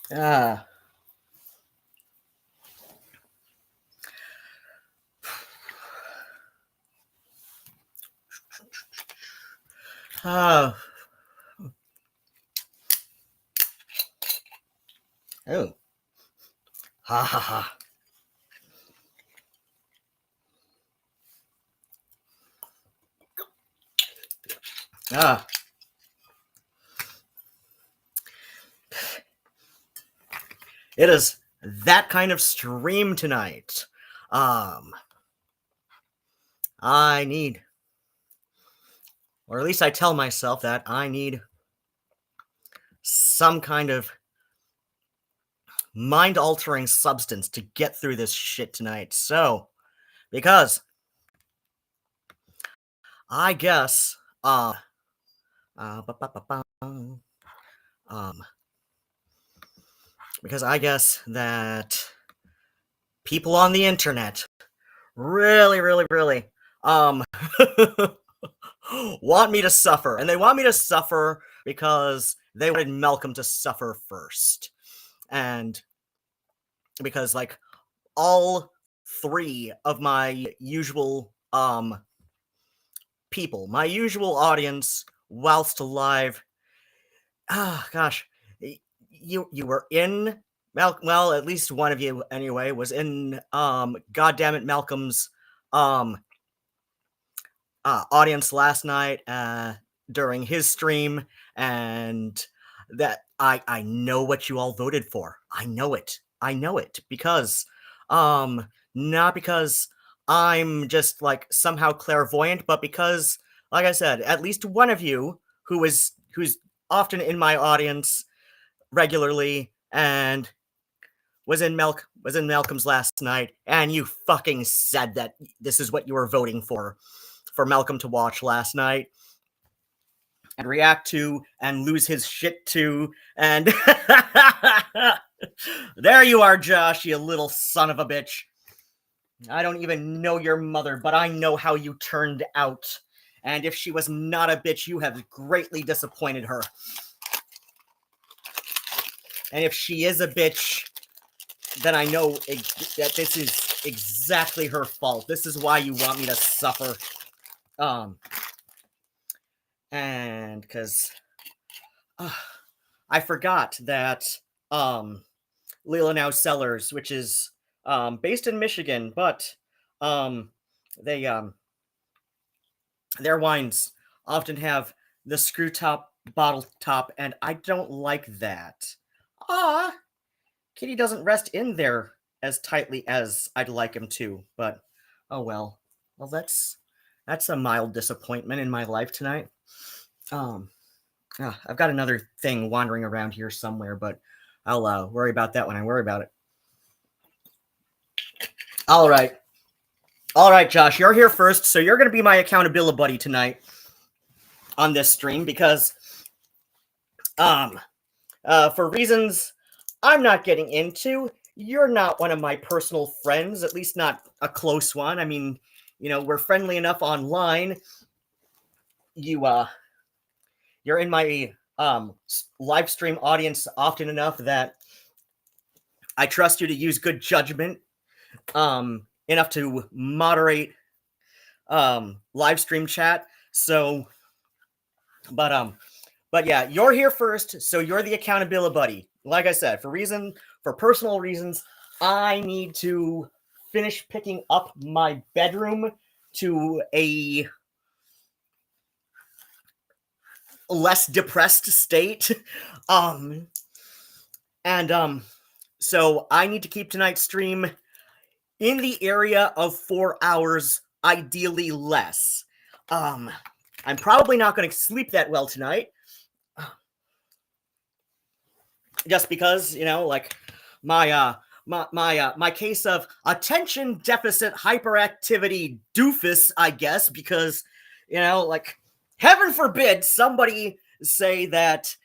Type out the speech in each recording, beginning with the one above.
Ah. Oh. Oh. Ha ha ha. Ah. It is that kind of stream tonight. I need, or at least I tell myself that I need some kind of mind-altering substance to get through this shit tonight. So, because I guess, um, because I guess that people on the internet really, want me to suffer. And they want me to suffer because they wanted Malcolm to suffer first. And because, like, all three of my usual, people, my usual audience, whilst alive, gosh, you were in well, at least one of you anyway was in goddammit Malcolm's um audience last night during his stream, and that I know what you all voted for. I know it because not because I'm just like somehow clairvoyant, but because, like I said, at least one of you who's often in my audience regularly and was in Malcolm's last night, and you fucking said that this is what you were voting for Malcolm to watch last night and react to and lose his shit to. And there you are, Josh, you little son of a bitch. I don't even know your mother, but I know how you turned out. And if she was not a bitch, you have greatly disappointed her. And if she is a bitch, then I know that this is exactly her fault. This is why you want me to suffer. And because I forgot that Leelanau Cellars, which is based in Michigan, but they their wines often have the screw top bottle top, and I don't like that. Kitty doesn't rest in there as tightly as I'd like him to, but oh well. Well, that's a mild disappointment in my life tonight. I've got another thing wandering around here somewhere, but I'll worry about that when I worry about it. All right, Josh, you're here first, so you're going to be my accountability buddy tonight on this stream because, for reasons I'm not getting into, you're not one of my personal friends, at least not a close one. I mean, we're friendly enough online. You're in my live stream audience often enough that I trust you to use good judgment enough to moderate live stream chat. So, but yeah, you're here first, so you're the accountability buddy. Like I said, for personal reasons, I need to finish picking up my bedroom to a less depressed state. So I need to keep tonight's stream in the area of 4 hours, ideally less. I'm probably not going to sleep that well tonight. Just because, like my case of attention deficit hyperactivity doofus, I guess, because, like, heaven forbid somebody say that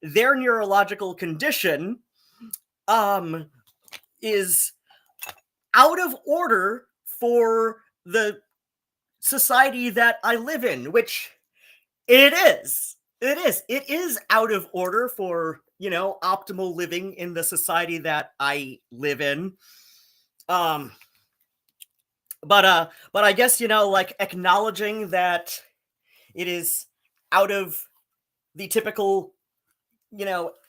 their neurological condition is out of order for the society that I live in, which it is. It is out of order for, optimal living in the society that I live in. Um, but I guess, like acknowledging that it is out of the typical,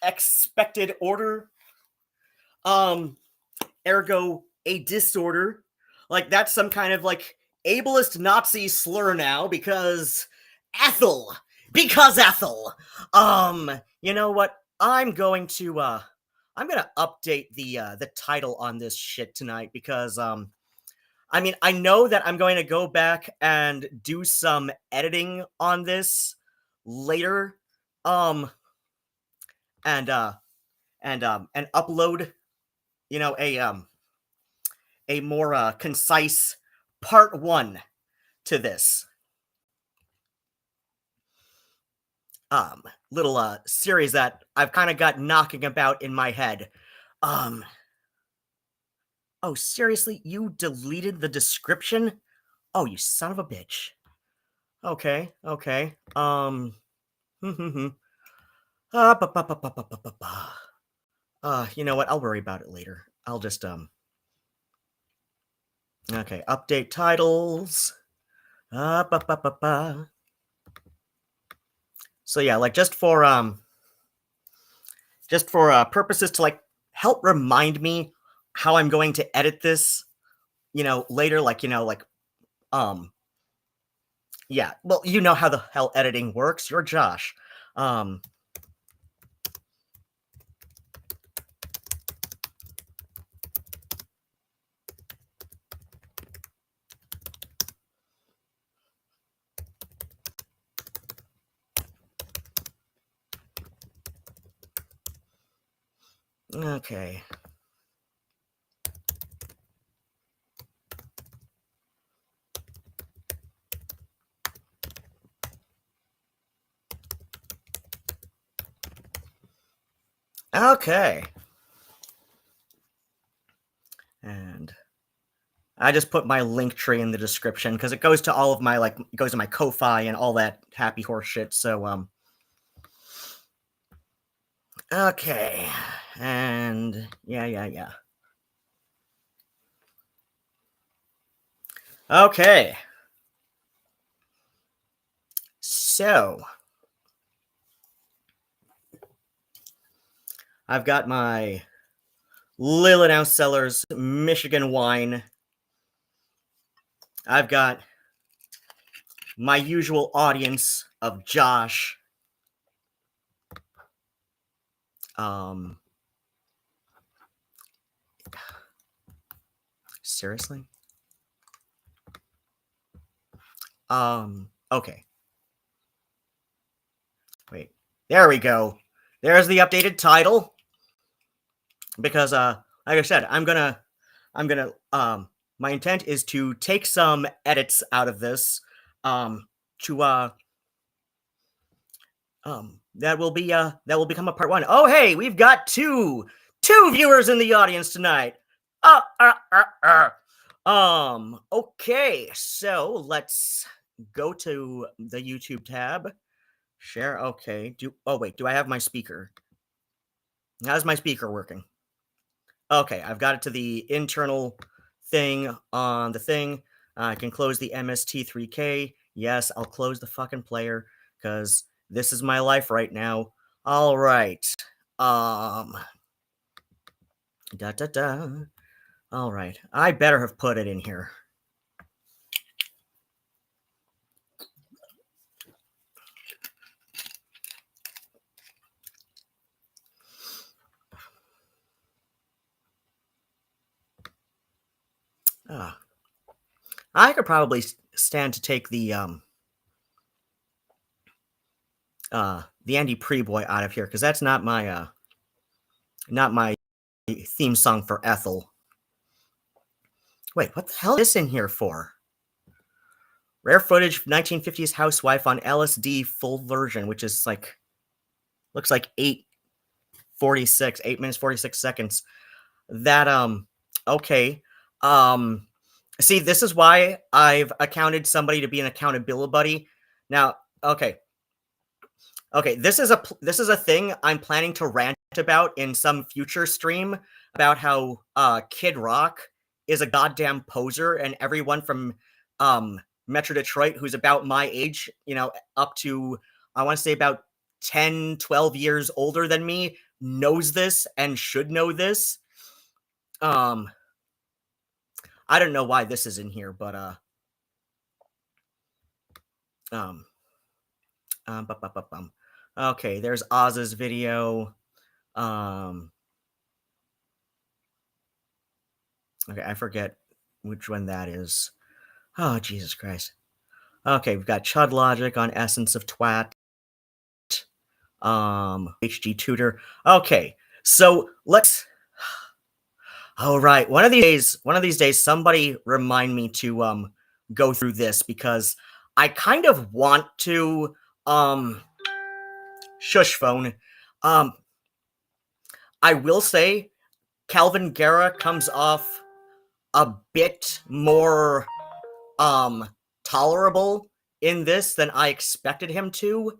expected order, um, ergo a disorder. Like that's some kind of like ableist Nazi slur now Ethel, because Ethel. You know what? I'm gonna update the title on this shit tonight because I mean, I know that I'm going to go back and do some editing on this later, um, and upload, you know, a more concise part one to this little series that I've kind of got knocking about in my head. Um, oh, seriously, you deleted the description? Oh, you son of a bitch. Okay, okay. You know what? I'll worry about it later. I'll just okay, update titles. So yeah, like just for purposes to like help remind me how I'm going to edit this, later, yeah, well, you know how the hell editing works. You're Josh. Okay. Okay. And I just put my link tree in the description because it goes to all of my it goes to my Ko-Fi and all that happy horse shit. So okay. And yeah. Okay. So I've got my Lilinow Cellars Michigan wine. I've got my usual audience of Josh. Seriously? Okay. Wait. There we go. There's the updated title. Because like I said, I'm gonna my intent is to take some edits out of this to that will become a part one. Oh hey, we've got two viewers in the audience tonight. Okay, so let's go to the YouTube tab. Share. Okay. Do I have my speaker? How's my speaker working? Okay, I've got it to the internal thing on the thing. I can close the MST3K. Yes, I'll close the fucking player because this is my life right now. All right. All right. I better have put it in here. I could probably stand to take the Andy Preboy out of here because that's not my theme song for Ethel. Wait, what the hell is this in here for? Rare footage 1950s housewife on LSD full version, which is like looks like 8 minutes 46 seconds. That okay. See, this is why I've accounted somebody to be an accountability buddy. Now, okay. Okay, this is a thing I'm planning to rant about in some future stream about how Kid Rock is a goddamn poser, and everyone from Metro Detroit who's about my age, up to, I want to say, about 10, 12 years older than me, knows this and should know this. I don't know why this is in here, but okay, there's Oz's video. Okay, I forget which one that is. Oh, Jesus Christ. Okay, we've got Chud Logic on Essence of Twat. HG Tutor. Okay, so let's. All right, one of these days, somebody remind me to go through this, because I kind of want to. Shush phone. I will say, Calvin Guerra comes off a bit more tolerable in this than I expected him to.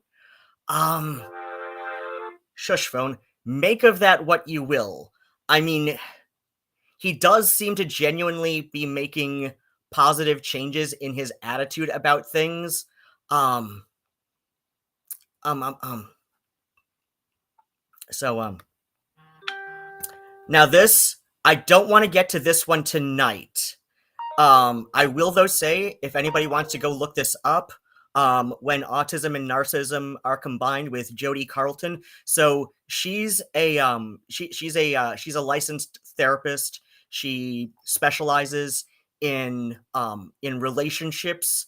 Shush phone. Make of that what you will. I mean, he does seem to genuinely be making positive changes in his attitude about things. So now this, I don't want to get to this one tonight. I will, though, say, if anybody wants to go look this up, when autism and narcissism are combined, with Jodie Carlton. So she's a she's a licensed therapist. She specializes in relationships,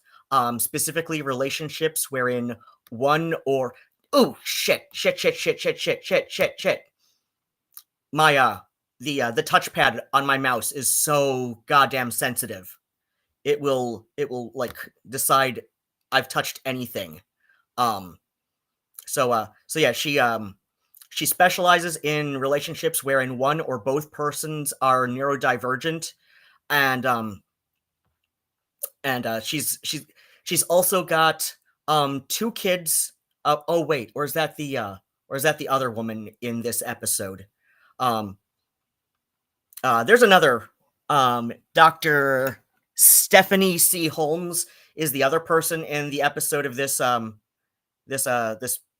specifically relationships wherein one or shit. My the touchpad on my mouse is so goddamn sensitive. It will like decide I've touched anything. So yeah, she specializes in relationships wherein one or both persons are neurodivergent, and she's also got 2 kids. Oh wait, or is that the other woman in this episode? There's another Dr. Stephanie C. Holmes is the other person in the episode of this this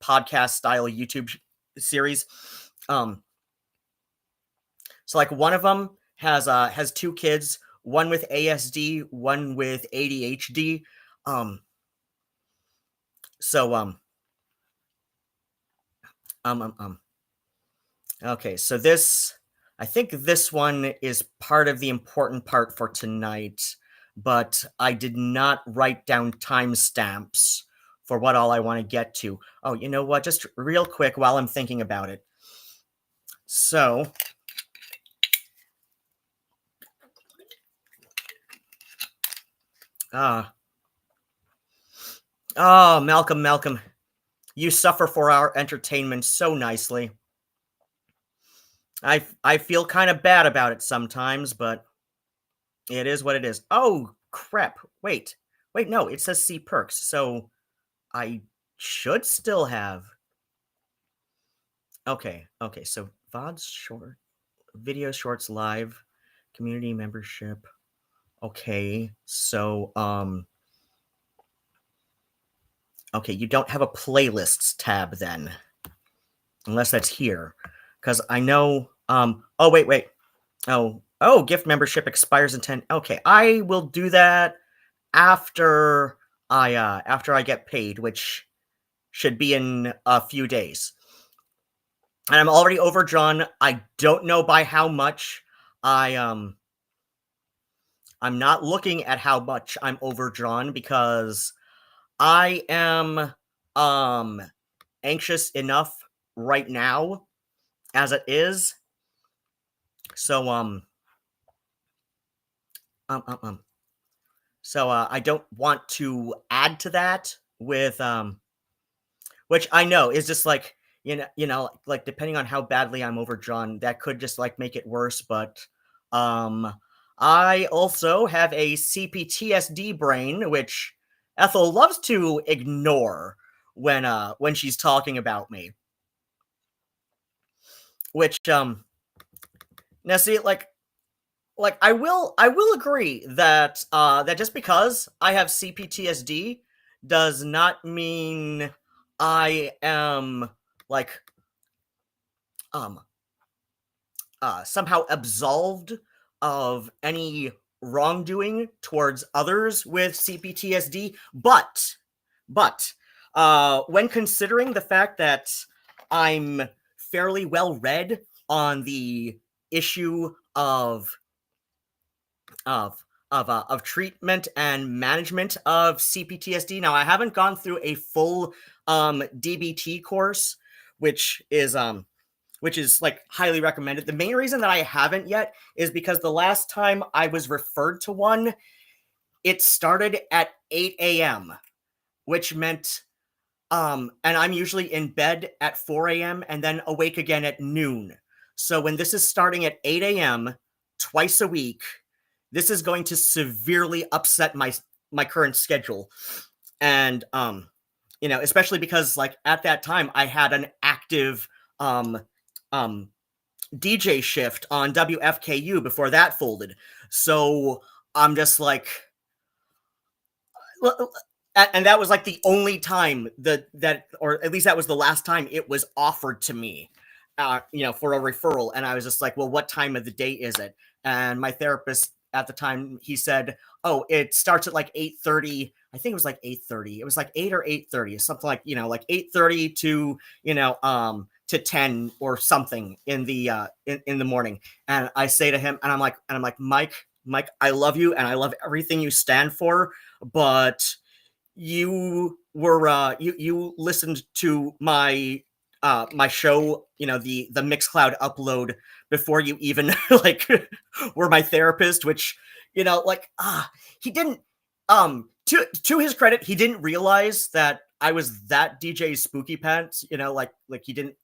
podcast style YouTube series. So like one of them has 2 kids, one with ASD, one with ADHD. Okay, so I think this one is part of the important part for tonight, but I did not write down timestamps for what all I want to get to. Oh, you know what? Just real quick while I'm thinking about it. So, Malcolm, you suffer for our entertainment so nicely. I feel kind of bad about it sometimes, but it is what it is. Oh, crap. Wait, no, it says see perks, so I should still have. Okay, so VODs short, video shorts live, community membership. Okay, so, okay, you don't have a playlists tab then, unless that's here, because I know, oh, wait. Oh, gift membership expires in 10. Okay, I will do that after I get paid, which should be in a few days. And I'm already overdrawn. I don't know by how much. I'm not looking at how much I'm overdrawn, because I am anxious enough right now as it is. So I don't want to add to that with which I know is just like, like, depending on how badly I'm overdrawn, that could just like make it worse. But I also have a CPTSD brain, which Ethel loves to ignore when she's talking about me. which now see like I will agree that that just because I have CPTSD does not mean I am like um somehow absolved of any wrongdoing towards others with CPTSD. But when considering the fact that I'm fairly well read on the issue of treatment and management of CPTSD. Now, I haven't gone through a full DBT course, which is like highly recommended. The main reason that I haven't yet is because the last time I was referred to one, it started at 8 a.m., which meant and I'm usually in bed at 4 a.m. and then awake again at noon. So when this is starting at 8 a.m. twice a week, this is going to severely upset my current schedule. And especially because like at that time I had an active um um DJ shift on WFKU before that folded. So I'm just like and that was like the only time that or at least that was the last time it was offered to me for a referral. And I was just like, well, what time of the day is it? And my therapist at the time, he said, oh, it starts at like 8:30. I think it was like 8:30. It was like 8 or 8:30, something like like 8:30 to to 10 or something in the morning. And I say to him, and I'm like, Mike, I love you and I love everything you stand for, but you were you listened to my show, the Mixcloud upload before you even like were my therapist, which he didn't to his credit, he didn't realize that I was that DJ Spooky Pants, like he didn't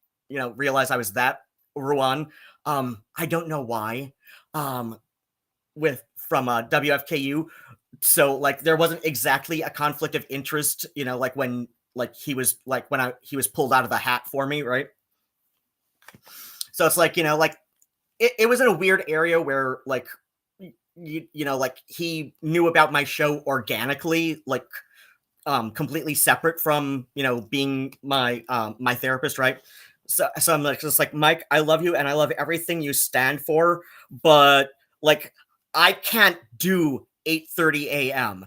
realize I was that Ruadhán. I don't know why. With from WFKU, so like there wasn't exactly a conflict of interest, like when he was pulled out of the hat for me, right? So it's like like it was in a weird area where like like he knew about my show organically, like completely separate from being my therapist, right? So I'm like just like, Mike, I love you and I love everything you stand for, but like I can't do 8:30 a.m.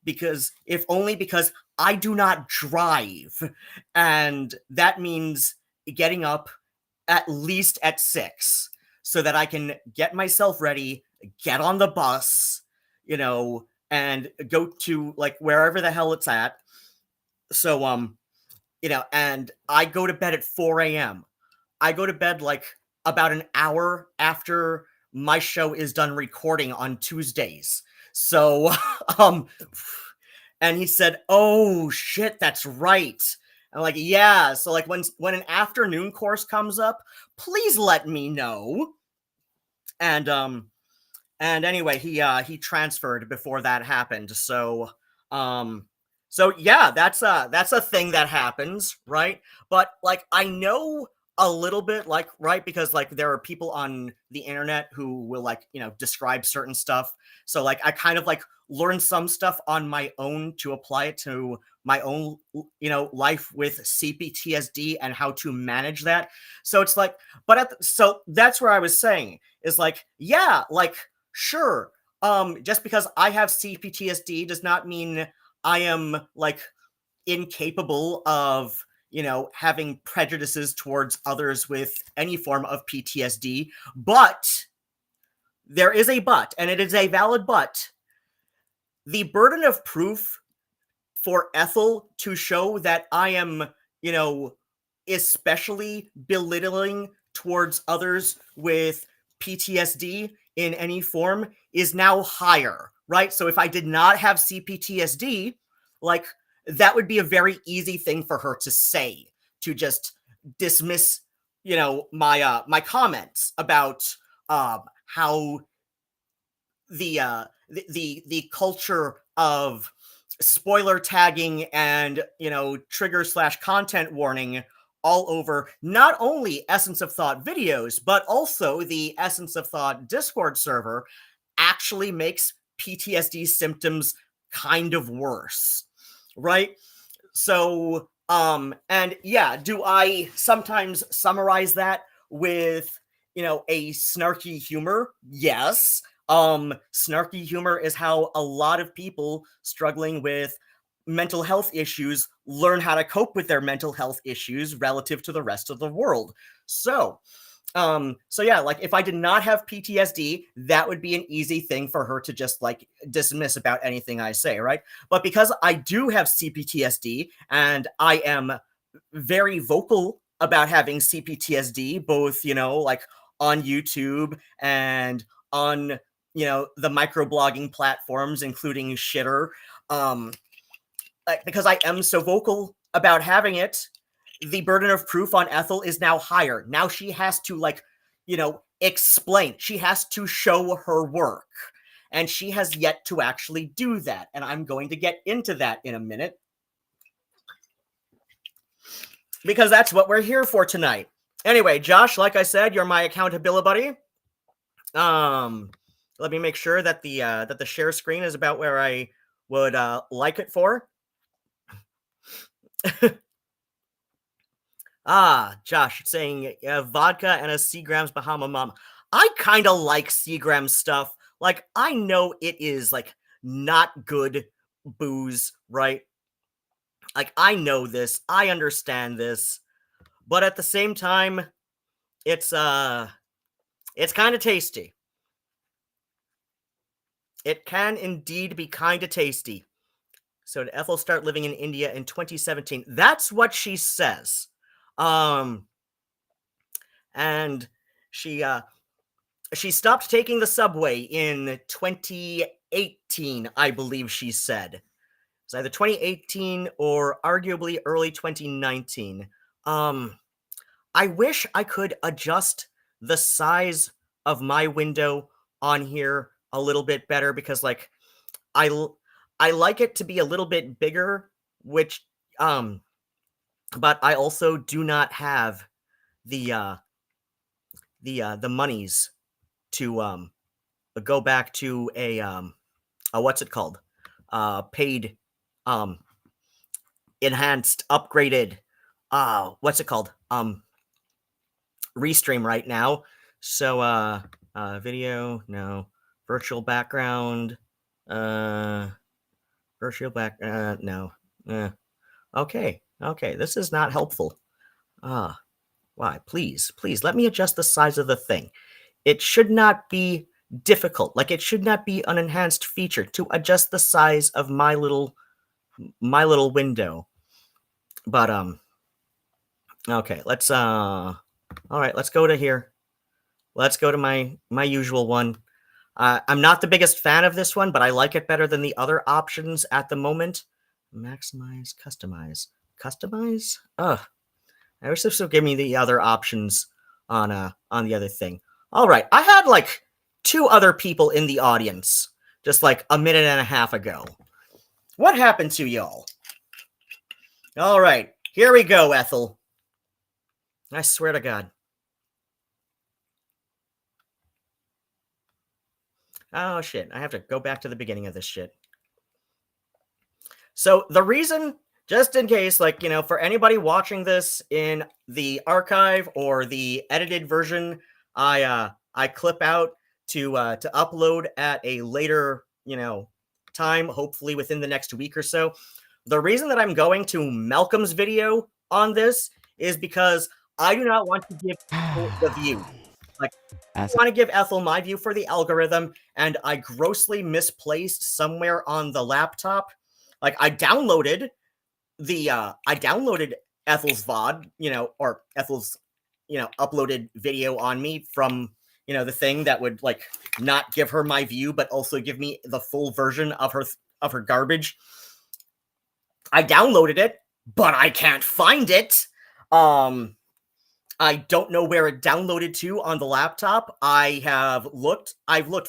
Because if only because I do not drive, and that means getting up at least at 6 so that I can get myself ready, get on the bus, and go to like wherever the hell it's at. So and I go to bed at 4 a.m. I go to bed like about an hour after my show is done recording on Tuesdays. So and he said, "Oh shit, that's right." I'm like, "Yeah." So like when an afternoon course comes up, please let me know. And anyway, he transferred before that happened. So yeah, that's a thing that happens, right? But like I know a little bit, like, right, because like there are people on the internet who will like describe certain stuff. So like I kind of like learn some stuff on my own to apply it to my own life with CPTSD and how to manage that. So it's like, but so that's where I was saying is like, yeah, like sure, just because I have CPTSD does not mean I am like incapable of having prejudices towards others with any form of PTSD. But there is a but, and it is a valid but. The burden of proof for Ethel to show that I am especially belittling towards others with PTSD in any form is now higher, right? So if I did not have CPTSD, like that would be a very easy thing for her to say, to just dismiss, my comments about how the culture of spoiler tagging and trigger/content warning all over not only Essence of Thought videos, but also the Essence of Thought Discord server actually makes PTSD symptoms kind of worse, right? So, and yeah, do I sometimes summarize that with, a snarky humor? Yes. Snarky humor is how a lot of people struggling with mental health issues learn how to cope with their mental health issues relative to the rest of the world. So yeah, like if I did not have PTSD, that would be an easy thing for her to just like dismiss about anything I say, right? But because I do have CPTSD and I am very vocal about having CPTSD, both, like on YouTube and on, the microblogging platforms, including Shitter, um, because I am so vocal about having it, the burden of proof on Ethel is now higher. Now she has to explain. She has to show her work. And she has yet to actually do that. And I'm going to get into that in a minute. Because that's what we're here for tonight. Anyway, Josh, like I said, you're my accountability buddy. Let me make sure that the share screen is about where I would like it for. Josh saying vodka and a Seagram's Bahama Mama. I kind of like Seagram stuff. Like, I know it is like not good booze, right? Like, I know this, I understand this, but at the same time, it's kind of tasty. It can indeed be kind of tasty. So did Ethel start living in India in 2017? That's what she says. And she stopped taking the subway in 2018, I believe she said. It's either 2018 or arguably early 2019. I wish I could adjust the size of my window on here a little bit better because, like, I like it to be a little bit bigger, which, but I also do not have the monies to go back to a what's it called? Paid, enhanced, upgraded, what's it called? Restream right now. So, video, no. Virtual background, virtual back, no. Okay, this is not helpful. Why? Please, let me adjust the size of the thing. It should not be difficult. Like, it should not be an enhanced feature to adjust the size of my little window. But okay, let's all right, let's go to here. Let's go to my usual one. I'm not the biggest fan of this one, but I like it better than the other options at the moment. Maximize, customize. Ugh. I wish this would give me the other options on the other thing. All right, I had like 2 other people in the audience just like a minute and a half ago. What happened to y'all? All right, here we go, Ethel. I swear to God. Oh shit, I have to go back to the beginning of this shit. So the reason, just in case, like, for anybody watching this in the archive or the edited version, I clip out to upload at a later, time, hopefully within the next week or so. The reason that I'm going to Malcolm's video on this is because I do not want to give people the view. Like, I want to give Ethel my view for the algorithm, and I grossly misplaced somewhere on the laptop. Like, I downloaded Ethel's VOD, or Ethel's, uploaded video on me from, the thing that would like not give her my view, but also give me the full version of her garbage. I downloaded it, but I can't find it. I don't know where it downloaded to on the laptop. I've looked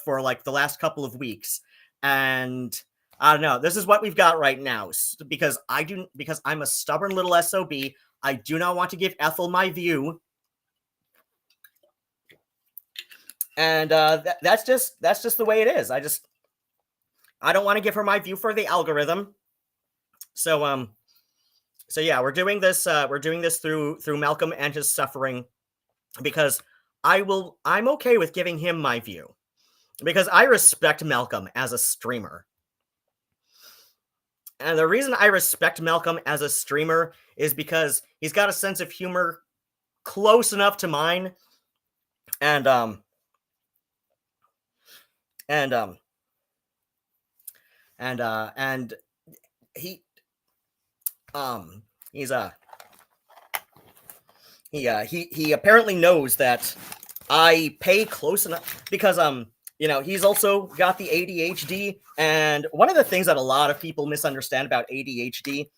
for like the last couple of weeks, and I don't know. This is what we've got right now because I'm a stubborn little SOB. I do not want to give Ethel my view. And that's just the way it is. I don't want to give her my view for the algorithm. So so yeah, we're doing this through Malcolm and his suffering because I'm okay with giving him my view because I respect Malcolm as a streamer. And the reason I respect Malcolm as a streamer is because he's got a sense of humor close enough to mine, and and and he he's he apparently knows that I pay close enough because he's also got the ADHD, and one of the things that a lot of people misunderstand about ADHD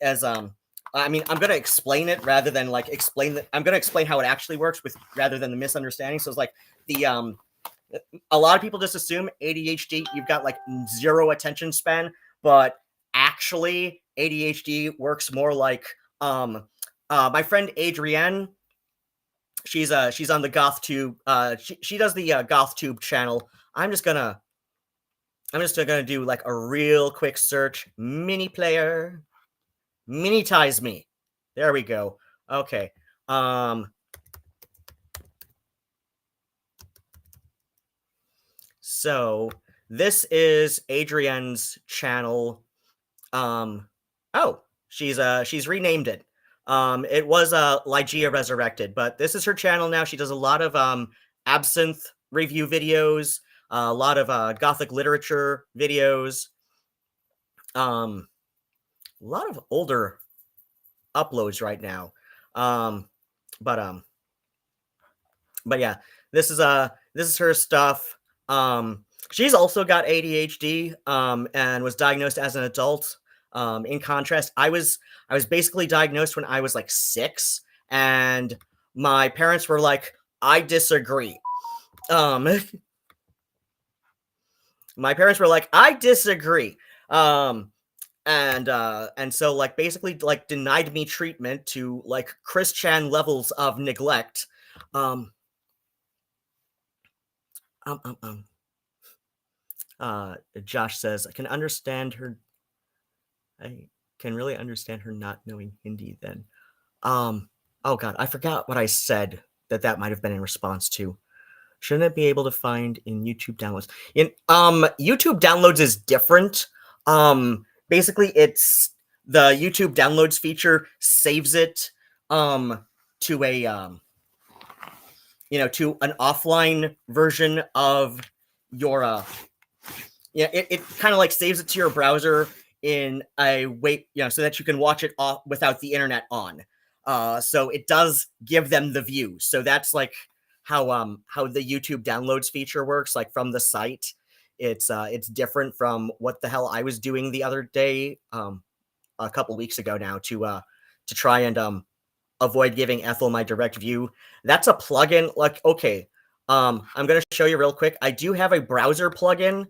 is I'm going to explain it rather than like I'm going to explain how it actually works with rather than the misunderstanding. So it's like a lot of people just assume ADHD, you've got like zero attention span, but actually ADHD works more like my friend Adrienne. She's on the GothTube. She does the GothTube channel. I'm just gonna do like a real quick search. Mini player, minitize me. There we go. Okay. So this is Adrienne's channel. Oh, she's renamed it. It was Lygia Resurrected, but this is her channel now. She does a lot of Absinthe review videos, a lot of Gothic literature videos, a lot of older uploads right now. But yeah, this is her stuff. She's also got ADHD and was diagnosed as an adult. In contrast, I was basically diagnosed when I was like 6, and my parents were like, I disagree. My parents were like, I disagree. And so like basically like denied me treatment to like Chris Chan levels of neglect. Josh says, I can really understand her not knowing Hindi then. Oh god, I forgot what I said that might have been in response to. Shouldn't it be able to find in YouTube downloads? YouTube downloads is different. Basically it's the YouTube downloads feature saves it to a to an offline version of your it kind of like saves it to your browser in a way, so that you can watch it off without the internet on. So it does give them the view. So that's like how the YouTube downloads feature works, like from the site. It's different from what the hell I was doing the other day, a couple weeks ago now, to try and avoid giving Ethel my direct view. That's a plugin. Like, okay, I'm gonna show you real quick. I do have a browser plugin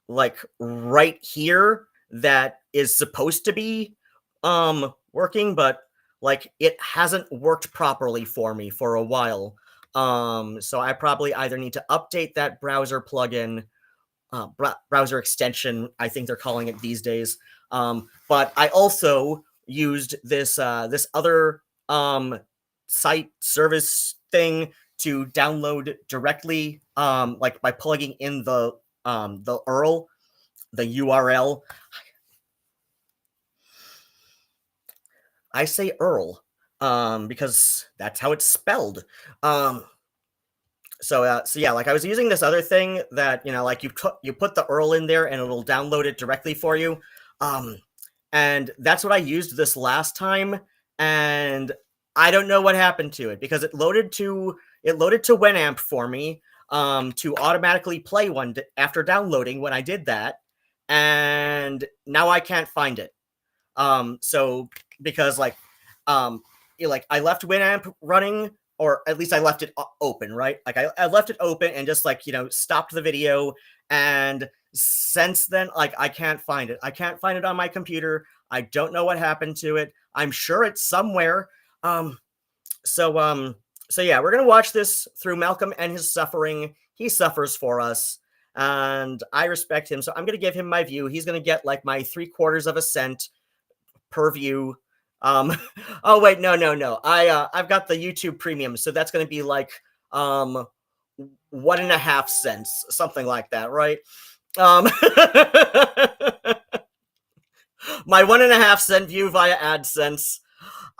like right here that is supposed to be working, but like it hasn't worked properly for me for a while. So I probably either need to update that browser plugin, browser extension, I think they're calling it these days. But I also used this this other site service thing to download directly, like by plugging in the URL, the URL. I say URL because that's how it's spelled. So yeah, like I was using this other thing that, like you put the URL in there and it'll download it directly for you. And that's what I used this last time, and I don't know what happened to it because it loaded to Winamp for me to automatically play one after downloading when I did that, and now I can't find it. So because like I left Winamp running or at least I left it open, right? Like I left it open and just like, stopped the video. And since then, like I can't find it. I can't find it on my computer. I don't know what happened to it. I'm sure it's somewhere. Um, so so yeah, we're gonna watch this through Malcolm and his suffering. He suffers for us, and I respect him. So I'm gonna give him my view. He's gonna get like my 3/4 of a cent per view. Oh wait, no. I've got the YouTube Premium, so that's gonna be like 1.5 cents, something like that, right? My 1.5 cent view via AdSense.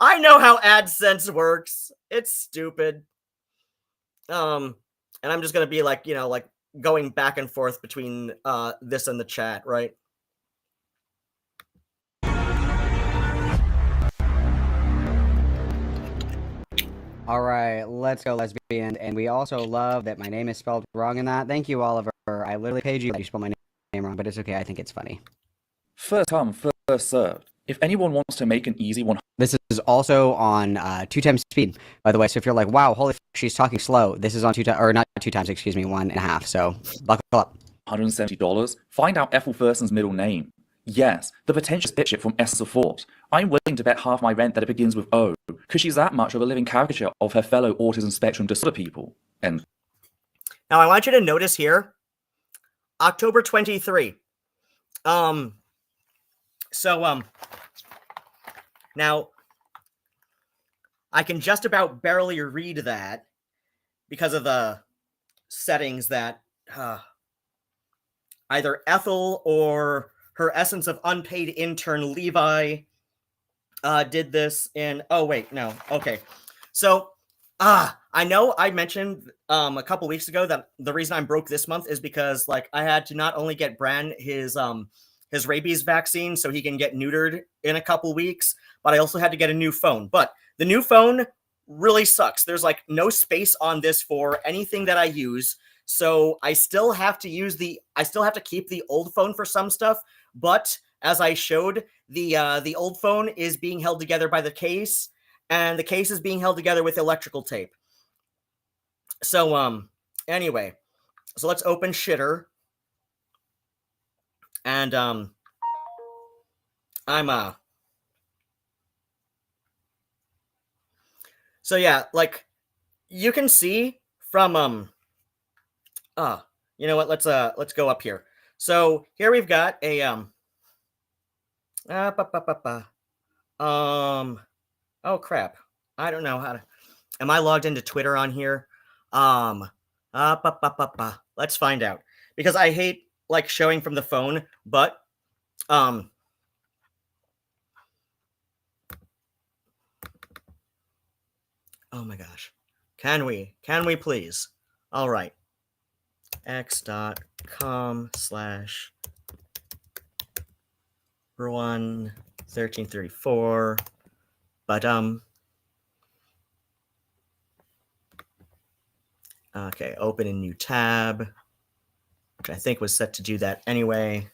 I know how AdSense works. It's stupid. And I'm just gonna be like, like going back and forth between this and the chat, right? All right, let's go, lesbian. And we also love that my name is spelled wrong in that. Thank you, Oliver. I literally paid you that you spelled my name wrong, but it's okay. I think it's funny. First come, first served. If anyone wants to make an easy one, this is also on 2 times speed, by the way. So if you're like, wow, holy, she's talking slow. This is on 2 times, or not 2 times, excuse me, 1.5. So buckle up. $170. Find out Ethel Thurston's middle name. Yes, the pretentious bitchit from Ethel of Twat. I'm willing to bet half my rent that it begins with O, because she's that much of a living caricature of her fellow autism spectrum disorder people. And now I want you to notice here, October 23. Now I can just about barely read that because of the settings that either Ethel or her Essence of Unpaid intern Levi did this in. Oh wait, no. Okay, so I know I mentioned a couple weeks ago that the reason I'm broke this month is because like I had to not only get Bran his rabies vaccine so he can get neutered in a couple weeks, but I also had to get a new phone. But the new phone really sucks. There's like no space on this for anything that I use. So I still have to keep the old phone for some stuff, but as I showed, the old phone is being held together by the case, and the case is being held together with electrical tape. So anyway, so let's open Shitter. And so yeah, like you can see from you know what, let's go up here. So here we've got a oh crap. I don't know how to. Am I logged into Twitter on here? Let's find out, because I hate like showing from the phone, but oh my gosh. Can we please? All right. x.com/Ruadhán1334. But okay, open a new tab, which I think was set to do that anyway.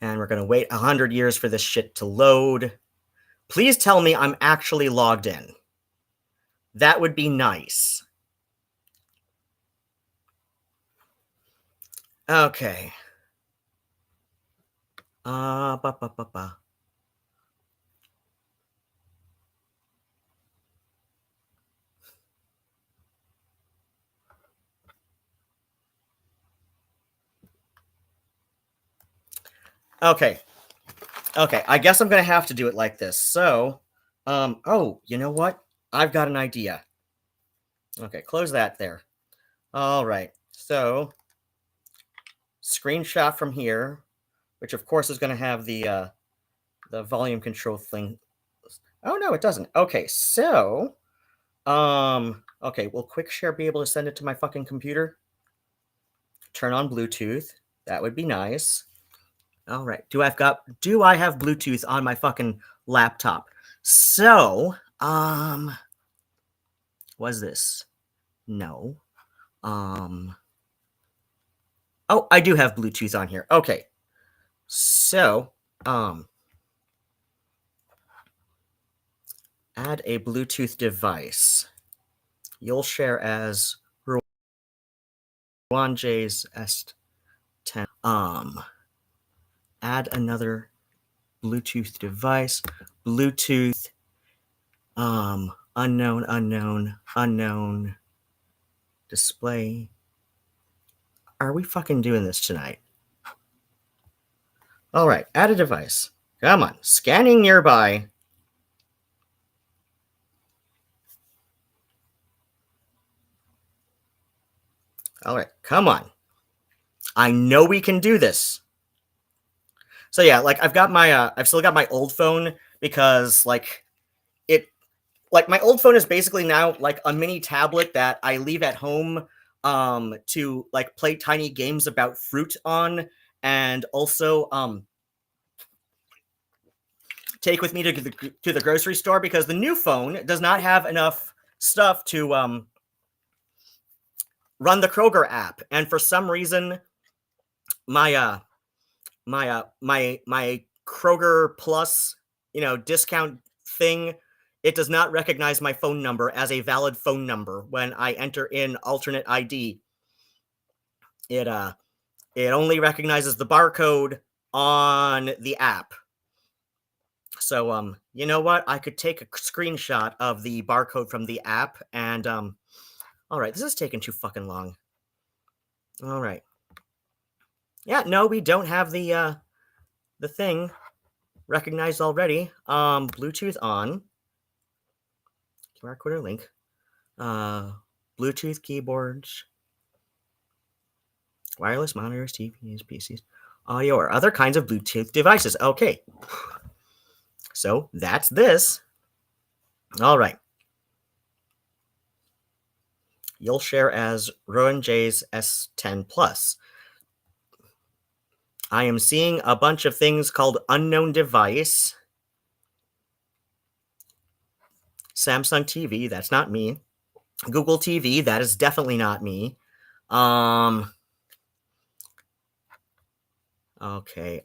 And we're going to wait 100 years for this shit to load. Please tell me I'm actually logged in. That would be nice. Okay. Okay. Okay, I guess I'm going to have to do it like this. So, oh, you know what? I've got an idea. Okay, close that there. All right. So, screenshot from here, which of course is going to have the volume control thing. Oh no, it doesn't. Okay, so okay, will quick share be able to send it to my fucking computer? Turn on Bluetooth. That would be nice. All right. Do I have Bluetooth on my fucking laptop? So, was this? No. Oh, I do have Bluetooth on here. Okay. So, Add a Bluetooth device. You'll share as Ruadhán J's S10. Add another Bluetooth device. Bluetooth. Unknown. Display. Are we fucking doing this tonight? All right, add a device. Come on, scanning nearby. All right, come on. I know we can do this. So yeah, like I've still got my old phone because like my old phone is basically now like a mini tablet that I leave at home to like play tiny games about fruit on, and also take with me to the grocery store, because the new phone does not have enough stuff to run the Kroger app, and for some reason my my Kroger Plus, discount thing, it does not recognize my phone number as a valid phone number when I enter in alternate ID. It only recognizes the barcode on the app. So you know what? I could take a screenshot of the barcode from the app, and all right, this is taking too fucking long. All right. Yeah, no, we don't have the thing recognized already. Bluetooth on. QR code or link. Bluetooth keyboards. Wireless monitors, TVs, PCs, audio, or other kinds of Bluetooth devices. Okay. So that's this. All right. You'll share as Ruadhán J's S10 Plus. I am seeing a bunch of things called unknown device. Samsung TV, that's not me. Google TV, that is definitely not me. Okay.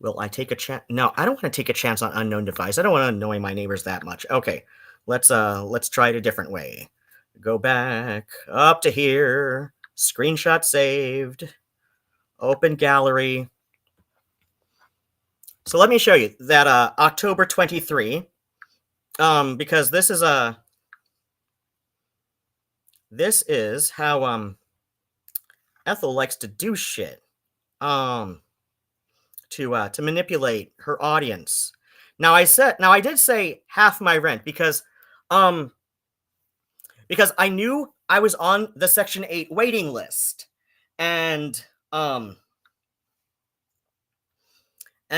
Will I take a chance? No, I don't want to take a chance on unknown device. I don't want to annoy my neighbors that much. Okay. Let's try it a different way. Go back up to here. Screenshot saved. Open gallery. So let me show you that October 23, because this is how Ethel likes to do shit, to manipulate her audience. Now I did say half my rent because I knew I was on the Section 8 waiting list, and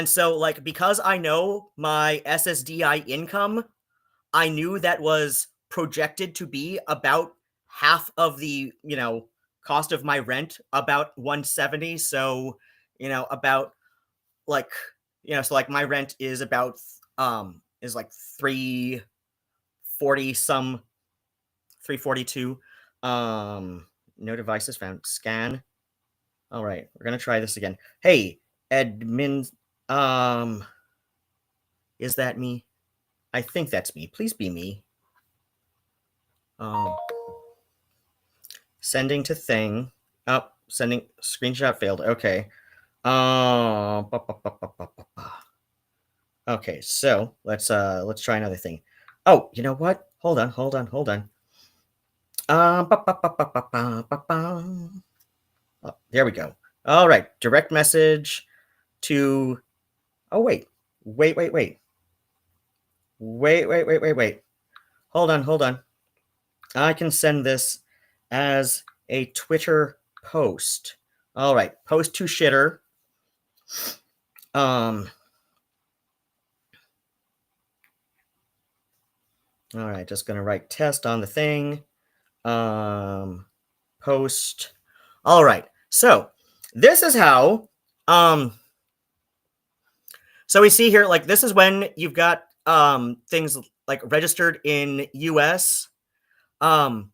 so, like, because I know my SSDI income, I knew that was projected to be about half of the, cost of my rent, about 170. So, about like, so like my rent is about, is like 340 some, 342. No devices found. Scan. All right, we're going to try this again. Hey, admin, is that me? I think that's me. Please be me. Sending to thing. Oh, sending screenshot failed. Okay. Okay, so let's try another thing. Oh, you know what? Hold on. Oh, there we go. All right, direct message to. Oh wait. Hold on. I can send this as a Twitter post. All right, post to shitter. All right, just gonna write test on the thing. Post. All right, so this is how. So we see here, like, this is when you've got things like registered in US. But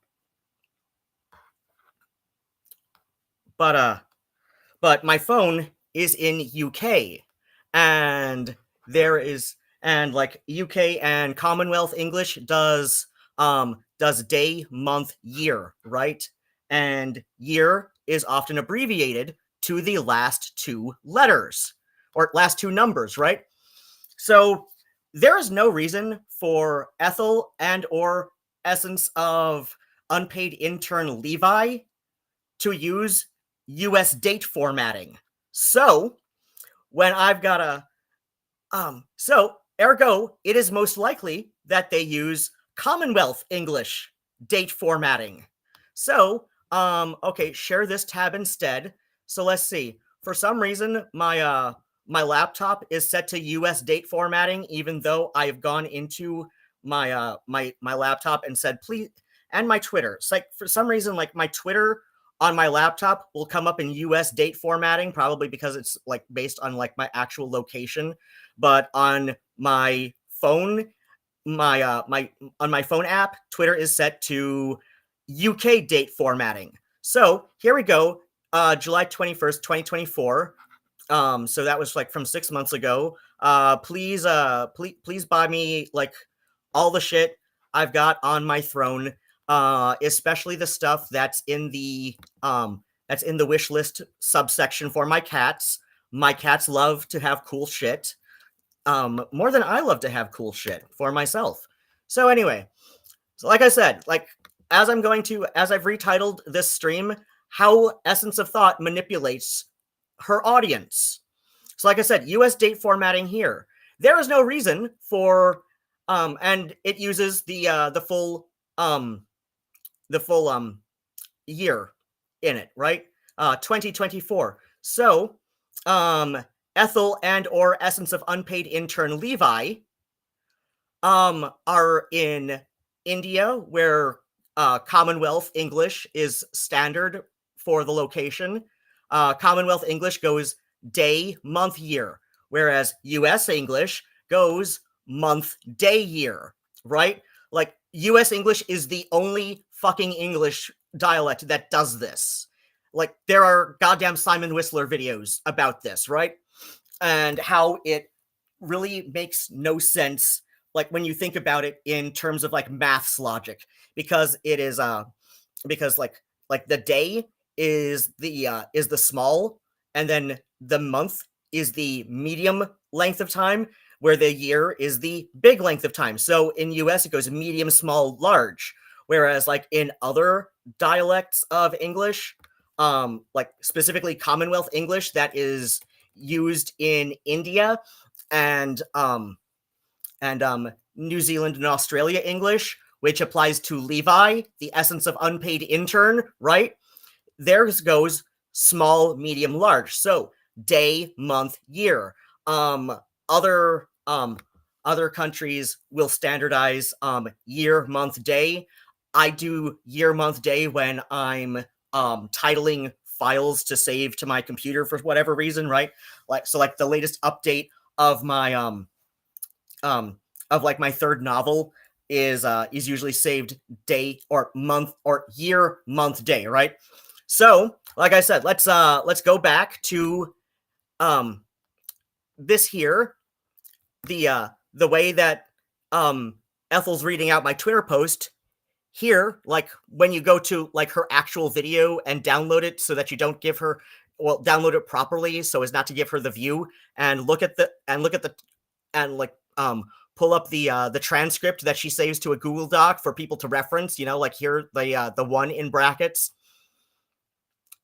my phone is in UK, and there is, and like UK and Commonwealth English does day, month, year, right? And year is often abbreviated to the last two letters or last two numbers, right? So there is no reason for Ethel and or Essence of Unpaid Intern Levi to use US date formatting. So when I've got so ergo, it is most likely that they use Commonwealth English date formatting. So, okay, share this tab instead. So let's see. For some reason, my laptop is set to US date formatting, even though I've gone into my laptop and said please, and my Twitter. It's like for some reason, like my Twitter on my laptop will come up in US date formatting, probably because it's like based on like my actual location. But on my phone, my on my phone app, Twitter is set to UK date formatting. So here we go, July 21st, 2024. So that was like from 6 months ago. Please buy me like all the shit I've got on my throne, especially the stuff that's in the wish list subsection for my cats. My cats love to have cool shit, more than I love to have cool shit for myself. So anyway, so like I said, like as I've retitled this stream, how Essence of Thought manipulates her audience. So like I said, US date formatting here. There is no reason for and it uses the full year in it, right? 2024. So Ethel and or Essence of Unpaid Intern Levi are in India, where Commonwealth English is standard for the location. Commonwealth English goes day, month, year, whereas US English goes month, day, year, right? Like US English is the only fucking English dialect that does this. Like there are goddamn Simon Whistler videos about this, right? And how it really makes no sense, like when you think about it in terms of like maths logic, because it is because like the day is the small, and then the month is the medium length of time, where the year is the big length of time. So in US it goes medium, small, large, whereas like in other dialects of English, like specifically Commonwealth English that is used in India and New Zealand and Australia English, which applies to Levi, the Essence of Unpaid Intern, right? Theirs goes small, medium, large. So day, month, year. Other countries will standardize year, month, day. I do year, month, day when I'm titling files to save to my computer for whatever reason, right? Like so, like the latest update of my of like my third novel is usually saved day or month or year, month, day, right? So, like I said, let's go back to this here, the way that Ethel's reading out my Twitter post here. Like when you go to like her actual video and download it, so that you don't give her, well, download it properly so as not to give her the view, and look at the and like pull up the transcript that she saves to a Google Doc for people to reference, you know, like here the one in brackets.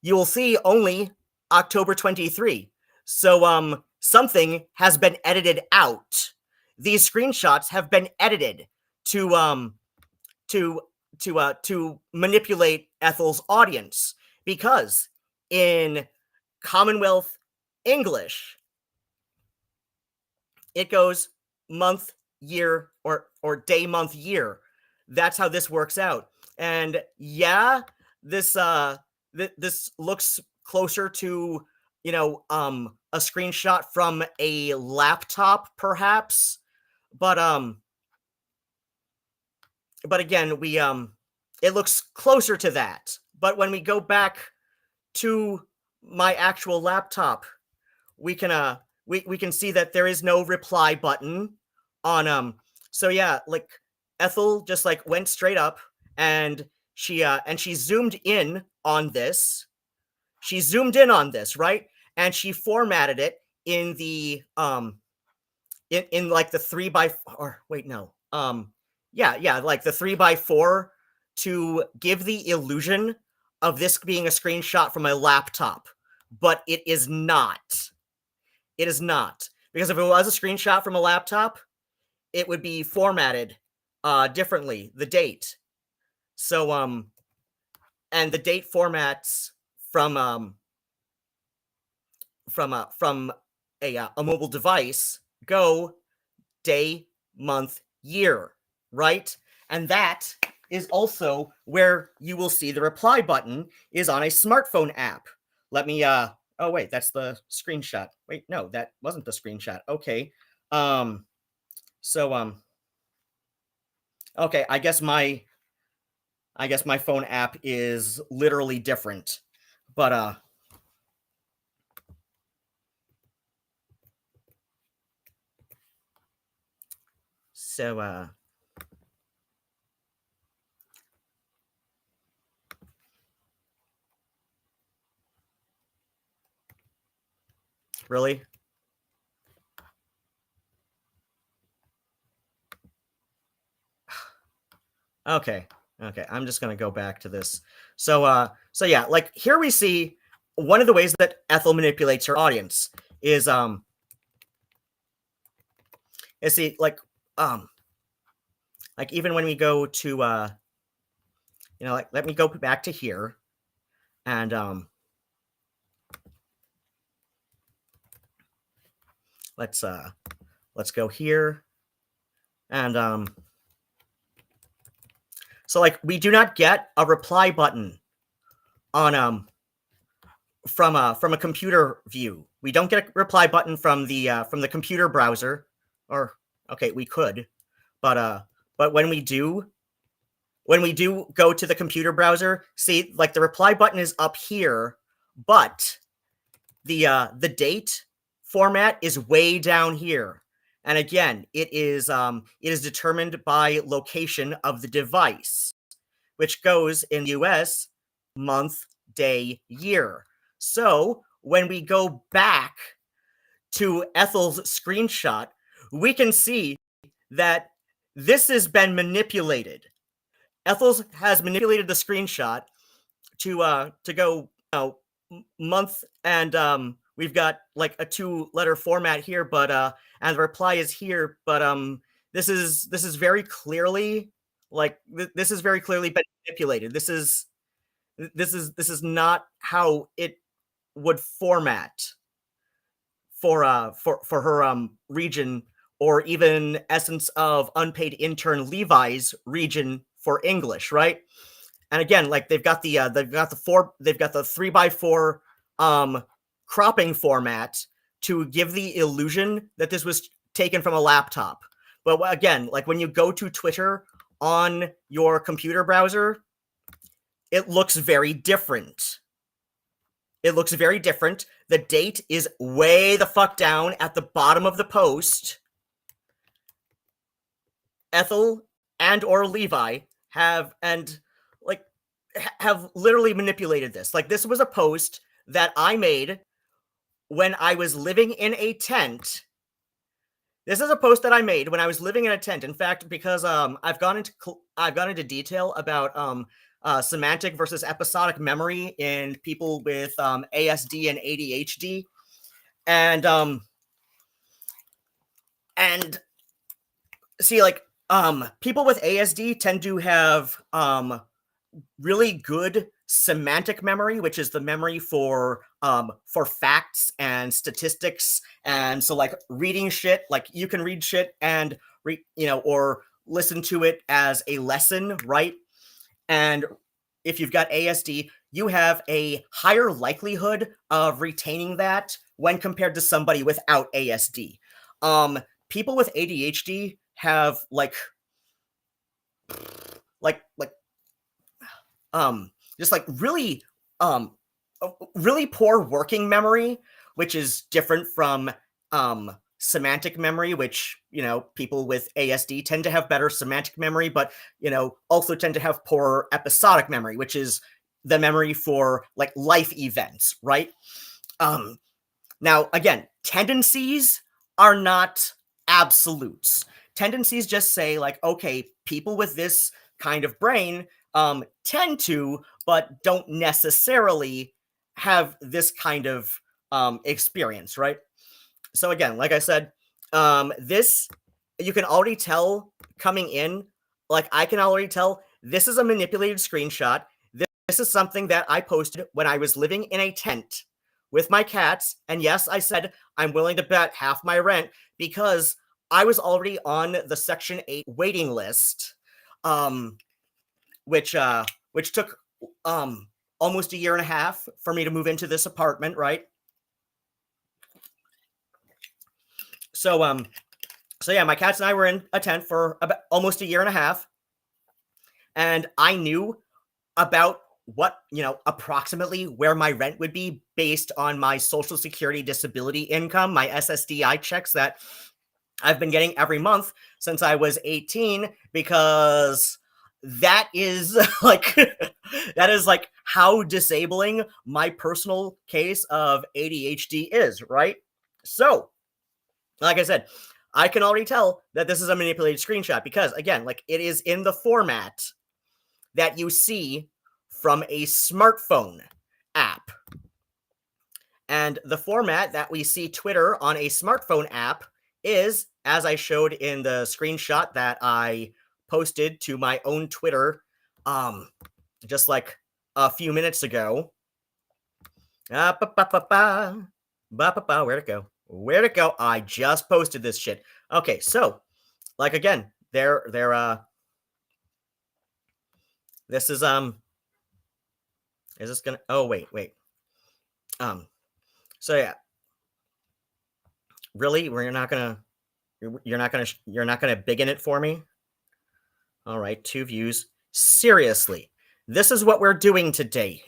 You will see only October 23. So something has been edited out. These screenshots have been edited to manipulate Ethel's audience, because in Commonwealth English it goes month, year, or day, month, year. That's how this works out. And yeah, this this looks closer to, you know, a screenshot from a laptop perhaps, but again, we it looks closer to that. But when we go back to my actual laptop, we can we can see that there is no reply button on so yeah, like Ethel just like went straight up and she zoomed in on this. She zoomed in on this, right? And she formatted it in the in like the 3x, or wait, no. Yeah, like the 3x4 to give the illusion of this being a screenshot from a laptop, but it is not. It is not. Because if it was a screenshot from a laptop, it would be formatted differently, the date. So and the date formats from a mobile device go day, month, year, right? And that is also where you will see the reply button is on a smartphone app. Let me oh wait, that's the screenshot. Wait, no, that wasn't the screenshot. Okay. So okay, I guess my phone app is literally different. But so really? Okay. Okay, I'm just gonna go back to this. So yeah, like here we see one of the ways that Ethel manipulates her audience is see like even when we go to like let me go back to here and let's go here and so like we do not get a reply button on from a computer view. We don't get a reply button from the computer browser, or okay, we could, but when we do go to the computer browser, see like the reply button is up here, but the date format is way down here. And again, it is determined by location of the device, which goes in the US month, day, year. So when we go back to Ethel's screenshot, we can see that this has been manipulated. Ethel has manipulated the screenshot to go month, and we've got like a 2-letter format here, but and the reply is here, but this is very clearly like this is very clearly been manipulated. This is not how it would format for her region, or even Essence of Unpaid Intern Levi's region for English, right? And again, like they've got the 3x4 cropping format to give the illusion that this was taken from a laptop. But again, like when you go to Twitter on your computer browser, it looks very different. It looks very different. The date is way the fuck down at the bottom of the post. Ethel and or Levi have literally manipulated this. Like this was a post that I made when I was living in a tent. This is a post that I made when I was living in a tent. In fact, because I've gone into detail about semantic versus episodic memory in people with ASD and ADHD, and see, like people with ASD tend to have really good semantic memory, which is the memory for facts and statistics. And so like reading shit, like you can read shit and or listen to it as a lesson, right? And if you've got ASD, you have a higher likelihood of retaining that when compared to somebody without ASD. People with ADHD have just like really really poor working memory, which is different from semantic memory, which, people with ASD tend to have better semantic memory, but, also tend to have poorer episodic memory, which is the memory for like life events, right? Now, again, tendencies are not absolutes. Tendencies just say, like, okay, people with this kind of brain tend to, but don't necessarily have this kind of experience, right? So again, like I said, this, you can already tell coming in, like I can already tell this is a manipulated screenshot. This is something that I posted when I was living in a tent with my cats. And yes, I said I'm willing to bet half my rent because I was already on the Section 8 waiting list, which took almost a year and a half for me to move into this apartment, right? So yeah, my cats and I were in a tent for about almost a year and a half, and I knew about what, approximately where my rent would be based on my Social Security disability income, my SSDI checks that I've been getting every month since I was 18, because that is like that is like how disabling my personal case of ADHD is, right? So, like I said, I can already tell that this is a manipulated screenshot because, again, like it is in the format that you see from a smartphone app. And the format that we see Twitter on a smartphone app is, as I showed in the screenshot that I posted to my own Twitter just like a few minutes ago. Where'd it go? Where'd it go? I just posted this shit. Okay, so, like, again, this is this gonna, oh, wait. So yeah. Really? You're not gonna biggin it for me? All right, 2 views. Seriously. This is what we're doing today,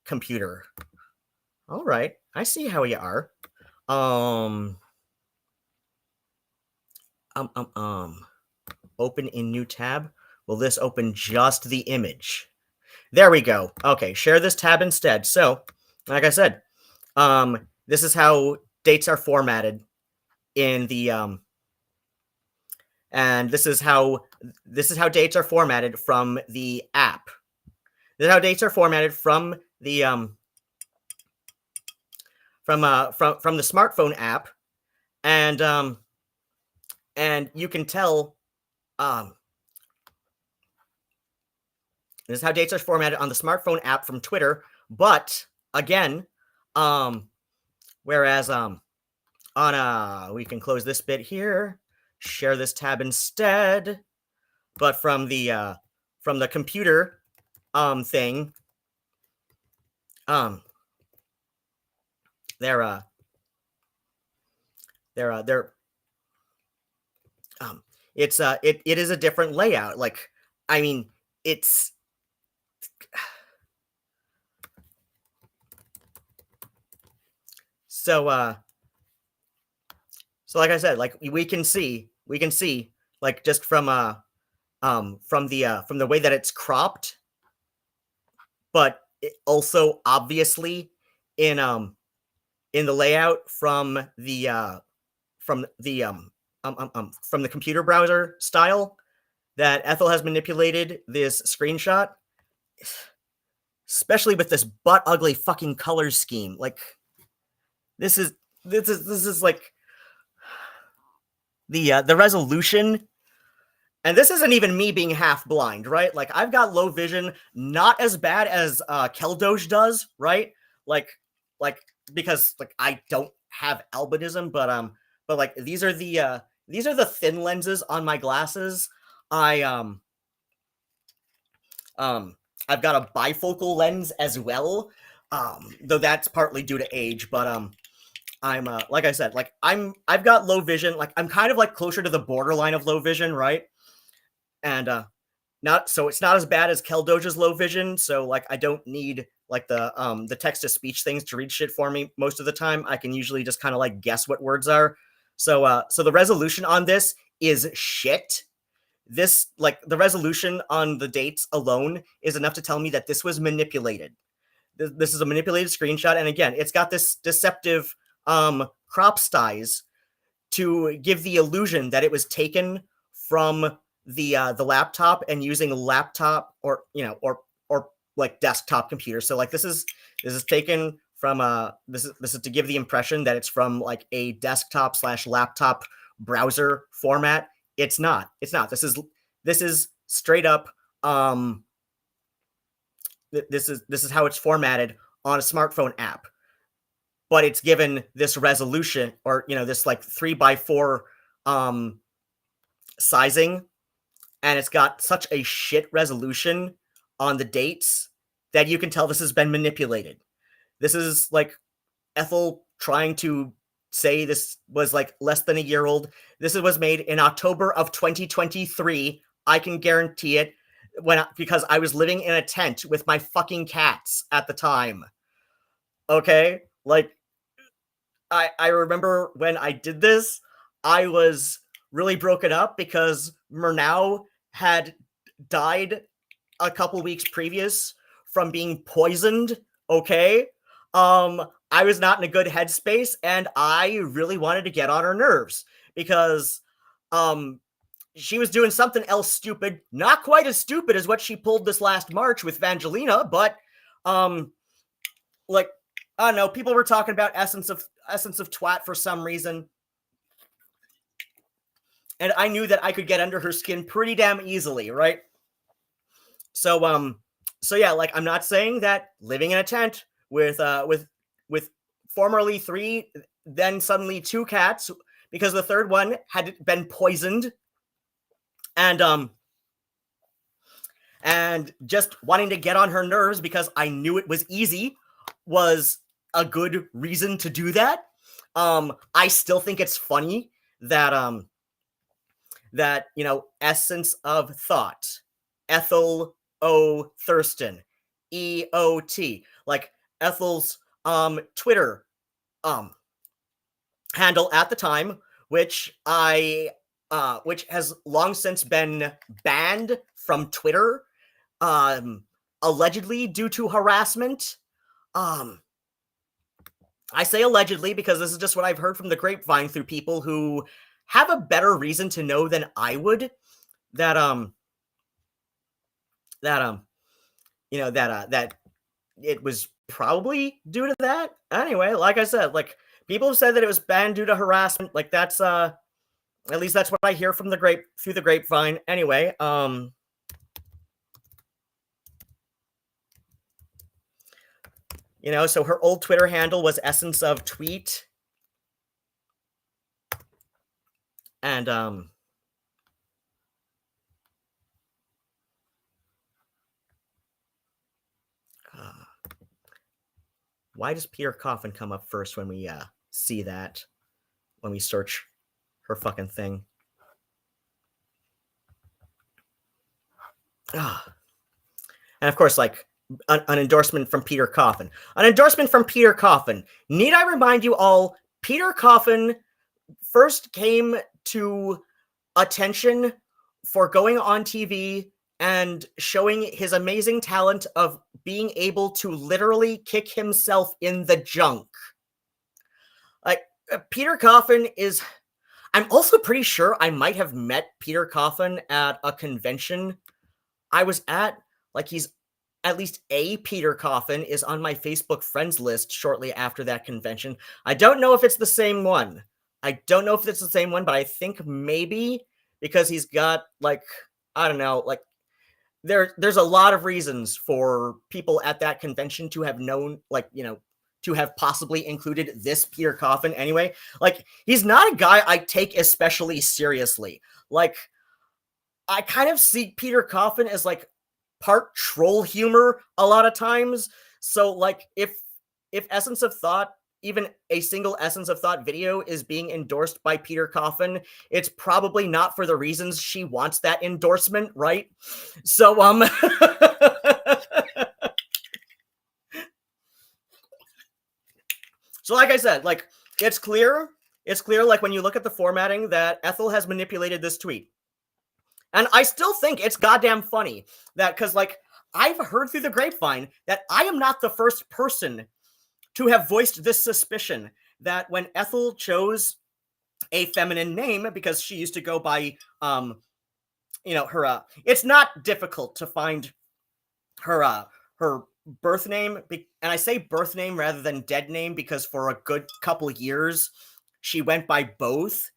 computer. All right, I see how you are. Open in new tab. Will this open just the image? There we go. Okay, share this tab instead. So, like I said, this is how dates are formatted in the and this is how dates are formatted from the app. This is how dates are formatted from the from the smartphone app, and you can tell this is how dates are formatted on the smartphone app from Twitter. But again, whereas on we can close this bit here, share this tab instead. But from the computer thing, they're it is a different layout. Like, I mean, it's so like I said, like we can see like just from the way that it's cropped, but it also obviously in the layout from the computer browser style that Ethel has manipulated this screenshot, especially with this butt ugly fucking color scheme. Like, this is like the resolution. And this isn't even me being half blind, right? Like, I've got low vision, not as bad as Keldoge does, right? Like because like I don't have albinism, but like these are the thin lenses on my glasses. I've got a bifocal lens as well, though that's partly due to age. But I'm like I said, like I've got low vision. Like, I'm kind of like closer to the borderline of low vision, right? And it's not as bad as Keldoge's low vision. So like I don't need like the text to speech things to read shit for me most of the time. I can usually just kind of like guess what words are. So the resolution on this is shit. This, like, the resolution on the dates alone is enough to tell me that this was manipulated. This is a manipulated screenshot, and again, it's got this deceptive crop styes to give the illusion that it was taken from the laptop and using laptop or like desktop computer. So like this is taken from this is to give the impression that it's from like a desktop / laptop browser format. It's not. This is straight up this is how it's formatted on a smartphone app. But it's given this resolution, or this like 3x4 sizing, and it's got such a shit resolution on the dates that you can tell this has been manipulated. This is like Ethel trying to say this was like less than a year old. This was made in October of 2023. I can guarantee it because I was living in a tent with my fucking cats at the time. Okay? Like, I remember when I did this, I was really broken up because Murnau had died a couple weeks previous from being poisoned, okay? I was not in a good headspace, and I really wanted to get on her nerves because she was doing something else stupid, not quite as stupid as what she pulled this last March with Vangelina, but like, I don't know, people were talking about Essence of Twat for some reason. And I knew that I could get under her skin pretty damn easily, right? So yeah, like, I'm not saying that living in a tent with formerly 3, then suddenly 2 cats, because the third one had been poisoned, and just wanting to get on her nerves because I knew it was easy was a good reason to do that. I still think it's funny that Essence of Thought, Ethel O. Thurston, EOT, like Ethel's Twitter handle at the time, which has long since been banned from Twitter, allegedly due to harassment. I say allegedly because this is just what I've heard from the grapevine through people who have a better reason to know than I would that it was probably due to that. Anyway, like I said, like, people have said that it was banned due to harassment. Like, that's at least that's what I hear from through the grapevine. Anyway, so her old Twitter handle was Essence of Tweet. And why does Peter Coffin come up first when we see that, when we search her fucking thing? And of course, like, an endorsement from Peter Coffin. An endorsement from Peter Coffin. Need I remind you all, Peter Coffin first came to attention for going on TV and showing his amazing talent of being able to literally kick himself in the junk. Like, Peter Coffin is... I'm also pretty sure I might have met Peter Coffin at a convention I was at. Like, he's... At least a Peter Coffin is on my Facebook friends list shortly after that convention. I don't know if it's the same one. But I think maybe, because he's got, like, I don't know, like, there's a lot of reasons for people at that convention to have known, like, to have possibly included this Peter Coffin anyway. Like, he's not a guy I take especially seriously. Like, I kind of see Peter Coffin as, like, part troll humor a lot of times. So, like, if Essence of Thought, even a single Essence of Thought video, is being endorsed by Peter Coffin, it's probably not for the reasons she wants that endorsement, right? So, so like I said, like, it's clear It's clear, like, when you look at the formatting, that Ethel has manipulated this tweet. And I still think it's goddamn funny that, because, like, I've heard through the grapevine that I am not the first person to have voiced this suspicion that when Ethel chose a feminine name, because she used to go by, her, it's not difficult to find her birth name, and I say birth name rather than dead name because for a good couple years she went by both.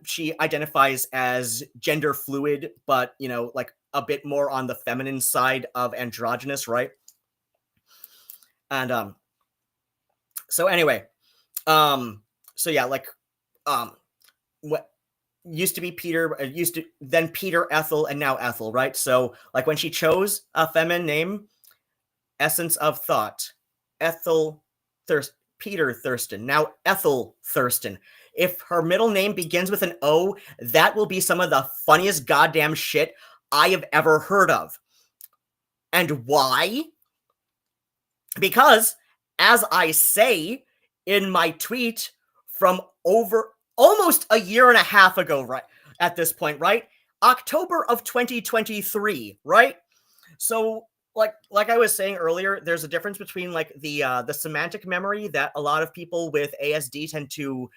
She identifies as gender fluid, but like a bit more on the feminine side of androgynous, right? And so anyway, so yeah, like what used to be Peter, then Peter Ethel, and now Ethel, right? So like when she chose a feminine name, Essence of Thought, Peter Thurston, now Ethel Thurston. If her middle name begins with an O, that will be some of the funniest goddamn shit I have ever heard of. And why? Because, as I say in my tweet from over almost a year and a half ago, right at this point, right? October of 2023, right? So like I was saying earlier, there's a difference between like the semantic memory that a lot of people with ASD tend to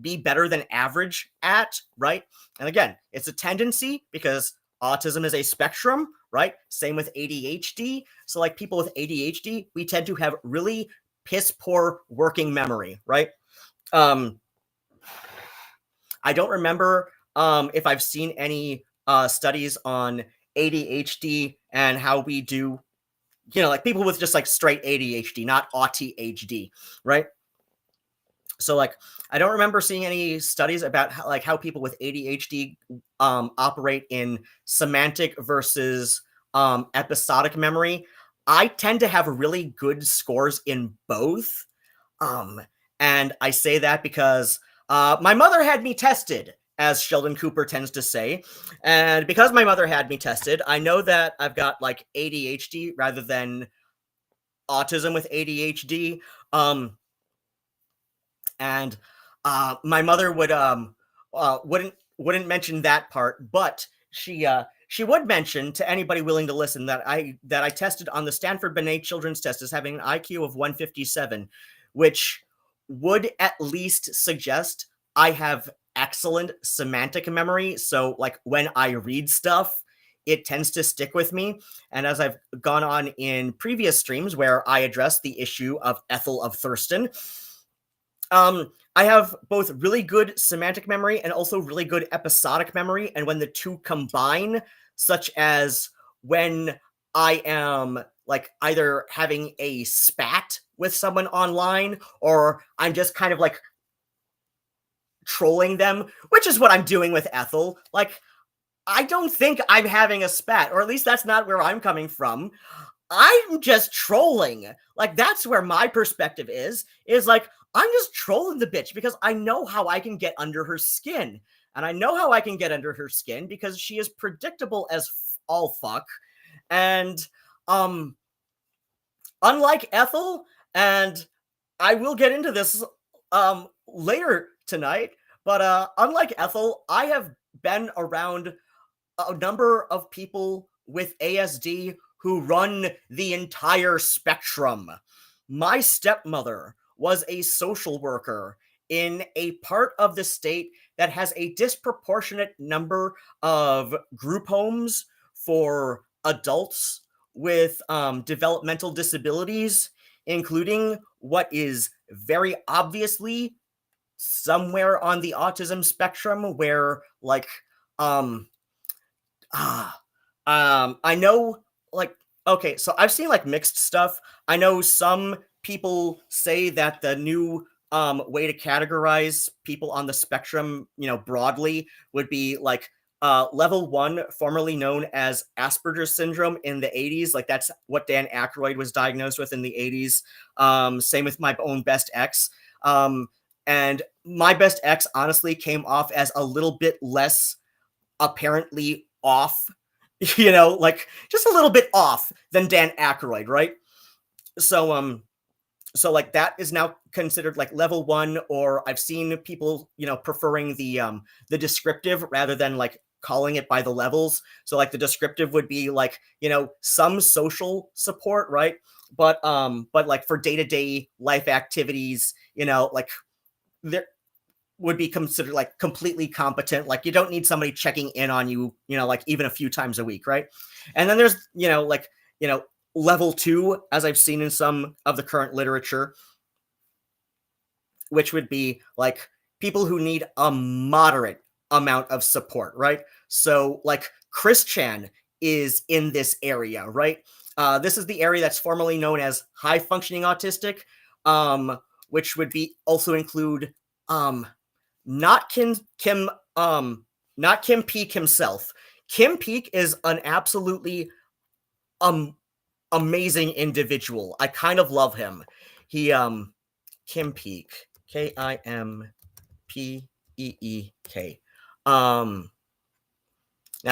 be better than average at, right? And again, it's a tendency because autism is a spectrum, right? Same with ADHD. So like people with ADHD, we tend to have really piss poor working memory, right? I don't remember if I've seen any studies on ADHD and how we do, like people with just like straight ADHD, not AuTHD, right? So like, I don't remember seeing any studies about how people with ADHD operate in semantic versus episodic memory. I tend to have really good scores in both. And I say that because my mother had me tested, as Sheldon Cooper tends to say. And because my mother had me tested, I know that I've got like ADHD rather than autism with ADHD. And my mother wouldn't mention that part, but she would mention to anybody willing to listen that I tested on the Stanford Binet Children's Test as having an IQ of 157, which would at least suggest I have excellent semantic memory. So like when I read stuff, it tends to stick with me. And as I've gone on in previous streams where I addressed the issue of Ethel of Thurston, I have both really good semantic memory and also really good episodic memory. And when the two combine, such as when I am like either having a spat with someone online or I'm just kind of like trolling them, which is what I'm doing with Ethel. Like, I don't think I'm having a spat, or at least that's not where I'm coming from. I'm just trolling. Like, that's where my perspective is like, I'm just trolling the bitch because I know how I can get under her skin. And I know how I can get under her skin because she is predictable as all fuck. And, unlike Ethel, and I will get into this, later tonight, but, unlike Ethel, I have been around a number of people with ASD who run the entire spectrum. My stepmother was a social worker in a part of the state that has a disproportionate number of group homes for adults with developmental disabilities, including what is very obviously somewhere on the autism spectrum where like I know, like, okay, so I've seen like mixed stuff. I know some people say that the new way to categorize people on the spectrum, broadly would be like level 1, formerly known as Asperger's syndrome in the 80s. Like that's what Dan Aykroyd was diagnosed with in the 80s. Same with my own best ex. And my best ex honestly came off as a little bit less apparently off, like just a little bit off than Dan Aykroyd, right? So so like that is now considered like level 1, or I've seen people, preferring the descriptive rather than like calling it by the levels. So like the descriptive would be like, some social support, right? But like for day-to-day life activities, like there would be considered like completely competent. Like you don't need somebody checking in on you, like even a few times a week, right? And then there's, level 2, as I've seen in some of the current literature, which would be like people who need a moderate amount of support, right? So like Chris Chan is in this area, right? This is the area that's formerly known as high functioning autistic, which would be also include not not Kim Peek himself. Kim Peek is an absolutely amazing individual. I kind of love him. He Kim Peek, Kimpeek. Now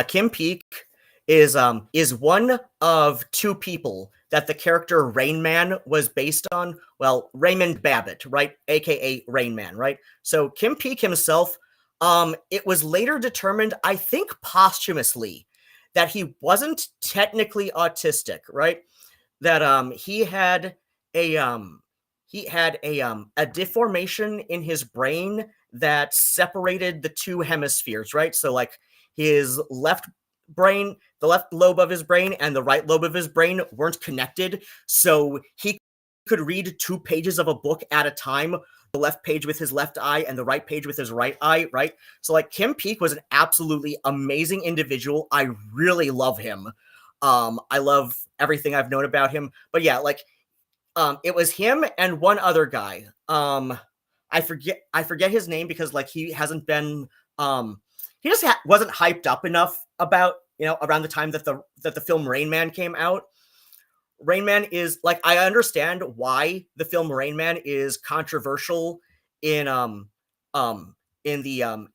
Kim Peek is one of 2 people that the character Rain Man was based on. Well, Raymond Babbitt, right? AKA Rain Man, right? So Kim Peek himself, it was later determined, I think posthumously, that he wasn't technically autistic, right? That he had a deformation in his brain that separated the 2 hemispheres, right? So like his left brain, the left lobe of his brain and the right lobe of his brain weren't connected, so he could read 2 pages of a book at a time, the left page with his left eye and the right page with his right eye, right? So like Kim Peek was an absolutely amazing individual. I really love him. I love everything I've known about him. But yeah, like it was him and one other guy. I forget his name because like he hasn't been he just wasn't hyped up enough about, around the time that the film Rain Man came out. Rain Man is like, I understand why the film Rain Man is controversial in the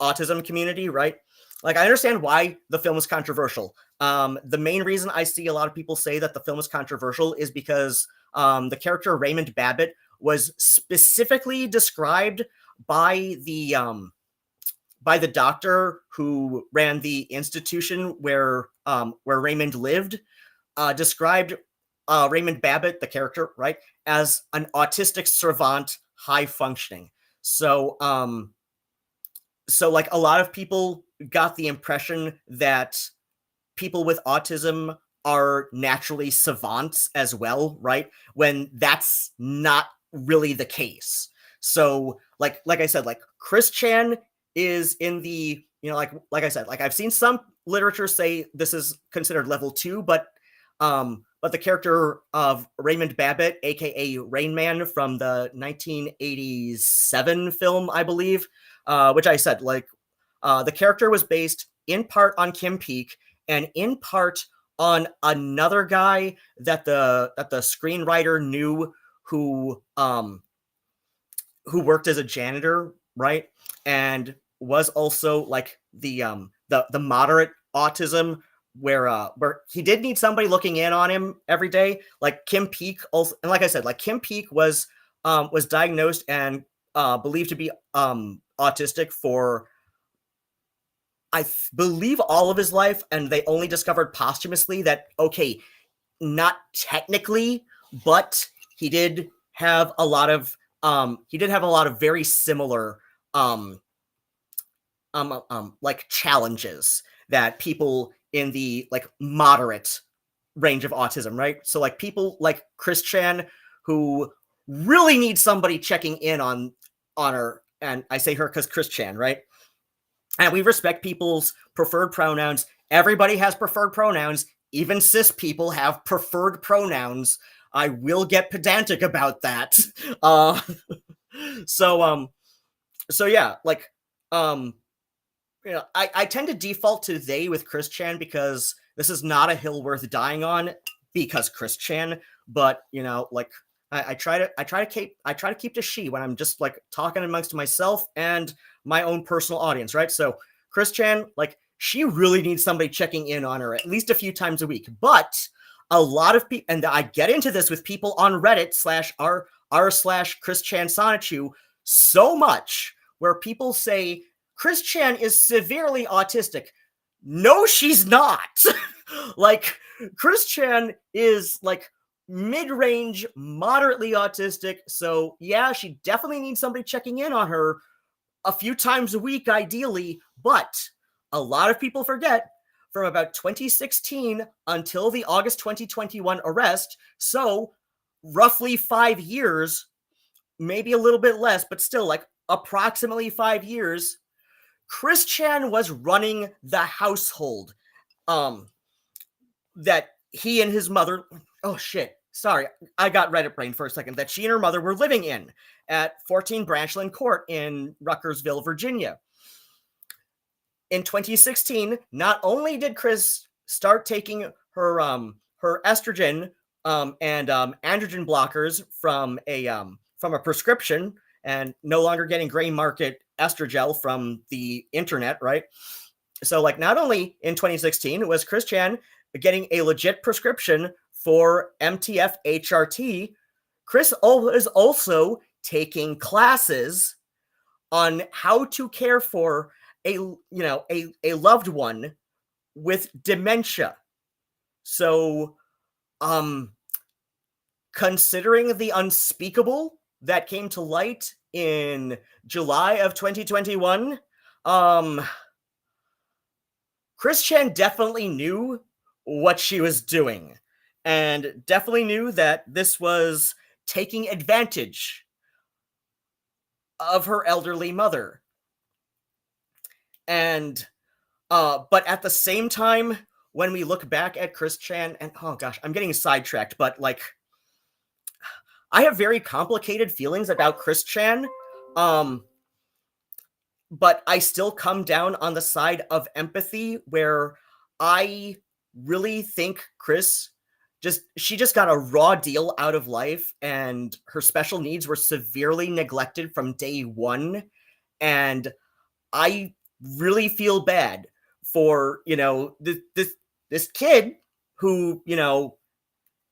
autism community, right? Like I understand why the film is controversial. The main reason I see a lot of people say that the film is controversial is because the character Raymond Babbitt was specifically described by the doctor who ran the institution where Raymond lived, described Raymond Babbitt, the character, right, as an autistic savant, high functioning. So like a lot of people got the impression that people with autism are naturally savants as well, right? When that's not really the case. So like I said, like Chris Chan is in the, like I said, like I've seen some literature say this is considered level 2, but the character of Raymond Babbitt, aka Rain Man from the 1987 film, I believe, which I said, like the character was based in part on Kim Peek and in part on another guy that the screenwriter knew who worked as a janitor, right? And was also like the moderate autism where he did need somebody looking in on him every day. Like Kim Peek also, and like I said, like Kim Peek was diagnosed and believed to be autistic for I believe all of his life, and they only discovered posthumously that, okay, not technically, but he did have a lot of very similar like challenges that people in the like moderate range of autism, right? So like people like Chris Chan who really need somebody checking in on her, and I say her because Chris Chan, right? And we respect people's preferred pronouns. Everybody has preferred pronouns. Even cis people have preferred pronouns. I will get pedantic about that. So yeah, like, I tend to default to they with Chris Chan because this is not a hill worth dying on because Chris Chan, but like I try to keep to she when I'm just like talking amongst myself and my own personal audience, right? So Chris Chan, like she really needs somebody checking in on her at least a few times a week, but a lot of people, and I get into this with people on Reddit /r/Chris Chan Sonichu so much, where people say Chris Chan is severely autistic. No, she's not. Like, Chris Chan is like mid-range, moderately autistic. So yeah, she definitely needs somebody checking in on her a few times a week, ideally. But a lot of people forget, from about 2016 until the August 2021 arrest, so roughly 5 years, maybe a little bit less, but still like approximately 5 years, Chris Chan was running the household that he and his mother, oh shit, sorry, I got Reddit brain for a second, that she and her mother were living in at 14 Branchland Court in Ruckersville, Virginia. In 2016, not only did Chris start taking her estrogen and androgen blockers from a prescription, and no longer getting gray market estrogel from the internet, right? So like, not only in 2016 was Chris Chan getting a legit prescription for MTF HRT, Chris is also taking classes on how to care for a loved one with dementia. So considering the unspeakable that came to light in July of 2021, Chris Chan definitely knew what she was doing, and definitely knew that this was taking advantage of her elderly mother. And but at the same time, when we look back at Chris Chan, and oh gosh, I'm getting sidetracked, but like, I have very complicated feelings about Chris Chan, but I still come down on the side of empathy, where I really think she just got a raw deal out of life, and her special needs were severely neglected from day one. And I really feel bad for, this kid who,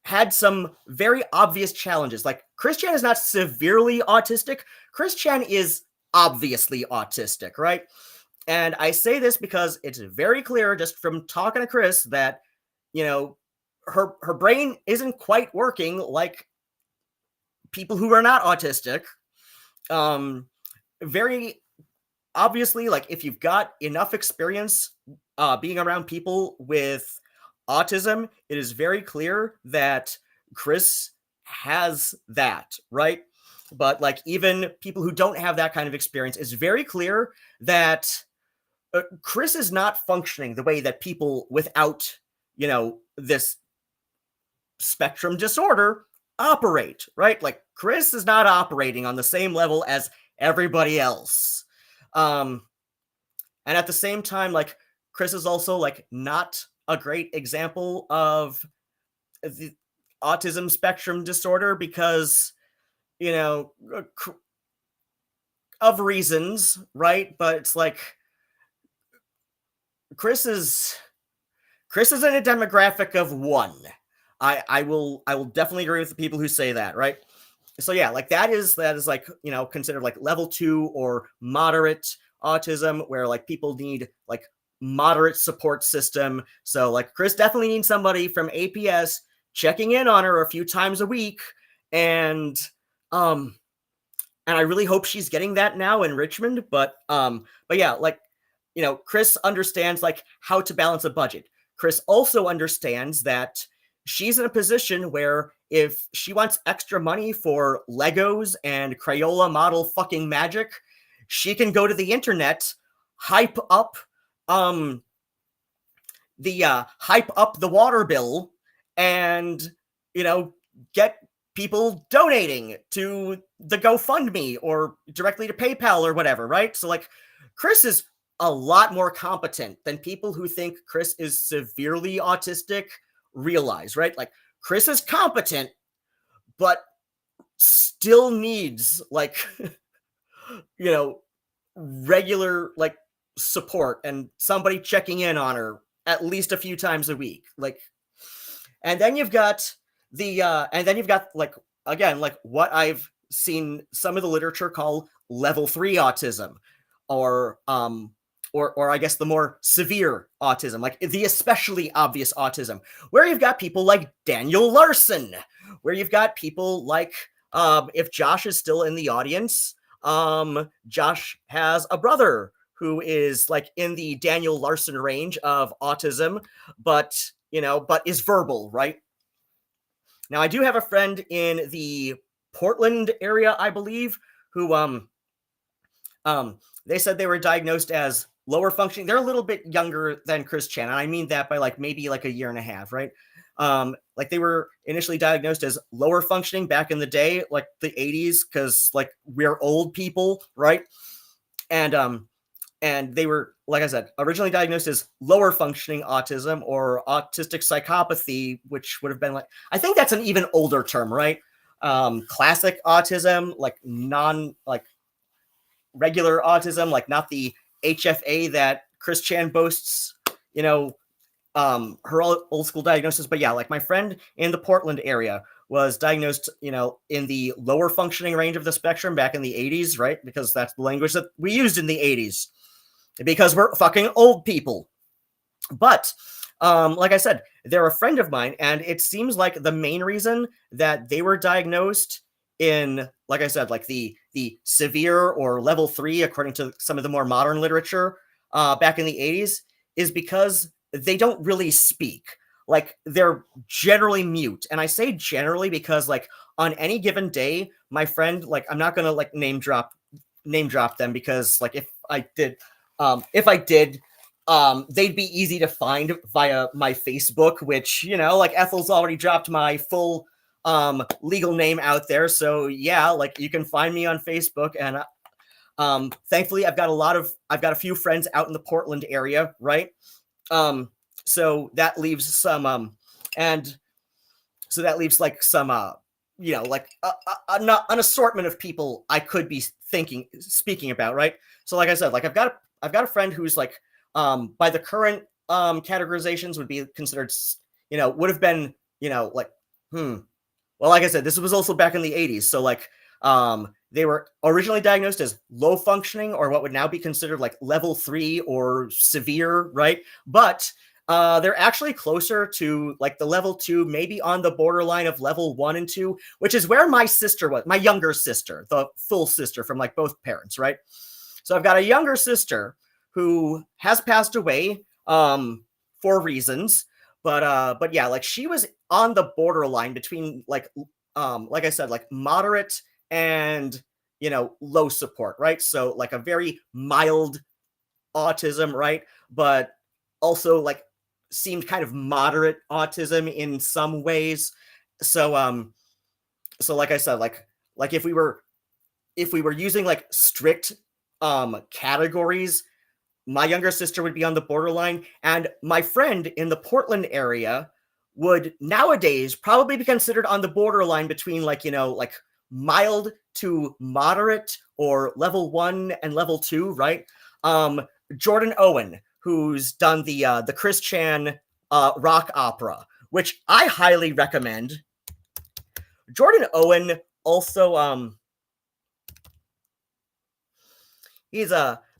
had some very obvious challenges. Like, Chris Chan is not severely autistic. Chris Chan is obviously autistic, right? And I say this because it's very clear just from talking to Chris that, her brain isn't quite working like people who are not autistic. Very obviously, like, if you've got enough experience being around people with autism, it is very clear that Chris has that, right? But like, even people who don't have that kind of experience, it's very clear that Chris is not functioning the way that people without, this spectrum disorder operate, right? Like, Chris is not operating on the same level as everybody else. And at the same time, like, Chris is also like not a great example of the autism spectrum disorder because, of reasons, right? But it's like, Chris is in a demographic of one. I will definitely agree with the people who say that, right? So yeah, like, that is like, considered like level 2 or moderate autism, where like people need like moderate support system. So like, Chris definitely needs somebody from APS checking in on her a few times a week, and I really hope she's getting that now in Richmond. But yeah, like, Chris understands like how to balance a budget. Chris also understands that she's in a position where if she wants extra money for Legos and Crayola model fucking magic, she can go to the internet, hype up the water bill, and get people donating to the GoFundMe or directly to PayPal or whatever, right? So like, Chris is a lot more competent than people who think Chris is severely autistic realize, right? Like, Chris is competent, but still needs like regular like support and somebody checking in on her at least a few times a week. Like, And then you've got like, again, like what I've seen some of the literature call level 3 autism, or I guess the more severe autism, like the especially obvious autism, where you've got people like Daniel Larson, where you've got people like, if Josh is still in the audience, Josh has a brother who is like in the Daniel Larson range of autism, but is verbal, right? Now, I do have a friend in the Portland area, I believe, who they said they were diagnosed as lower functioning. They're a little bit younger than Chris Chan, and I mean that by like maybe like a year and a half, right? Like they were initially diagnosed as lower functioning back in the day, like the 80s, because like we're old people, right? And they were, like I said, originally diagnosed as lower functioning autism or autistic psychopathy, which would have been like, I think that's an even older term, right? Classic autism, like regular autism, like not the HFA that Chris Chan boasts, her old school diagnosis. But yeah, like my friend in the Portland area was diagnosed, in the lower functioning range of the spectrum back in the 80s, right? Because that's the language that we used in the 80s. Because we're fucking old people. But like I said, they're a friend of mine, and it seems like the main reason that they were diagnosed in, like I said, like the severe or level 3, according to some of the more modern literature back in the 80s, is because they don't really speak. Like they're generally mute. And I say generally because like on any given day, my friend, like I'm not gonna like name drop them, because like if I did, they'd be easy to find via my Facebook, which, like Ethel's already dropped my full legal name out there. So yeah, like you can find me on Facebook, and thankfully I've got a few friends out in the Portland area, right? So that leaves some like some like an assortment of people I could be speaking about, right? So like I said, like I've got a friend who's like, by the current categorizations would be considered, would have been, like, well, like I said, this was also back in the 80s. So like, they were originally diagnosed as low functioning, or what would now be considered like level 3 or severe, right? But they're actually closer to like the level 2, maybe on the borderline of level 1 and 2, which is where my sister was, my younger sister, the full sister from like both parents, right? So I've got a younger sister who has passed away for reasons, but yeah, like she was on the borderline between like I said, like moderate and low support, right? So like a very mild autism, right? But also like seemed kind of moderate autism in some ways. So so like I said, like if we were using like strict categories, my younger sister would be on the borderline, and my friend in the Portland area would nowadays probably be considered on the borderline between like, like mild to moderate, or level 1 and level 2, right? Jordan Owen, who's done the Chris Chan rock opera, which I highly recommend. Jordan Owen also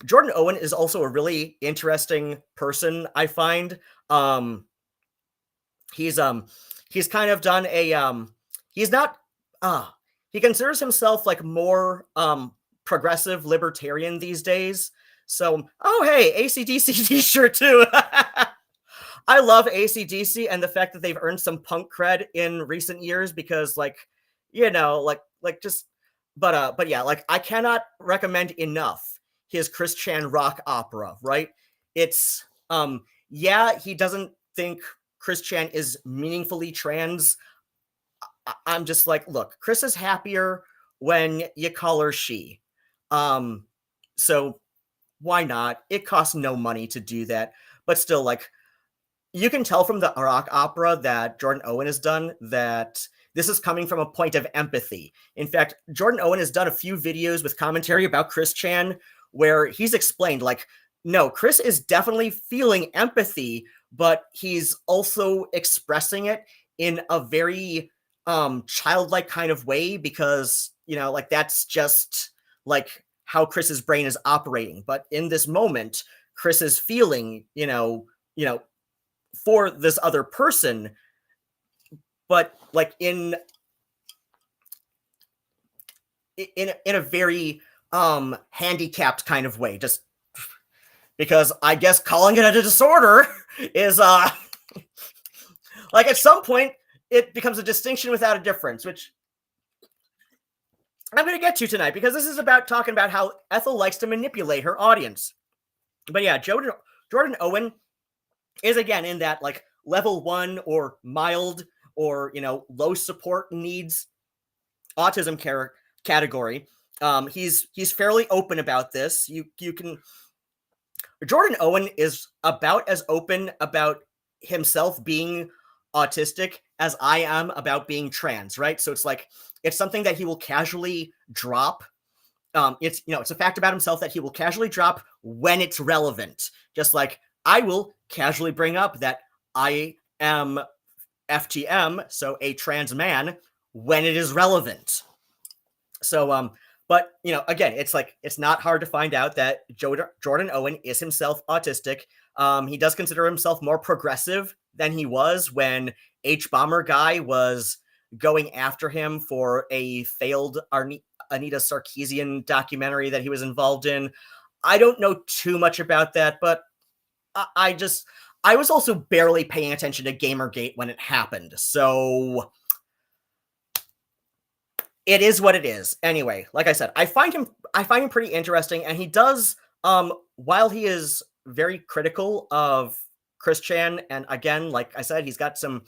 Jordan Owen is also a really interesting person, I find. He's kind of done a he's not he considers himself like more progressive libertarian these days. So, oh hey, AC/DC t-shirt too. I love AC/DC and the fact that they've earned some punk cred in recent years, because like, like just, but yeah, like I cannot recommend enough his Chris Chan rock opera, right? It's yeah, he doesn't think Chris Chan is meaningfully trans. I'm just like, look, Chris is happier when you call her she. So why not? It costs no money to do that. But still, like, you can tell from the rock opera that Jordan Owen has done that this is coming from a point of empathy. In fact, Jordan Owen has done a few videos with commentary about Chris Chan where he's explained, like, no, Chris is definitely feeling empathy, but he's also expressing it in a very childlike kind of way, because like that's just like how Chris's brain is operating. But in this moment, Chris is feeling for this other person, but like in a very handicapped kind of way, just because I guess calling it a disorder is like at some point it becomes a distinction without a difference, which I'm going to get to tonight, because this is about talking about how Ethel likes to manipulate her audience. But yeah, Jordan Owen is again in that like level 1 or mild or low support needs autism category. He's fairly open about this. You can Jordan Owen is about as open about himself being autistic as I am about being trans, right? So it's like it's something that he will casually drop. It's a fact about himself that he will casually drop when it's relevant. Just like I will casually bring up that I am FTM, so a trans man, when it is relevant. So but again, it's like it's not hard to find out that Jordan Owen is himself autistic. He does consider himself more progressive than he was when H Bomber guy was going after him for a failed Anita Sarkeesian documentary that he was involved in. I don't know too much about that, but I was also barely paying attention to Gamergate when it happened, so it is what it is. Anyway, like I said, I find him pretty interesting, and he does, while he is very critical of Chris Chan, and again, like I said, he's got some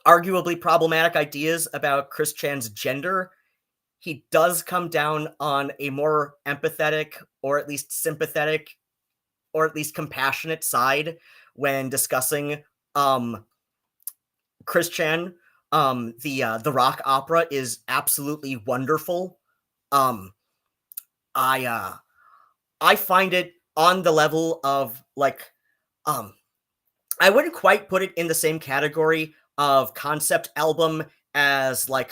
arguably problematic ideas about Chris Chan's gender, he does come down on a more empathetic, or at least sympathetic, or at least compassionate side when discussing Chris Chan. The rock opera is absolutely wonderful. I find it on the level of like I wouldn't quite put it in the same category of concept album as like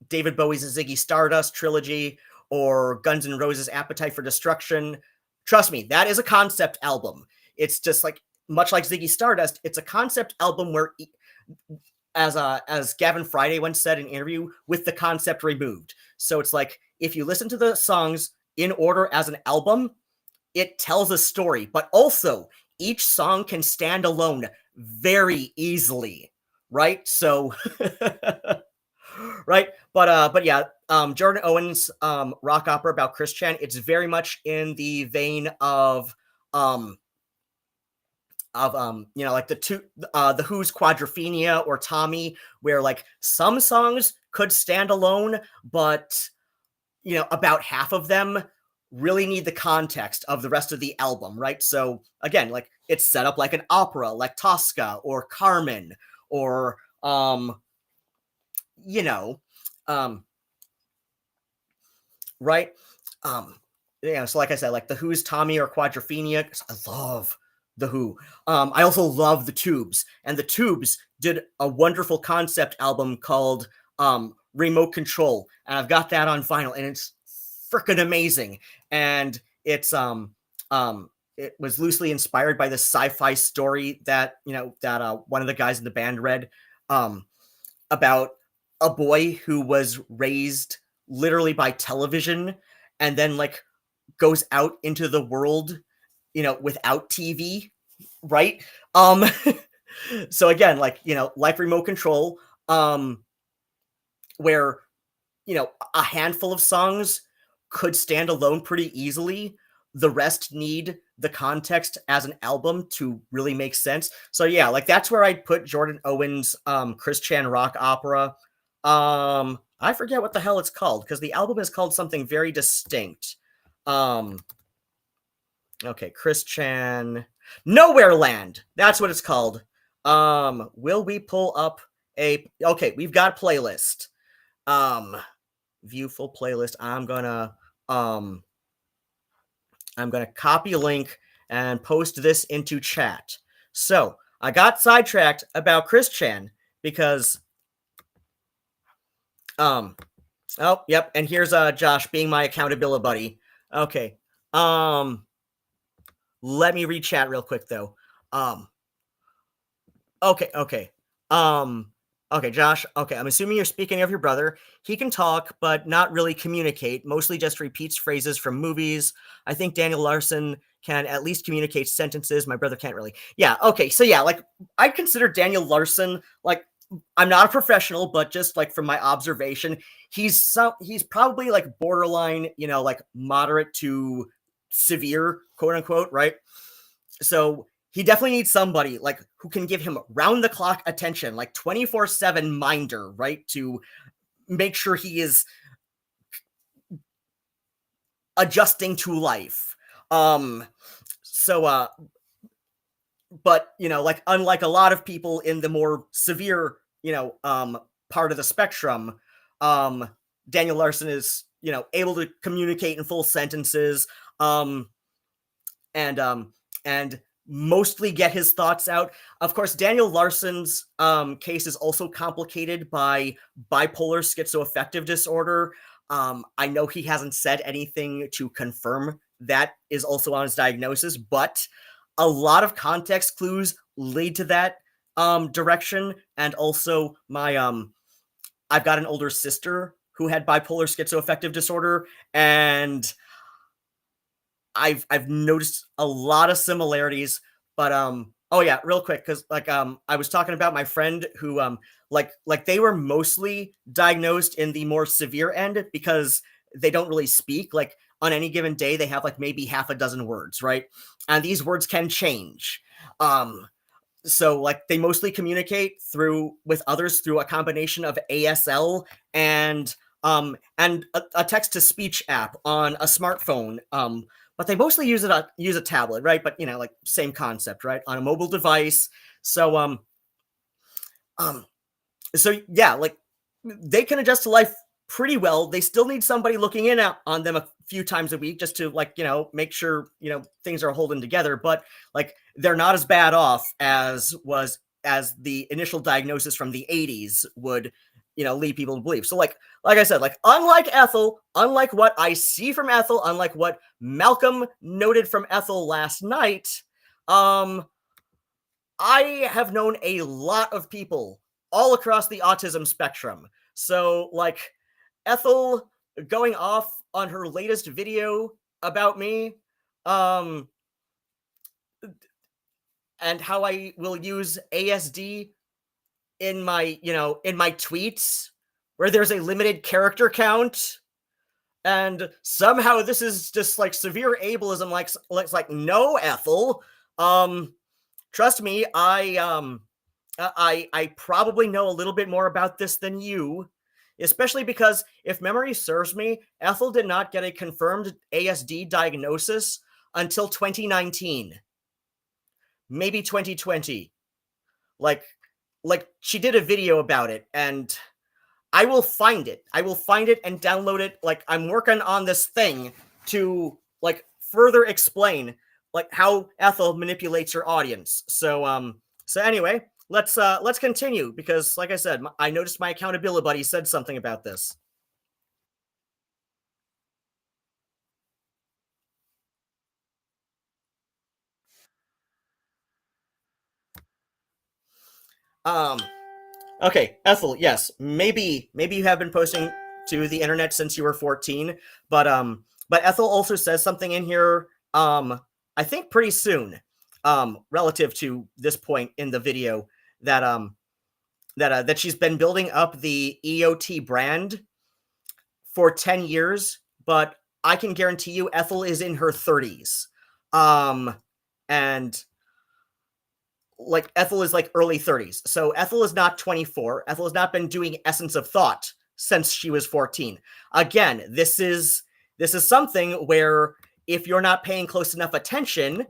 David Bowie's Ziggy Stardust trilogy or Guns N' Roses' Appetite for Destruction. Trust me, that is a concept album. It's just like much like Ziggy Stardust, it's a concept album where as Gavin Friday once said in an interview, with the concept removed. So it's like if you listen to the songs in order as an album, it tells a story, but also each song can stand alone very easily, right? So right, but yeah, Jordan Owen's rock opera about Chris Chan, it's very much in the vein of like the Who's Quadrophenia or Tommy, where like some songs could stand alone, but about half of them really need the context of the rest of the album, right? So again, like it's set up like an opera, like Tosca or Carmen, or right? So like I said, like the Who's Tommy or Quadrophenia, 'cause I love the Who. I also love the Tubes, and the Tubes did a wonderful concept album called Remote Control, and I've got that on vinyl, and it's freaking amazing. And it's it was loosely inspired by this sci-fi story that one of the guys in the band read, about a boy who was raised literally by television and then like goes out into the world without TV, right? So again, like like Remote Control, where a handful of songs could stand alone pretty easily, the rest need the context as an album to really make sense. So yeah, like that's where I'd put Jordan Owen's Chris Chan rock opera. I forget what the hell it's called, because the album is called something very distinct. Okay, Chris Chan Nowhere Land, that's what it's called. Will we pull up okay, we've got a playlist. View full playlist. I'm gonna copy a link and post this into chat. So I got sidetracked about Chris Chan because oh, yep, and here's Josh being my accountability buddy. Okay. Let me read chat real quick though. Okay. Okay, Josh. Okay, I'm assuming you're speaking of your brother. He can talk, but not really communicate. Mostly just repeats phrases from movies. I think Daniel Larson can at least communicate sentences. My brother can't really. Yeah. Okay. So yeah, like I consider Daniel Larson like I'm not a professional, but just like from my observation, he's probably like borderline, like moderate to severe, quote unquote, right? So he definitely needs somebody like who can give him round the clock attention, like 24/7 minder, right? To make sure he is adjusting to life. But like unlike a lot of people in the more severe, part of the spectrum, Daniel Larson is, able to communicate in full sentences, and mostly get his thoughts out. Of course, Daniel Larson's case is also complicated by bipolar schizoaffective disorder. I know he hasn't said anything to confirm that is also on his diagnosis, but a lot of context clues lead to that direction. And also I've got an older sister who had bipolar schizoaffective disorder, and I've noticed a lot of similarities. But oh yeah, real quick, because like I was talking about my friend who like they were mostly diagnosed in the more severe end because they don't really speak. Like on any given day, they have like maybe half a dozen words, right? And these words can change. So like they mostly communicate with others through a combination of ASL and a text to speech app on a smartphone. But they mostly use a tablet, right? But like same concept, right? On a mobile device. So so yeah, like they can adjust to life pretty well. They still need somebody looking in on them a few times a week just to like, make sure, things are holding together, but like they're not as bad off as the initial diagnosis from the 80s would, lead people to believe. So like I said, like unlike Ethel, unlike what I see from Ethel, unlike what Malcolm noted from Ethel last night, I have known a lot of people all across the autism spectrum. So like Ethel going off on her latest video about me, and how I will use ASD in my, in my tweets where there's a limited character count. And somehow this is just like severe ableism. Like no, Ethel. Trust me, I probably know a little bit more about this than you, especially because if memory serves me, Ethel did not get a confirmed ASD diagnosis until 2019, maybe 2020. Like she did a video about it, and I will find it. I will find it and download it. Like I'm working on this thing to like further explain like how Ethel manipulates her audience. So anyway, let's continue because like I said, I noticed my accountability buddy said something about this. Okay, Ethel, yes, maybe you have been posting to the internet since you were 14, but Ethel also says something in here, I think pretty soon, relative to this point in the video, that she's been building up the EOT brand for 10 years, but I can guarantee you Ethel is in her 30s. And like Ethel is like early 30s. So Ethel is not 24. Ethel has not been doing Essence of Thought since she was 14. Again, this is something where if you're not paying close enough attention,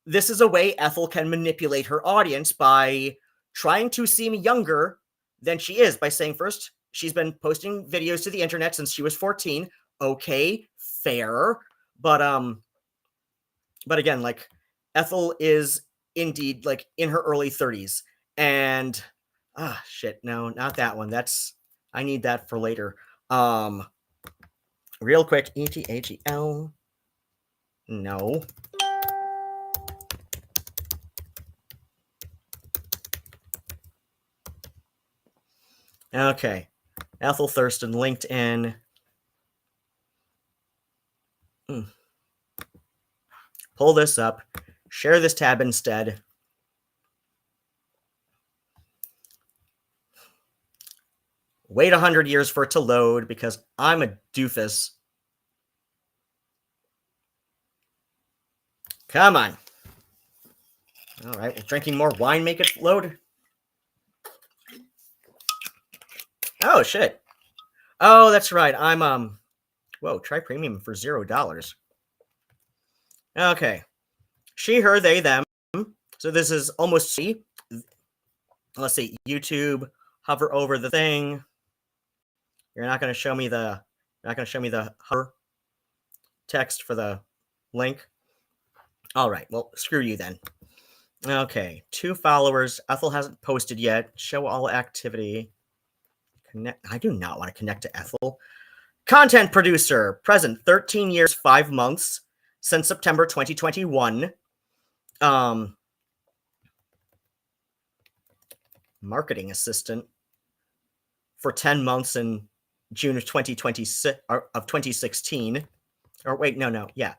this is a way Ethel can manipulate her audience by trying to seem younger than she is by saying first she's been posting videos to the internet since she was 14. Okay, fair. But again, like Ethel is indeed like in her early 30s. And shit, no, not that one. I need that for later. Real quick, ETHEL. No. Okay. Ethel Thurston, LinkedIn. Pull this up. Share this tab instead. Wait 100 years for it to load because I'm a doofus. Come on. All right, will drinking more wine make it load? Oh, shit. Oh, that's right. I'm, whoa, try premium for $0. Okay. She, her, they, them. So this is almost C. Let's see. YouTube, hover over the thing. You're not going to show me the hover text for the link. All right. Well, screw you then. Okay. 2 followers. Ethel hasn't posted yet. Show all activity. Connect. I do not want to connect to Ethel. Content producer. Present 13 years, 5 months since September 2021. Marketing assistant for 10 months in June of 2026 of 2016. Or wait, no. Yeah.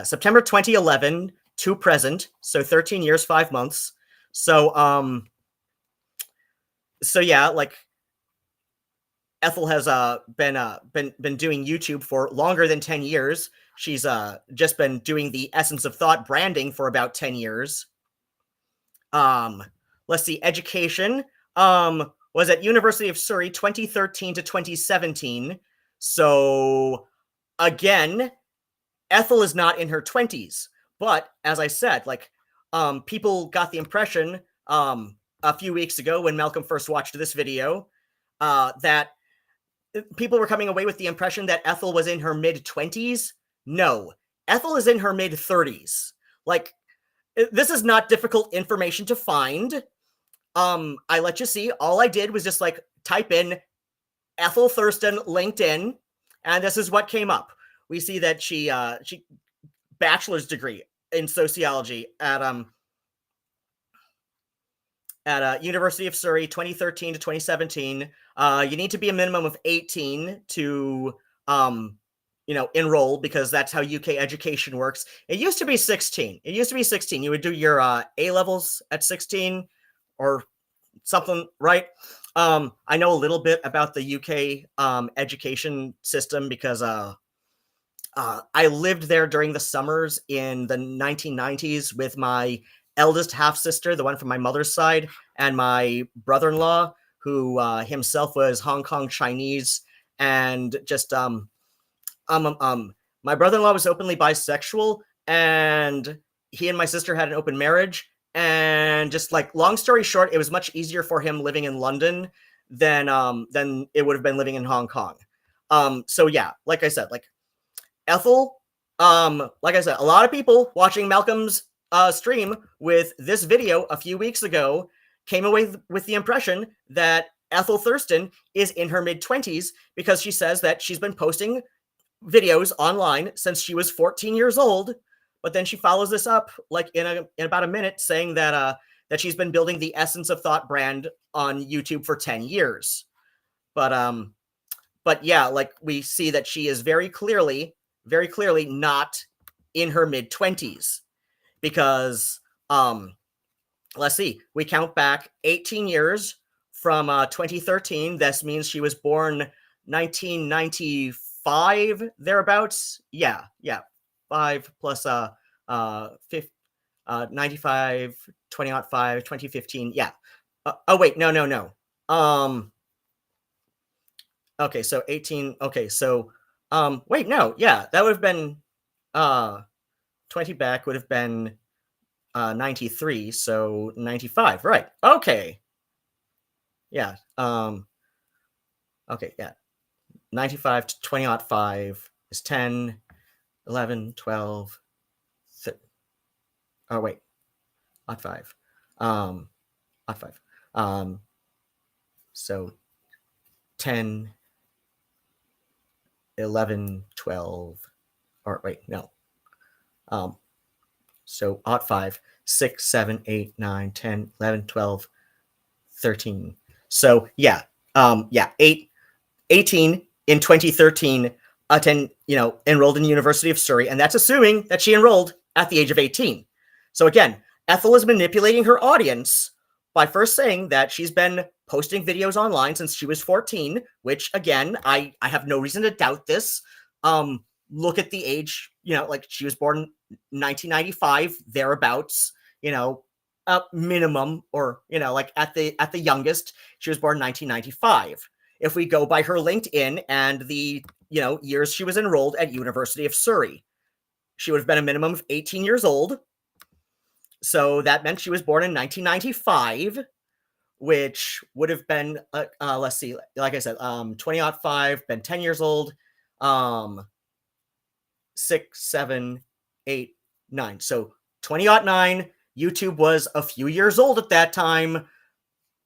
September 2011 to present. So 13 years, 5 months. So yeah, like Ethel has been doing YouTube for longer than 10 years. She's just been doing the Essence of Thought branding for about 10 years. Let's see, education was at University of Surrey 2013 to 2017. So again, Ethel is not in her 20s, but as I said, like people got the impression a few weeks ago when Malcolm first watched this video that people were coming away with the impression that Ethel was in her mid-20s. No, Ethel is in her mid-30s. Like, this is not difficult information to find. I let you see. All I did was just like type in Ethel Thurston LinkedIn, and this is what came up. We see that she bachelor's degree in sociology at University of Surrey, 2013 to 2017. You need to be a minimum of 18 to enroll, because that's how UK education works. It used to be 16. You would do your A levels at 16 or something, right? I know a little bit about the UK education system because I lived there during the summers in the 1990s with my eldest half sister, the one from my mother's side, and my brother-in-law, who himself was Hong Kong Chinese, and just my brother-in-law was openly bisexual, and he and my sister had an open marriage. And just like, long story short, it was much easier for him living in London than it would have been living in Hong Kong. So yeah, like I said, like Ethel, like I said, a lot of people watching Malcolm's stream with this video a few weeks ago came away with the impression that Ethel Thurston is in her mid-20s because she says that she's been posting videos online since she was 14 years old. But then she follows this up like in about a minute, saying that that she's been building the Essence of Thought brand on YouTube for 10 years. But yeah, like we see that she is very clearly not in her mid-20s, because let's see, we count back 18 years from 2013. This means she was born 1995 thereabouts. Yeah. 5 plus 95, 2005, 2015. Yeah. Oh wait, no. Okay, so 18. Okay, so wait, no, yeah, that would have been 20 back would have been 93, so 95, right? Okay. Yeah. Okay, yeah. 95 to 2005 is 10, 11, 12. Oh wait. odd 5. Odd 5. So 10, 11, 12, or wait, no. So odd 5, 6, 7, 8, 9, 10, 11, 12, 13. So yeah, 18 in 2013 enrolled in the University of Surrey, and that's assuming that she enrolled at the age of 18. So again, Ethel is manipulating her audience by first saying that she's been posting videos online since she was 14, which again, I have no reason to doubt this. Look at the age, like she was born 1995, thereabouts, minimum, or like at the youngest, she was born 1995. If we go by her LinkedIn and the years she was enrolled at University of Surrey, she would have been a minimum of 18 years old. So that meant she was born in 1995, which would have been let's see, like I said, 2005, been 10 years old, 6, 7, 8, 9. So 2009, YouTube was a few years old at that time.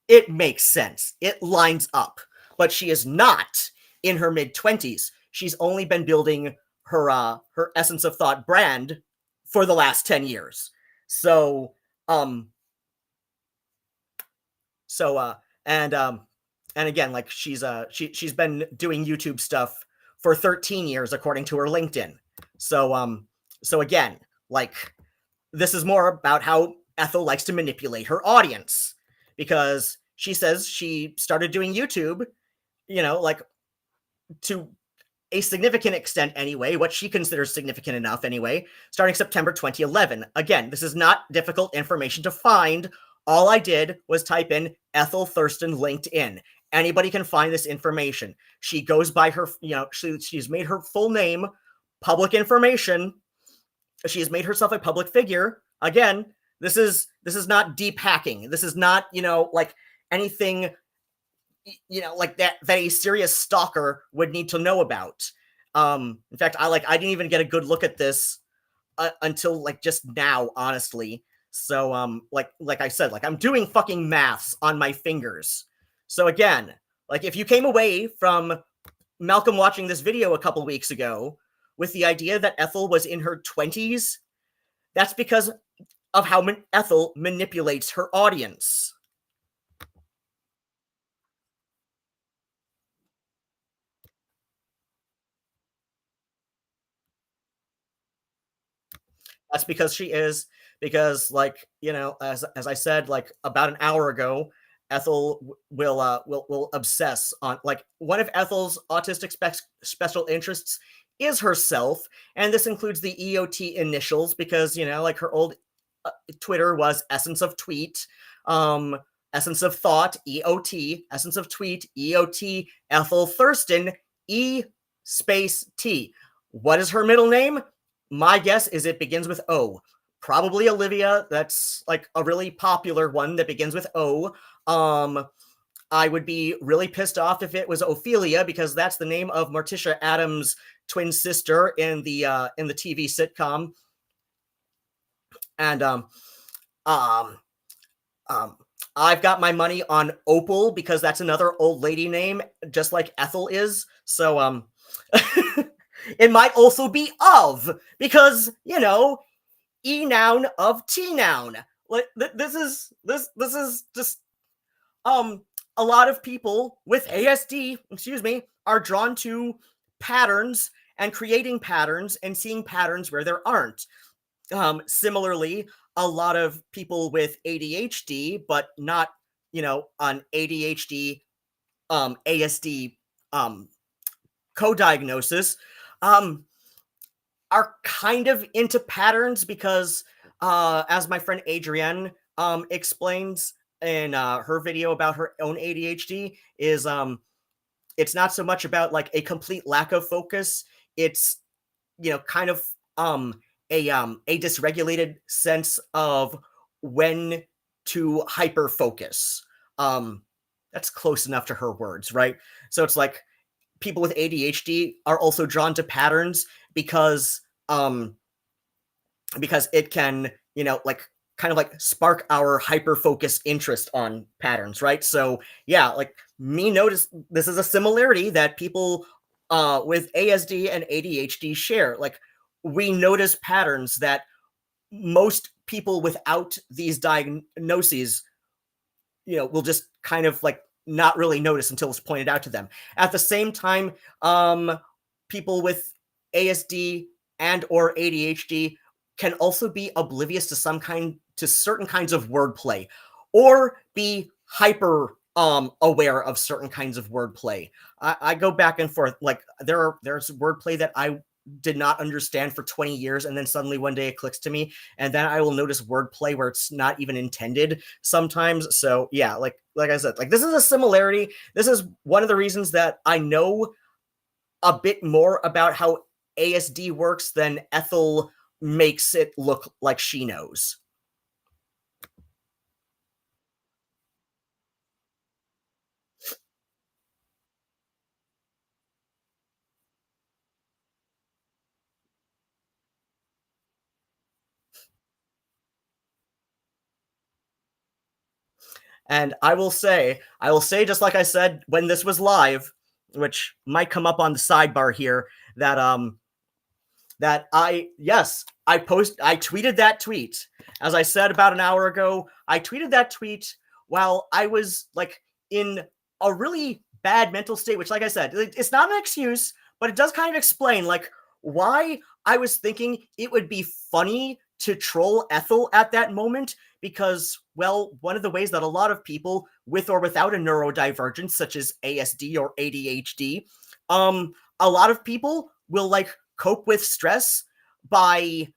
It makes sense. It lines up. But she is not in her mid-20s. She's only been building her Essence of Thought brand for the last 10 years. So and again, like she's been doing YouTube stuff for 13 years according to her LinkedIn. So again, like, this is more about how Ethel likes to manipulate her audience, because she says she started doing YouTube, like, to a significant extent anyway, what she considers significant enough anyway, starting September 2011. Again, this is not difficult information to find. All I did was type in Ethel Thurston LinkedIn. Anybody can find this information. She goes by her, she's made her full name public information. She has made herself a public figure. Again, this is not deep hacking. This is not, like anything, like that a serious stalker would need to know about. In fact, I didn't even get a good look at this until like just now, honestly. So like I said, like, I'm doing fucking maths on my fingers. So again, like, if you came away from Malcolm watching this video a couple weeks ago with the idea that Ethel was in her 20s, that's because of how Ethel manipulates her audience. That's because she is, because, like, as I said, like, about an hour ago, Ethel will obsess on, like, one of Ethel's autistic special interests is herself, and this includes the EOT initials, because like, her old Twitter was Essence of Tweet, Essence of Thought, EOT, Essence of Tweet, EOT, Ethel Thurston, E space T. What is her middle name? My guess is it begins with O. Probably Olivia. That's like a really popular one that begins with O. I would be really pissed off if it was Ophelia, because that's the name of Morticia Adams' twin sister in the TV sitcom. And I've got my money on Opal, because that's another old lady name, just like Ethel is. So it might also be of, because E noun of T noun. Like, this is just a lot of people with ASD, are drawn to patterns and creating patterns and seeing patterns where there aren't. Similarly, a lot of people with ADHD, but not an ADHD ASD co-diagnosis, are kind of into patterns, because as my friend Adrienne explains in her video about her own ADHD, is it's not so much about like a complete lack of focus. It's kind of a dysregulated sense of when to hyper focus. That's close enough to her words, right? So it's like, people with ADHD are also drawn to patterns because it can, like, kind of like spark our hyper focused interest on patterns, right? So yeah, like me notice this is a similarity that people with ASD and ADHD share. Like we notice patterns that most people without these diagnoses, will just kind of like not really notice until it's pointed out to them. At the same time, people with ASD and or ADHD can also be oblivious to certain kinds of wordplay, or be hyper aware of certain kinds of wordplay. I go back and forth. Like there's wordplay that I did not understand for 20 years, and then suddenly one day it clicks to me, and then I will notice wordplay where it's not even intended sometimes. So yeah, like I said, like this is a similarity. This is one of the reasons that I know a bit more about how ASD works than Ethel makes it look like she knows. And I will say, just like I said when this was live, which might come up on the sidebar here, that I tweeted that tweet. As I said about an hour ago, I tweeted that tweet while I was like in a really bad mental state, which like I said, it's not an excuse, but it does kind of explain like why I was thinking it would be funny to troll Ethel at that moment, because, well, one of the ways that a lot of people with or without a neurodivergence, such as ASD or ADHD, a lot of people will like cope with stress by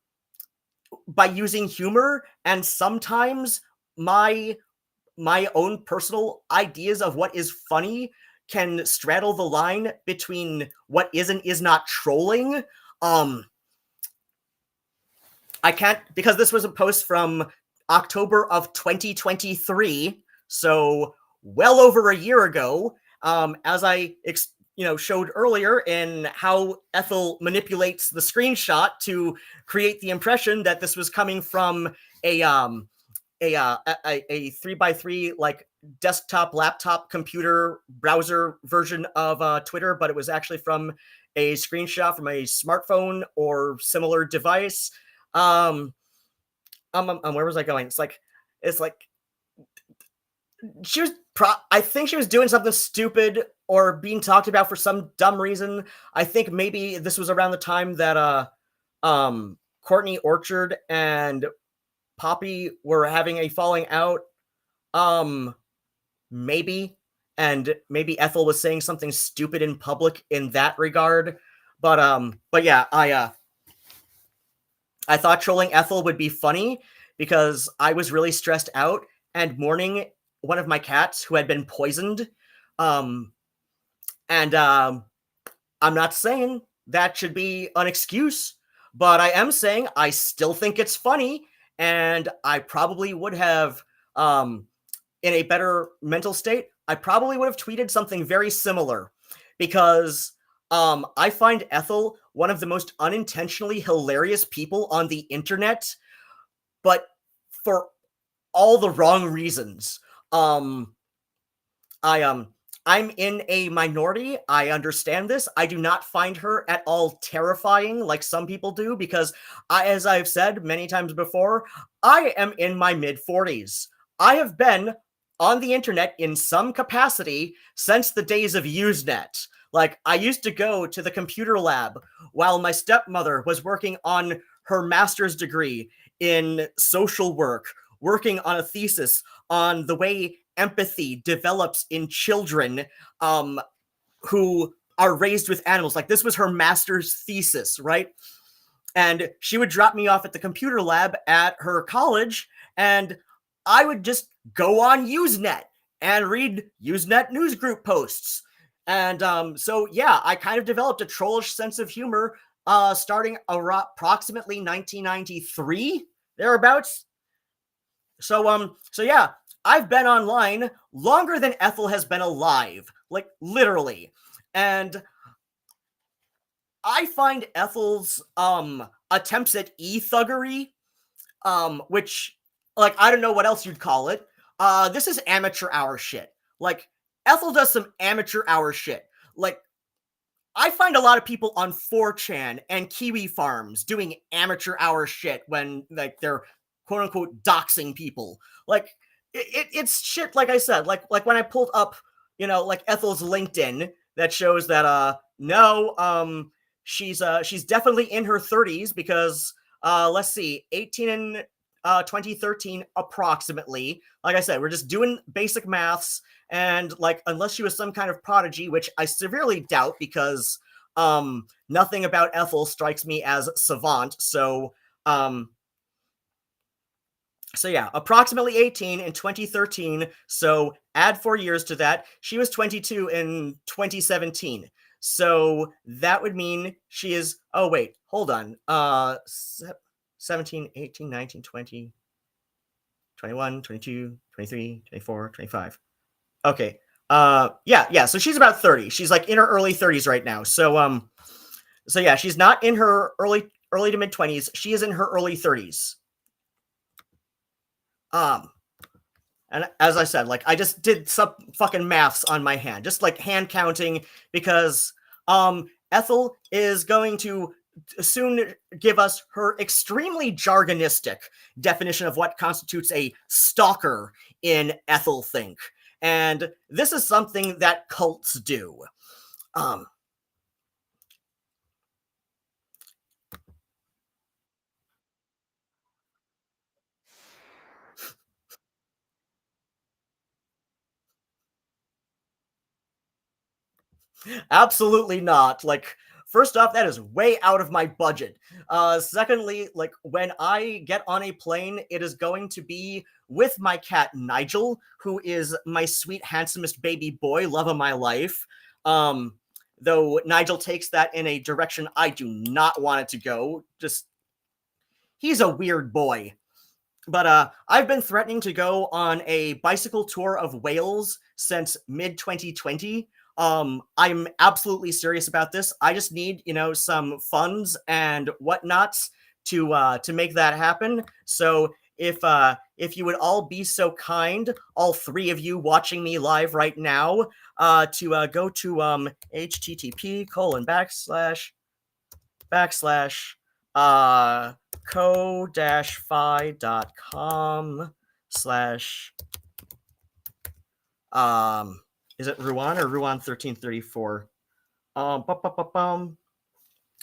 using humor, and sometimes my own personal ideas of what is funny can straddle the line between what is and is not trolling. I can't, because this was a post from October of 2023, so well over a year ago. As I showed earlier in how Ethel manipulates the screenshot to create the impression that this was coming from a 3x3 like desktop, laptop, computer, browser version of Twitter, but it was actually from a screenshot from a smartphone or similar device. Where was I going? It's like she was I think she was doing something stupid or being talked about for some dumb reason. I think maybe this was around the time that Courtney Orchard and Poppy were having a falling out. Maybe. And maybe Ethel was saying something stupid in public in that regard. But yeah, I thought trolling Ethel would be funny because I was really stressed out and mourning one of my cats who had been poisoned. I'm not saying that should be an excuse, but I am saying I still think it's funny, and I probably would have, in a better mental state, I probably would have tweeted something very similar, because I find Ethel one of the most unintentionally hilarious people on the internet, but for all the wrong reasons. I'm in a minority. I understand this. I do not find her at all terrifying like some people do, because as I've said many times before, I am in my mid-40s. I have been on the internet in some capacity since the days of Usenet. Like, I used to go to the computer lab while my stepmother was working on her master's degree in social work, working on a thesis on the way empathy develops in children who are raised with animals. Like, this was her master's thesis, right? And she would drop me off at the computer lab at her college, and I would just go on Usenet and read Usenet newsgroup posts. And so, yeah, I kind of developed a trollish sense of humor starting approximately 1993, thereabouts. So yeah, I've been online longer than Ethel has been alive, like literally. And I find Ethel's attempts at e-thuggery, which like, I don't know what else you'd call it. This is amateur hour shit. Like, Ethel does some amateur hour shit. Like, I find a lot of people on 4chan and Kiwi farms doing amateur hour shit when, like, they're quote unquote doxing people. Like, it's shit. Like I said, like when I pulled up, like Ethel's LinkedIn, that shows that no, she's definitely in her 30s because let's see, 18 in 2013 approximately. Like I said, we're just doing basic maths, and like unless she was some kind of prodigy, which I severely doubt because nothing about Ethel strikes me as savant. So yeah, approximately 18 in 2013. So add 4 years to that. She was 22 in 2017. So that would mean she is, oh wait, hold on. 17, 18, 19, 20, 21, 22, 23, 24, 25. Okay. Yeah, so she's about 30. She's like in her early 30s right now. So yeah, she's not in her early to mid 20s. She is in her early 30s. And as I said, like I just did some fucking maths on my hand, just like hand counting, because Ethel is going to soon give us her extremely jargonistic definition of what constitutes a stalker in Ethel Think. And this is something that cults do. Absolutely not. Like, first off, that is way out of my budget. Secondly, like when I get on a plane, it is going to be with my cat Nigel, who is my sweet, handsomest baby boy, love of my life. Though Nigel takes that in a direction I do not want it to go. Just, he's a weird boy. But I've been threatening to go on a bicycle tour of Wales since mid 2020. I'm absolutely serious about this. I just need, some funds and whatnots to make that happen. So if you would all be so kind, all three of you watching me live right now, to go to http:// co-fi.com/ is it Ruadhán or Ruadhán 1334? Oh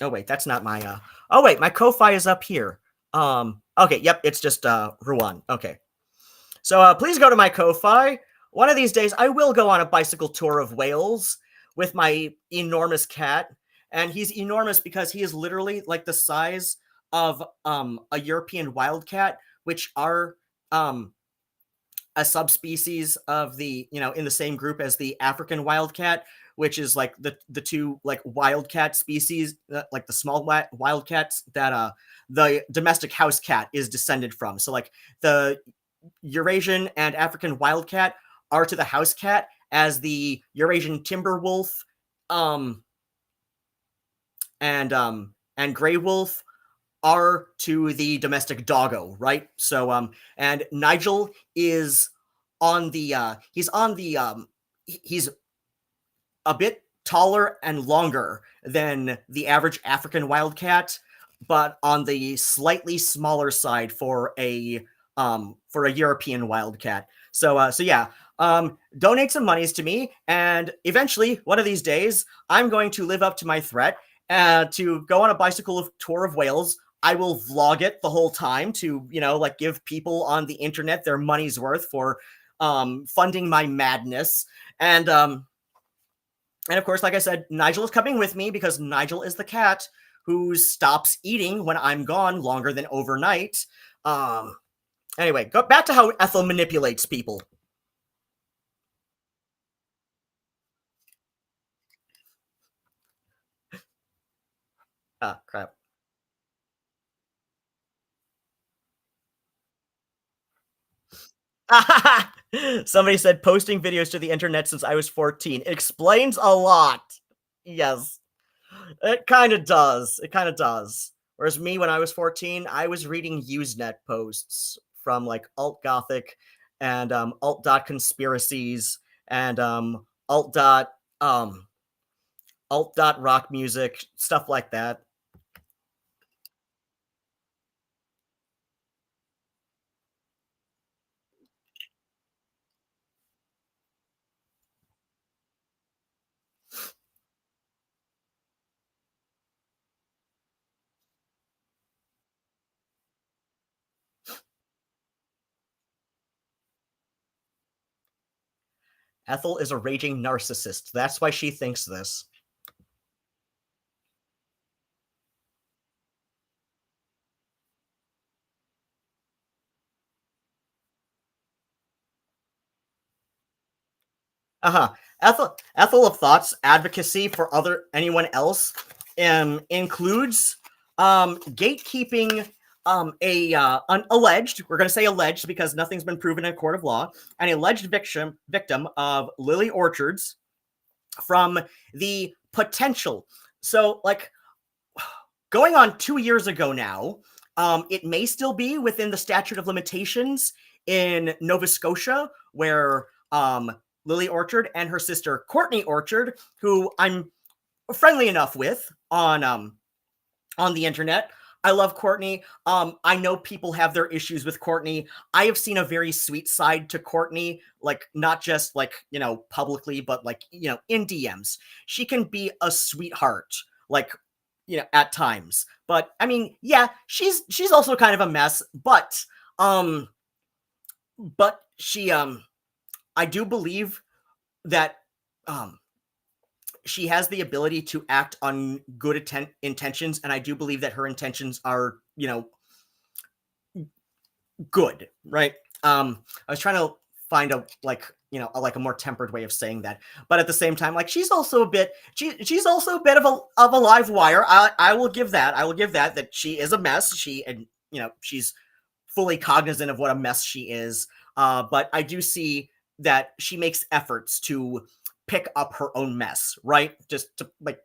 wait, that's not my oh wait, my Ko-fi is up here. Okay, yep, it's just Ruadhán. Okay. So please go to my Ko-fi. One of these days I will go on a bicycle tour of Wales with my enormous cat. And he's enormous because he is literally like the size of a European wildcat, which are a subspecies of the, in the same group as the African wildcat, which is like the two like wildcat species, like the small wildcats that the domestic house cat is descended from. So like the Eurasian and African wildcat are to the house cat as the Eurasian timber wolf and gray wolf are to the domestic doggo, right? So and Nigel is on the he's a bit taller and longer than the average African wildcat, but on the slightly smaller side for a European wildcat. So yeah, donate some monies to me, and eventually, one of these days, I'm going to live up to my threat to go on a bicycle tour of Wales. I will vlog it the whole time to, like give people on the internet their money's worth for funding my madness. And of course, like I said, Nigel is coming with me because Nigel is the cat who stops eating when I'm gone longer than overnight. Anyway, go back to how Ethel manipulates people. Ah, crap. Somebody said posting videos to the internet since I was 14. It explains a lot. Yes. It kind of does. It kind of does. Whereas me, when I was 14, I was reading Usenet posts from like alt gothic and alt dot conspiracies and alt dot um alt dot rock music, stuff like that. Ethel is a raging narcissist. That's why she thinks this. Uh-huh. Ethel of Thought's advocacy for anyone else includes gatekeeping an alleged, we're going to say alleged because nothing's been proven in a court of law, an alleged victim of Lily Orchards from the potential. So, like, going on 2 years ago now, it may still be within the statute of limitations in Nova Scotia, where Lily Orchard and her sister Courtney Orchard, who I'm friendly enough with on the internet. I love Courtney. I know people have their issues with Courtney. I have seen a very sweet side to Courtney, like not just like, you know, publicly, but like, you know, in DMs. She can be a sweetheart, like, you know, at times. But I mean, yeah, she's also kind of a mess, but she I do believe that she has the ability to act on good intentions, and I do believe that her intentions are, you know, good, right? I was trying to find a like, you know, a more tempered way of saying that, but at the same time, like she's also a bit she's also a bit of a live wire. I will give that. I will give that she is a mess. And you know, she's fully cognizant of what a mess she is. But I do see that she makes efforts to pick up her own mess, right? Just to like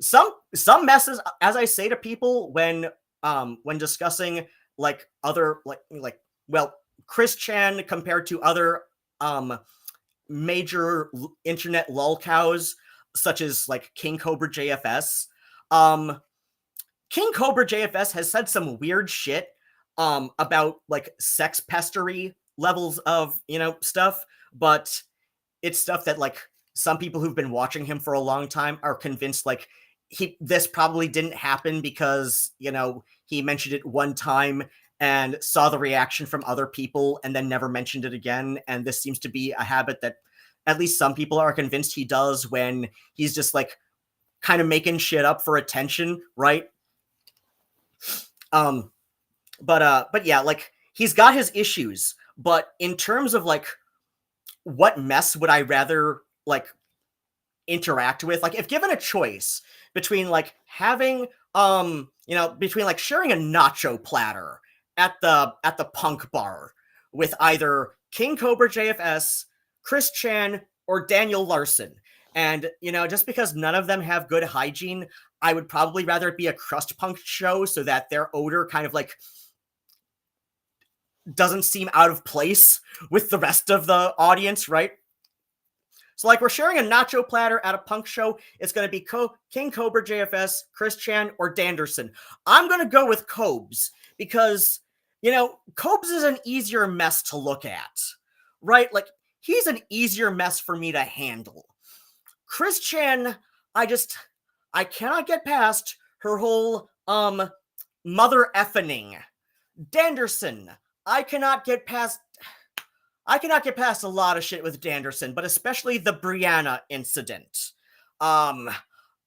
some messes, as I say to people when discussing like other well, Chris Chan compared to other major internet lolcows such as like King Cobra JFS. King Cobra JFS has said some weird shit about like sex pestery levels of, you know, stuff, but it's stuff that like some people who've been watching him for a long time are convinced like this probably didn't happen because, you know, he mentioned it one time and saw the reaction from other people and then never mentioned it again. And this seems to be a habit that at least some people are convinced he does when he's just like kind of making shit up for attention, right? But yeah, like he's got his issues, but in terms of like what mess would I rather like interact with, like if given a choice between like having you know, between like sharing a nacho platter at the punk bar with either King Cobra JFS, Chris Chan, or Daniel Larson, and you know, just because none of them have good hygiene, I would probably rather it be a crust punk show so that their odor kind of like doesn't seem out of place with the rest of the audience, right? So, like, we're sharing a nacho platter at a punk show. It's going to be King Cobra JFS, Chris Chan, or Danderson. I'm going to go with Cobes because, you know, Cobes is an easier mess to look at, right? Like, he's an easier mess for me to handle. Chris Chan, I cannot get past her whole, mother effing. Danderson, I cannot get past a lot of shit with Danderson, but especially the Brianna incident. I'm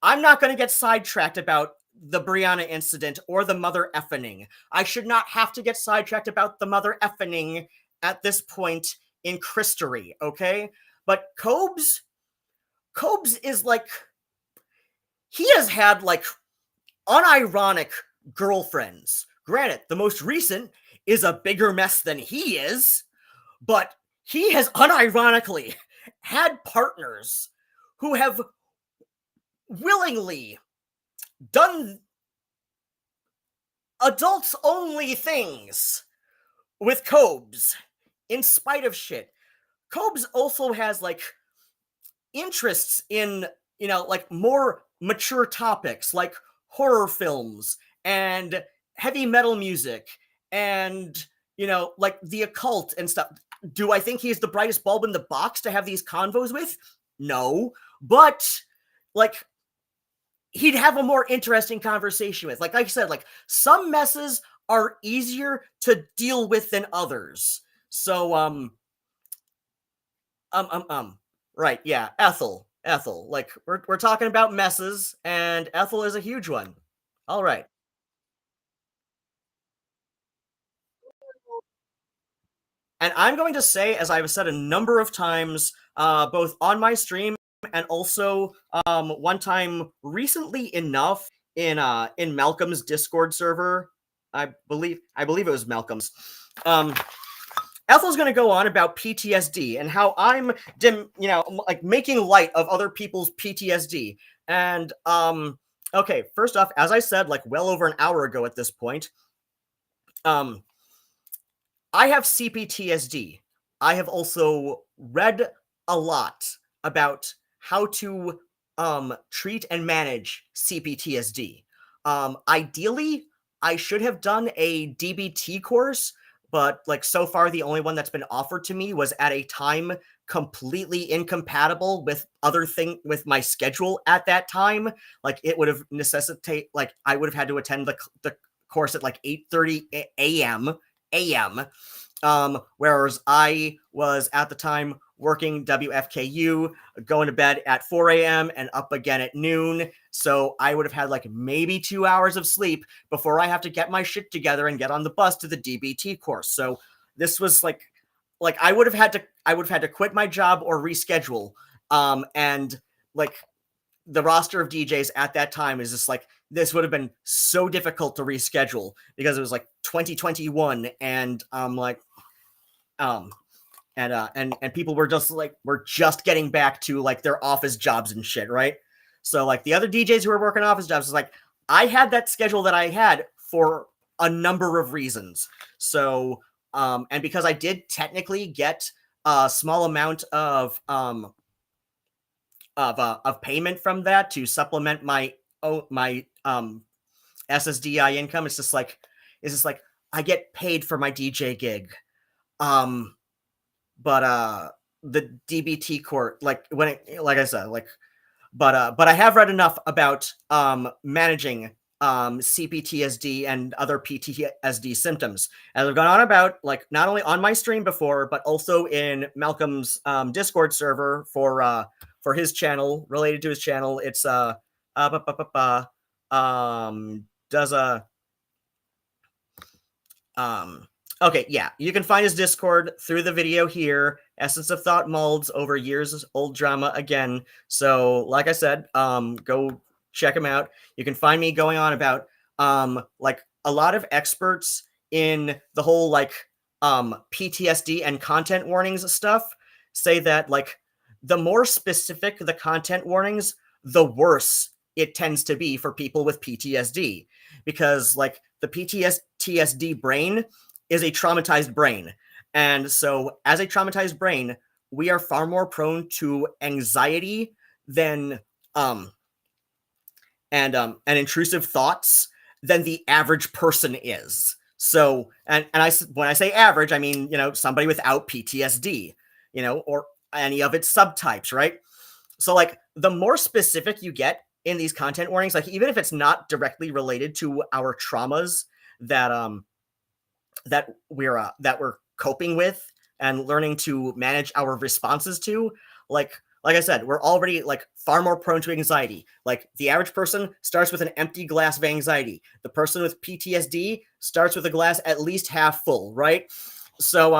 not going to get sidetracked about the Brianna incident or the mother effing. I should not have to get sidetracked about the mother effing at this point in Christery, okay? But Cobes is like, he has had like unironic girlfriends. Granted, the most recent is a bigger mess than he is, but he has unironically had partners who have willingly done adults only things with Cobes, in spite of shit, Cobes also has like interests in, you know, like more mature topics like horror films and heavy metal music and, you know, like the occult and stuff. Do I think he's the brightest bulb in the box to have these convos with? No, but like he'd have a more interesting conversation with. Like I said, like some messes are easier to deal with than others. So right, yeah, Ethel. Like we're talking about messes, and Ethel is a huge one. All right. And I'm going to say, as I've said a number of times, both on my stream and also one time recently enough in Malcolm's Discord server. I believe it was Malcolm's. Ethel's going to go on about PTSD and how I'm like making light of other people's PTSD. And okay, first off, as I said, like well over an hour ago at this point, um I have CPTSD. I have also read a lot about how to treat and manage CPTSD. Ideally, I should have done a DBT course, but like so far the only one that's been offered to me was at a time completely incompatible with with my schedule at that time. Like it would have necessitate like I would have had to attend the course at like 8:30 a.m. Whereas I was at the time working WFKU, going to bed at 4 a.m. and up again at noon. So I would have had like maybe 2 hours of sleep before I have to get my shit together and get on the bus to the DBT course. So this was like I would have had to quit my job or reschedule. And like the roster of DJs at that time is just like this would have been so difficult to reschedule because it was like 2021 and and people were just getting back to like their office jobs and shit, right? So like the other DJs who were working office jobs was like I had that schedule that I had for a number of reasons. So and because I did technically get a small amount of payment from that to supplement my SSDI income, it's just like I get paid for my DJ gig. But the DBT court, like like I said, but I have read enough about managing CPTSD and other PTSD symptoms. As I've gone on about, like not only on my stream before, but also in Malcolm's Discord server for his channel, related to his channel. It's does a okay, yeah, you can find his Discord through the video here. Essence of Thought molds over years old drama again. So, like I said, go check him out. You can find me going on about like a lot of experts in the whole like PTSD and content warnings stuff say that like the more specific the content warnings, the worse it tends to be for people with PTSD, because like the PTSD brain is a traumatized brain. And so as a traumatized brain, we are far more prone to anxiety than and intrusive thoughts than the average person is. So and when I say average, I mean, you know, somebody without PTSD, you know, or any of its subtypes, right? So like the more specific you get in these content warnings, like even if it's not directly related to our traumas that that we're coping with and learning to manage our responses to, like I said, we're already like far more prone to anxiety. Like the average person starts with an empty glass of anxiety. The person with PTSD starts with a glass at least half full, right? So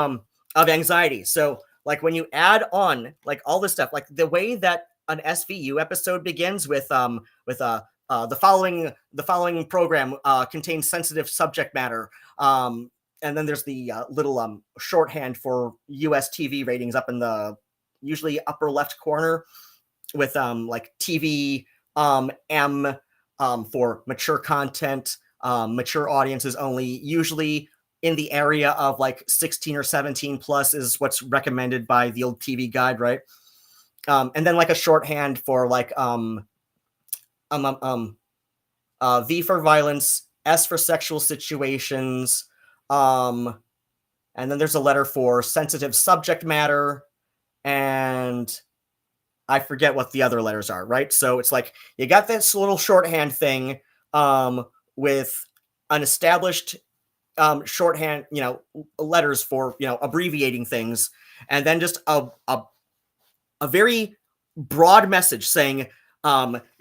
of anxiety. So like when you add on like all this stuff, like the way that an SVU episode begins with the following program contains sensitive subject matter. And then there's the little shorthand for US TV ratings up in the usually upper left corner with like TV M for mature content, mature audiences only, usually in the area of like 16 or 17 plus is what's recommended by the old TV guide, right? And then like a shorthand for like V for violence, S for sexual situations, and then there's a letter for sensitive subject matter, and I forget what the other letters are, right? So it's like you got this little shorthand thing with an established shorthand, letters for, abbreviating things, and then just a very broad message saying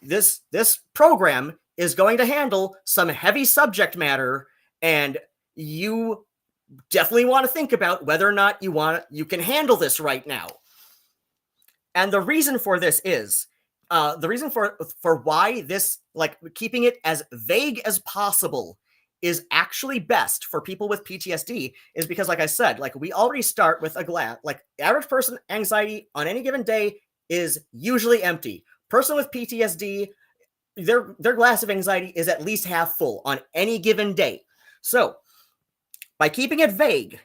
this program is going to handle some heavy subject matter, and you definitely want to think about whether or not you can handle this right now. And the reason for this is the reason for why this, like, keeping it as vague as possible is actually best for people with PTSD is because, like I said, like, we already start with a glass. Like, average person anxiety on any given day is usually empty. Person with PTSD, their glass of anxiety is at least half full on any given day. So by keeping it vague,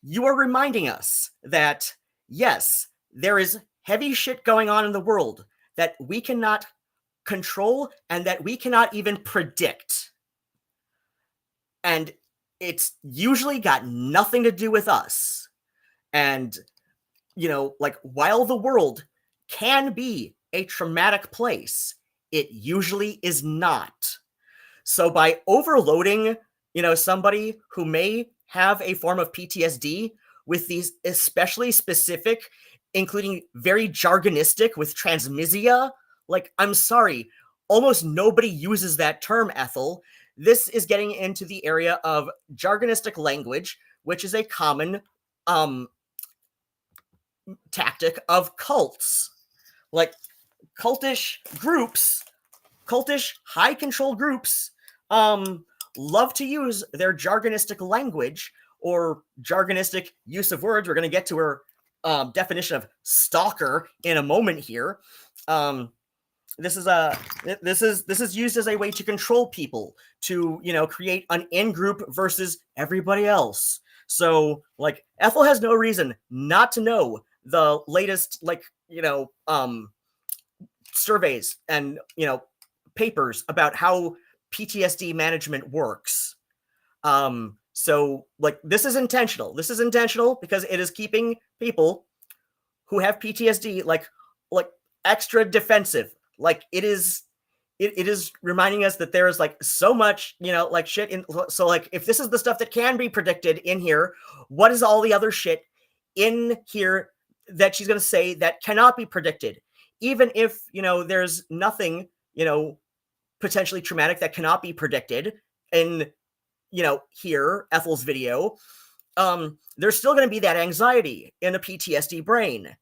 you are reminding us that, yes, there is heavy shit going on in the world that we cannot control and that we cannot even predict. And it's usually got nothing to do with us. And, like, while the world can be a traumatic place, it usually is not. So by overloading, somebody who may have a form of PTSD with these especially specific, including very jargonistic with transmisia, like, I'm sorry, almost nobody uses that term, Ethel. This is getting into the area of jargonistic language, which is a common tactic of cults. Like, cultish groups, cultish high control groups, love to use their jargonistic language or jargonistic use of words. We're going to get to her definition of stalker in a moment here. This is used as a way to control people, to create an in-group versus everybody else. So, like, Ethel has no reason not to know the latest, like, surveys and papers about how PTSD management works. So, like, this is intentional. This is intentional because it is keeping people who have PTSD like extra defensive. Like, it is reminding us that there is, like, so much, like, shit in. So, like, if this is the stuff that can be predicted in here, what is all the other shit in here that she's going to say that cannot be predicted? Even if, there's nothing, potentially traumatic that cannot be predicted in, here, Ethel's video, there's still going to be that anxiety in a PTSD brain.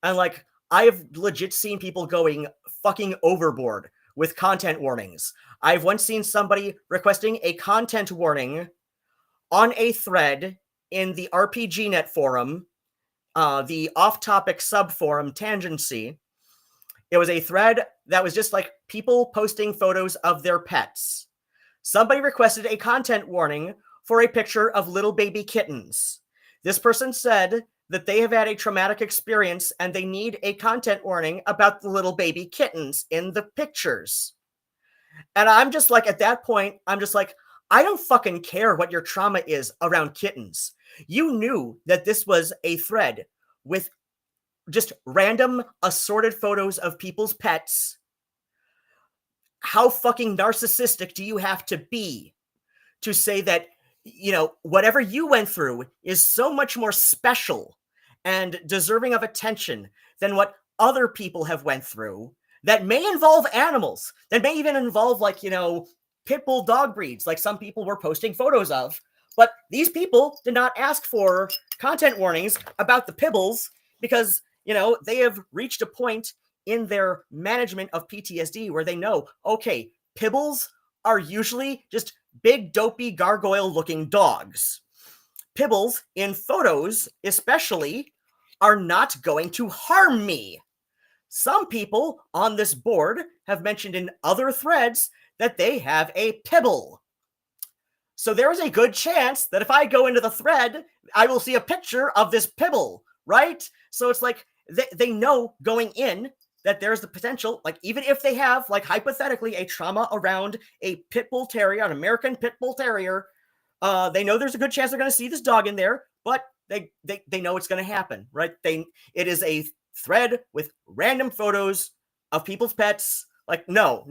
And, like, I have legit seen people going fucking overboard with content warnings. I've once seen somebody requesting a content warning on a thread in the RPGNet forum, the off-topic sub-forum Tangency. It was a thread that was just like people posting photos of their pets. Somebody requested a content warning for a picture of little baby kittens. This person said that they have had a traumatic experience and they need a content warning about the little baby kittens in the pictures. And I'm just like, at that point, I'm just like, I don't fucking care what your trauma is around kittens. You knew that this was a thread with just random assorted photos of people's pets. How fucking narcissistic do you have to be to say that, whatever you went through is so much more special and deserving of attention than what other people have went through that may involve animals, that may even involve, like, pit bull dog breeds, like some people were posting photos of. But these people did not ask for content warnings about the pibbles because, they have reached a point in their management of PTSD where they know, okay, pibbles are usually just big, dopey, gargoyle-looking dogs. Pibbles, in photos especially, are not going to harm me. Some people on this board have mentioned in other threads that they have a pibble. So there is a good chance that if I go into the thread, I will see a picture of this Pibble, right? So it's like they know going in that there's the potential, like even if they have, like hypothetically, a trauma around a pit bull terrier, an American pit bull terrier, they know there's a good chance they're going to see this dog in there, but they know it's going to happen, right? It is a thread with random photos of people's pets. Like no,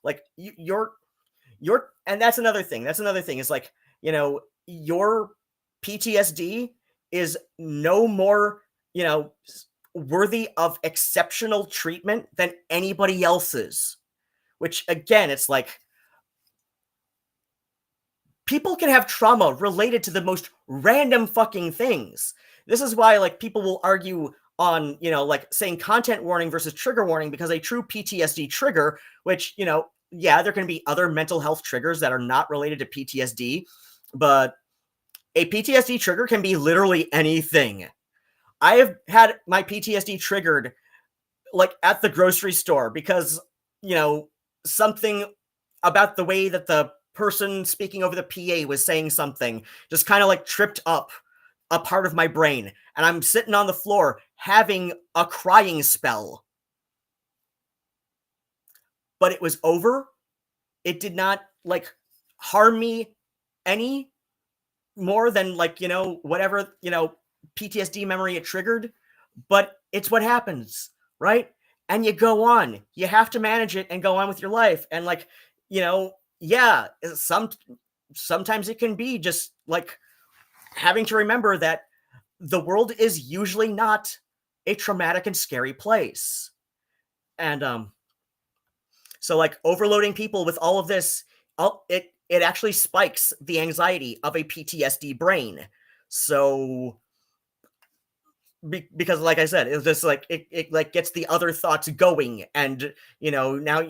like you're, and that's another thing. That's another thing. Is like, your PTSD is no more, worthy of exceptional treatment than anybody else's. Which again, it's like people can have trauma related to the most random fucking things. This is why like people will argue on, like saying content warning versus trigger warning, because a true PTSD trigger, which, yeah, there can be other mental health triggers that are not related to PTSD, but a PTSD trigger can be literally anything. I have had my PTSD triggered like at the grocery store because, something about the way that the person speaking over the PA was saying something just kind of like tripped up a part of my brain. And I'm sitting on the floor having a crying spell. But it was over. It did not like harm me any more than like, whatever, PTSD memory it triggered. But it's what happens, right? And you go on. You have to manage it and go on with your life. And like, yeah, sometimes it can be just like having to remember that the world is usually not a traumatic and scary place. And so like overloading people with all of this, it actually spikes the anxiety of a PTSD brain. So because like I said, it's just like it like gets the other thoughts going, and now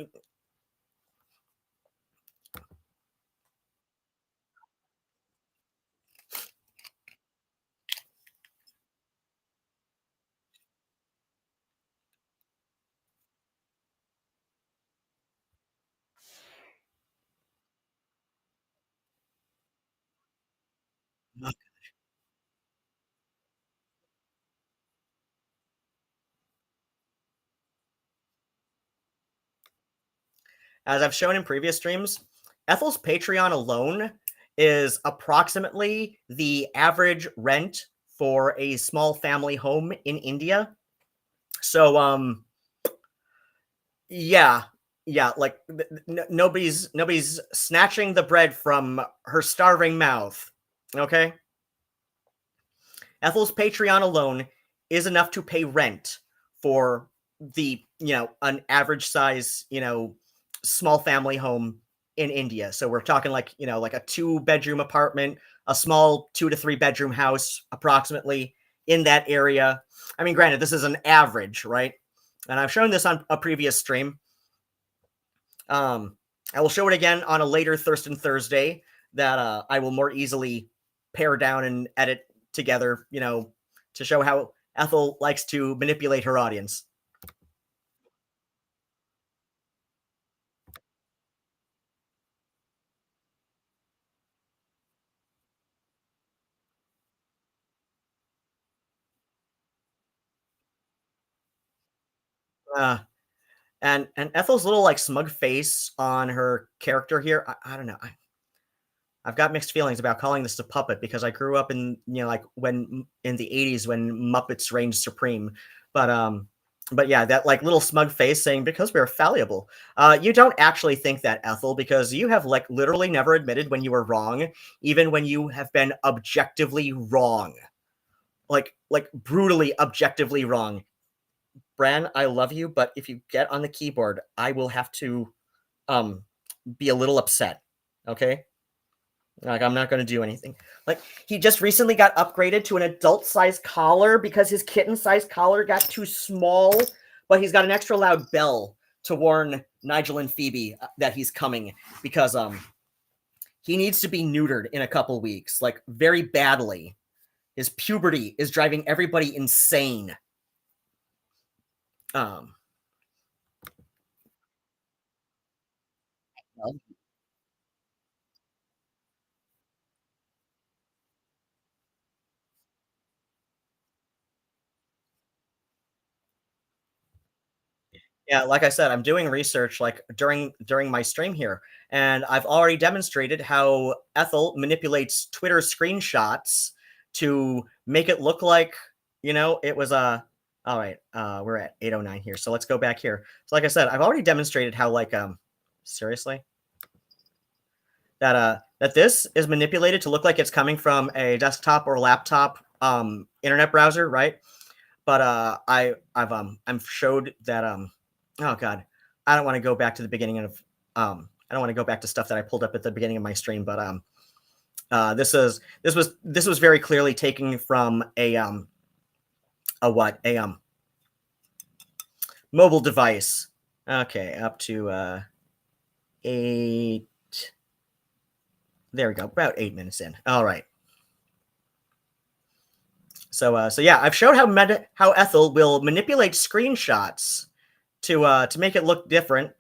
as I've shown in previous streams, Ethel's Patreon alone is approximately the average rent for a small family home in India. So yeah, like nobody's snatching the bread from her starving mouth. Okay? Ethel's Patreon alone is enough to pay rent for the, an average size, small family home in India. So we're talking like, like a 2-bedroom apartment, a small 2 to 3 bedroom house, approximately in that area. I mean, granted, this is an average, right? And I've shown this on a previous stream. I will show it again on a later Thurston Thursday that I will more easily pare down and edit together, to show how Ethel likes to manipulate her audience. Uh, and Ethel's little like smug face on her character here, I don't know. I've got mixed feelings about calling this a puppet because I grew up in, like when in the 80s when Muppets reigned supreme. But yeah, that like little smug face saying because we're fallible. You don't actually think that, Ethel, because you have like literally never admitted when you were wrong, even when you have been objectively wrong. Like brutally objectively wrong. Bran, I love you, but if you get on the keyboard, I will have to be a little upset. Okay? Like, I'm not going to do anything. Like, he just recently got upgraded to an adult-sized collar because his kitten-sized collar got too small, but he's got an extra loud bell to warn Nigel and Phoebe that he's coming because he needs to be neutered in a couple weeks, like, very badly. His puberty is driving everybody insane. Um, well, Yeah, like I said, I'm doing research like during my stream here, and I've already demonstrated how Ethel manipulates Twitter screenshots to make it look like, it was a all right, we're at 8:09 here. So let's go back here. So like I said, I've already demonstrated how like seriously that this is manipulated to look like it's coming from a desktop or laptop internet browser, right? But I've showed that oh god, I don't want to go back to the beginning of I don't want to go back to stuff that I pulled up at the beginning of my stream, but this was very clearly taken from a what a mobile device. Okay, up to 8. There we go, about 8 minutes in. All right. So yeah, I've showed how Ethel will manipulate screenshots to make it look different,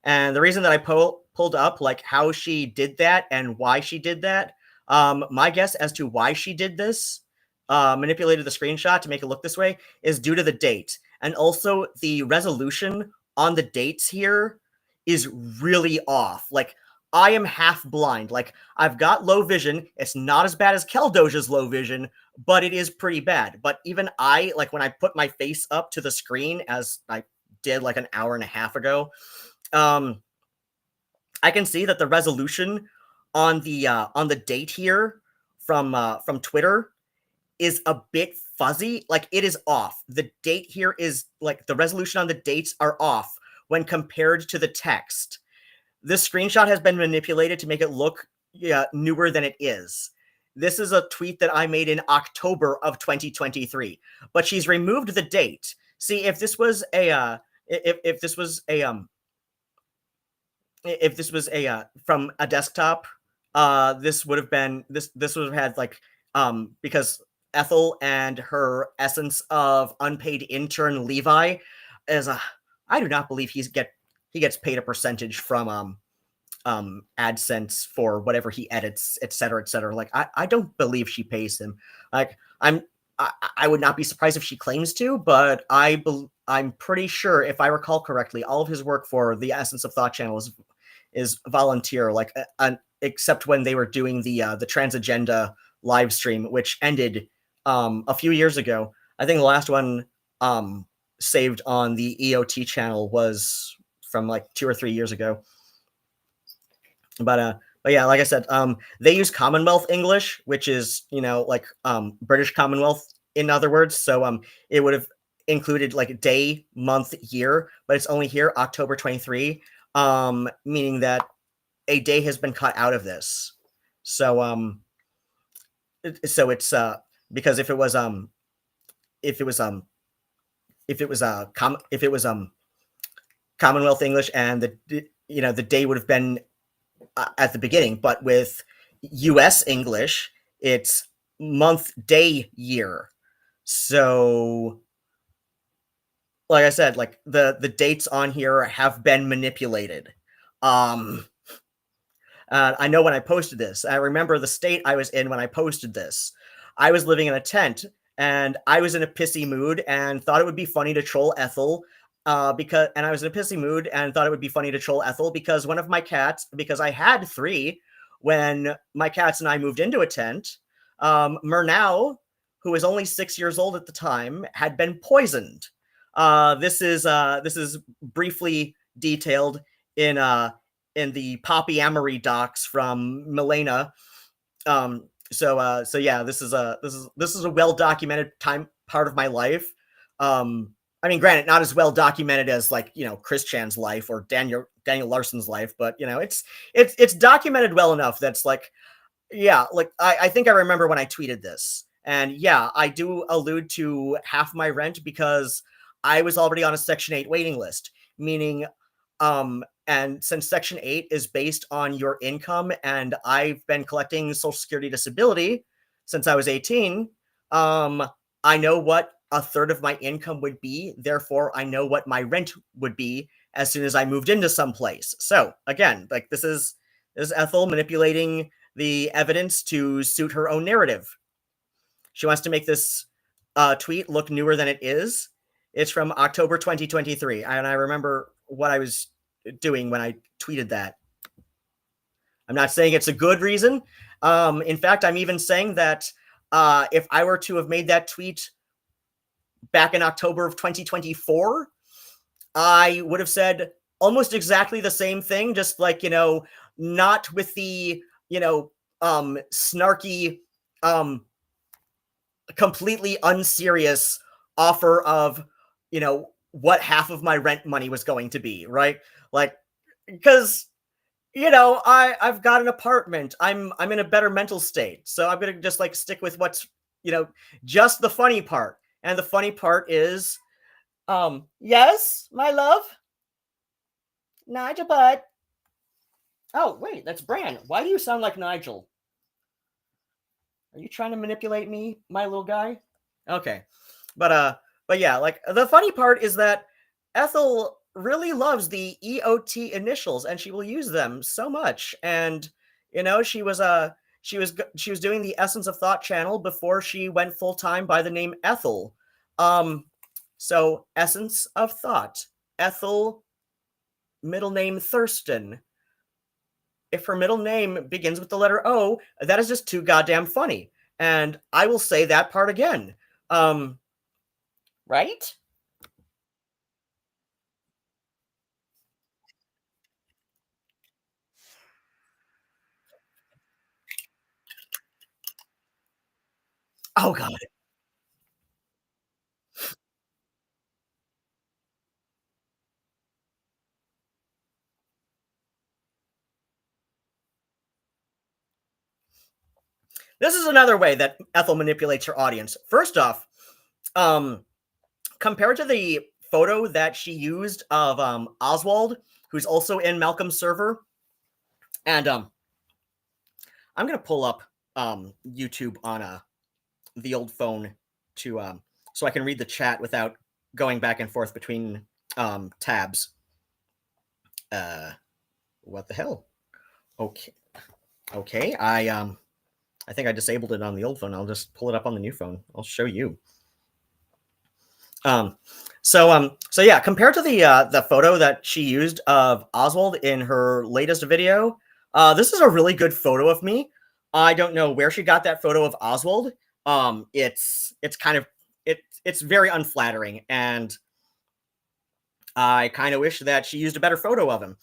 and the reason that I pulled up like how she did that and why she did that, my guess as to why she did this, manipulated the screenshot to make it look this way, is due to the date, and also the resolution on the dates here is really off. Like I am half blind. Like I've got low vision. It's not as bad as Keldoja's low vision, but it is pretty bad. But even I, like when I put my face up to the screen as I did like an hour and a half ago, I can see that the resolution on the date here from Twitter is a bit fuzzy. Like it is off. The date here is like the resolution on the dates are off when compared to the text. This screenshot has been manipulated to make it look newer than it is. This is a tweet that I made in October of 2023, but she's removed the date. See, if this was a if this was a from a desktop, this would have been this would have had like because Ethel and her essence of unpaid intern Levi is a I do not believe he gets paid a percentage from AdSense for whatever he edits, et cetera, et cetera. Like I don't believe she pays him. Like I would not be surprised if she claims to, but I'm pretty sure, if I recall correctly, all of his work for the Essence of Thought channel is volunteer. Like except when they were doing the Transagenda live stream, which ended a few years ago. I think the last one saved on the EOT channel was from like 2 or 3 years ago. But yeah, like I said, they use Commonwealth English, which is like British Commonwealth in other words. So it would have included like day, month, year, but it's only here October 23, meaning that a day has been cut out of this. So so it's because if it was Commonwealth English, and the day would have been at the beginning, but with US English, it's month, day, year. So like I said, like the dates on here have been manipulated. I know when I posted this, I remember the state I was in when I posted this. I was living in a tent, and I was in a pissy mood and thought it would be funny to troll Ethel. Because I was in a pissy mood and thought it would be funny to troll Ethel because one of my cats, because I had 3 when my cats and I moved into a tent, Murnau, who was only 6 years old at the time, had been poisoned. This is briefly detailed in the Poppy Amory docs from Milena. So yeah, this is a well documented part of my life. I mean, granted, not as well documented as like Chris Chan's life or Daniel Larson's life, but it's documented well enough that's like, yeah, like I think I remember when I tweeted this, and yeah, I do allude to half my rent because I was already on a Section 8 waiting list, meaning and since Section 8 is based on your income, and I've been collecting Social Security disability since I was 18, I know what a third of my income would be. Therefore, I know what my rent would be as soon as I moved into some place. So again, like this is Ethel manipulating the evidence to suit her own narrative. She wants to make this tweet look newer than it is. It's from October 2023, and I remember what I was doing when I tweeted that. I'm not saying it's a good reason. In fact, I'm even saying that if I were to have made that tweet back in October of 2024, I would have said almost exactly the same thing, just like, not with the, snarky, completely unserious offer of, what half of my rent money was going to be, right? Like, because I've got an apartment. I'm in a better mental state. So I'm gonna just like stick with what's, just the funny part. And the funny part is, yes, my love. Nigel Bud. Oh, wait, that's Bran. Why do you sound like Nigel? Are you trying to manipulate me, my little guy? Okay. But yeah, like the funny part is that Ethel really loves the EOT initials and she will use them so much. And she was doing the Essence of Thought channel before she went full time by the name Ethel. So Essence of Thought, Ethel, middle name Thurston. If her middle name begins with the letter O, that is just too goddamn funny. And I will say that part again. Right? Oh god. This is another way that Ethel manipulates her audience. First off, compared to the photo that she used of Oswald, who's also in Malcolm's server, and I'm gonna pull up YouTube on the old phone to so I can read the chat without going back and forth between tabs. What the hell? Okay. I think I disabled it on the old phone. I'll just pull it up on the new phone. I'll show you. So yeah, compared to the photo that she used of Oswald in her latest video, this is a really good photo of me. I don't know where she got that photo of Oswald. It's kind of it's very unflattering, and I kind of wish that she used a better photo of him.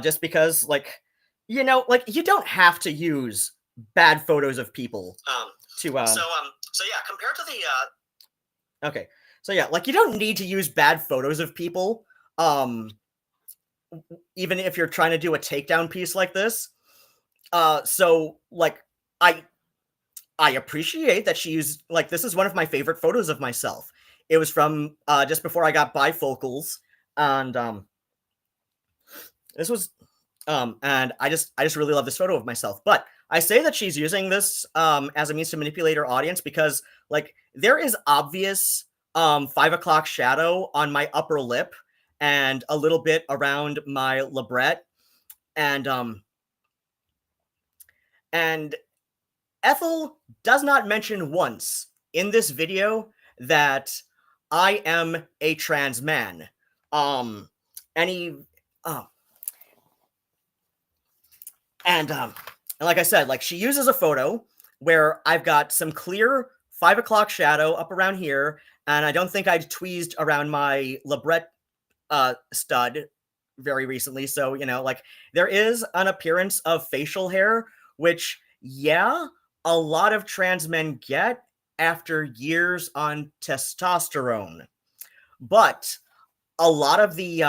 Just because, like, you don't have to use bad photos of people to so yeah, compared to the okay. So yeah, like you don't need to use bad photos of people even if you're trying to do a takedown piece like this. So like I appreciate that she used, like, this is one of my favorite photos of myself. It was from just before I got bifocals, and this was and I just really love this photo of myself. But I say that she's using this as a means to manipulate her audience because, like, there is obvious 5 o'clock shadow on my upper lip and a little bit around my labret, and Ethel does not mention once in this video that I am a trans man. And like I said, like, she uses a photo where I've got some clear 5 o'clock shadow up around here, and I don't think I'd tweezed around my labret stud very recently. So, like, there is an appearance of facial hair, which, yeah, a lot of trans men get after years on testosterone. But a lot of the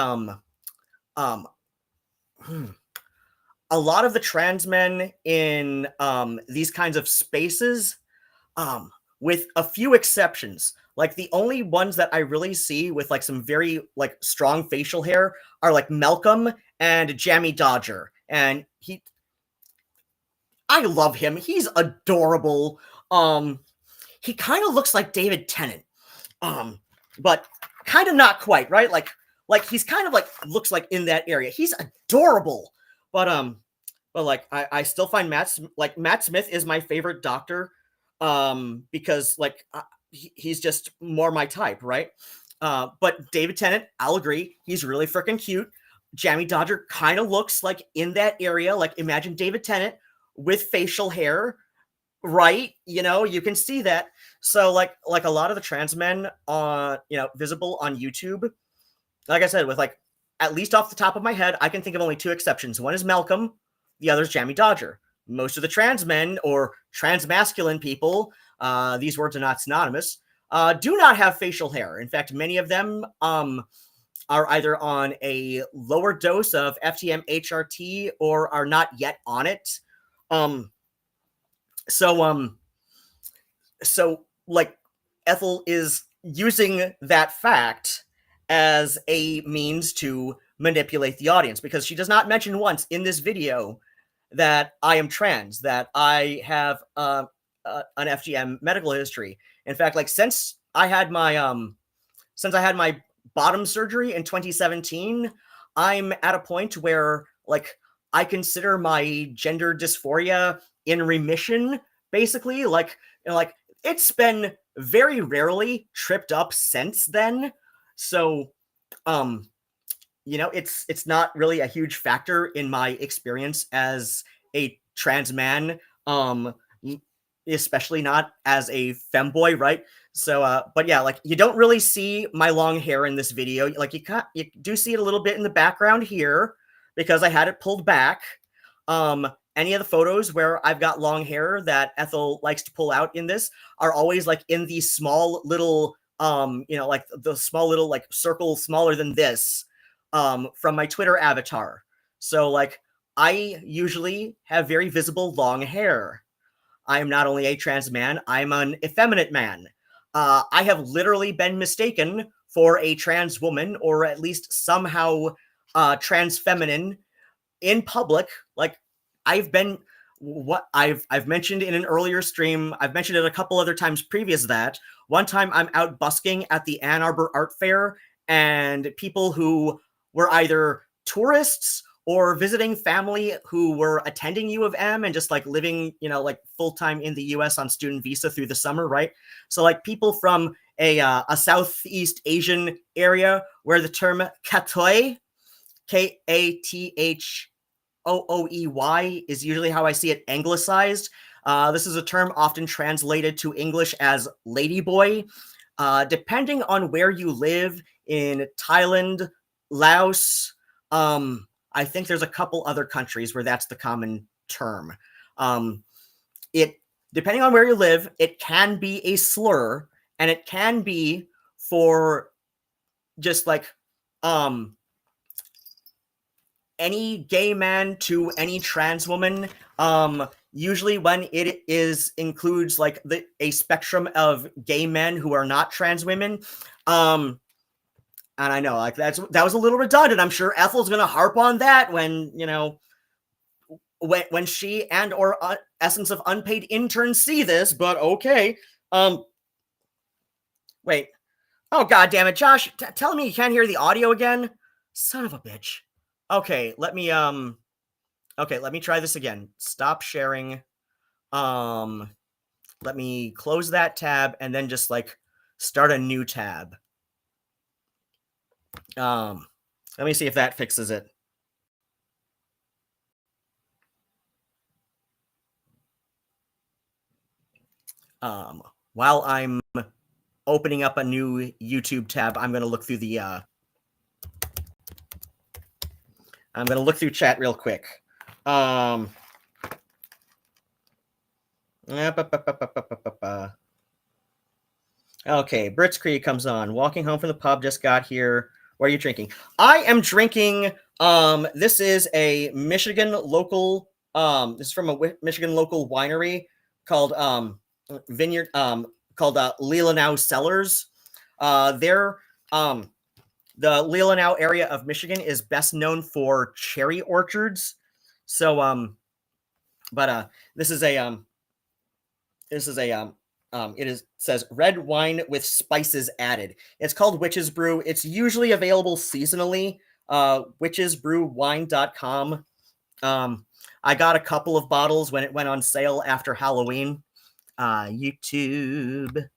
a lot of the trans men in these kinds of spaces, with a few exceptions, like the only ones that I really see with like some very like strong facial hair are like Malcolm and Jammy Dodger, and I love him. He's adorable. He kind of looks like David Tennant, but kind of not quite, right? Like he's kind of like looks like in that area. He's adorable, but like I still find Matt Smith is my favorite doctor, because like he's just more my type, right? But David Tennant, I'll agree, he's really freaking cute. Jamie Dodger kind of looks like in that area. Like, imagine David Tennant with facial hair, right? You know, you can see that. So like a lot of the trans men on, you know, visible on YouTube, like I said, with like, at least off the top of my head, I can think of only two exceptions. One is Malcolm, the other is Jamie Dodger. Most of the trans men or trans masculine people, these words are not synonymous, do not have facial hair. In fact, many of them are either on a lower dose of FTM HRT or are not yet on it. So like Ethel is using that fact as a means to manipulate the audience, because she does not mention once in this video that I am trans, that I have an FGM medical history. In fact, like since I had my bottom surgery in 2017, I'm at a point where like I consider my gender dysphoria in remission, basically. Like, you know, like it's been very rarely tripped up since then. So, you know, it's not really a huge factor in my experience as a trans man, especially not as a femboy, right? So, but yeah, like you don't really see my long hair in this video. Like you do see it a little bit in the background here because I had it pulled back. Any of the photos where I've got long hair that Ethel likes to pull out in this are always like in these small little, you know, like the small little like circle smaller than this, from my Twitter avatar. So like I usually have very visible long hair. I am not only a trans man, I'm an effeminate man. I have literally been mistaken for a trans woman, or at least somehow trans feminine in public. Like I've been, what I've mentioned in an earlier stream, I've mentioned it a couple other times previous to that. One time I'm out busking at the Ann Arbor Art Fair, and people who were either tourists or visiting family who were attending U of M and just like living, you know, like full time in the US on student visa through the summer, right? So like people from a Southeast Asian area where the term kathoey, Kathooey, is usually how I see it anglicized. This is a term often translated to English as ladyboy. Depending on where you live in Thailand, Laos, I think there's a couple other countries where that's the common term. It, depending on where you live, it can be a slur, and it can be for just like any gay man to any trans woman. Usually when it includes like a spectrum of gay men who are not trans women. And I know like that was a little redundant. I'm sure Ethel's gonna harp on that when, you know, when she and or Essence of Unpaid Interns see this, but okay. Wait. Oh, god damn it, Josh, tell me you can't hear the audio again? Son of a bitch. Okay, let me try this again. Stop sharing. Let me close that tab and then just like start a new tab. Let me see if that fixes it. While I'm opening up a new YouTube tab, I'm going to look through the I'm going to look through chat real quick. Okay, Blitzkrieg comes on. Walking home from the pub, just got here. What are you drinking? I am drinking, this is a Michigan local, this is from a Michigan local winery called Vineyard, called Leelanau Cellars. They're, the Leelanau area of Michigan is best known for cherry orchards. So, this is a, it says red wine with spices added. It's called Witch's Brew. It's usually available seasonally. Witchesbrewwine.com. I got a couple of bottles when it went on sale after Halloween. YouTube,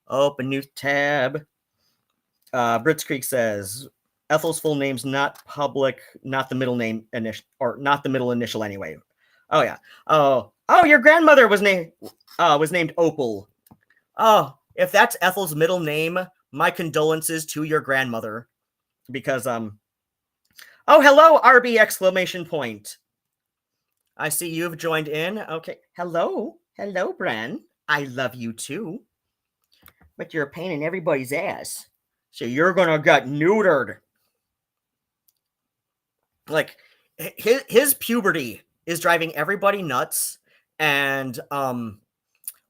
open new tab. Brits Creek says Ethel's full name's not public, not the middle name initial, or not the middle initial anyway. Oh yeah. Oh, your grandmother was named Opal. Oh, if that's Ethel's middle name, my condolences to your grandmother, because oh, hello, RB exclamation point. I see you've joined in. Okay, hello, Bran. I love you too, but you're a pain in everybody's ass. So you're gonna get neutered. Like his puberty is driving everybody nuts, and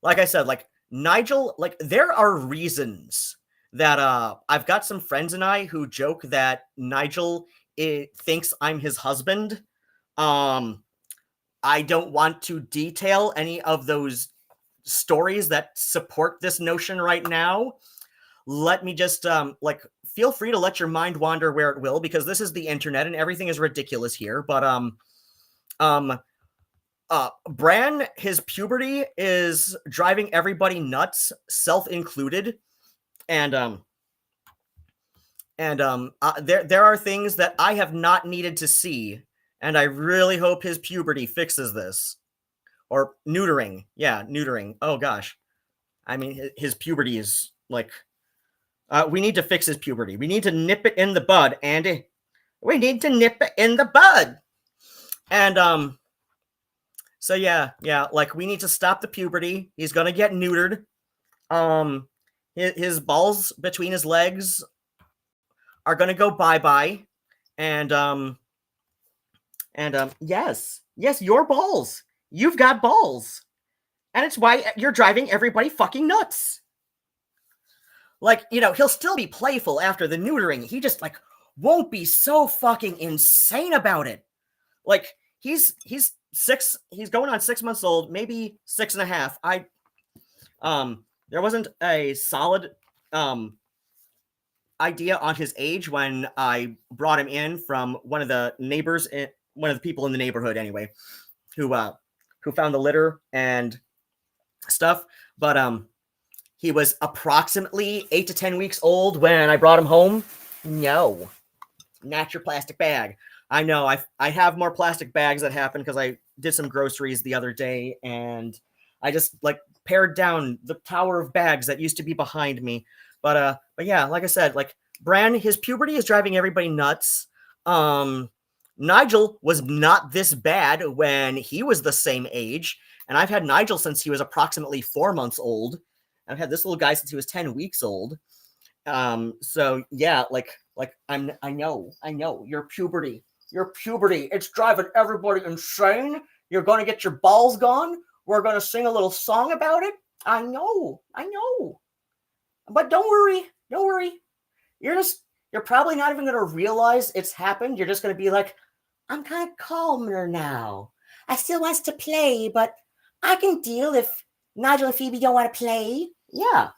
like I said, like Nigel, like there are reasons that I've got some friends and I who joke that Nigel thinks I'm his husband. I don't want to detail any of those stories that support this notion right now. Let me just like feel free to let your mind wander where it will, because this is the internet and everything is ridiculous here. But Bran, his puberty is driving everybody nuts, self included, and there are things that I have not needed to see, and I really hope his puberty fixes this. Or neutering, yeah, neutering. Oh gosh, I mean his puberty is like. We need to fix his puberty. We need to nip it in the bud, Andy. We need to nip it in the bud. And so yeah, like we need to stop the puberty. He's gonna get neutered. His balls between his legs are gonna go bye-bye. And yes, your balls. You've got balls. And it's why you're driving everybody fucking nuts. Like, you know, he'll still be playful after the neutering. He just, like, won't be so fucking insane about it. Like, he's going on 6 months old, maybe 6.5. There wasn't a solid idea on his age when I brought him in from one of the neighbors, one of the people in the neighborhood anyway, who found the litter and stuff. But he was approximately 8 to 10 weeks old when I brought him home. No, not your plastic bag. I know I have more plastic bags that happened because I did some groceries the other day and I just like pared down the tower of bags that used to be behind me. But yeah, like I said, like Bran, his puberty is driving everybody nuts. Nigel was not this bad when he was the same age, and I've had Nigel since he was approximately 4 months old. I've had this little guy since he was 10 weeks old. So yeah, like I know your puberty, it's driving everybody insane. You're going to get your balls gone. We're going to sing a little song about it. I know. But don't worry. You're probably not even going to realize it's happened. You're just going to be like, I'm kind of calmer now. I still wants to play, but I can deal if Nigel and Phoebe don't want to play. Yeah,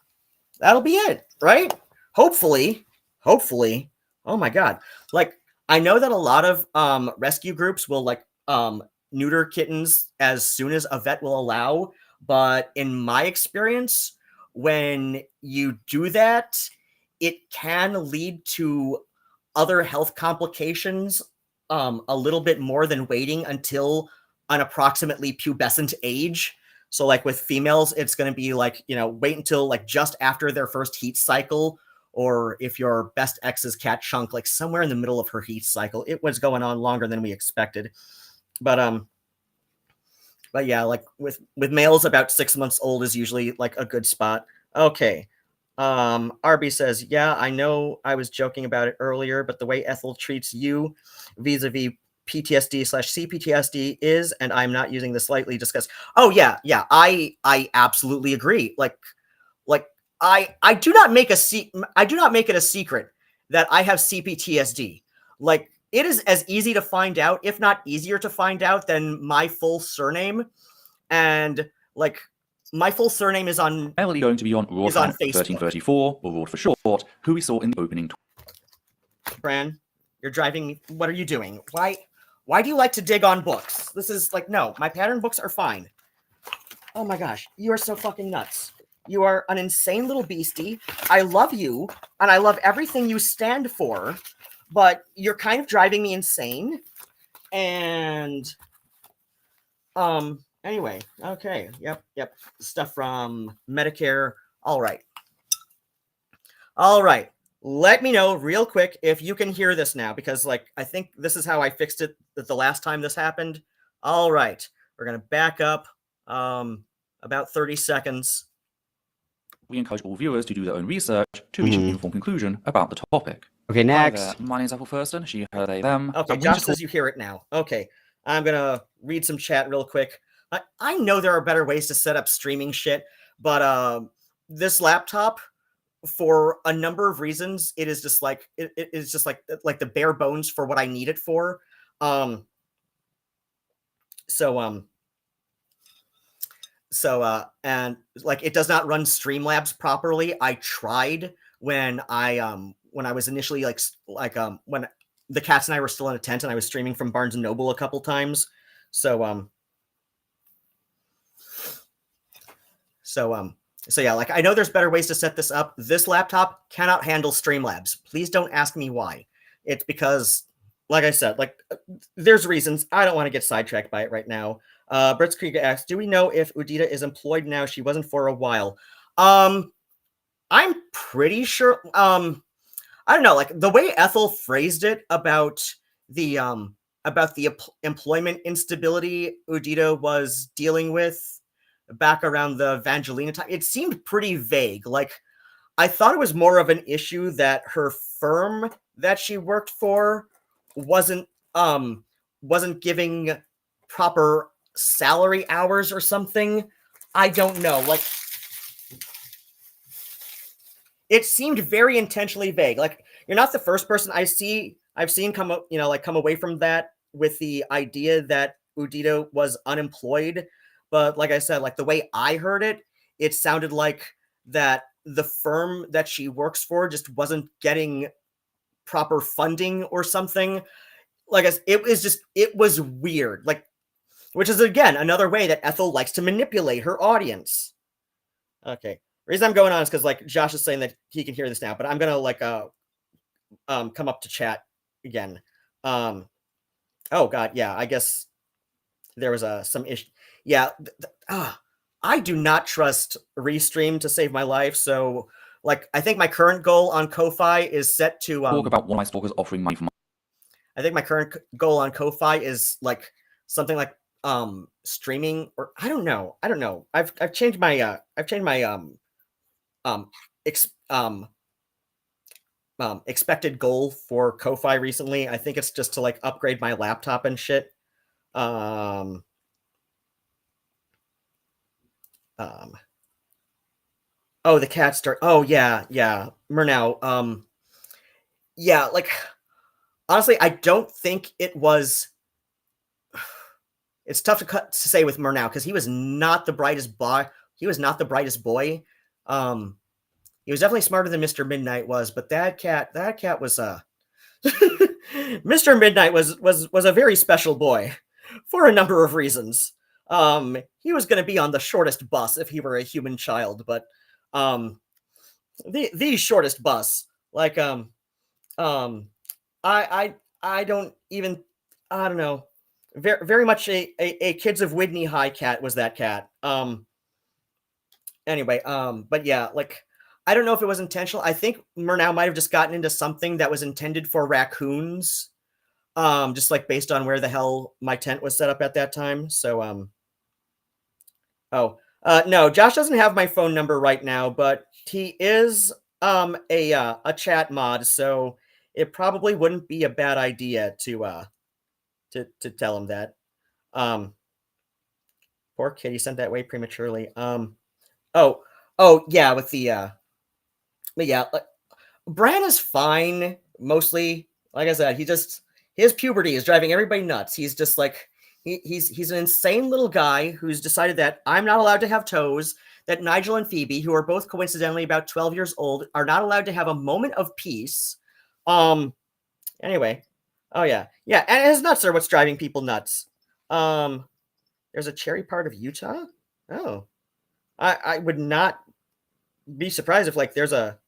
that'll be it, right? Hopefully. Oh my God. Like, I know that a lot of rescue groups will like neuter kittens as soon as a vet will allow, but in my experience, when you do that, it can lead to other health complications a little bit more than waiting until an approximately pubescent age. So like with females, it's going to be like, you know, wait until like just after their first heat cycle, or if your best ex's cat Chunk, like somewhere in the middle of her heat cycle. It was going on longer than we expected. But yeah, like with males about 6 months old is usually like a good spot. Okay. RB says, yeah, I know I was joking about it earlier, but the way Ethel treats you vis-a-vis PTSD/CPTSD is, and I'm not using this lightly, discussed. Oh yeah, I absolutely agree. Like I do not make it a secret that I have CPTSD. Like, it is as easy to find out, if not easier to find out, than my full surname. And like, my full surname is on. Primarily going to be on Ruadhán 1334, or Ruad for short, who we saw in the opening. Bran, you're driving me. What are you doing? Why do you like to dig on books? This is like, no, my pattern books are fine. Oh my gosh, you are so fucking nuts. You are an insane little beastie. I love you, and I love everything you stand for, but you're kind of driving me insane. And anyway, okay. Yep. Stuff from Medicare. All right. Let me know real quick if you can hear this now, because like I think this is how I fixed it the last time this happened. All right. We're going to back up about 30 seconds. We encourage all viewers to do their own research to reach an informed conclusion about the topic. Okay, next. Hi there. My name's Ethel Thurston. She, her, they, them. Okay, Josh says you hear it now. Okay, I'm going to read some chat real quick. I know there are better ways to set up streaming shit, but this laptop, for a number of reasons, it is just like it is just like the bare bones for what I need it for. And like it does not run Streamlabs properly. I tried when I was initially when the cats and I were still in a tent and I was streaming from Barnes and Noble a couple times. So yeah, like I know there's better ways to set this up. This laptop cannot handle Streamlabs. Please don't ask me why. It's because, like I said, like there's reasons. I don't want to get sidetracked by it right now. Brits Krieger asks, do we know if Udita is employed now? She wasn't for a while. I'm pretty sure. I don't know, like the way Ethel phrased it about the employment instability Udita was dealing with back around the Evangelina time, it seemed pretty vague. Like I thought it was more of an issue that her firm that she worked for wasn't giving proper salary hours or something. I don't know. Like it seemed very intentionally vague. Like you're not the first person I've seen come away from that with the idea that Udita was unemployed. But like I said, like the way I heard it, it sounded like that the firm that she works for just wasn't getting proper funding or something. Like it was weird. Like, which is again another way that Ethel likes to manipulate her audience. Okay, the reason I'm going on is because like Josh is saying that he can hear this now, but I'm gonna like come up to chat again. Oh god, yeah, I guess there was some issue. Yeah, I do not trust Restream to save my life. So, like, I think my current goal on Ko-Fi is set to talk about one of my stalkers offering money for. I think my current goal on Ko-Fi is like something like streaming, or I don't know. I've changed my expected goal for Ko-Fi recently. I think it's just to like upgrade my laptop and shit. Oh, the cat start. Oh yeah, Murnau. Yeah, like honestly, I don't think it was. It's tough to say with Murnau because he was not the brightest boy. He was definitely smarter than Mr. Midnight was, but that cat was Mr. Midnight was a very special boy for a number of reasons. He was going to be on the shortest bus if he were a human child, but the shortest bus, like I don't know, very much a Kids of Whitney High cat was that cat. Anyway, but yeah, like I don't know if it was intentional. I think Murnau might have just gotten into something that was intended for raccoons, just like based on where the hell my tent was set up at that time. So no, Josh doesn't have my phone number right now, but he is a chat mod, so it probably wouldn't be a bad idea to tell him that. Poor kid, he sent that way prematurely. Oh yeah, with the but yeah, like, Bran is fine mostly. Like I said, his puberty is driving everybody nuts. He's just like he's an insane little guy who's decided that I'm not allowed to have toes, that Nigel and Phoebe, who are both coincidentally about 12 years old, are not allowed to have a moment of peace. Anyway. Oh yeah. Yeah, and his nuts are what's driving people nuts. There's a cherry part of Utah? Oh. I would not be surprised if like there's a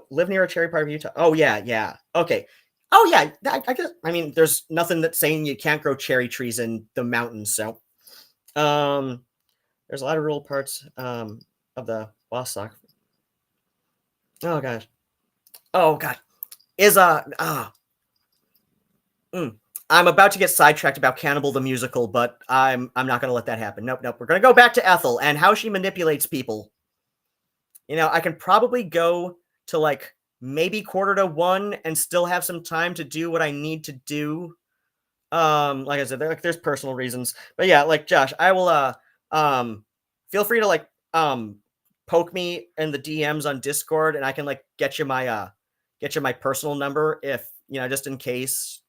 live near a cherry part of Utah. Oh yeah. Okay. Oh yeah, I guess I mean there's nothing that's saying you can't grow cherry trees in the mountains. So there's a lot of rural parts of the Wasatch. Oh gosh. Oh god. Is I'm about to get sidetracked about Cannibal the Musical, but I'm not going to let that happen. Nope. We're going to go back to Ethel and how she manipulates people. I can probably go to like maybe 1:45 and still have some time to do what I need to do. Like I said, there's personal reasons, but yeah, like Josh, I will feel free to like poke me in the DMs on Discord, and I can like get you my personal number if just in case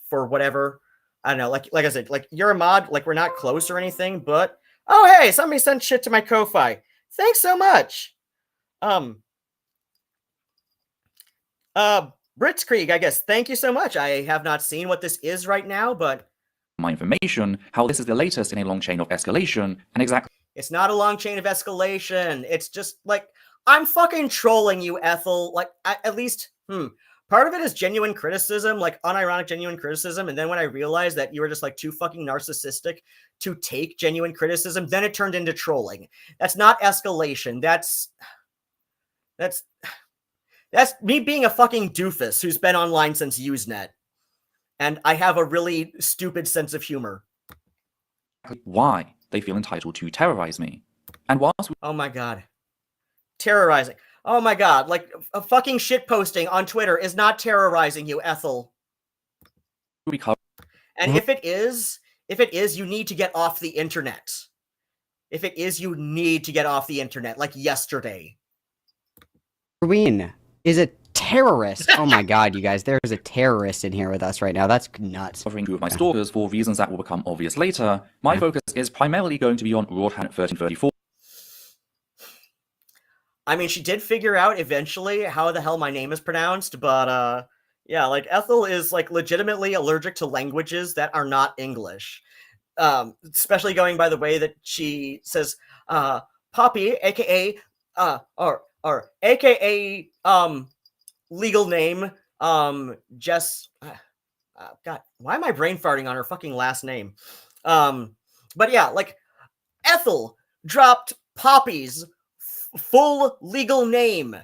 for whatever. I don't know, like I said, like you're a mod, like we're not close or anything, but oh hey, somebody sent shit to my Ko-Fi. Thanks so much. Blitzkrieg, I guess. Thank you so much. I have not seen what this is right now, but my information, how this is the latest in a long chain of escalation, and exactly. It's not a long chain of escalation. It's just like I'm fucking trolling you, Ethel. Like at least, part of it is genuine criticism, like unironic genuine criticism. And then when I realized that you were just like too fucking narcissistic to take genuine criticism, then it turned into trolling. That's not escalation. That's me being a fucking doofus who's been online since Usenet. And I have a really stupid sense of humor. Why they feel entitled to terrorize me. And whilst oh my god. Terrorizing. Oh my god, like a fucking shit posting on Twitter is not terrorizing you, Ethel. And if it is, you need to get off the internet. If it is, you need to get off the internet, like yesterday. Queen is a terrorist. Oh my god, you guys, there's a terrorist in here with us right now. That's nuts. Covering two of my stalkers for reasons that will become obvious later, my focus is primarily going to be on Ruadhán 1334. I mean, she did figure out eventually how the hell my name is pronounced, but yeah, like Ethel is like legitimately allergic to languages that are not English. Especially going by the way that she says Poppy, aka or aka legal name Jess. God, why am I brain farting on her fucking last name? But yeah, like Ethel dropped Poppy's full legal name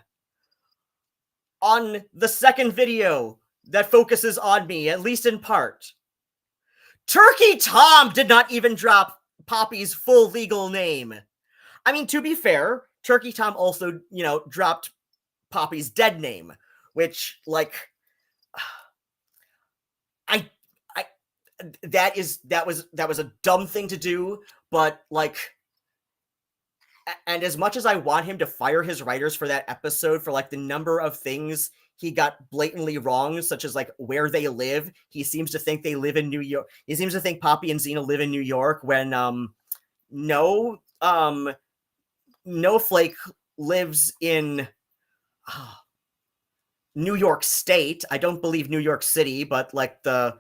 on the second video that focuses on me, at least in part. Turkey Tom did not even drop Poppy's full legal name. I mean, to be fair, Turkey Tom also, dropped Poppy's dead name, which, like, that was a dumb thing to do, but like, and as much as I want him to fire his writers for that episode for like the number of things he got blatantly wrong, such as like where they live, he seems to think they live in New York. He seems to think Poppy and Xena live in New York when no Flake lives in New York State. I don't believe New York City, but like the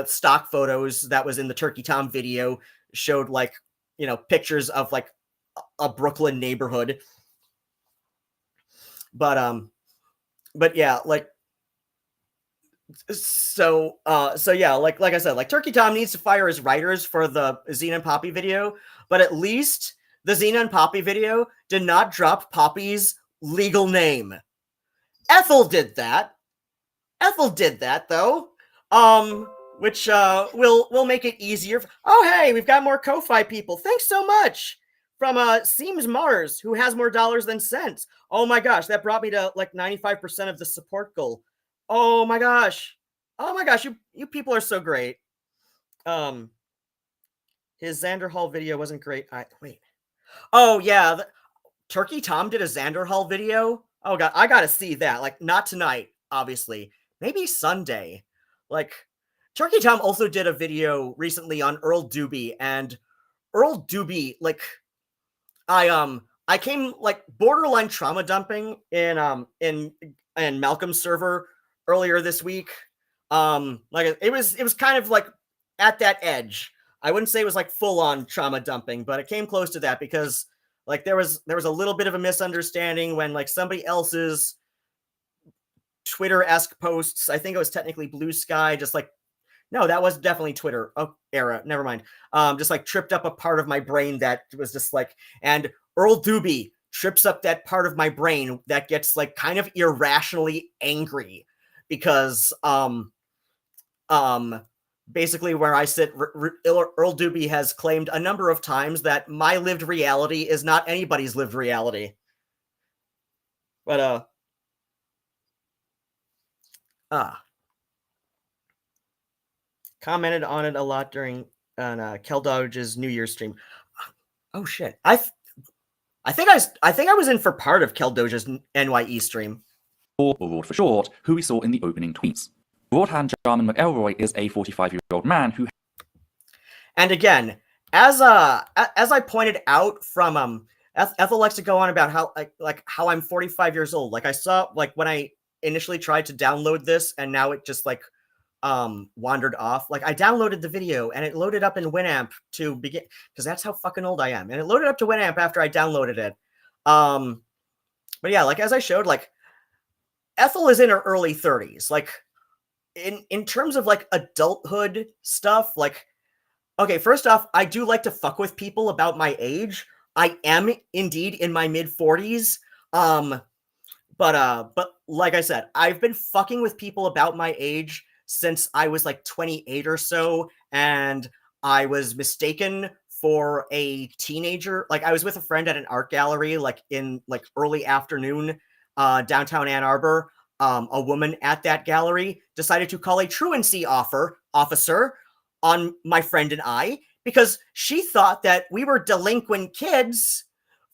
stock photos that was in the Turkey Tom video showed like pictures of like a Brooklyn neighborhood. But yeah, like so yeah, like I said, like Turkey Tom needs to fire his writers for the Xena and Poppy video, but at least the Xena and Poppy video did not drop Poppy's legal name. Ethel did that though. Which will make it easier. Oh hey, we've got more Ko-Fi people. Thanks so much. From Seems Mars, who has more dollars than cents. Oh my gosh, that brought me to like 95% of the support goal. Oh my gosh, you people are so great. His Xander Hall video wasn't great. Wait. Oh yeah, Turkey Tom did a Xander Hall video. Oh god, I gotta see that. Like not tonight, obviously. Maybe Sunday. Like Turkey Tom also did a video recently on Earl Doobie, and Earl Doobie, like I came like borderline trauma dumping in Malcolm's server earlier this week. Like it was kind of like at that edge. I wouldn't say it was like full on trauma dumping, but it came close to that because Like there was a little bit of a misunderstanding when like somebody else's Twitter-esque posts, I think it was technically Blue Sky, just like, no, that was definitely Twitter. Oh, era, never mind. Just like tripped up a part of my brain that was just like, and Earl Doobie trips up that part of my brain that gets like kind of irrationally angry because basically where I sit, Earl Doobie has claimed a number of times that my lived reality is not anybody's lived reality. But commented on it a lot during on Keldodge's New Year's stream. Oh shit! I think I was in for part of Keldodge's NYE stream. Or Ruad for short, who we saw in the opening tweets. Ruadhán Jarman McElroy is a 45-year-old man who. And again, as I pointed out from Ethel likes to go on about how how I'm 45 years old. Like I saw like when I initially tried to download this, and now it just like wandered off. Like I downloaded the video and it loaded up in Winamp to begin, because that's how fucking old I am. And it loaded up to Winamp after I downloaded it. But yeah, like as I showed, like Ethel is in her early 30s. Like in terms of like adulthood stuff, like okay, first off, I do like to fuck with people about my age. I am indeed in my mid 40s. But like I said, I've been fucking with people about my age since I was like 28 or so, and I was mistaken for a teenager. Like I was with a friend at an art gallery, like in like early afternoon, downtown Ann Arbor. A woman at that gallery decided to call a truancy officer on my friend and I because she thought that we were delinquent kids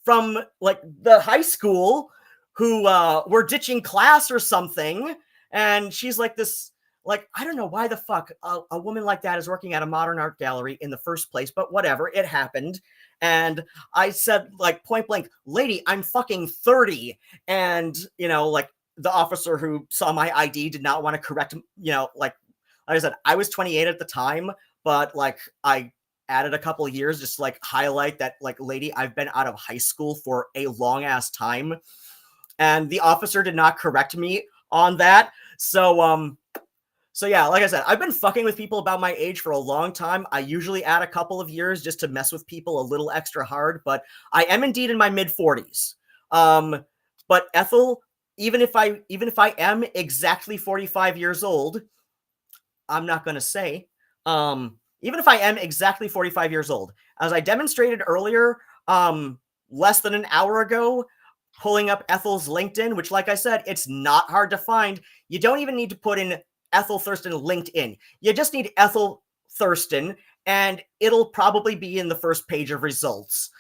from like the high school who were ditching class or something. And she's like this, like, I don't know why the fuck a woman like that is working at a modern art gallery in the first place, but whatever, it happened. And I said, like, point blank, lady, I'm fucking 30. And, you know, like the officer who saw my ID did not want to correct, you know, like I said, I was 28 at the time, but like I added a couple of years just to, like highlight that, like, lady, I've been out of high school for a long ass time. And the officer did not correct me on that. So yeah, like I said, I've been fucking with people about my age for a long time. I usually add a couple of years just to mess with people a little extra hard, but I am indeed in my mid 40s. But Ethel, even if I am exactly 45 years old, I'm not going to say, even if I am exactly 45 years old, as I demonstrated earlier, less than an hour ago, pulling up Ethel's LinkedIn, which, like I said, it's not hard to find. You don't even need to put in Ethel Thurston LinkedIn. You just need Ethel Thurston, and it'll probably be in the first page of results.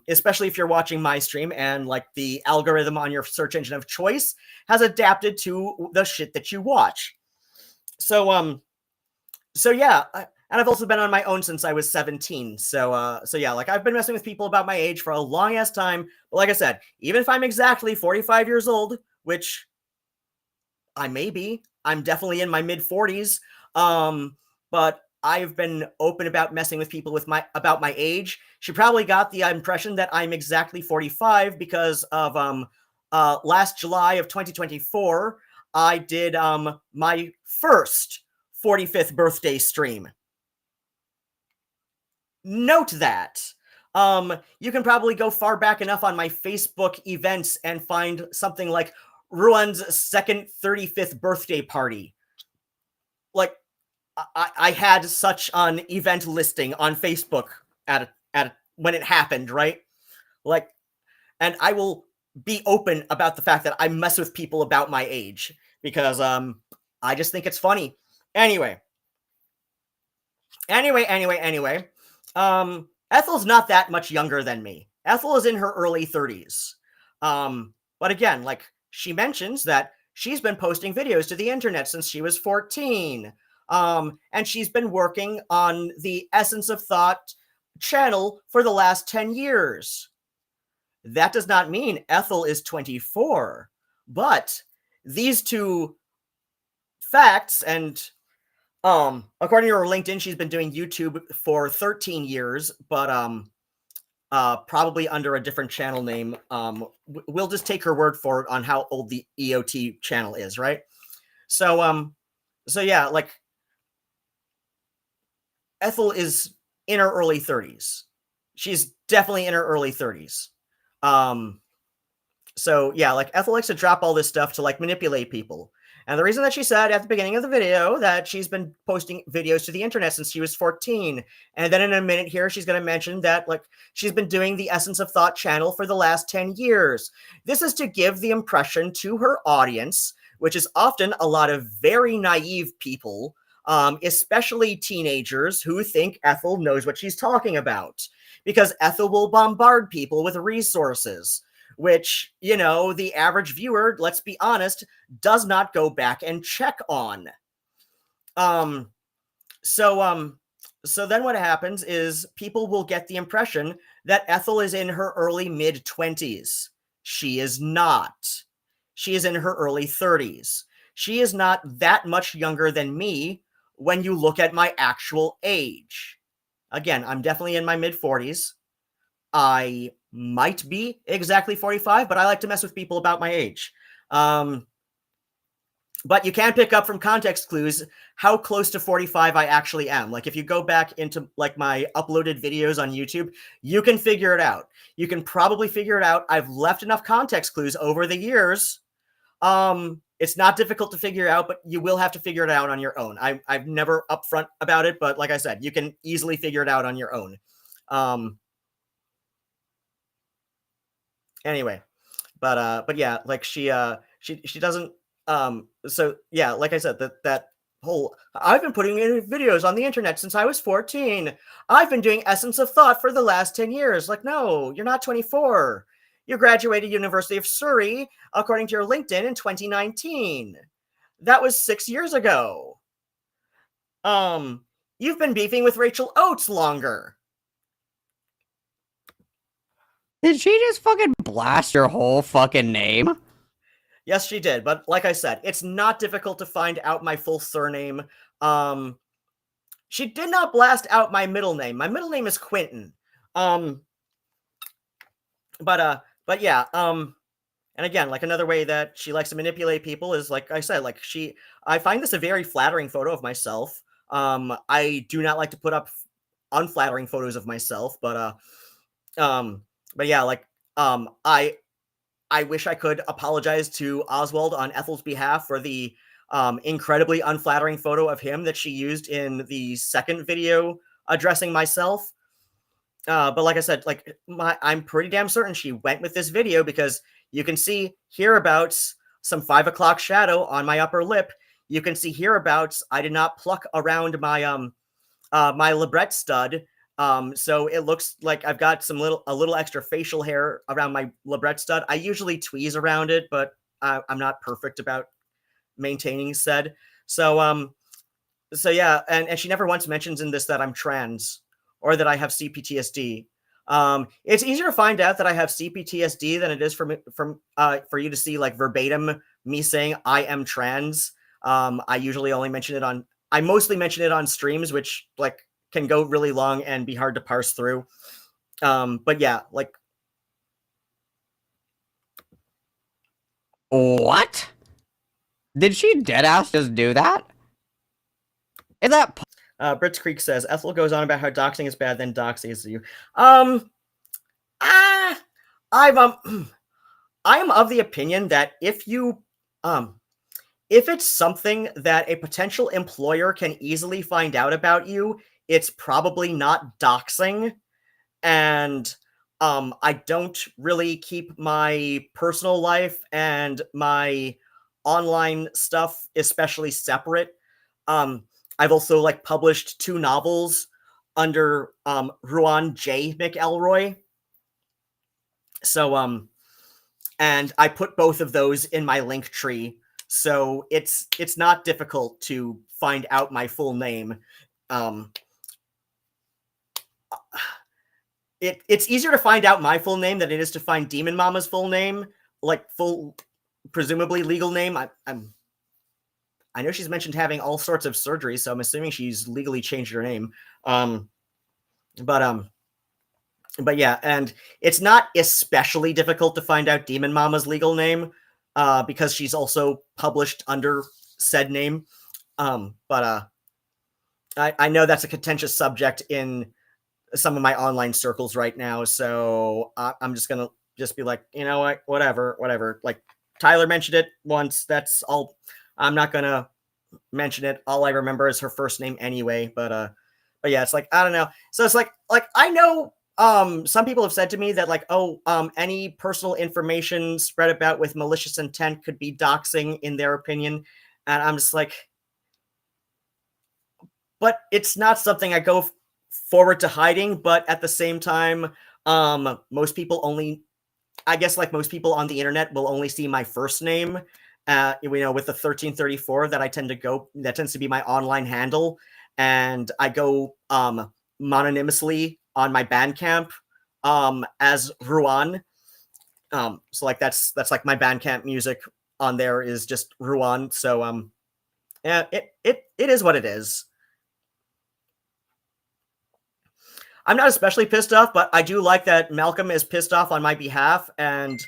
Especially if you're watching my stream and like the algorithm on your search engine of choice has adapted to the shit that you watch. So yeah, and I've also been on my own since I was 17. So yeah, like I've been messing with people about my age for a long ass time. But like I said, even if I'm exactly 45 years old, which I may be, I'm definitely in my mid 40s. But I've been open about messing with people with about my age. She probably got the impression that I'm exactly 45 because of last July of 2024, I did my first 45th birthday stream. Note that. You can probably go far back enough on my Facebook events and find something like Ruan's second 35th birthday party. Like, I had such an event listing on Facebook at when it happened, right? Like, and I will be open about the fact that I mess with people about my age because I just think it's funny. Anyway. Ethel's not that much younger than me. Ethel is in her early 30s. But again, like she mentions that she's been posting videos to the internet since she was 14. And she's been working on the Essence of Thought channel for the last 10 years. That does not mean Ethel is 24, but these two facts, and according to her LinkedIn, she's been doing YouTube for 13 years, but probably under a different channel name. We'll just take her word for it on how old the EOT channel is, right? So yeah, like Ethel is in her early 30s. She's definitely in her early 30s. So yeah, like Ethel likes to drop all this stuff to like manipulate people. And the reason that she said at the beginning of the video that she's been posting videos to the internet since she was 14, and then in a minute here she's going to mention that like she's been doing the Essence of Thought channel for the last 10 years. This is to give the impression to her audience, which is often a lot of very naive people, especially teenagers who think Ethel knows what she's talking about, because Ethel will bombard people with resources, which, you know, the average viewer, let's be honest, does not go back and check on. So then what happens is people will get the impression that Ethel is in her early mid-20s. She is not. She is in her early 30s. She is not that much younger than me when you look at my actual age. Again, I'm definitely in my mid-40s. I might be exactly 45, but I like to mess with people about my age. But you can pick up from context clues how close to 45 I actually am. Like if you go back into like my uploaded videos on YouTube, you can figure it out. You can probably figure it out. I've left enough context clues over the years. It's not difficult to figure out, but you will have to figure it out on your own. I've never upfront about it, but like I said, you can easily figure it out on your own. Anyway, but yeah, like she doesn't. So yeah, like I said, that whole I've been putting in videos on the internet since I was 14. I've been doing Essence of Thought for the last 10 years. Like, no, you're not 24. You graduated University of Surrey, according to your LinkedIn, in 2019. That was 6 years ago. You've been beefing with Rachel Oates longer. Did she just fucking blast your whole fucking name? Yes, she did. But like I said, it's not difficult to find out my full surname. She did not blast out my middle name. My middle name is Quentin. But yeah, and again, like another way that she likes to manipulate people is, like I said, like I find this a very flattering photo of myself. I do not like to put up unflattering photos of myself, but yeah, like, I wish I could apologize to Oswald on Ethel's behalf for the incredibly unflattering photo of him that she used in the second video addressing myself. But like I said, like I'm pretty damn certain she went with this video because you can see hereabouts some 5 o'clock shadow on my upper lip. You can see hereabouts I did not pluck around my my libret stud. So it looks like I've got a little extra facial hair around my libret stud. I usually tweeze around it, but I'm not perfect about maintaining said. So yeah, and she never once mentions in this that I'm trans or that I have CPTSD. It's easier to find out that I have CPTSD than it is for you to see like verbatim me saying I am trans. I usually only mention it I mostly mention it on streams, which like can go really long and be hard to parse through. But yeah, like. What? Did she deadass just do that? Is that Brits Creek says Ethel goes on about how doxing is bad, then doxes you. I am of the opinion that if it's something that a potential employer can easily find out about you, it's probably not doxing. And I don't really keep my personal life and my online stuff especially separate. I've also like published 2 novels under Ruadhán J. McElroy. So and I put both of those in my link tree. So it's not difficult to find out my full name. It's easier to find out my full name than it is to find Demon Mama's full name, like full, presumably legal name. I know she's mentioned having all sorts of surgeries, so I'm assuming she's legally changed her name. But But yeah, and it's not especially difficult to find out Demon Mama's legal name, because she's also published under said name. But I know that's a contentious subject in some of my online circles right now, so I'm just gonna just be like, you know what, whatever. Like Tyler mentioned it once. That's all. I'm not gonna mention it. All I remember is her first name anyway. But yeah, it's like I don't know. So it's like I know some people have said to me that like, oh, any personal information spread about with malicious intent could be doxing in their opinion. And I'm just like, but it's not something I go forward to hiding. But at the same time, most people only, I guess, like most people on the internet will only see my first name. You know, with the 1334 that I tend to go, that tends to be my online handle, and I go mononymously on my Bandcamp as Ruadhán. So like that's like my Bandcamp music on there is just Ruadhán. So yeah, it is what it is. I'm not especially pissed off, but I do like that Malcolm is pissed off on my behalf, um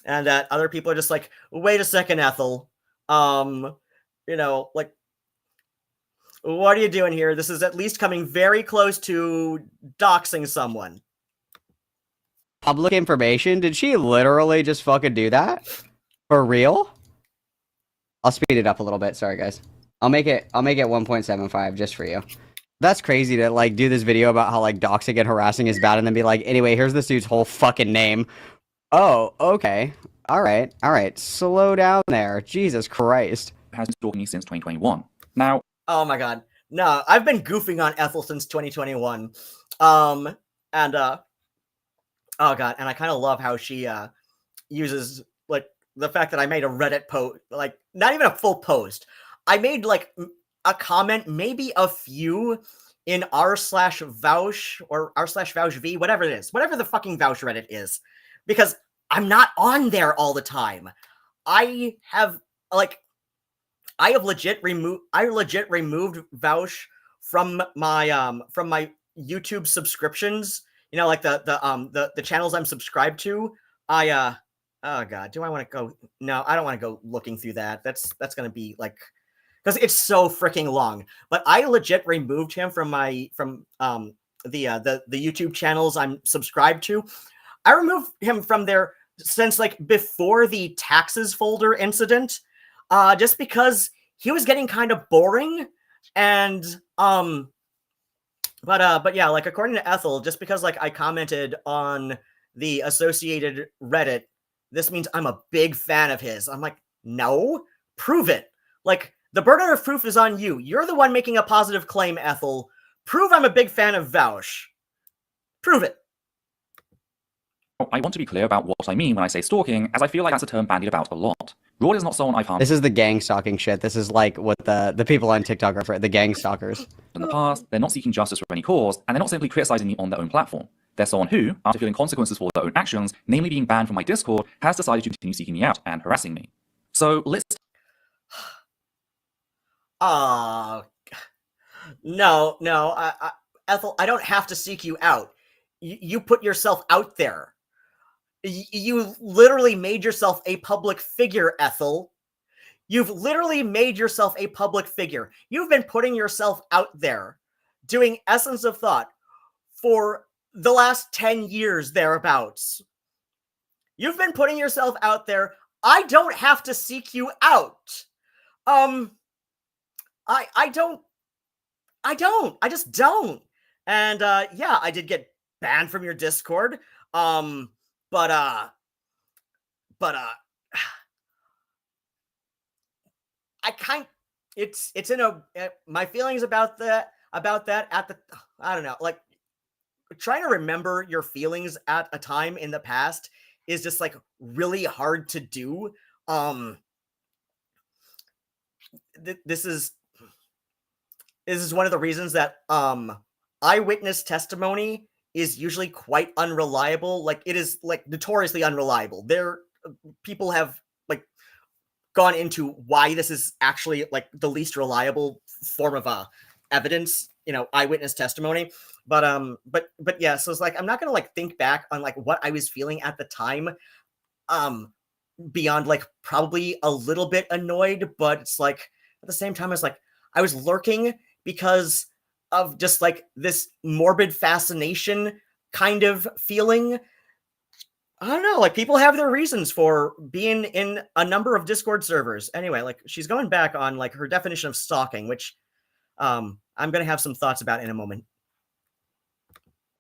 and that other people are just like, wait a second, Ethel. You know, like, what are you doing here? This is at least coming very close to doxing someone. Public information? Did she literally just fucking do that? For real? I'll speed it up a little bit. Sorry, guys. I'll make it 1.75 just for you. That's crazy to like do this video about how like doxing and harassing is bad and then be like, anyway, here's this dude's whole fucking name. Oh, okay. All right. Slow down there. Jesus Christ. Has been stalking me since 2021. Now, oh my god. No, I've been goofing on Ethel since 2021. And oh god, and I kind of love how she uses like the fact that I made a Reddit post, like not even a full post. I made like a comment, maybe a few in r/vouch or r/vouchv, whatever it is, whatever the fucking vouch Reddit is, because I'm not on there all the time. I legit removed vouch from my YouTube subscriptions. You know, like the channels I'm subscribed to. Oh god, do I want to go? No, I don't want to go looking through that. That's gonna be like, because it's so freaking long. But I legit removed him from the YouTube channels I'm subscribed to. I removed him from there since like before the taxes folder incident, just because he was getting kind of boring. And but yeah, like according to Ethel, just because like I commented on the associated Reddit, this means I'm a big fan of his. I'm like, no, prove it. Like, the burden of proof is on you. You're the one making a positive claim, Ethel. Prove I'm a big fan of Vouch. Prove it. I want to be clear about what I mean when I say stalking, as I feel like that's a term bandied about a lot. Rod is not someone I've harmed This is the gang stalking shit. This is like what the people on TikTok are for, the gang stalkers. in the past, they're not seeking justice for any cause, and they're not simply criticizing me on their own platform. They're someone who, after feeling consequences for their own actions, namely being banned from my Discord, has decided to continue seeking me out and harassing me. So let's... No, Ethel, I don't have to seek you out. You put yourself out there. You literally made yourself a public figure, Ethel. You've literally made yourself a public figure. You've been putting yourself out there, doing Essence of Thought for the last 10 years thereabouts. You've been putting yourself out there. I don't have to seek you out. I just don't. And yeah, I did get banned from your Discord. But I it's in a my feelings about that at the, I don't know, like trying to remember your feelings at a time in the past is just like really hard to do. This is one of the reasons that eyewitness testimony is usually quite unreliable. Like, it is like notoriously unreliable. People have like gone into why this is actually like the least reliable form of evidence, you know, eyewitness testimony. but yeah, so it's like I'm not gonna like think back on like what I was feeling at the time, beyond like probably a little bit annoyed, but it's like at the same time, it's like I was lurking because of just like this morbid fascination kind of feeling. I don't know, like people have their reasons for being in a number of Discord servers. Anyway, like she's going back on like her definition of stalking, which I'm gonna have some thoughts about in a moment.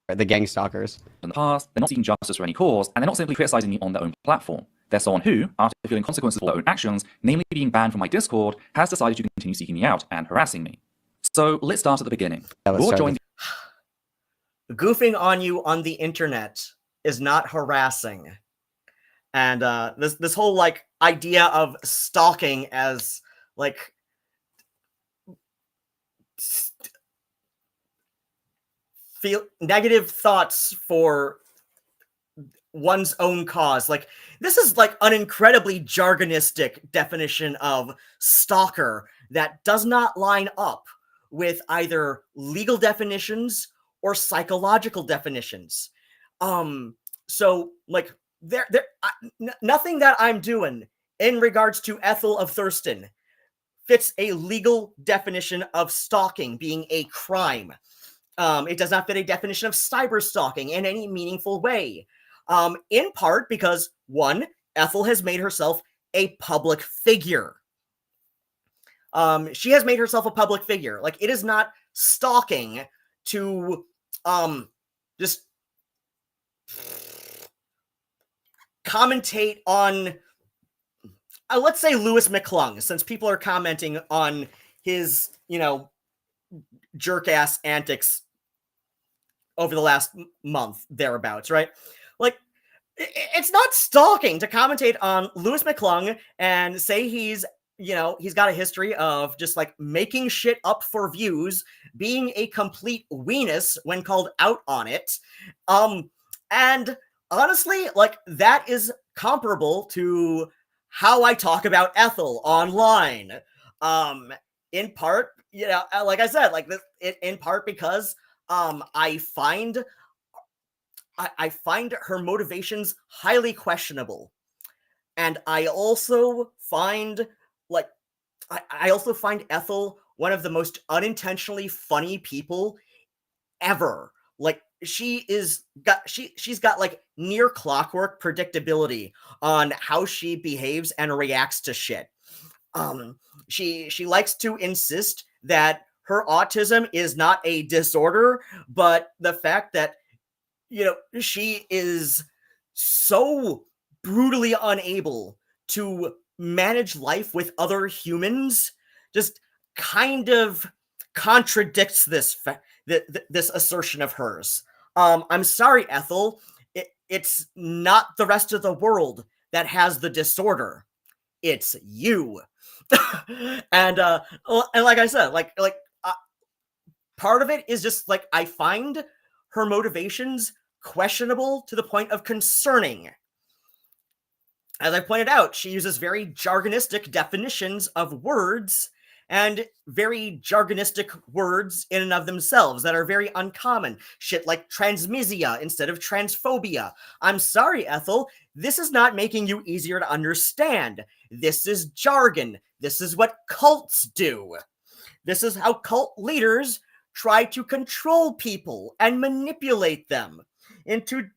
The gang stalkers. In the past, they're not seeking justice for any cause, and they're not simply criticizing me on their own platform. They're someone who, after feeling consequences for their own actions, namely being banned from my Discord, has decided to continue seeking me out and harassing me. So let's start at the beginning. Ruadhán joined Goofing on you on the internet is not harassing. And this whole like idea of stalking as like feel negative thoughts for one's own cause. Like this is like an incredibly jargonistic definition of stalker that does not line up with either legal definitions or psychological definitions. So like nothing that I'm doing in regards to Ethel of Thurston fits a legal definition of stalking being a crime. It does not fit a definition of cyber stalking in any meaningful way. In part because, one, Ethel has made herself a public figure. She has made herself a public figure. Like, it is not stalking to just commentate on, let's say, Lewis McClung, since people are commenting on his, jerk-ass antics over the last month, thereabouts, right? Like, it's not stalking to commentate on Lewis McClung and say he's got a history of just like making shit up for views, being a complete weenus when called out on it. And honestly, like that is comparable to how I talk about Ethel online. In part, like I said, like this, in part because I find her motivations highly questionable. And I also find Ethel one of the most unintentionally funny people ever. Like she's got like near clockwork predictability on how she behaves and reacts to shit. She likes to insist that her autism is not a disorder, but the fact that she is so brutally unable to manage life with other humans just kind of contradicts this this assertion of hers. I'm sorry, Ethel. It's not the rest of the world that has the disorder. It's you. and like I said, part of it is just like I find her motivations questionable to the point of concerning. As I pointed out, she uses very jargonistic definitions of words and very jargonistic words in and of themselves that are very uncommon. Shit like transmisia instead of transphobia. I'm sorry, Ethel. This is not making you easier to understand. This is jargon. This is what cults do. This is how cult leaders try to control people and manipulate them into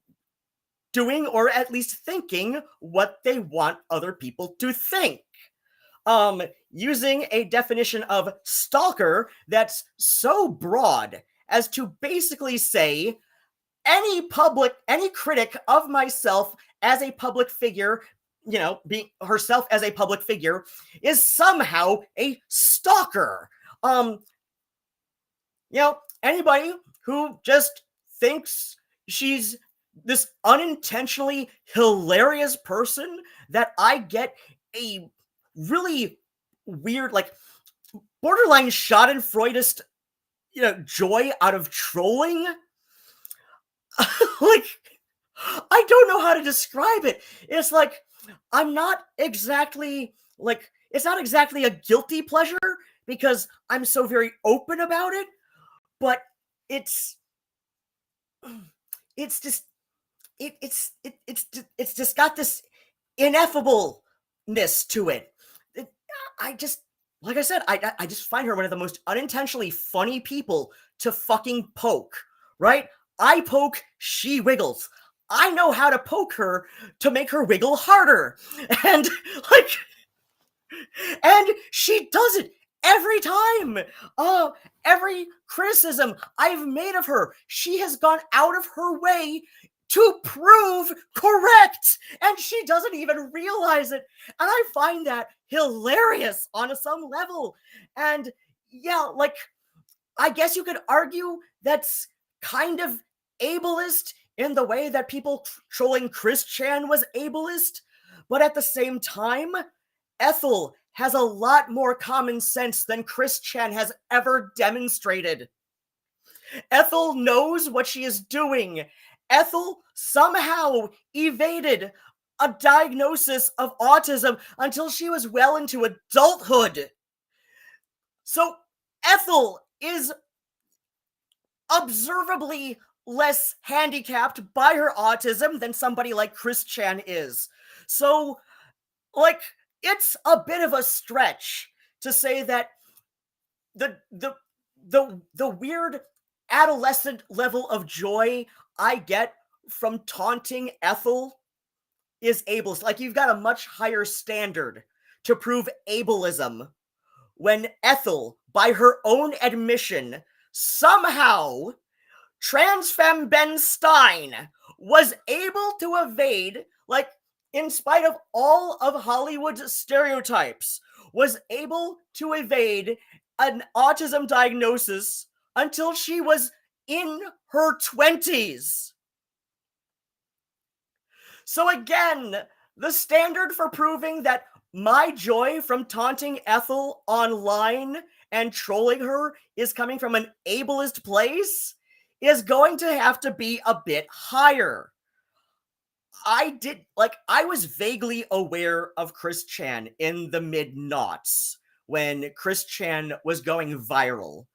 doing or at least thinking what they want other people to think. Using a definition of stalker that's so broad as to basically say any critic of myself as a public figure, being herself as a public figure, is somehow a stalker. Anybody who just thinks she's this unintentionally hilarious person that I get a really weird, like borderline schadenfreudist, joy out of trolling. Like, I don't know how to describe it. It's like, I'm not exactly like, it's not exactly a guilty pleasure because I'm so very open about it, but it's it's just it's just got this ineffableness to it. I just, like I said, I just find her one of the most unintentionally funny people to fucking poke, right? I poke, she wiggles. I know how to poke her to make her wiggle harder. And like, and she does it every time. Every criticism I've made of her, she has gone out of her way to prove correct, and she doesn't even realize it. And I find that hilarious on some level. And yeah, like, I guess you could argue that's kind of ableist in the way that people trolling Chris Chan was ableist, but at the same time, Ethel has a lot more common sense than Chris Chan has ever demonstrated. Ethel knows what she is doing. Ethel somehow evaded a diagnosis of autism until she was well into adulthood. So Ethel is observably less handicapped by her autism than somebody like Chris Chan is. So, like, it's a bit of a stretch to say that the weird adolescent level of joy I get from taunting Ethel is ableist. Like, you've got a much higher standard to prove ableism when Ethel, by her own admission, somehow trans femme Ben Stein was able to evade, like, in spite of all of Hollywood's stereotypes, was able to evade an autism diagnosis until she was in her 20s. So again, the standard for proving that my joy from taunting Ethel online and trolling her is coming from an ableist place is going to have to be a bit higher. I was vaguely aware of Chris Chan in the mid-noughts when Chris Chan was going viral.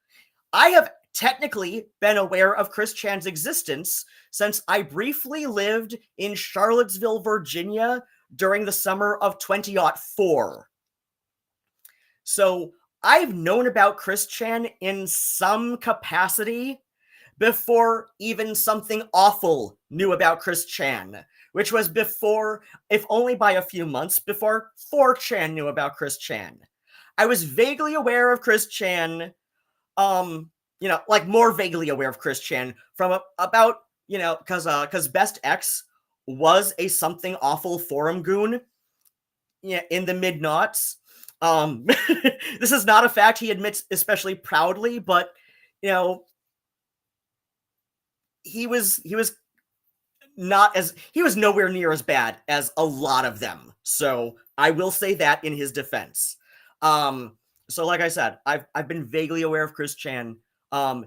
I have technically been aware of Chris Chan's existence since I briefly lived in Charlottesville, Virginia during the summer of 2004. So I've known about Chris Chan in some capacity before even Something Awful knew about Chris Chan, which was before, if only by a few months, before 4chan knew about Chris Chan. I was vaguely aware of Chris Chan, like more vaguely aware of Chris Chan from about, because Best X was a Something Awful forum goon in the mid-noughts. This is not a fact he admits especially proudly, but, he was nowhere near as bad as a lot of them. So I will say that in his defense. So like I said, I've been vaguely aware of Chris Chan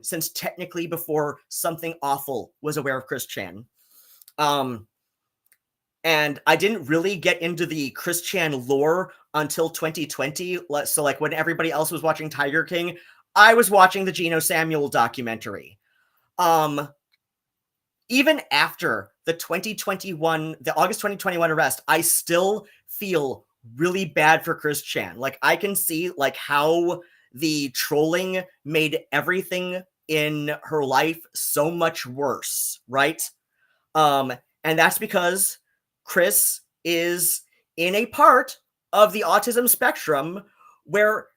since technically before Something Awful was aware of Chris Chan. And I didn't really get into the Chris Chan lore until 2020. So like when everybody else was watching Tiger King, I was watching the Geno Samuel documentary. Even after the August 2021 arrest, I still feel really bad for Chris Chan. Like, I can see like how the trolling made everything in her life so much worse, right? And that's because Chris is in a part of the autism spectrum where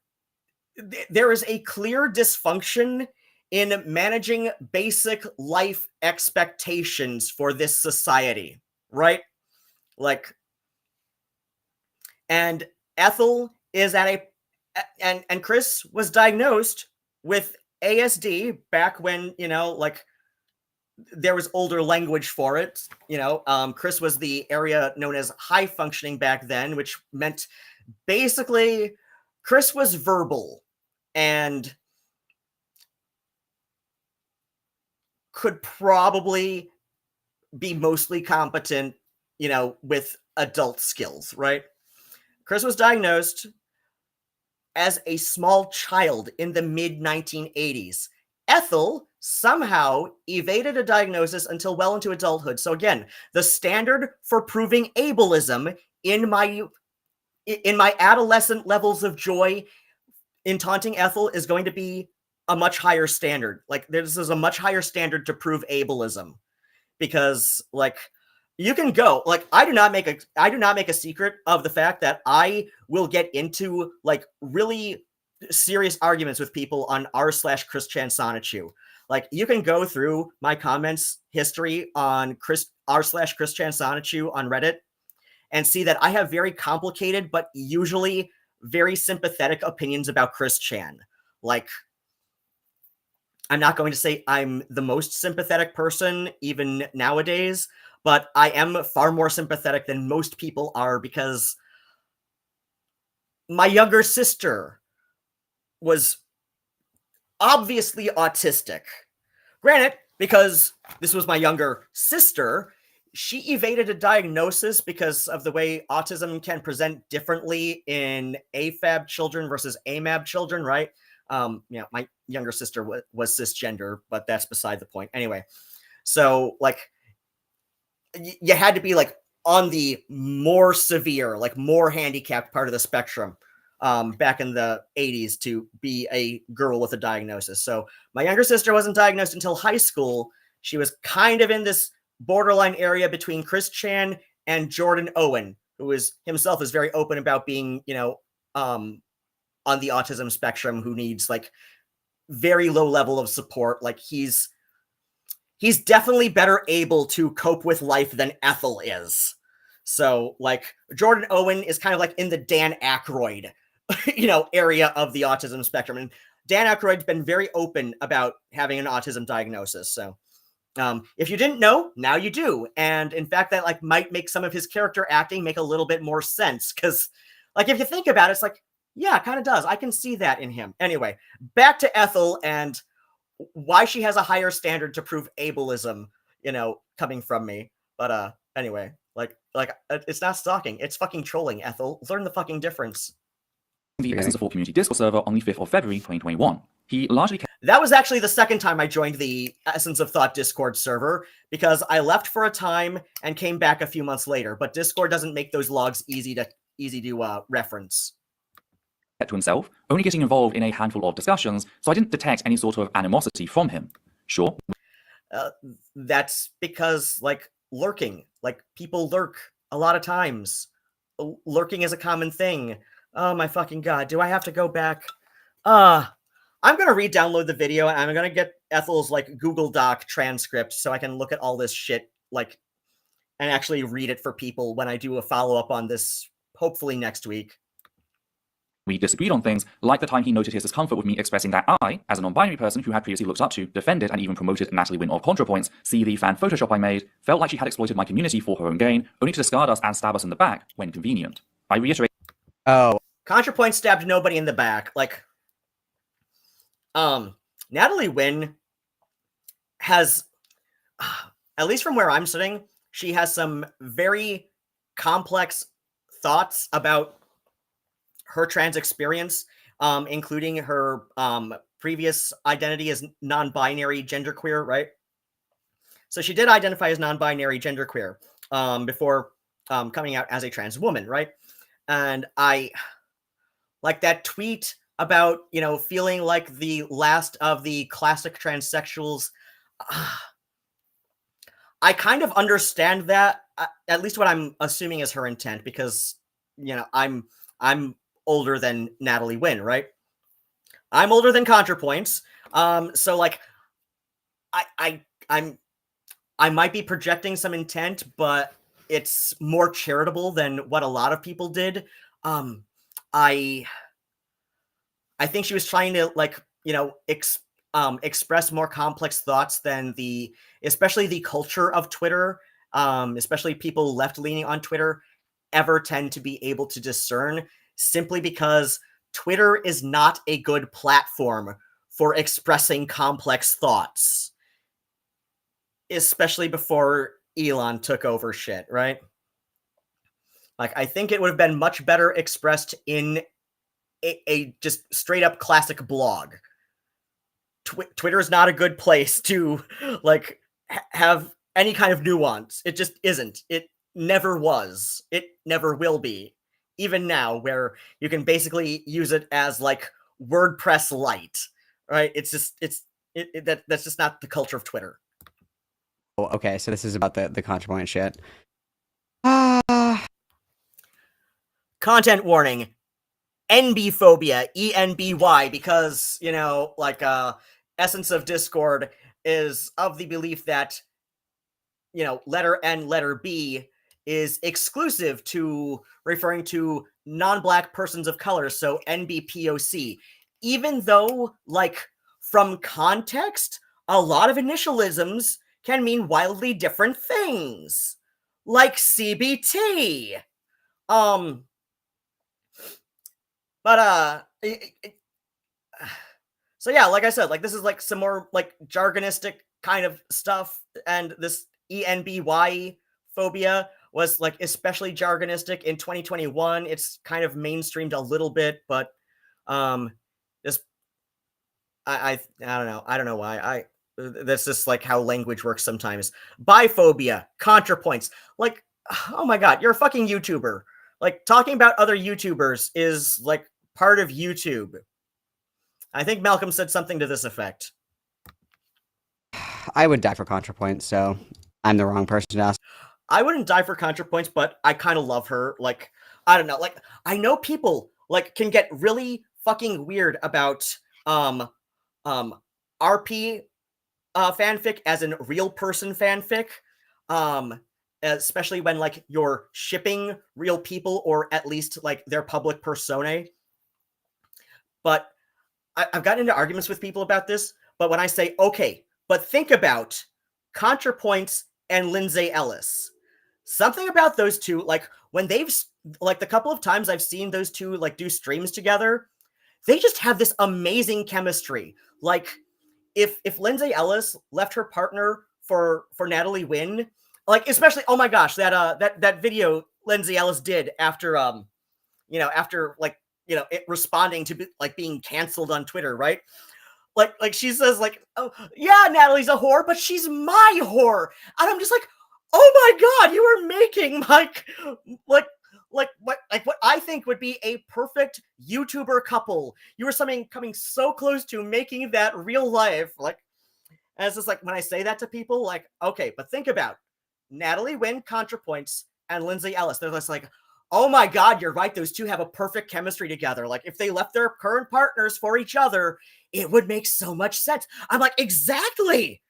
there is a clear dysfunction in managing basic life expectations for this society, right? Like, and Ethel is and Chris was diagnosed with ASD back when, there was older language for it. Chris was the area known as high functioning back then, which meant basically Chris was verbal and could probably be mostly competent, with adult skills, right? Chris was diagnosed as a small child in the mid-1980s. Ethel somehow evaded a diagnosis until well into adulthood. So again, the standard for proving ableism in my adolescent levels of joy in taunting Ethel is going to be a much higher standard. Like, this is a much higher standard to prove ableism, because like, you can go, like, I do not make a secret of the fact that I will get into like really serious arguments with people on r/Chris Sonichu. Like, you can go through my comments history on r/Chris Sonichu on Reddit and see that I have very complicated but usually very sympathetic opinions about Chris Chan. Like, I'm not going to say I'm the most sympathetic person even nowadays, but I am far more sympathetic than most people are, because my younger sister was obviously autistic. Granted, because this was my younger sister, she evaded a diagnosis because of the way autism can present differently in AFAB children versus AMAB children, right? My younger sister was cisgender, but that's beside the point. Anyway, so like, you had to be like on the more severe, like more handicapped part of the spectrum back in the 80s to be a girl with a diagnosis. So my younger sister wasn't diagnosed until high school. She was kind of in this borderline area between Chris Chan and Jordan Owen, who himself is very open about being, on the autism spectrum, who needs like very low level of support. Like, he's definitely better able to cope with life than Ethel is. So like, Jordan Owen is kind of like in the Dan Aykroyd, area of the autism spectrum. And Dan Aykroyd's been very open about having an autism diagnosis. So if you didn't know, now you do. And in fact, that like might make some of his character acting make a little bit more sense. Because like, if you think about it, it's like, yeah, it kind of does. I can see that in him. Anyway, back to Ethel and why she has a higher standard to prove ableism, coming from me. But anyway, like it's not stalking, it's fucking trolling, Ethel. Learn the fucking difference. The Essence of Thought community Discord server on the 5th of February 2021. He largely That was actually the second time I joined the Essence of Thought Discord server, because I left for a time and came back a few months later, but Discord doesn't make those logs easy to reference. kept to himself, only getting involved in a handful of discussions, so I didn't detect any sort of animosity from him. Sure. That's because, like, lurking. Like, people lurk a lot of times. Lurking is a common thing. Oh my fucking god, do I have to go back? I'm gonna re-download the video, and I'm gonna get Ethel's, like, Google Doc transcript so I can look at all this shit, like, and actually read it for people when I do a follow-up on this, hopefully next week. We disagreed on things, like the time he noted his discomfort with me expressing that I, as a non-binary person who had previously looked up to, defended, and even promoted Natalie Wynn of ContraPoints, see the fan Photoshop I made, felt like she had exploited my community for her own gain, only to discard us and stab us in the back when convenient. I reiterate. Oh. ContraPoint stabbed nobody in the back. Like, Natalie Wynn has, at least from where I'm sitting, she has some very complex thoughts about her trans experience, including her previous identity as non-binary genderqueer, right? So she did identify as non-binary genderqueer before coming out as a trans woman, right? And I like that tweet about, feeling like the last of the classic transsexuals. I kind of understand that, at least what I'm assuming is her intent, because, I'm older than Natalie Wynn, right? I'm older than ContraPoints. So like, I might be projecting some intent, but it's more charitable than what a lot of people did. I think she was trying to, like, express more complex thoughts than especially the culture of Twitter, especially people left-leaning on Twitter, ever tend to be able to discern, simply because Twitter is not a good platform for expressing complex thoughts, especially before Elon took over shit, right? Like, I think it would have been much better expressed in a just straight up classic blog. Twitter is not a good place to like have any kind of nuance. It just isn't. It never was. It never will be. Even now, where you can basically use it as like WordPress light, right? It's just that's just not the culture of Twitter. Oh, okay, so this is about the ContraPoint shit. Ah. Content warning. NB phobia, ENBY, because, you know, like, Essence of Discord is of the belief that, you know, letter N, letter B is exclusive to referring to non-black persons of color, so NBPOC. Even though, like, from context, a lot of initialisms can mean wildly different things. Like CBT. But so yeah, like I said, like this is like some more like jargonistic kind of stuff, and this ENBY phobia was like especially jargonistic in 2021. It's kind of mainstreamed a little bit, but just I don't know why that's just like how language works sometimes. Biphobia, ContraPoints, like oh my god, you're a fucking YouTuber. Like talking about other YouTubers is like part of YouTube. I think Malcolm said something to this effect. I would die for ContraPoint, so I'm the wrong person to ask. I wouldn't die for ContraPoints, but I kind of love her. Like, I don't know. Like, I know people like can get really fucking weird about RP fanfic as in real person fanfic. Especially when like you're shipping real people or at least like their public personae. But I've gotten into arguments with people about this, but when I say, okay, but think about ContraPoints and Lindsay Ellis. Something about those two, like when they've, like the couple of times I've seen those two like do streams together, they just have this amazing chemistry. Like if Lindsay Ellis left her partner for Natalie Wynn, like especially, oh my gosh, that video Lindsay Ellis did after you know, after like, you know, it responding to be, like being canceled on Twitter, right? Like she says like, oh yeah, Natalie's a whore, but she's my whore, and I'm just like, oh my god, you are making like what I think would be a perfect YouTuber couple. You were something coming so close to making that real life. Like, and it's just like when I say that to people, like, okay, but think about Natalie Wynn, ContraPoints, and Lindsay Ellis. They're just like, oh my god, you're right. Those two have a perfect chemistry together. Like if they left their current partners for each other, it would make so much sense. I'm like, exactly.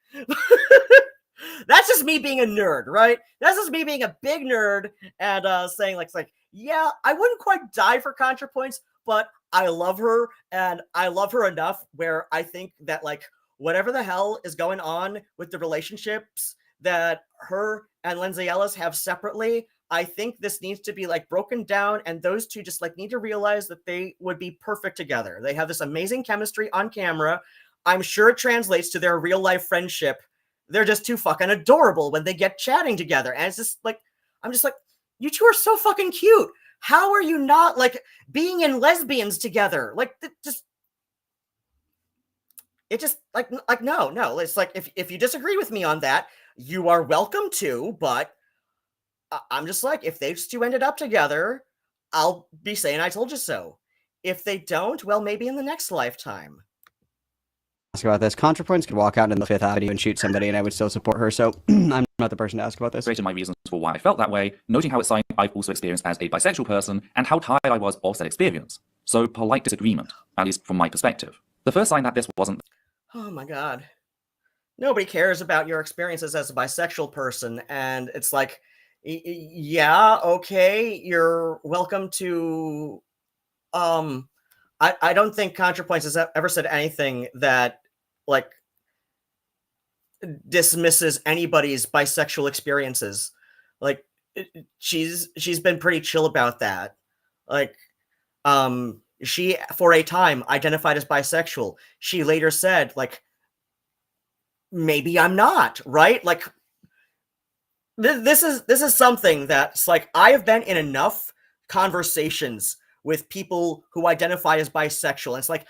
That's just me being a nerd, right? That's just me being a big nerd and saying like, it's like, yeah, I wouldn't quite die for ContraPoints, but I love her, and I love her enough where I think that like whatever the hell is going on with the relationships that her and Lindsay Ellis have separately, I think this needs to be like broken down, and those two just like need to realize that they would be perfect together. They have this amazing chemistry on camera. I'm sure it translates to their real life friendship. They're just too fucking adorable when they get chatting together. And it's just like, I'm just like, you two are so fucking cute. How are you not like being in lesbians together? Like it just like no. It's like if you disagree with me on that, you are welcome to, but I'm just like, if those two ended up together, I'll be saying I told you so. If they don't, well, maybe in the next lifetime. Ask about this. ContraPoints could walk out into the Fifth Avenue and shoot somebody, and I would still support her. So I'm not the person to ask about this. Created my reasons for why I felt that way, noting how it's something I've also experienced as a bisexual person and how tired I was of said experience. So polite disagreement, at least from my perspective. The first sign that this wasn't. Oh my god. Nobody cares about your experiences as a bisexual person, and it's like, yeah, okay, you're welcome to. I don't think ContraPoints has ever said anything that like dismisses anybody's bisexual experiences. Like she's been pretty chill about that. Like she for a time identified as bisexual. She later said like, maybe I'm not, right? Like this is something that's like, I have been in enough conversations with people who identify as bisexual. And it's like,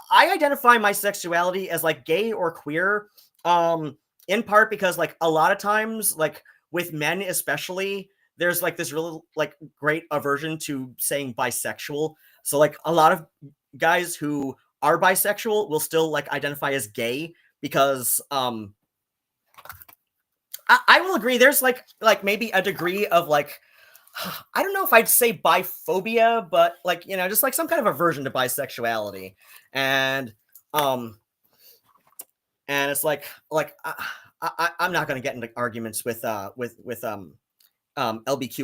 I identify my sexuality as like gay or queer, in part because like a lot of times, like with men especially, there's like this really like great aversion to saying bisexual. So like a lot of guys who are bisexual will still like identify as gay because I will agree there's like maybe a degree of like I don't know if I'd say biphobia, but like, you know, just like some kind of aversion to bisexuality. And it's like I'm not going to get into arguments with LBQ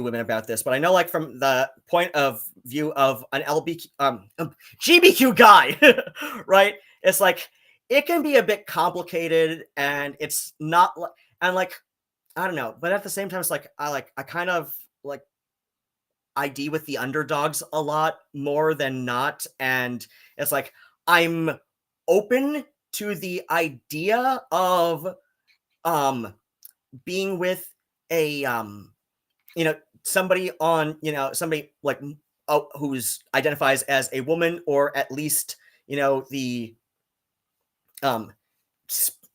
women about this, but I know like from the point of view of an GBQ guy, right? It's like it can be a bit complicated, and it's not and like I don't know, but at the same time, it's like I kind of like ID with the underdogs a lot more than not, and it's like I'm open to the idea of being with a you know, somebody on, you know, somebody like who's identifies as a woman, or at least, you know, the um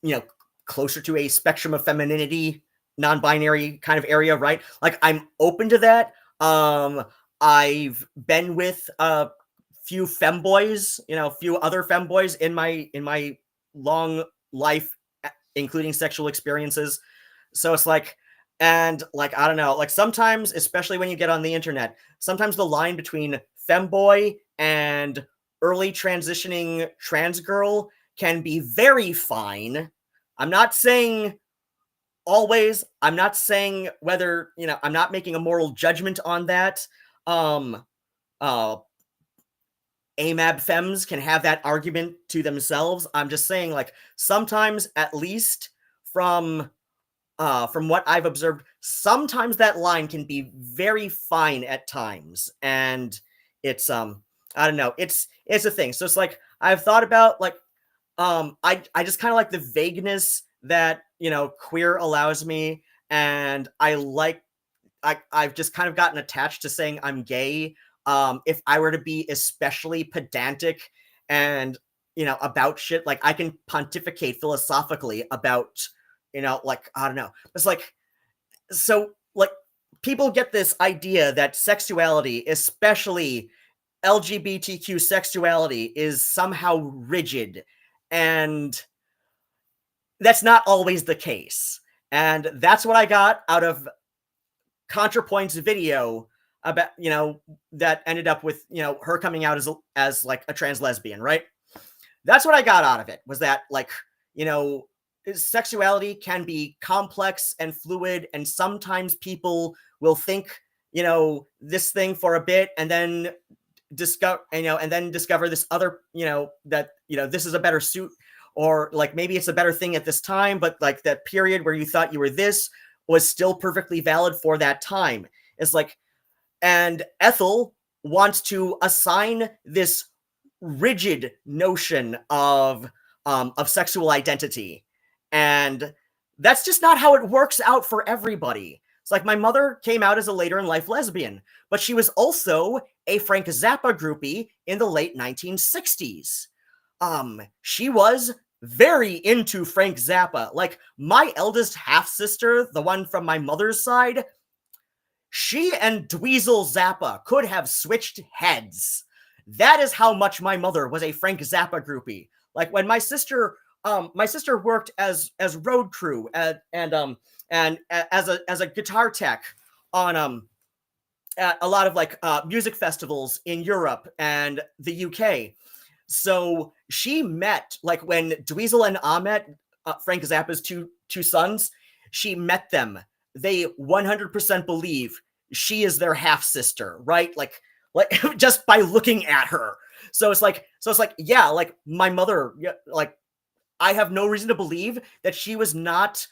you know, closer to a spectrum of femininity, non-binary kind of area, right? Like I'm open to that. I've been with a few femboys, you know, a few other femboys in my long life, including sexual experiences. So it's like, and like I don't know, like sometimes, especially when you get on the internet, sometimes the line between femboy and early transitioning trans girl can be very fine. I'm not saying always, I'm not saying whether, you know, I'm not making a moral judgment on that. Um uh AMAB femmes can have that argument to themselves. I'm just saying, like, sometimes, at least from what I've observed, sometimes that line can be very fine at times, and it's I don't know, it's a thing. So it's like I've thought about like I just kind of like the vagueness that, you know, queer allows me, and I've just kind of gotten attached to saying I'm gay. If I were to be especially pedantic and, you know, about shit, like I can pontificate philosophically about, you know, like I don't know. It's like so like people get this idea that sexuality, especially LGBTQ sexuality, is somehow rigid, and that's not always the case. And that's what I got out of ContraPoint's video about, you know, that ended up with, you know, her coming out as like a trans lesbian, right? That's what I got out of it, was that like, you know, sexuality can be complex and fluid, and sometimes people will think, you know, this thing for a bit and then discover this other, you know, that, you know, this is a better suit, or like maybe it's a better thing at this time, but like that period where you thought you were this was still perfectly valid for that time. It's like, and Ethel wants to assign this rigid notion of sexual identity, and that's just not how it works out for everybody. It's like my mother came out as a later in life lesbian, but she was also a Frank Zappa groupie in the late 1960s. She was very into Frank Zappa. Like my eldest half sister, the one from my mother's side, she and Dweezil Zappa could have switched heads. That is how much my mother was a Frank Zappa groupie. Like when my sister worked as road crew and as a guitar tech on at a lot of like music festivals in Europe and the UK. So she met, like when Dweezil and Ahmet, Frank Zappa's two sons, she met them. They 100% believe she is their half sister, right? Like just by looking at her. So it's like, yeah, like my mother, like I have no reason to believe that she was not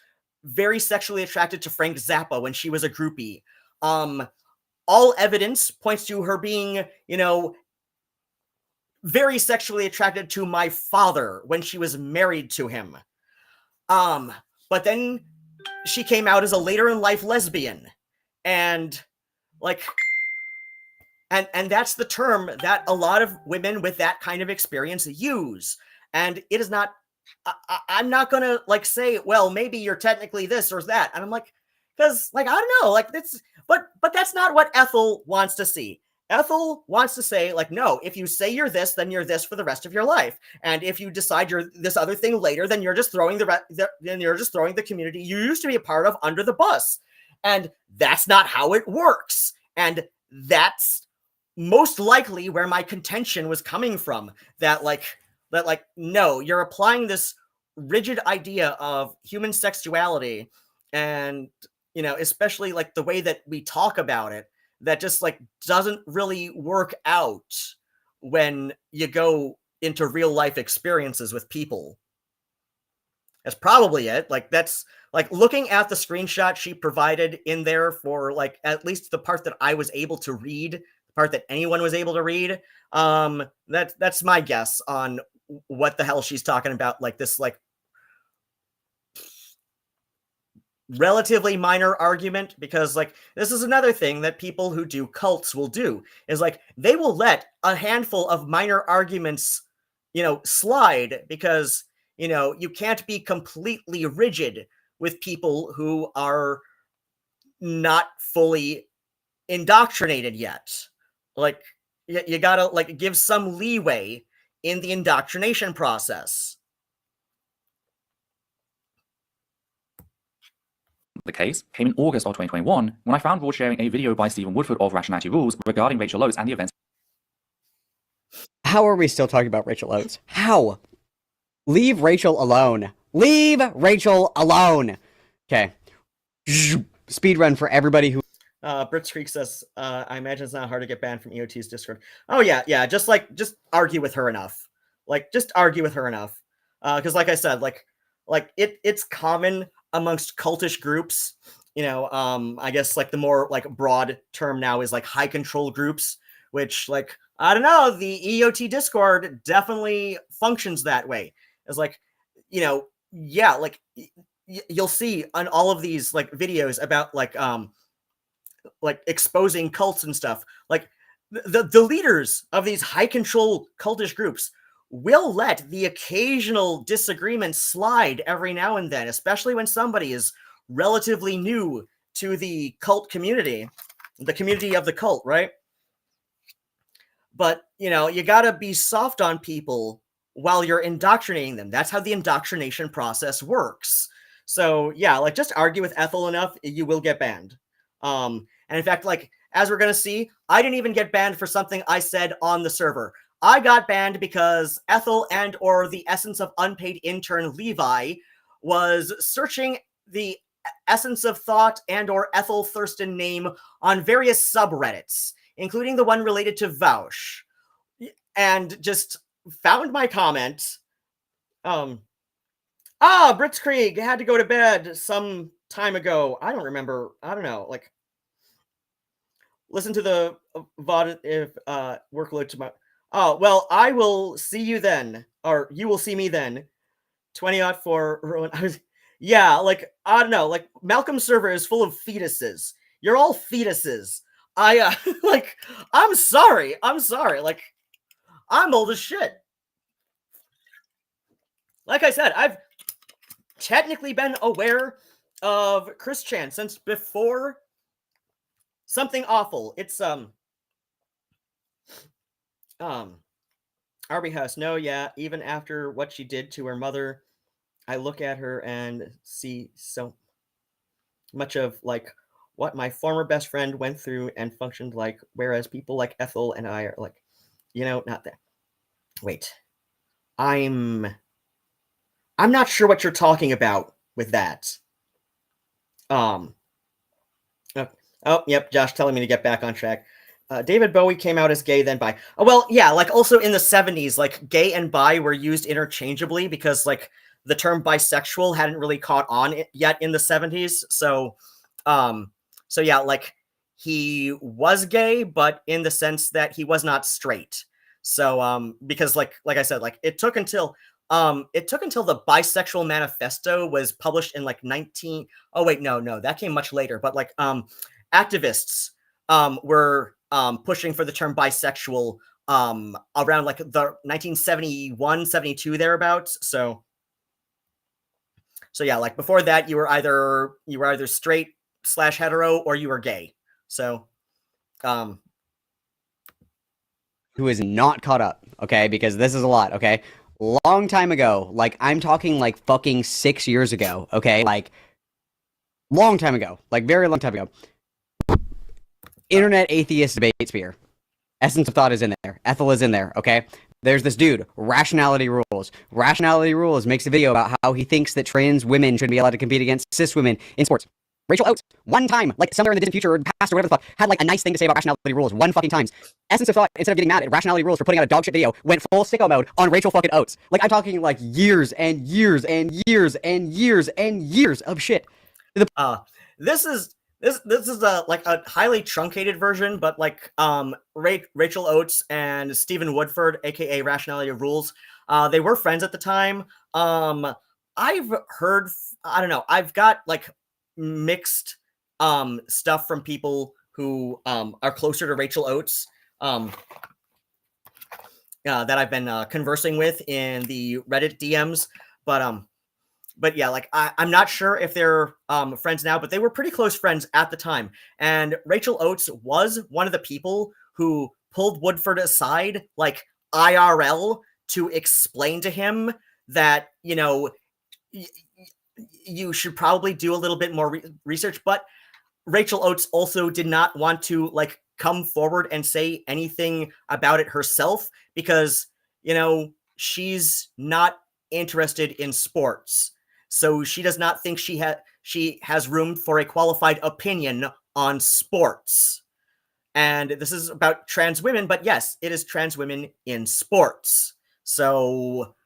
very sexually attracted to Frank Zappa when she was a groupie. All evidence points to her being, you know, very sexually attracted to my father when she was married to him. But then she came out as a later in life lesbian, and like And that's the term that a lot of women with that kind of experience use. And it is not, I'm not gonna like say, well, maybe you're technically this or that. And I'm like, because like I don't know, like that's but that's not what Ethel wants to see. Ethel wants to say, like, no, if you say you're this, then you're this for the rest of your life. And if you decide you're this other thing later, then you're just throwing then you're just throwing the community you used to be a part of under the bus. And that's not how it works. And that's most likely where my contention was coming from. That no, you're applying this rigid idea of human sexuality, and especially like the way that we talk about it, that just like doesn't really work out when you go into real life experiences with people. That's probably it. Like that's like looking at the screenshot she provided in there for like at least the part that I was able to read, the part that anyone was able to read. That's my guess on what the hell she's talking about. Like this like relatively minor argument, because like this is another thing that people who do cults will do, is like they will let a handful of minor arguments slide, because you can't be completely rigid with people who are not fully indoctrinated yet. Like you gotta like give some leeway in the indoctrination process. The case came in August of 2021 when I found Rod sharing a video by Stephen Woodford of Rationality Rules regarding Rachel Oates and the events. How are we still talking about Rachel Oates? How? Leave Rachel alone. Leave Rachel alone. Okay. Speed run for everybody who. Brits Creek says, I imagine it's not hard to get banned from EOT's Discord. Oh yeah. Just argue with her enough. Like, just argue with her enough. Because like I said, like it's common amongst cultish groups. I guess like the more like broad term now is like high control groups, which like, I don't know, the EOT Discord definitely functions that way. It's like, yeah, like you'll see on all of these like videos about like exposing cults and stuff. Like the leaders of these high control cultish groups will let the occasional disagreement slide every now and then, especially when somebody is relatively new to the cult community, the community of the cult, right? But, you gotta be soft on people while you're indoctrinating them. That's how the indoctrination process works. So, yeah, like, just argue with Ethel enough, you will get banned. And in fact, like, as we're gonna see, I didn't even get banned for something I said on the server. I got banned because Ethel and or the Essence of Unpaid intern Levi was searching the Essence of Thought and or Ethel Thurston name on various subreddits, including the one related to Vaush, and just found my comment. Blitzkrieg had to go to bed some time ago. I don't remember. I don't know. Like, listen to the VOD if workload tomorrow. Oh, well, I will see you then, or you will see me then. 20-4 ruin. Yeah, like, I don't know. Like, Malcolm's server is full of fetuses. You're all fetuses. Like, I'm sorry. Like, I'm old as shit. Like I said, I've technically been aware of Chris Chan since before Something Awful. It's, Arby House. No, yeah, even after what she did to her mother, I look at her and see so much of, like, what my former best friend went through and functioned like, whereas people like Ethel and I are like, not that. Wait. I'm not sure what you're talking about with that. Oh, yep, Josh telling me to get back on track. David Bowie came out as gay, then bi. Oh, well, yeah, like, also in the 70s, like, gay and bi were used interchangeably because, like, the term bisexual hadn't really caught on yet in the 70s. So yeah, like, he was gay, but in the sense that he was not straight. So, because like I said, like, it took until the Bisexual Manifesto was published in like that came much later, but like activists were pushing for the term bisexual around like the 1971, 72 thereabouts. So yeah, like before that, you were either straight / hetero or you were gay. So, who is not caught up, okay? Because this is a lot, okay? Long time ago, like I'm talking like fucking 6 years ago, okay? Like long time ago, like very long time ago. Internet atheist debate sphere. Essence of Thought is in there. Ethel is in there, okay? There's this dude, Rationality Rules. Rationality Rules makes a video about how he thinks that trans women shouldn't be allowed to compete against cis women in sports. Rachel Oates, one time, like somewhere in the distant future or past or whatever the fuck, had like a nice thing to say about Rationality Rules one fucking times. Essence of Thought, instead of getting mad at Rationality Rules for putting out a dog shit video, went full sicko mode on Rachel fucking Oates. Like I'm talking like years and years and years and years and years of shit. This is a like a highly truncated version, but like Rachel Oates and Stephen Woodford, aka Rationality of Rules, they were friends at the time. I've heard, I don't know, I've got like mixed stuff from people who are closer to Rachel Oates that I've been conversing with in the Reddit DMs, but yeah, like I'm not sure if they're friends now, but they were pretty close friends at the time. And Rachel Oates was one of the people who pulled Woodford aside, like IRL, to explain to him that, you know, you should probably do a little bit more research. But Rachel Oates also did not want to like come forward and say anything about it herself because, you know, she's not interested in sports. So she does not think she has room for a qualified opinion on sports. And this is about trans women, but yes, it is trans women in sports. So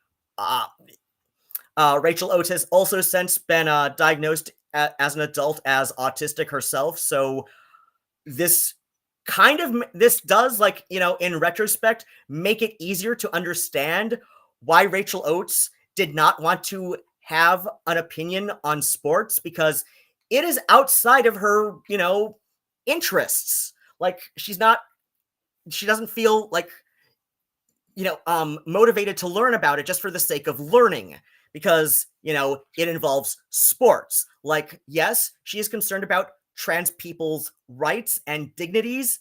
Rachel Oates has also since been diagnosed as an adult as autistic herself. So this does, like, you know, in retrospect, make it easier to understand why Rachel Oates did not want to have an opinion on sports, because it is outside of her, you know, interests. Like she doesn't feel like, you know, motivated to learn about it just for the sake of learning, because, you know, it involves sports. Like, yes, she is concerned about trans people's rights and dignities,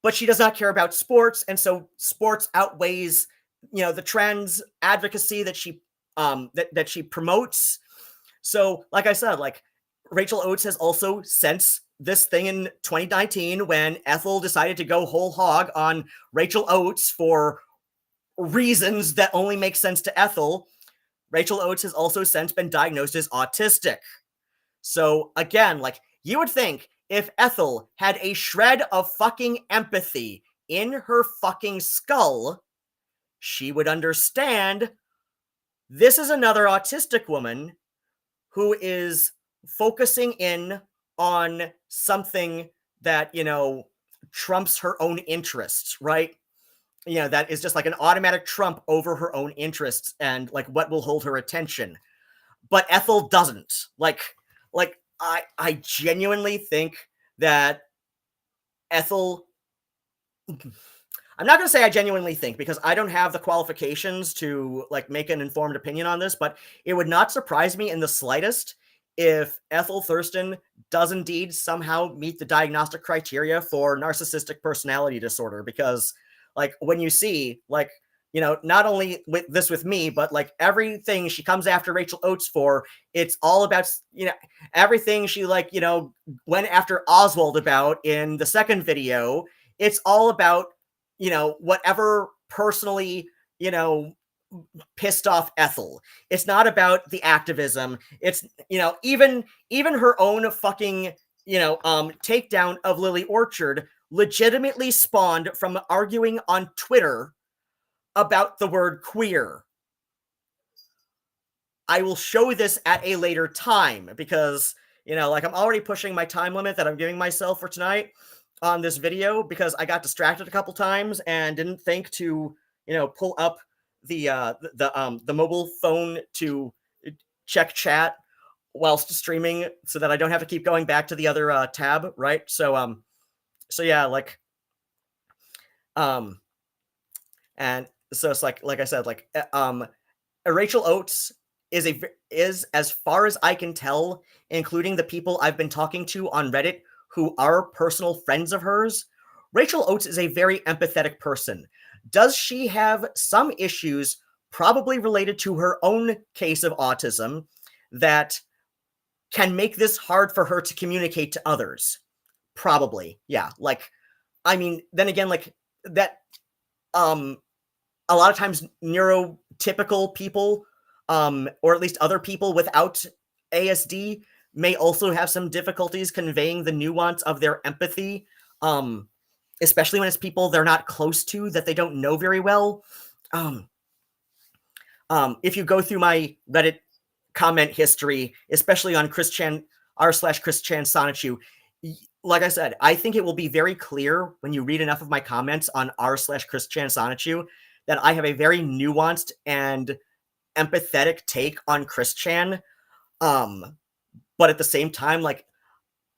but she does not care about sports. And so sports outweighs, you know, the trans advocacy that she that she promotes. So, like I said, like Rachel Oates has also, since this thing in 2019 when Ethel decided to go whole hog on Rachel Oates for reasons that only make sense to Ethel, Rachel Oates has also since been diagnosed as autistic. So again, like, you would think if Ethel had a shred of fucking empathy in her fucking skull, she would understand this is another autistic woman who is focusing in on something that, you know, trumps her own interests, right? You know, that is just like an automatic trump over her own interests and like what will hold her attention. But Ethel doesn't. Like I genuinely think that Ethel, I'm not going to say I genuinely think, because I don't have the qualifications to like make an informed opinion on this, but it would not surprise me in the slightest if Ethel Thurston does indeed somehow meet the diagnostic criteria for narcissistic personality disorder. Because like when you see, like, you know, not only with me, but like everything she comes after Rachel Oates for, it's all about, you know, everything she, like, you know, went after Oswald about in the second video. It's all about, you know, whatever personally, you know, pissed off Ethel. It's not about the activism. It's, you know, even her own fucking, you know, takedown of Lily Orchard legitimately spawned from arguing on Twitter about the word queer. I will show this at a later time because, you know, like I'm already pushing my time limit that I'm giving myself for tonight on this video because I got distracted a couple times and didn't think to, you know, pull up the mobile phone to check chat whilst streaming so that I don't have to keep going back to the other tab, right? So So yeah, like, and so it's like I said, like, Rachel Oates is, as far as I can tell, including the people I've been talking to on Reddit who are personal friends of hers, Rachel Oates is a very empathetic person. Does she have some issues, probably related to her own case of autism, that can make this hard for her to communicate to others? Probably, yeah. Like, I mean, then again, like that, a lot of times neurotypical people, or at least other people without ASD, may also have some difficulties conveying the nuance of their empathy, especially when it's people they're not close to, that they don't know very well. If you go through my Reddit comment history, especially on r/Chris Chan Sonichu, like I said, I think it will be very clear when you read enough of my comments on r/Chris Chan Sonichu that I have a very nuanced and empathetic take on Chris Chan. But at the same time, like,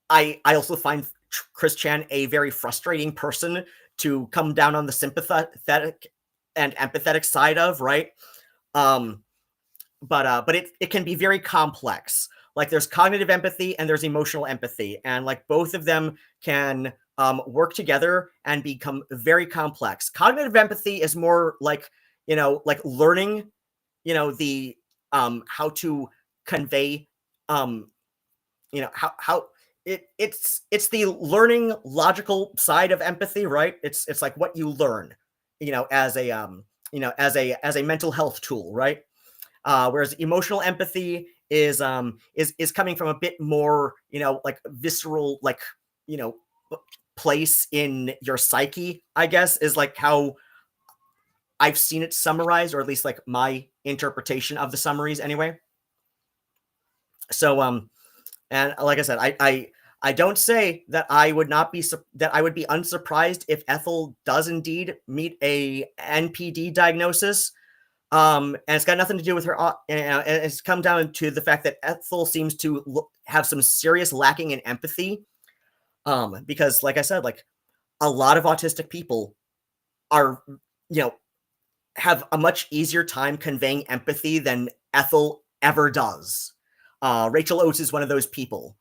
I also find Chris Chan a very frustrating person to come down on the sympathetic and empathetic side of, right? But it can be very complex. Like, there's cognitive empathy and there's emotional empathy, and like both of them can work together and become very complex. Cognitive empathy is more like, like learning, the how to convey, how it's the learning logical side of empathy, right? It's like what you learn, as a as a mental health tool, right? Whereas emotional empathy is coming from a bit more, like visceral, like, place in your psyche, I guess, is like how I've seen it summarized, or at least like my interpretation of the summaries anyway. So and like I said, I don't say that I would be unsurprised if Ethel does indeed meet a NPD diagnosis. And it's got nothing to do with her. And it's come down to the fact that Ethel seems to have some serious lacking in empathy. Because, like I said, like, a lot of autistic people are, have a much easier time conveying empathy than Ethel ever does. Rachel Oates is one of those people.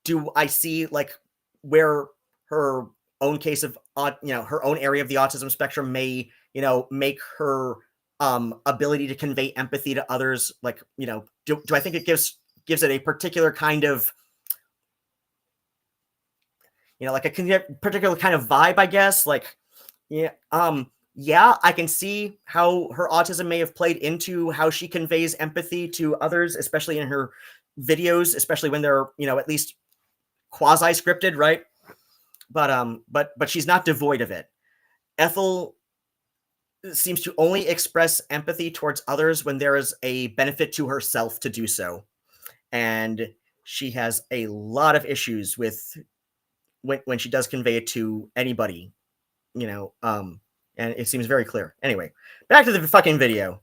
Do I see, like, where her own case of, her own area of the autism spectrum may, make her ability to convey empathy to others, like, do I think it gives it a particular kind of, like a particular kind of vibe, I guess? Like, yeah, I can see how her autism may have played into how she conveys empathy to others, especially in her videos, especially when they're, at least quasi-scripted, right? But she's not devoid of it. Ethel seems to only express empathy towards others when there is a benefit to herself to do so. And she has a lot of issues with when she does convey it to anybody, and it seems very clear. Anyway, back to the fucking video.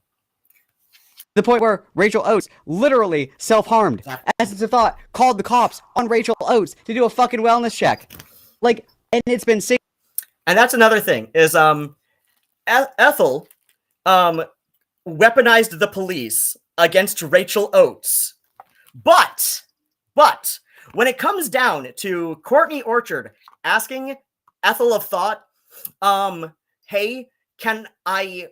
The point where Rachel Oates literally self-harmed. Essence of Thought called the cops on Rachel Oates to do a fucking wellness check. Like, and it's been seen. And that's another thing, is Ethel weaponized the police against Rachel Oates. But when it comes down to Courtney Orchard asking Ethel of Thought, hey, can I,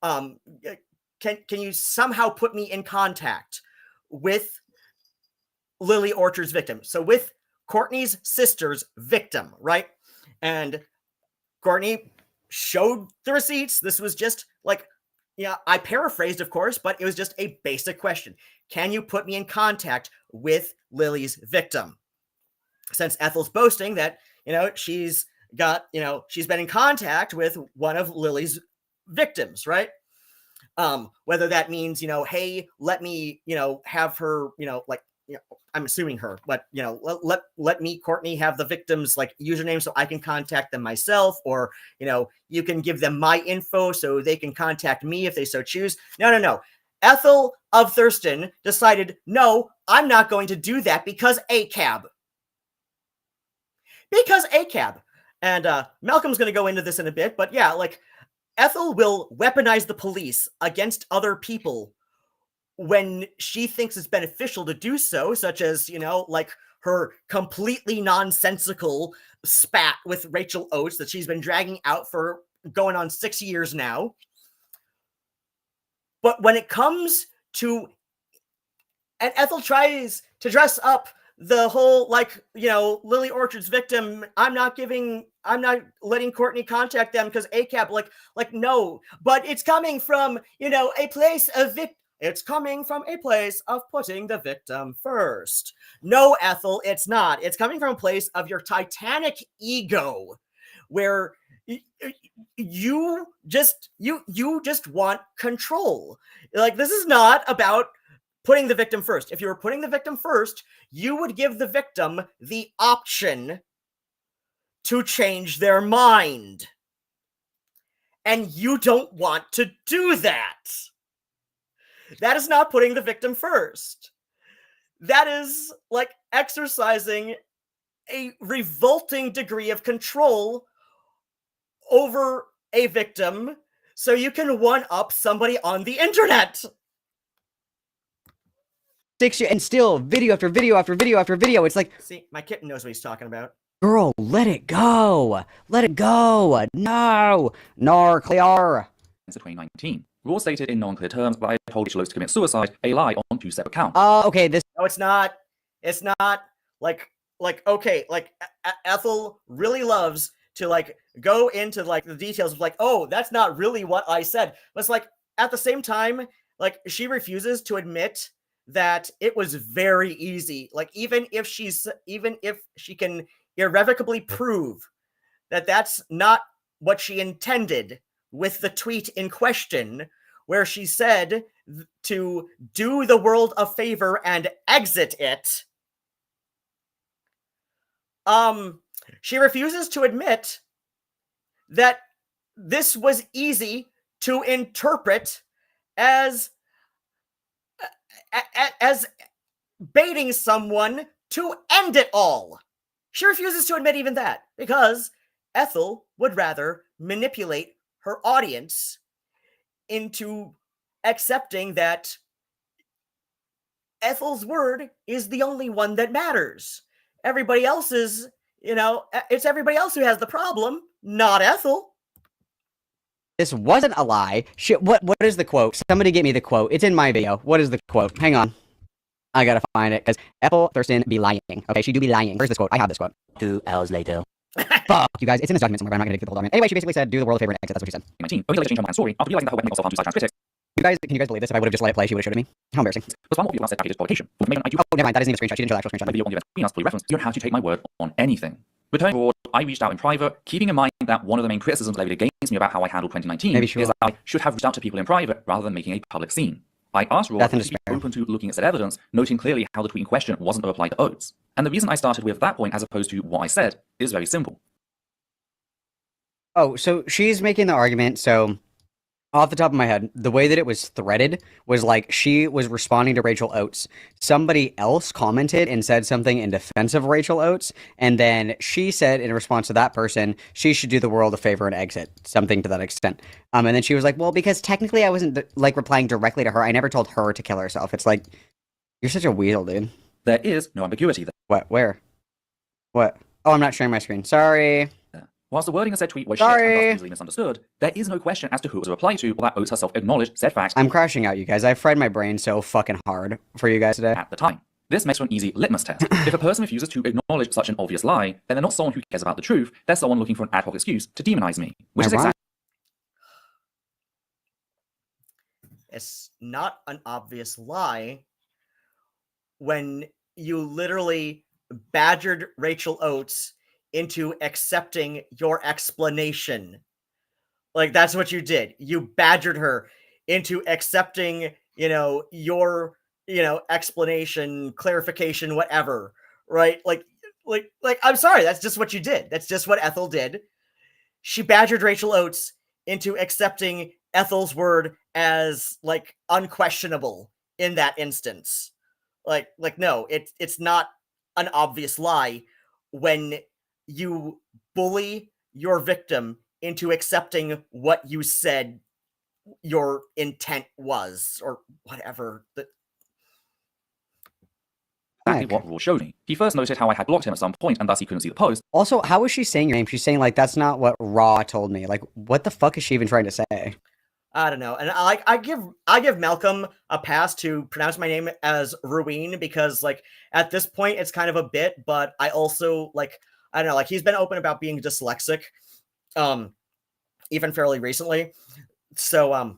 can you somehow put me in contact with Lily Orchard's victim? So with Courtney's sister's victim, right? And Courtney showed the receipts. This was just like, I paraphrased, of course, but it was just a basic question. Can you put me in contact with Lily's victim? Since Ethel's boasting that, she's got, she's been in contact with one of Lily's victims, right? Whether that means, hey, let me, have her, like, I'm assuming her, but, let me, Courtney, have the victim's, like, username so I can contact them myself, or, you can give them my info so they can contact me if they so choose. No. Ethel of Thurston decided, no, I'm not going to do that because ACAB. Because ACAB. And Malcolm's going to go into this in a bit, but yeah, like, Ethel will weaponize the police against other people when she thinks it's beneficial to do so, such as, you know, like her completely nonsensical spat with Rachel Oates that she's been dragging out for going on 6 years now. But when it comes to, and Ethel tries to dress up the whole, like, you know, Lily Orchard's victim, I'm not letting Courtney contact them because ACAB, like, no, but it's coming from, you know, a place of it's coming from a place of putting the victim first. No, Ethel, it's not. It's coming from a place of your titanic ego, where you just want control. Like, this is not about putting the victim first. If you were putting the victim first, you would give the victim the option to change their mind. And you don't want to do that. That is not putting the victim first. That is like exercising a revolting degree of control over a victim so you can one-up somebody on the internet. 6 years, and still video after video after video after video. It's like, see, my kitten knows what he's talking about. Girl, let it go. Let it go. No. Nor clear. Since 2019. Raw stated in non-clear terms that I told Rachel Oates to commit suicide, a lie on 2 separate counts. Okay, this... No, it's not. It's not. Like, okay, like, Ethel really loves to, like, go into, like, the details of, like, oh, that's not really what I said. But it's like, at the same time, like, she refuses to admit that it was very easy. Like, even if she can irrevocably prove that that's not what she intended with the tweet in question, where she said to do the world a favor and exit it, she refuses to admit that this was easy to interpret as baiting someone to end it all. She refuses to admit even that, because Ethel would rather manipulate her audience into accepting that Ethel's word is the only one that matters. Everybody else is, you know, it's everybody else who has the problem, not Ethel. This wasn't a lie. Shit, what is the quote? Somebody get me the quote. It's in my video. What is the quote? Hang on. I gotta find it, because Ethel Thurston be lying. Okay, she do be lying. Where's this quote? I have this quote. 2 hours later. Fuck, you guys. It's in this document somewhere, but I'm not gonna get the whole document. Anyway, she basically said, do the world a favor and exit. That's what she said. 2019. Only later changed my story after realizing that her weapon also harmed 2 sides critics. Can you guys believe this? If I would have just let it play, she would have showed it me. How embarrassing. Was far more people said packages publication. For Megan, I do. Oh, never mind. That isn't even a screenshot. She didn't show the actual My screenshot. video on the event between us fully referenced. You don't have to take my word on anything. Returning forward, I reached out in private, keeping in mind that one of the main criticisms levied against me about how I handled 2019 is that I should have reached out to people in private rather than making a public scene. I asked Ruadhán to be open to looking at said evidence, noting clearly how the tweet in question wasn't a reply to Oates. And the reason I started with that point as opposed to what I said is very simple. Oh, so she's making the argument, so off the top of my head, the way that it was threaded was like she was responding to Rachel Oates. Somebody else commented and said something in defense of Rachel Oates, and then she said in response to that person, she should do the world a favor and exit, something to that extent. And then she was like, well, because technically I wasn't like replying directly to her. I never told her to kill herself. It's like, you're such a weasel, dude. There is no ambiguity there. What? Where? What? Oh, I'm not sharing my screen. Sorry. Whilst the wording of said tweet was shit and thus easily misunderstood, there is no question as to who it was a reply to or that Oates herself acknowledged said facts. I'm crashing out, you guys. I fried my brain so fucking hard for you guys today. At the time. This makes for an easy litmus test. If a person refuses to acknowledge such an obvious lie, then they're not someone who cares about the truth, they're someone looking for an ad hoc excuse to demonize me. Which is exactly... It's not an obvious lie when you literally badgered Rachel Oates into accepting your explanation. Like, that's what you did. You badgered her into accepting, you know, your, you know, explanation, clarification, whatever, right? Like, I'm sorry, that's just what you did. That's just what Ethel did. She badgered Rachel Oates into accepting Ethel's word as, like, unquestionable in that instance. Like, no, it's not an obvious lie when you bully your victim into accepting what you said your intent was, or whatever. Exactly what Raw showed me. He first noted how I had blocked him at some point, and thus he couldn't see the post. Also, how is she saying your name? She's saying, like, that's not what Raw told me. Like, what the fuck is she even trying to say? I don't know. And I give Malcolm a pass to pronounce my name as Ruadhán, because like at this point it's kind of a bit, but I also like, I don't know, like he's been open about being dyslexic even fairly recently. So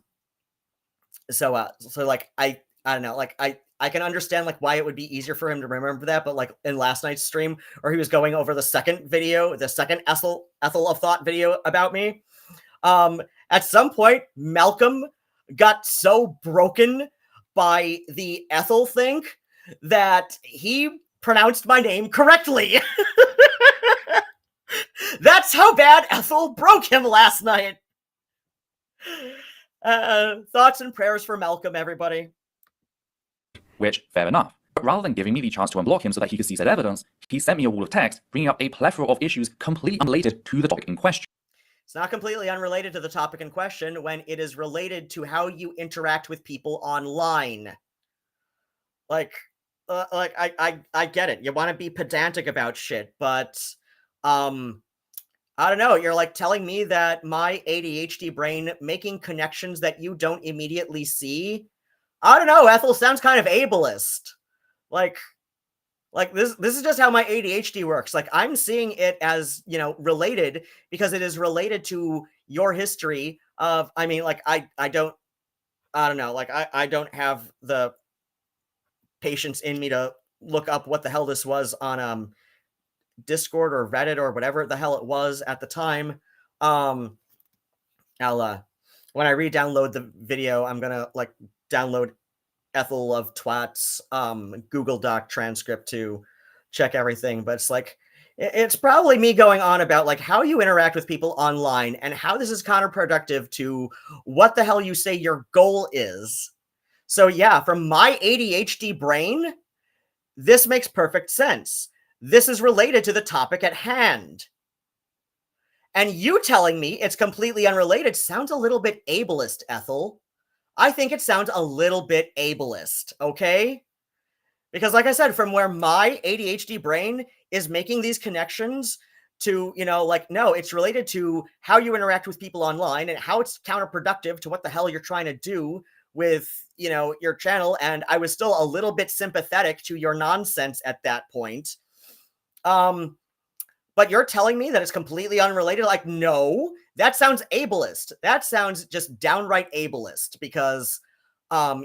like I don't know, like I can understand like why it would be easier for him to remember that, but like in last night's stream where he was going over the second Ethel of Thought video about me, at some point Malcolm got so broken by the Ethel thing that he pronounced my name correctly. That's how bad Ethel broke him last night. Thoughts and prayers for Malcolm, everybody. Which, fair enough. But rather than giving me the chance to unblock him so that he could see said evidence, he sent me a wall of text, bringing up a plethora of issues completely unrelated to the topic in question. It's not completely unrelated to the topic in question when it is related to how you interact with people online. Like I get it. You want to be pedantic about shit, but I don't know. You're like telling me that my ADHD brain making connections that you don't immediately see. I don't know. Ethel sounds kind of ableist. Like this is just how my ADHD works. Like I'm seeing it as, you know, related because it is related to your history of, I mean, like I don't know. Like I don't have the patience in me to look up what the hell this was on Discord or Reddit or whatever the hell it was at the time. I'll when I re-download the video, I'm gonna like download Ethel of Twat's Google Doc transcript to check everything. But it's like it's probably me going on about like how you interact with people online and how this is counterproductive to what the hell you say your goal is. So yeah, from my ADHD brain, this makes perfect sense. This is related to the topic at hand. And you telling me it's completely unrelated sounds a little bit ableist, Ethel. I think it sounds a little bit ableist, okay? Because like I said, from where my ADHD brain is making these connections to, you know, like, no, it's related to how you interact with people online and how it's counterproductive to what the hell you're trying to do with, you know, your channel. And I was still a little bit sympathetic to your nonsense at that point. But you're telling me that it's completely unrelated? Like, no, that sounds ableist. That sounds just downright ableist because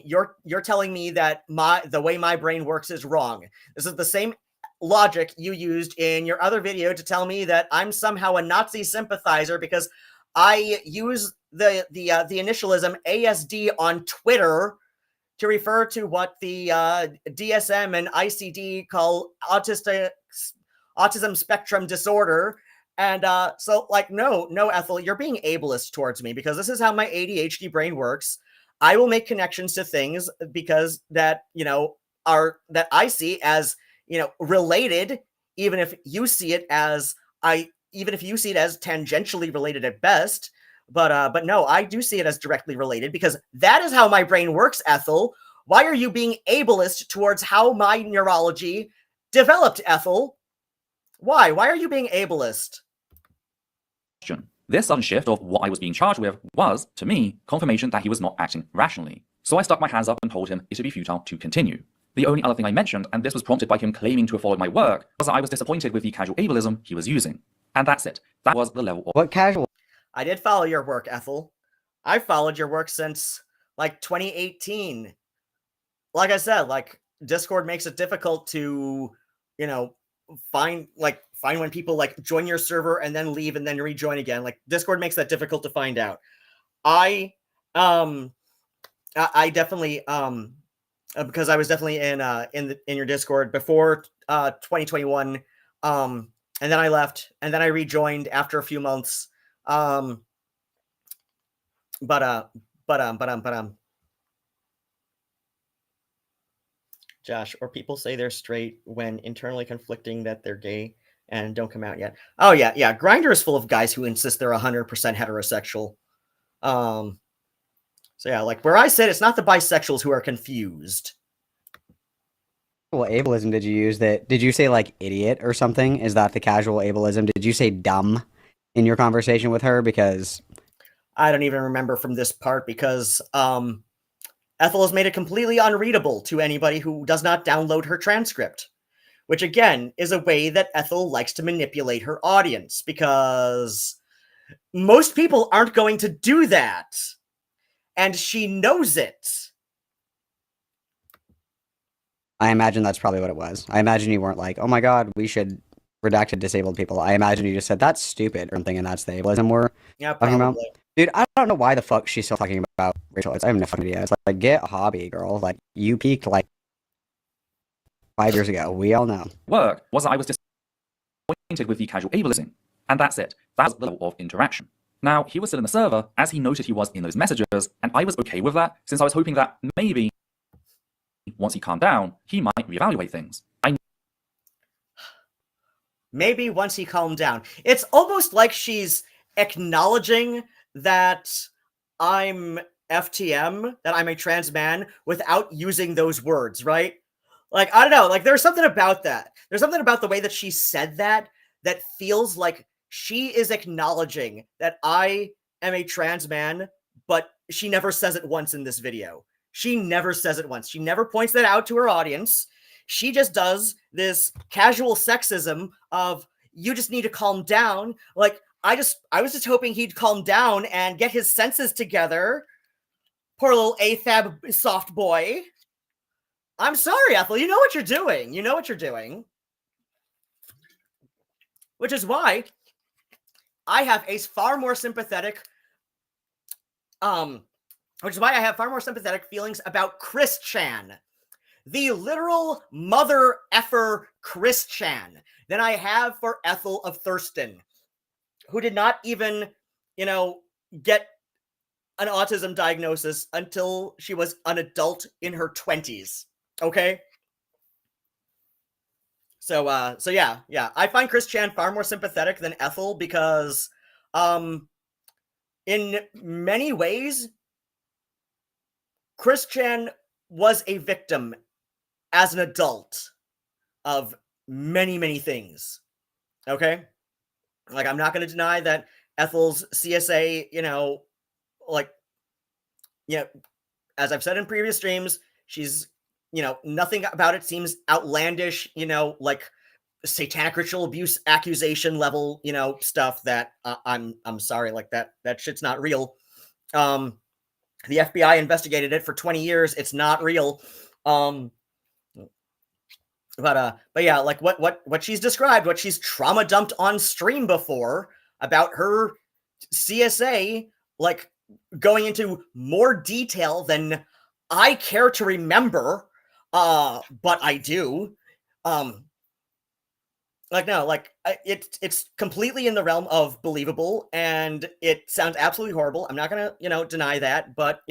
you're telling me that the way my brain works is wrong. This is the same logic you used in your other video to tell me that I'm somehow a Nazi sympathizer because I use the initialism ASD on Twitter to refer to what the DSM and ICD call autism spectrum disorder. And so like, no, Ethel, you're being ableist towards me because this is how my ADHD brain works. I will make connections to things because that, you know, that I see as, you know, related, even if you see it as tangentially related at best. But no, I do see it as directly related because that is how my brain works, Ethel. Why are you being ableist towards how my neurology developed, Ethel? Why? Why are you being ableist? This sudden shift of what I was being charged with was, to me, confirmation that he was not acting rationally. So I stuck my hands up and told him it would be futile to continue. The only other thing I mentioned, and this was prompted by him claiming to have followed my work, was that I was disappointed with the casual ableism he was using. And that's it. That was the level of— What casual? I did follow your work, Ethel. I've followed your work since, like, 2018. Like I said, like, Discord makes it difficult to, you know, find when people like join your server and then leave and then rejoin again. Like Discord makes that difficult to find out. I definitely because I was definitely in your Discord before 2021 and then I left and then I rejoined after a few months. Josh, or people say they're straight when internally conflicting that they're gay. and don't come out yet. Oh yeah. Grindr is full of guys who insist they're 100% heterosexual. So yeah, like where I sit, it's not the bisexuals who are confused. What ableism did you use? Did you say like idiot or something? Is that the casual ableism? Did you say dumb in your conversation with her? Because I don't even remember from this part because Ethel has made it completely unreadable to anybody who does not download her transcript, which again is a way that Ethel likes to manipulate her audience because most people aren't going to do that, and she knows it. I imagine that's probably what it was. I imagine you weren't like, oh my god, we should redacted disabled people. I imagine you just said that's stupid or something, and that's the ableism we're talking about. Probably. Dude, I don't know why the fuck she's still talking about Rachel. I have no fucking idea. It's like get a hobby, girl. Like you peaked like 5 years ago. We all know. Work was that I was disappointed with the casual ableism, and that's it. That was the level of interaction. Now, he was still in the server, as he noted he was in those messages, and I was okay with that, since I was hoping that maybe, once he calmed down, he might reevaluate things. Maybe once he calmed down. It's almost like she's acknowledging that I'm FTM, that I'm a trans man, without using those words, right? Like, I don't know, like, there's something about that. There's something about the way that she said that feels like she is acknowledging that I am a trans man, but she never says it once in this video. She never says it once. She never points that out to her audience. She just does this casual sexism of, you just need to calm down. Like, I was just hoping he'd calm down and get his senses together. Poor little AFAB soft boy. I'm sorry, Ethel. You know what you're doing. You know what you're doing. Which is why I have a far more sympathetic, feelings about Chris Chan, the literal mother effer Chris Chan, than I have for Ethel of Thurston, who did not even, get an autism diagnosis until she was an adult in her 20s. Okay? So yeah. I find Chris Chan far more sympathetic than Ethel because, in many ways, Chris Chan was a victim as an adult of many, many things. Okay? Like, I'm not going to deny that Ethel's CSA, as I've said in previous streams, she's, nothing about it seems outlandish, like satanic ritual abuse accusation level, stuff that I'm sorry, like that shit's not real. The FBI investigated it for 20 years. It's not real. But yeah, like what she's described, what she's trauma dumped on stream before about her CSA, like going into more detail than I care to remember, but I do. It's completely in the realm of believable, and it sounds absolutely horrible. I'm not gonna, deny that, but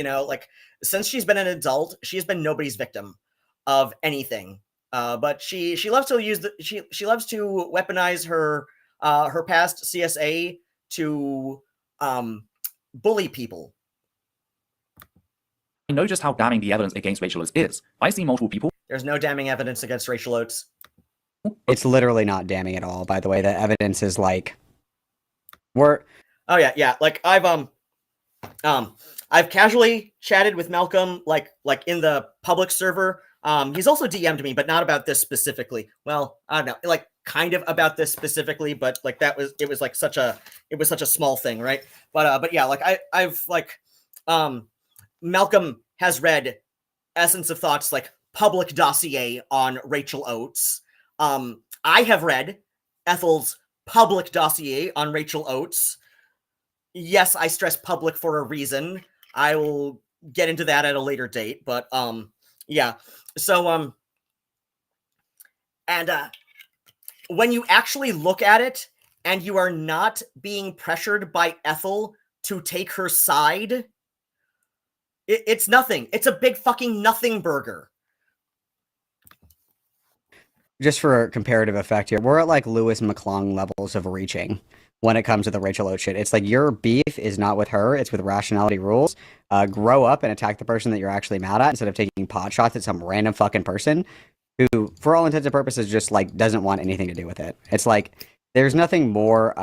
since she's been an adult, she's been nobody's victim of anything. But she loves to use she loves to weaponize her past CSA to bully people. I know just how damning the evidence against Rachel is. I see multiple people. There's no damning evidence against Rachel Oates. It's literally not damning at all, by the way. The evidence is like Oh yeah. Like I've casually chatted with Malcolm, like in the public server. He's also DM'd me, but not about this specifically. Well, I don't know, like kind of about this specifically, but like it was such a small thing, right? But yeah, like I've Malcolm has read Essence of Thought's like public dossier on Rachel Oates. I have read Ethel's public dossier on Rachel Oates. Yes, I stress public for a reason. I will get into that at a later date, but yeah. So and when you actually look at it and you are not being pressured by Ethel to take her side, it's nothing. It's a big fucking nothing burger. just for comparative effect here, we're at like Lewis McClung levels of reaching when it comes to the Rachel Oates shit. It's like your beef is not with her, it's with rationality rules. Grow up and attack the person that you're actually mad at instead of taking pot shots at some random fucking person who, for all intents and purposes, just like doesn't want anything to do with it. It's like there's nothing more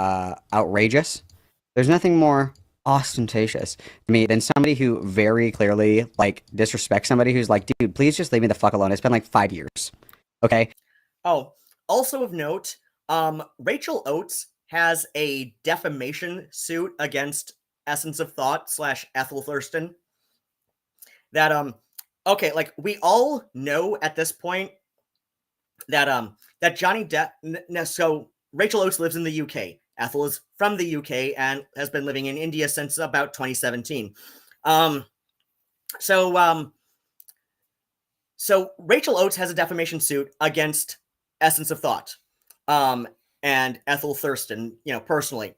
outrageous. There's nothing more ostentatious to me than somebody who very clearly like disrespects somebody who's like, dude, please just leave me the fuck alone. It's been like 5 years. Okay. Oh, also of note, Rachel Oates has a defamation suit against Essence of Thought / Ethel Thurston. That okay, like we all know at this point that that Johnny Depp. So Rachel Oates lives in the UK. Ethel is from the UK and has been living in India since about 2017. So Rachel Oates has a defamation suit against Essence of Thought, and Ethel Thurston, personally.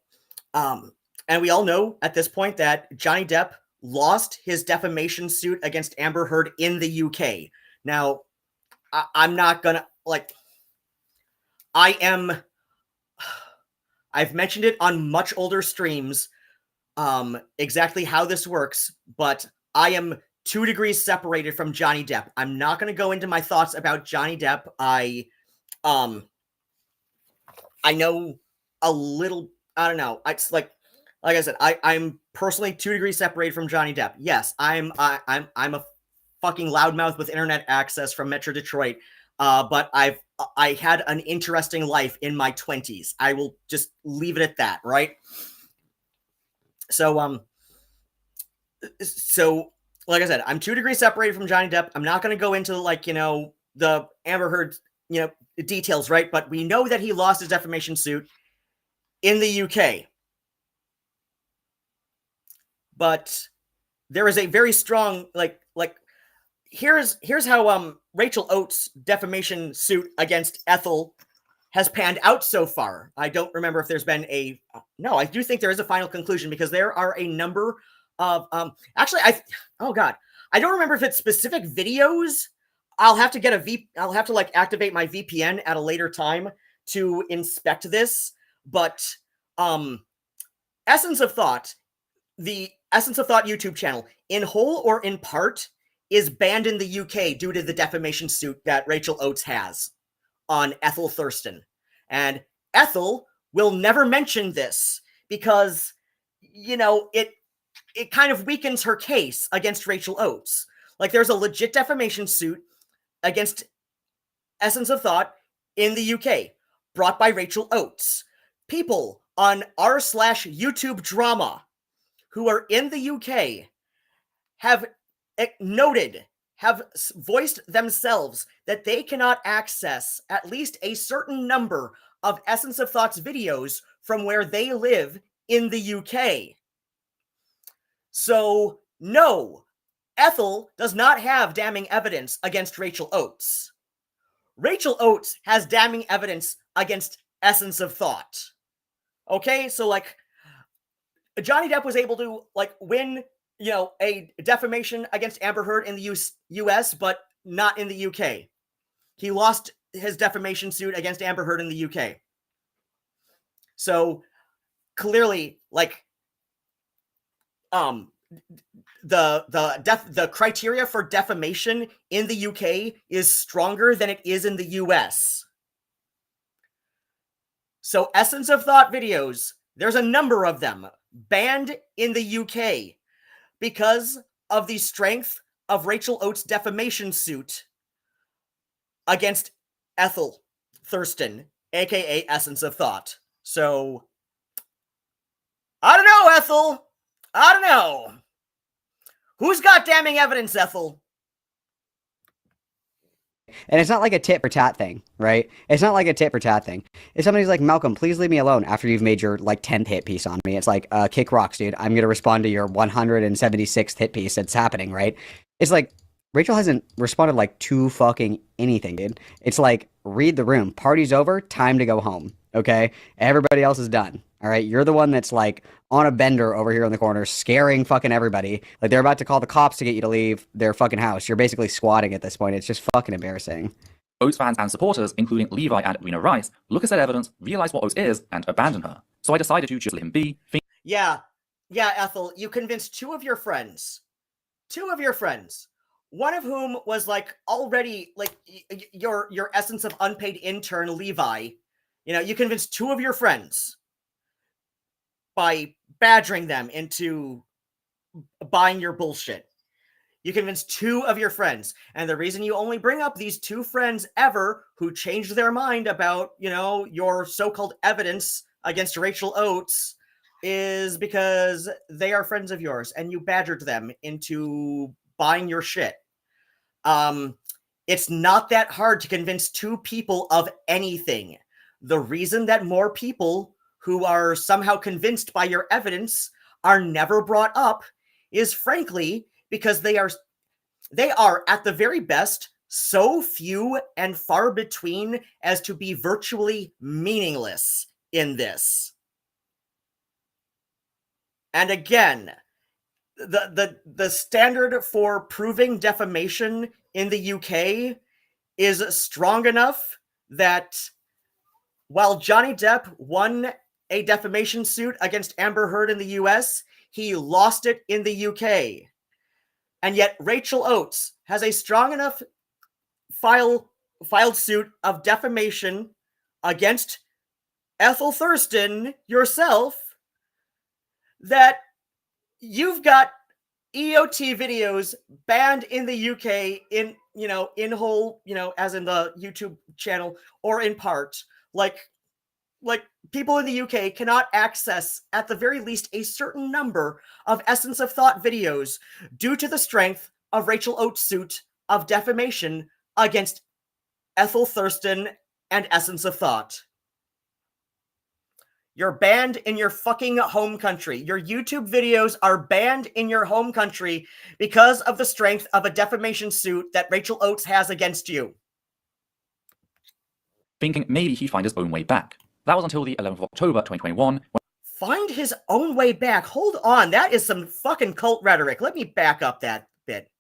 And we all know at this point that Johnny Depp lost his defamation suit against Amber Heard in the UK. Now, I'm not gonna, I've mentioned it on much older streams, exactly how this works, but I am 2 degrees separated from Johnny Depp. I'm not going to go into my thoughts about Johnny Depp. I know a little, I don't know. It's like I said, I'm personally 2 degrees separated from Johnny Depp. Yes, I'm a fucking loudmouth with internet access from Metro Detroit. But I had an interesting life in my 20s. I will just leave it at that, right? So like I said, I'm 2 degrees separated from Johnny Depp. I'm not going to go into the Amber Heard, details, right? But we know that he lost his defamation suit in the UK. But there is a very strong here's how Rachel Oates' defamation suit against Ethel has panned out so far. I don't remember if there's been no, I do think there is a final conclusion because there are a number of actually I don't remember if it's specific videos. I'll have to activate my VPN at a later time to inspect this, but Essence of Thought, the Essence of Thought YouTube channel, in whole or in part, is banned in the UK due to the defamation suit that Rachel Oates has on Ethel Thurston. And Ethel will never mention this because, it kind of weakens her case against Rachel Oates. Like, there's a legit defamation suit against Essence of Thought in the UK, brought by Rachel Oates. People on r/YouTube drama who are in the UK have voiced themselves that they cannot access at least a certain number of Essence of Thought's videos from where they live in the UK. So, no, Ethel does not have damning evidence against Rachel Oates. Rachel Oates has damning evidence against Essence of Thought. Okay, so Johnny Depp was able to win a defamation against Amber Heard in the US, but not in the UK. He lost his defamation suit against Amber Heard in the UK. So clearly, the criteria for defamation in the UK is stronger than it is in the US. So Essence of Thought videos, there's a number of them banned in the UK because of the strength of Rachel Oates' defamation suit against Ethel Thurston, aka Essence of Thought. So, I don't know, Ethel. I don't know. Who's got damning evidence, Ethel? And it's not like a tit for tat thing, right? It's not like a tit for tat thing. If somebody's like, Malcolm, please leave me alone after you've made your 10th hit piece on me, it's like, kick rocks, dude. I'm going to respond to your 176th hit piece that's happening, right? It's like, Rachel hasn't responded to fucking anything, dude. It's like, read the room. Party's over. Time to go home. Okay? Everybody else is done. All right? You're the one that's on a bender over here in the corner, scaring fucking everybody. They're about to call the cops to get you to leave their fucking house. You're basically squatting at this point. It's just fucking embarrassing. Oates fans and supporters, including Levi and Rena Rice, look at said evidence, realize what Oates is, and abandon her. So I decided to just let him be. Yeah, Ethel, you convinced two of your friends. One of whom was like already like your essence of unpaid intern Levi. You know, you convinced two of your friends by badgering them into buying your bullshit. You convinced two of your friends. And the reason you only bring up these two friends ever who changed their mind about, you know, your so-called evidence against Rachel Oates is because they are friends of yours and you badgered them into buying your shit. It's not that hard to convince two people of anything. The reason that more people who are somehow convinced by your evidence are never brought up is frankly because they are at the very best so few and far between as to be virtually meaningless in this. And again, the standard for proving defamation in the UK is strong enough that while Johnny Depp won a defamation suit against Amber Heard in the US, he lost it in the UK. And yet Rachel Oates has a strong enough filed suit of defamation against Ethel Thurston yourself that you've got EOT videos banned in the UK in whole, as in the YouTube channel or in part. Like people in the UK cannot access at the very least a certain number of Essence of Thought videos due to the strength of Rachel Oates' suit of defamation against Ethel Thurston and Essence of Thought. You're banned in your fucking home country. Your YouTube videos are banned in your home country because of the strength of a defamation suit that Rachel Oates has against you. Thinking maybe he'd find his own way back. That was until the 11th of October 2021. Find his own way back? Hold on, that is some fucking cult rhetoric. Let me back up that bit.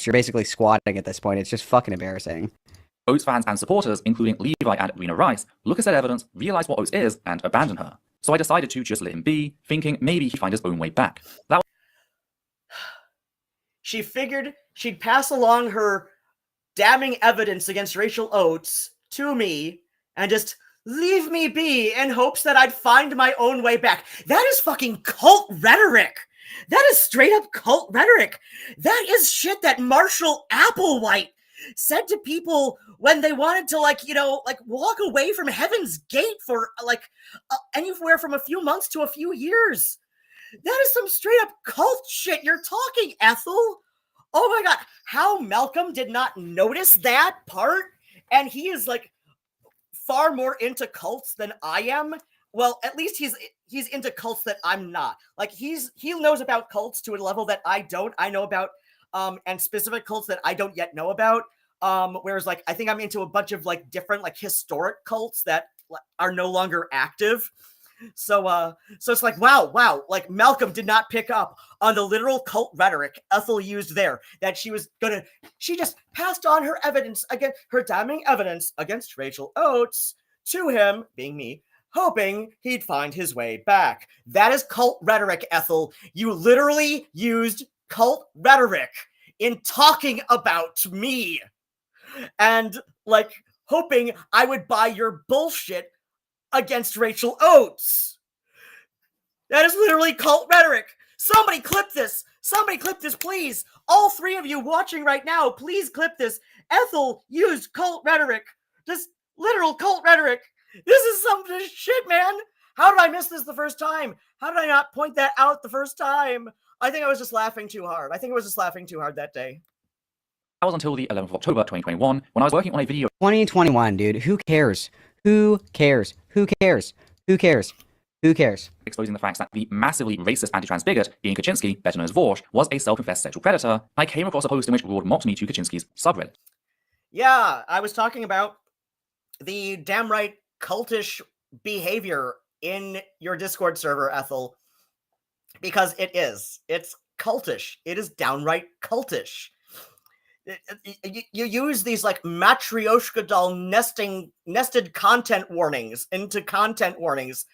You're basically squatting at this point. It's just fucking embarrassing. Oates fans and supporters, including Levi and Rena Rice, look at said evidence, realize what Oates is, and abandon her. So I decided to just let him be, thinking maybe he'd find his own way back. She figured she'd pass along her damning evidence against Rachel Oates to me and just leave me be in hopes that I'd find my own way back. That is fucking cult rhetoric. That is straight up cult rhetoric. That is shit that Marshall Applewhite said to people when they wanted to walk away from Heaven's Gate for anywhere from a few months to a few years. That is some straight up cult shit you're talking, Ethel. Oh my god, how Malcolm did not notice that part, and he is far more into cults than I am. Well, at least he's into cults that I'm not. He knows about cults to a level that I don't. I know about and specific cults that I don't yet know about. Whereas I think I'm into a bunch of different historic cults that are no longer active. So it's wow, Malcolm did not pick up on the literal cult rhetoric Ethel used there, that she just passed on her evidence against her damning evidence against Rachel Oates to him, being me, hoping he'd find his way back. That is cult rhetoric, Ethel. You literally used cult rhetoric in talking about me and hoping I would buy your bullshit against Rachel Oates. That is literally cult rhetoric. Somebody clip this. Somebody clip this, please. All three of you watching right now, please clip this. Ethel used cult rhetoric. Just literal cult rhetoric. This is some shit, man. How did I miss this the first time? How did I not point that out the first time? I think I was just laughing too hard. That day. That was until the 11th of October 2021, when I was working on a video 2021, dude. Who cares? Who cares? Who cares? Who cares? Who cares? exposing the facts that the massively racist anti-trans bigot, Ian Kaczynski, better known as Vorsh, was a self-confessed sexual predator. I came across a post in which Ruadhán mocked me to Kaczynski's subreddit. Yeah, I was talking about the damn right cultish behavior in your Discord server, Ethel, because it is. It's cultish. It is downright cultish. You use these like matryoshka doll nested content warnings into content warnings.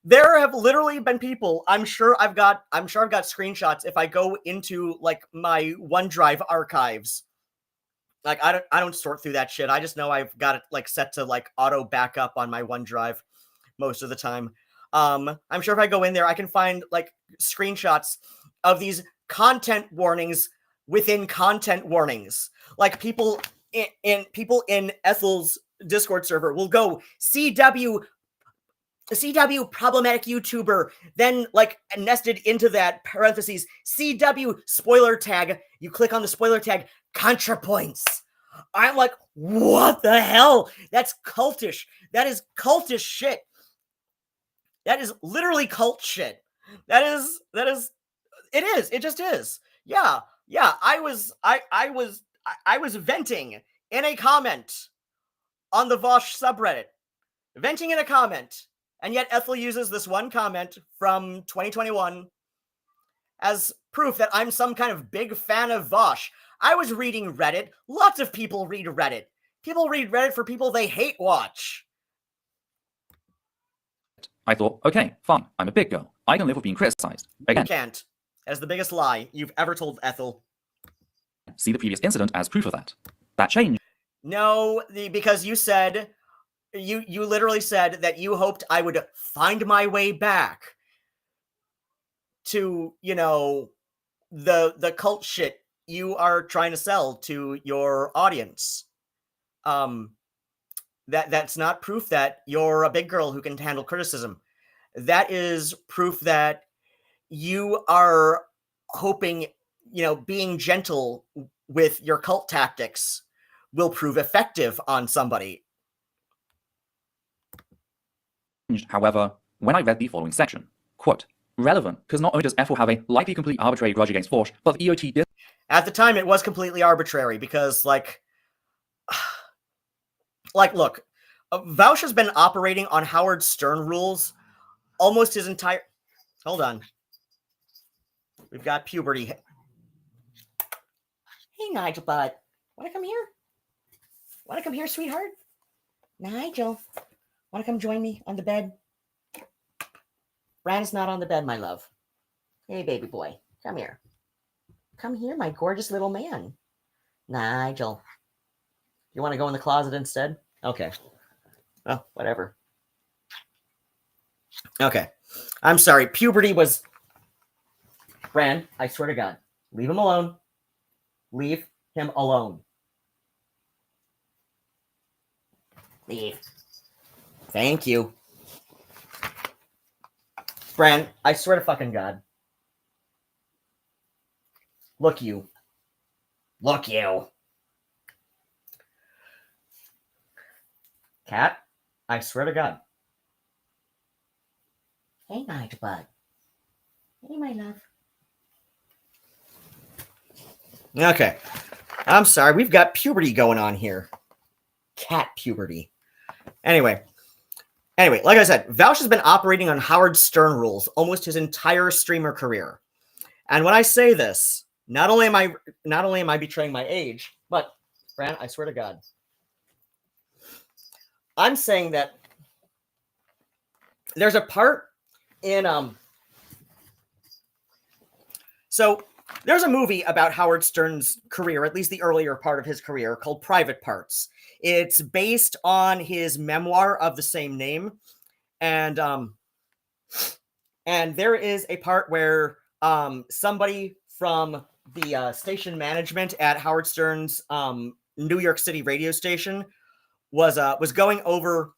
There have literally been people. I'm sure I've got screenshots if I go into like my OneDrive archives. Like I don't sort through that shit. I just know I've got it like set to like auto backup on my OneDrive most of the time. I'm sure if I go in there, I can find like screenshots of these content warnings within content warnings. Like people in Ethel's Discord server will go CW problematic YouTuber, then like nested into that parentheses CW spoiler tag. You click on the spoiler tag, ContraPoints. I'm like, what the hell? That's cultish. That is cultish shit. That is literally cult shit. That is it is. It just is. Yeah. I was venting in a comment on the Vosh subreddit. Venting in a comment. And yet Ethel uses this one comment from 2021 as proof that I'm some kind of big fan of Vosh. I was reading Reddit. Lots of people read Reddit. People read Reddit for people they hate watch. I thought, okay, fine, I'm a big girl. I can live with being criticized. Again, You can't. That's the biggest lie you've ever told Ethel. see the previous incident as proof of that. That changed. No, because you said, you literally said that you hoped I would find my way back to, you know, the cult shit you are trying to sell to your audience. That's not proof that you're a big girl who can handle criticism. That is proof that you are hoping, you know, being gentle with your cult tactics will prove effective on somebody. However, when I read the following section, quote, relevant, because not only does Ethel have a likely complete arbitrary grudge against Vosh, but the EOT did. At the time, it was completely arbitrary because, like, look, Vaush has been operating on Howard Stern rules almost his entire... Hold on. We've got puberty. Hey, Nigel, bud. Want to come here? Want to come here, sweetheart? Nigel, want to come join me on the bed? Ran is not on the bed, my love. Hey, baby boy. Come here. Come here, my gorgeous little man. Nigel. You want to go in the closet instead? Okay. Oh, whatever. Okay. I'm sorry. Puberty was... Ran, I swear to God. Leave him alone. Leave him alone. Leave. Thank you. Bran, I swear to fucking God. Look you. Look you. Cat, I swear to God. Hey, Nigel bud. Hey, my love. Okay. I'm sorry. We've got puberty going on here. Cat puberty. Anyway, like I said, Vaush has been operating on Howard Stern rules almost his entire streamer career. And when I say this, not only am I betraying my age, but Fran, I swear to God, I'm saying that there's a part in so there's a movie about Howard Stern's career, at least the earlier part of his career, called Private Parts. It's based on his memoir of the same name, and there is a part where somebody from the station management at Howard Stern's New York City radio station was going over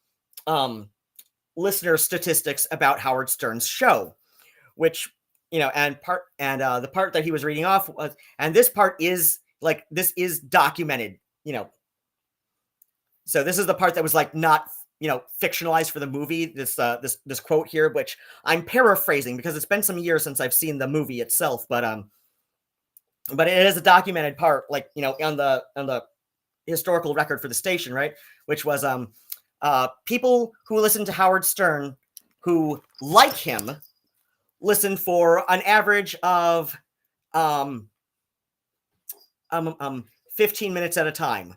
listener statistics about Howard Stern's show, which, you know, the part that he was reading off was, and this part is like, this is documented, you know. So this is the part that was like not, you know, fictionalized for the movie. This quote here, which I'm paraphrasing because it's been some years since I've seen the movie itself, but it is a documented part, like, you know, on the historical record for the station, right? Which was people who listen to Howard Stern who like him listen for an average of 15 minutes at a time.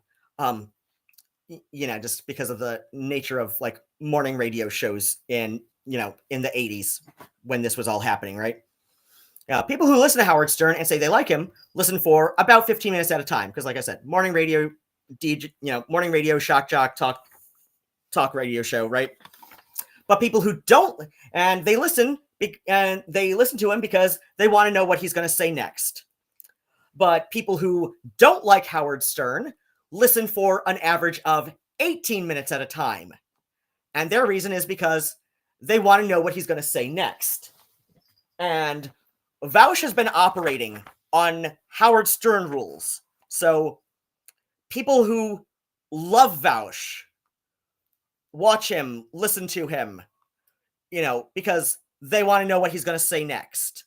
Just because of the nature of like morning radio shows in the 80s when this was all happening, right? People who listen to Howard Stern and say they like him listen for about 15 minutes at a time because, like I said, morning radio, DJ, morning radio, shock jock, talk radio show, right? But people who don't, and they listen to him because they want to know what he's going to say next. But people who don't like Howard Stern listen for an average of 18 minutes at a time. And their reason is because they want to know what he's going to say next. And Vaush has been operating on Howard Stern rules. So people who love Vaush watch him, listen to him, because they want to know what he's going to say next.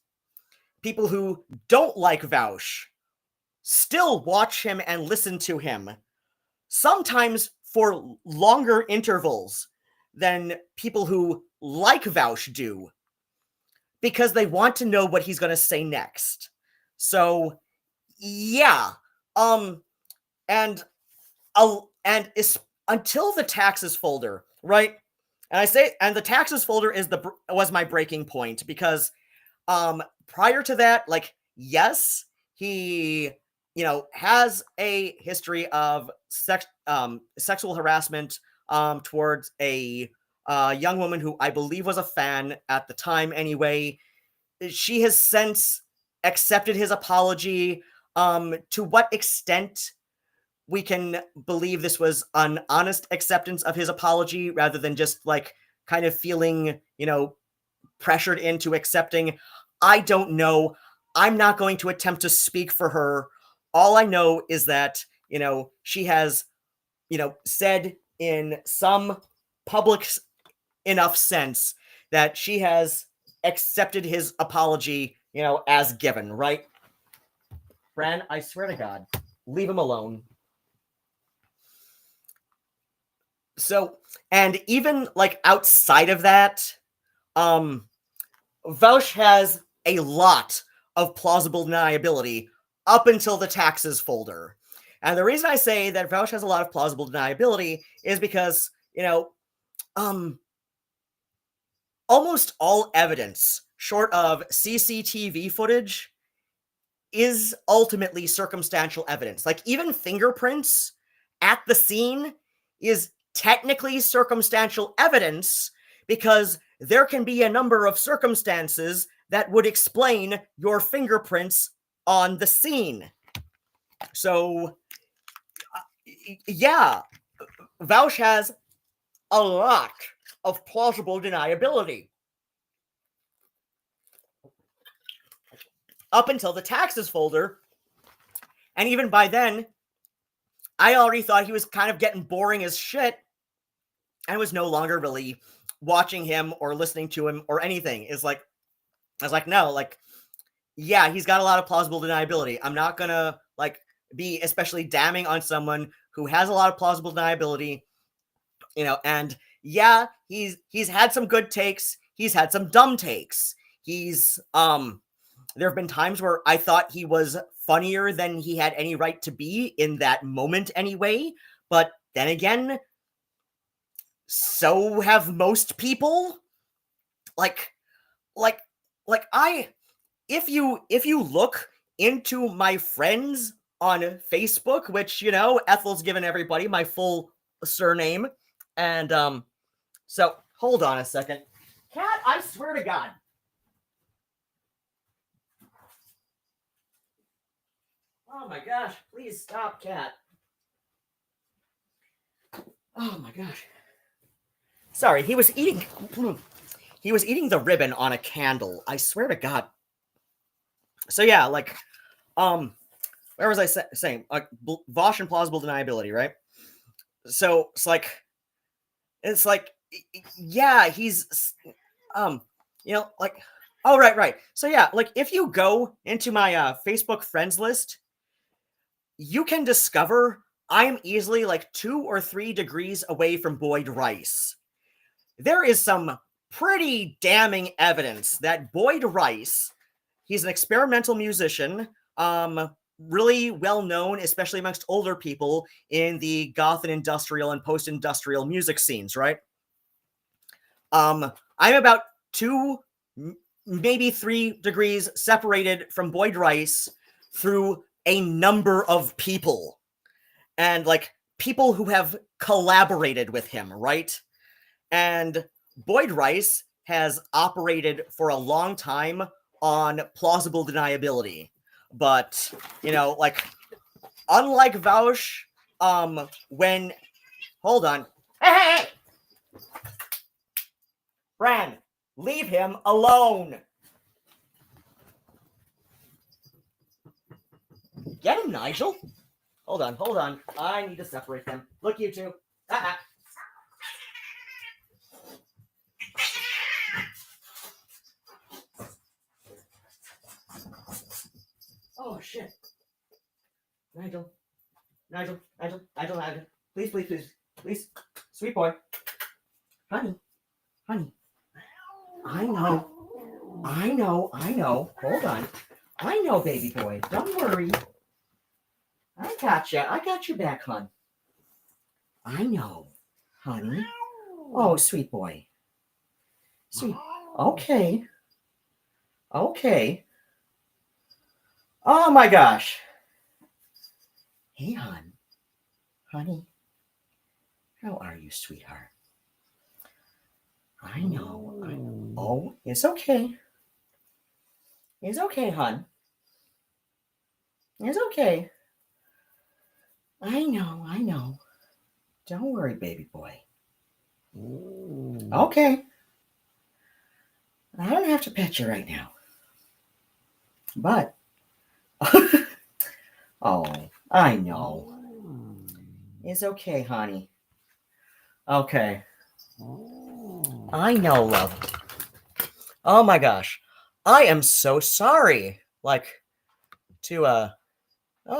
People who don't like Vaush still watch him and listen to him, sometimes for longer intervals than people who like Vaush do, because they want to know what he's going to say next. So, yeah. And until the taxes folder, right? And the taxes folder was my breaking point because prior to that, like, yes, he has a history of sexual harassment towards a young woman who I believe was a fan at the time anyway. She has since accepted his apology. To what extent we can believe this was an honest acceptance of his apology rather than just like kind of feeling, pressured into accepting, I don't know. I'm not going to attempt to speak for her. All I know is that, she has, said in some public enough sense that she has accepted his apology, as given, right? Bran, I swear to God, leave him alone. So, and even like outside of that, Vaush has a lot of plausible deniability up until the taxes folder. And the reason I say that Vaush has a lot of plausible deniability is because, almost all evidence short of CCTV footage is ultimately circumstantial evidence. Like even fingerprints at the scene is technically circumstantial evidence because there can be a number of circumstances that would explain your fingerprints on the scene. So, yeah, Vaush has a lot of plausible deniability. Up until the taxes folder, and even by then, I already thought he was kind of getting boring as shit and was no longer really watching him or listening to him or anything. I was like, no, like, yeah, he's got a lot of plausible deniability. I'm not gonna like be especially damning on someone who has a lot of plausible deniability, and yeah, he's had some good takes, he's had some dumb takes. There have been times where I thought he was funnier than he had any right to be in that moment anyway, but then again, so have most people. If you look into my friends on Facebook, which, Ethel's given everybody my full surname, and so hold on a second. Cat, I swear to God. Oh my gosh, please stop, Cat. Oh my gosh. Sorry, he was eating the ribbon on a candle. I swear to God. So yeah, like, where was I saying? Like, Vaush and plausible deniability, right? So it's like, yeah, he's, like, oh, right. So yeah, like, if you go into my Facebook friends list, you can discover I'm easily like 2 or 3 degrees away from Boyd Rice. There is some pretty damning evidence that Boyd Rice, he's an experimental musician. really well known, especially amongst older people, in the goth and industrial and post-industrial music scenes, right? I'm about 2, maybe 3 degrees separated from Boyd Rice through a number of people. And like people who have collaborated with him, right? And Boyd Rice has operated for a long time on plausible deniability. But, you know, like, unlike Vaush, when... Hold on. Hey! Bran, leave him alone! Get him, Nigel! Hold on. I need to separate them. Look, you two. Oh, shit. Nigel. Please. Sweet boy. Honey. I know. Hold on. I know, baby boy. Don't worry. I got your back, hon. I know, honey. Oh, sweet boy. Sweet. Okay. Oh my gosh. Hey, hon. Honey. How are you, sweetheart? I know. Oh, it's okay. It's okay, hon. It's okay. I know. Don't worry, baby boy. Okay. I don't have to pet you right now. But, oh, I know. It's okay, honey. Okay. I know, love. Oh my gosh. I am so sorry. Oh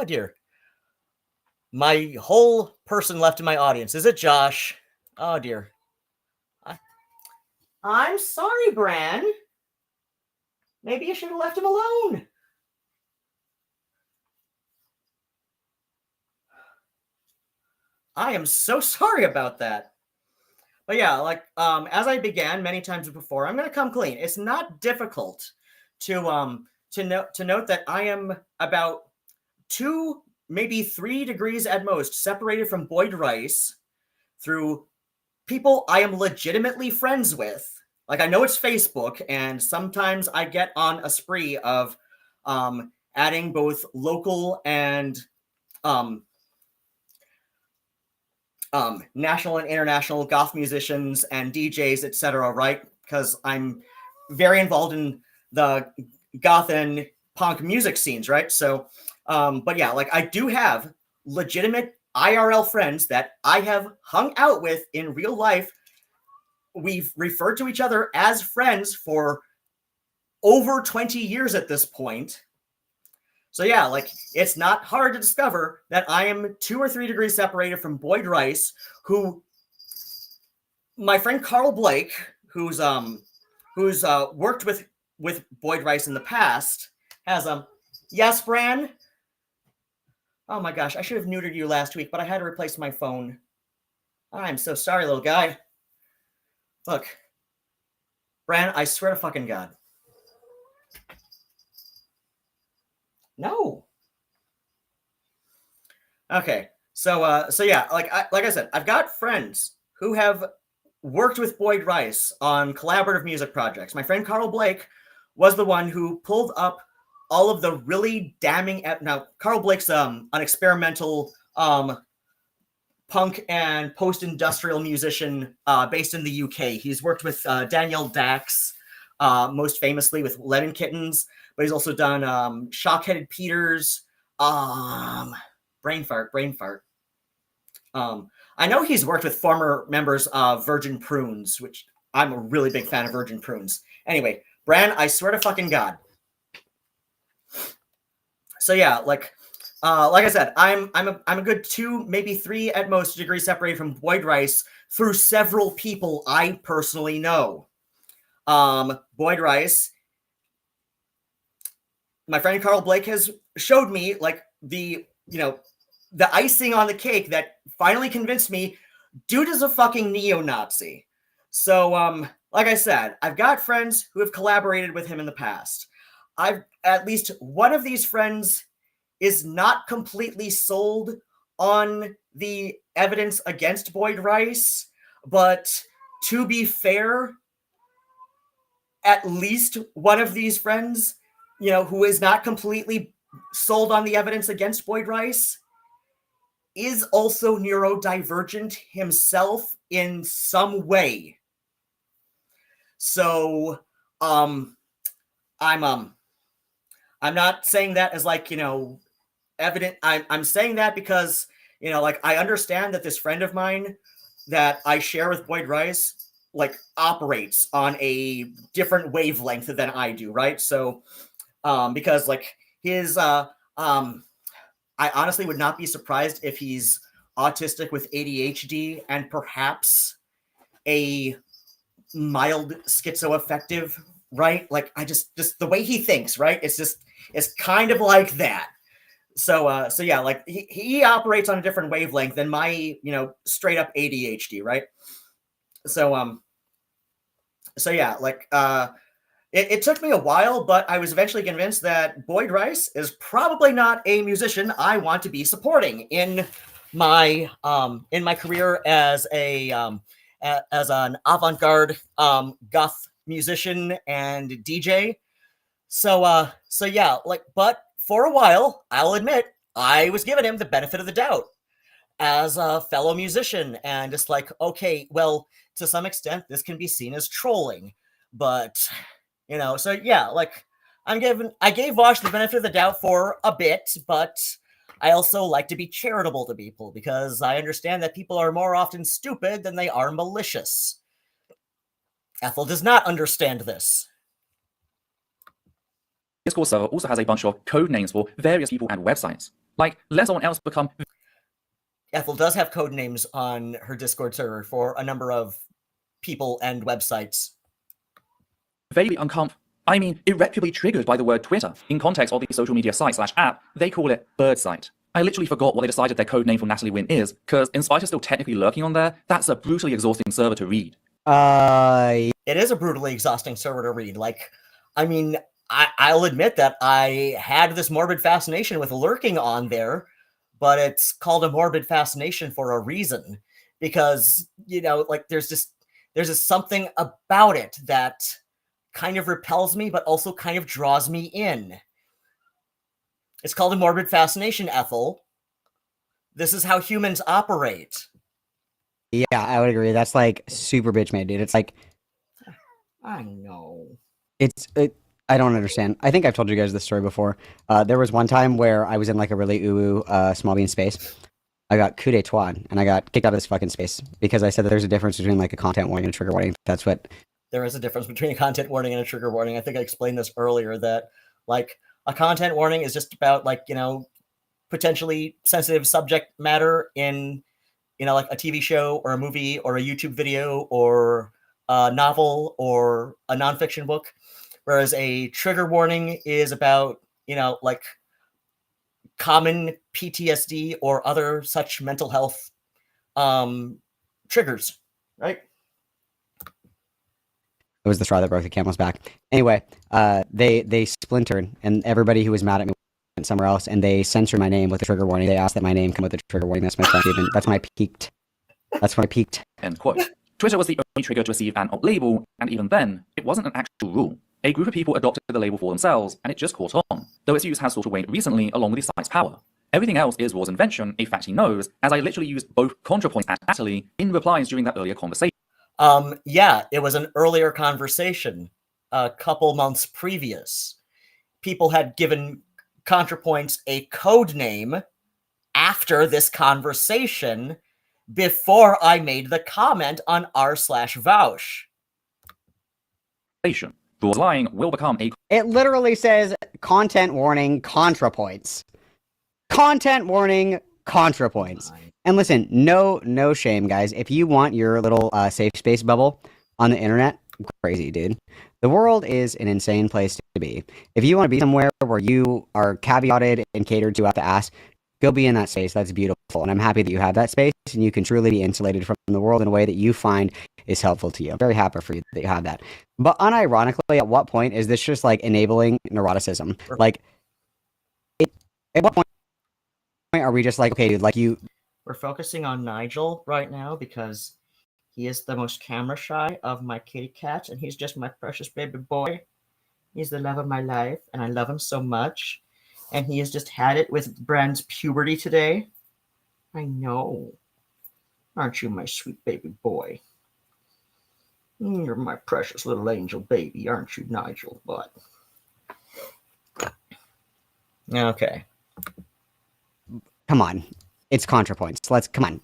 dear. My whole person left in my audience. Is it Josh? Oh dear. I'm sorry, Bran. Maybe you should have left him alone. I am so sorry about that. But yeah, as I began many times before, I'm gonna come clean. It's not difficult to note that I am about 2, maybe 3 degrees at most separated from Boyd Rice through people I am legitimately friends with. Like, I know it's Facebook, and sometimes I get on a spree of adding both local and national and international goth musicians and DJs, etc., right? Because I'm very involved in the goth and punk music scenes, right? So, but yeah, I do have legitimate IRL friends that I have hung out with in real life. We've referred to each other as friends for over 20 years at this point. So yeah, it's not hard to discover that I am 2 or 3 degrees separated from Boyd Rice, who my friend Carl Blake, who's worked with Boyd Rice in the past, has yes, Bran. Oh my gosh, I should have neutered you last week, but I had to replace my phone. I'm so sorry, little guy. Look, Bran, I swear to fucking God. No. Okay, so yeah, like I said, I've got friends who have worked with Boyd Rice on collaborative music projects. My friend Carl Blake was the one who pulled up all of the really damning. Now, Carl Blake's an experimental punk and post-industrial musician based in the UK. He's worked with Danielle Dax, most famously with Lead and Kittens, but he's also done Shockheaded Peters, brain fart. I know he's worked with former members of Virgin Prunes, which I'm a really big fan of Virgin Prunes. Anyway, Bran, I swear to fucking God. So yeah, like I said, I'm a good 2, maybe 3 at most degrees separated from Boyd Rice through several people I personally know. Boyd Rice, my friend Carl Blake has showed me like the icing on the cake that finally convinced me dude is a fucking neo-Nazi. So like I said, I've got friends who have collaborated with him in the past. I've at least one of these friends is not completely sold on the evidence against Boyd Rice, but to be fair, at least one of these friends, who is not completely sold on the evidence against Boyd Rice, is also neurodivergent himself in some way. So, I'm not saying that as like, evident. I'm saying that because, like I understand that this friend of mine that I share with Boyd Rice, like operates on a different wavelength than I do, right? So, because like his, I honestly would not be surprised if he's autistic with ADHD and perhaps a mild schizoaffective, right? Like I just the way he thinks, right? It's kind of like that. So yeah, like he operates on a different wavelength than my, straight up ADHD, right? So so yeah, like it took me a while, but I was eventually convinced that Boyd Rice is probably not a musician I want to be supporting in my career as as an avant-garde goth musician and DJ. So yeah, like, but for a while, I'll admit, I was giving him the benefit of the doubt as a fellow musician, and just like, okay, well, to some extent, this can be seen as trolling, but so yeah, like I gave Vosh the benefit of the doubt for a bit, but I also like to be charitable to people because I understand that people are more often stupid than they are malicious. Ethel does not understand this. Discord server also has a bunch of code names for various people and websites. Like, let someone else become... Ethel does have code names on her Discord server for a number of people and websites. Vaguely irreparably triggered by the word Twitter. In context of the social media site/app, they call it Bird Site. I literally forgot what they decided their code name for Natalie Wynn is, because in spite of still technically lurking on there, that's a brutally exhausting server to read. It is a brutally exhausting server to read. Like, I mean, I'll admit that I had this morbid fascination with lurking on there, but it's called a morbid fascination for a reason. Because, like there's just something about it that kind of repels me, but also kind of draws me in. It's called a morbid fascination, Ethel. This is how humans operate. Yeah, I would agree. That's like super bitch made, dude. It's like, I know. I don't understand. I think I've told you guys this story before. There was one time where I was in like a really small bean space. I got coup de twat, and I got kicked out of this fucking space because I said that there's a difference between like a content warning and a trigger warning. That's what... There is a difference between a content warning and a trigger warning. I think I explained this earlier, that like a content warning is just about like, potentially sensitive subject matter in, like a TV show or a movie or a YouTube video or a novel or a nonfiction book. Whereas a trigger warning is about, like common PTSD or other such mental health triggers, right? It was the straw that broke the camel's back. Anyway, they splintered, and everybody who was mad at me went somewhere else, and they censored my name with a trigger warning. They asked that my name come with a trigger warning. That's my friend Steven. That's when I peaked. That's when I peaked. End quote. Twitter was the only trigger to receive an opt label, and even then, it wasn't an actual rule. A group of people adopted the label for themselves, and it just caught on, though its use has sort of waned recently along with the site's power. Everything else is Raw's invention, a fact he knows, as I literally used both ContraPoints at Natalie in replies during that earlier conversation. Yeah, it was an earlier conversation, a couple months previous. People had given ContraPoints a code name after this conversation before I made the comment on r/Vouch. Raw's lying will become a... It literally says content warning ContraPoints. Content warning ContraPoints. And listen, no shame, guys. If you want your little safe space bubble on the internet, crazy, dude. The world is an insane place to be. If you want to be somewhere where you are caveated and catered to out the ass, go be in that space. That's beautiful. And I'm happy that you have that space and you can truly be insulated from the world in a way that you find is helpful to you. I'm very happy for you that you have that. But unironically, at what point is this just like enabling neuroticism? Like, at what point are we just like, okay, dude, like you. We're focusing on Nigel right now because he is the most camera shy of my kitty cats, and he's just my precious baby boy. He's the love of my life, and I love him so much. And he has just had it with Brand's puberty today. I know. Aren't you my sweet baby boy? You're my precious little angel baby, aren't you, Nigel? But okay. Come on. It's ContraPoints. Let's come on.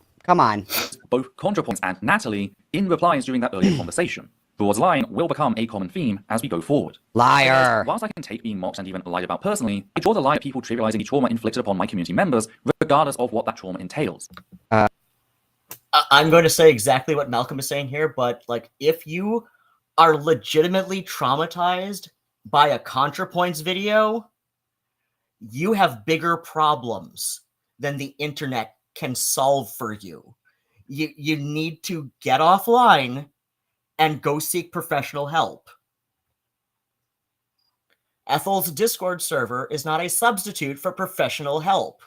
Both ContraPoints and Natalie in replies during that earlier conversation. Ruadhán will become a common theme as we go forward. Liar! Because whilst I can take being mocked and even lied about personally, I draw the line at people trivializing the trauma inflicted upon my community members, regardless of what that trauma entails. I'm going to say exactly what Malcolm is saying here, but like, if you are legitimately traumatized by a ContraPoints video, you have bigger problems than the internet can solve for you. You need to get offline and go seek professional help. Ethel's Discord server is not a substitute for professional help.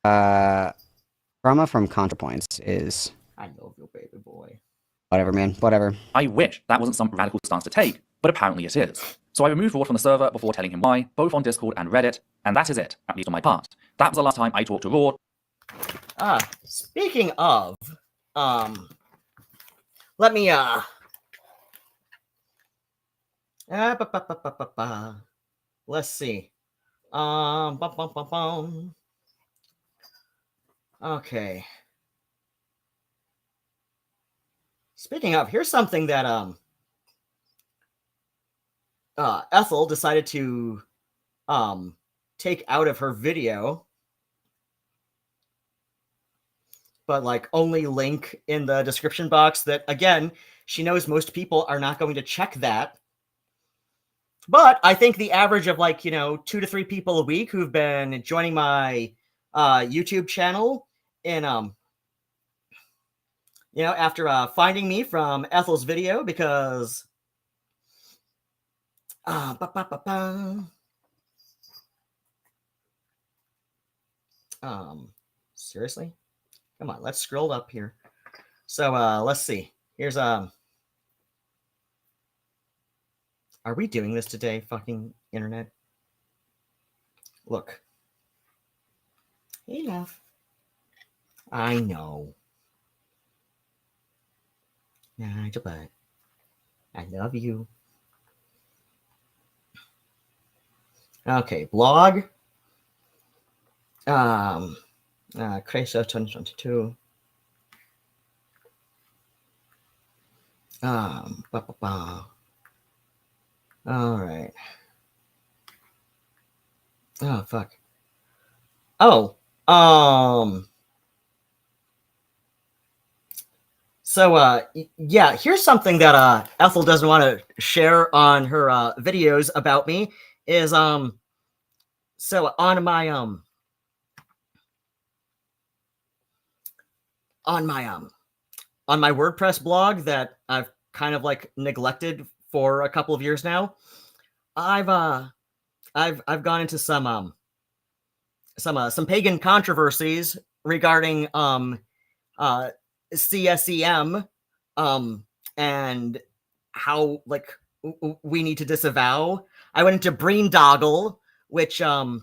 Trauma from ContraPoints is... I love you, baby boy. Whatever, man. Whatever. I wish that wasn't some radical stance to take, but apparently it is. So I removed Rod from the server before telling him why, both on Discord and Reddit, and that is it, at least on my part. That was the last time I talked to Rod. Speaking of, let me, let's see. Okay. Speaking of, here's something that, Ethel decided to, take out of her video, but like only link in the description box that, again, she knows most people are not going to check that. But I think the average of like, 2 to 3 people a week who've been joining my YouTube channel in, after finding me from Ethel's video, because seriously? Come on, let's scroll up here. So let's see. Here's are we doing this today, fucking internet? Look. Enough. I know. Nigel, but I love you. Okay, blog. Creso 2022. All right. Oh, fuck. Oh, so, yeah, here's something that, Ethel doesn't want to share on her, videos about me is, so on my WordPress blog that I've kind of like neglected for a couple of years now, I've gone into some pagan controversies regarding CSEM and how like we need to disavow. I went into Breendoggle, which a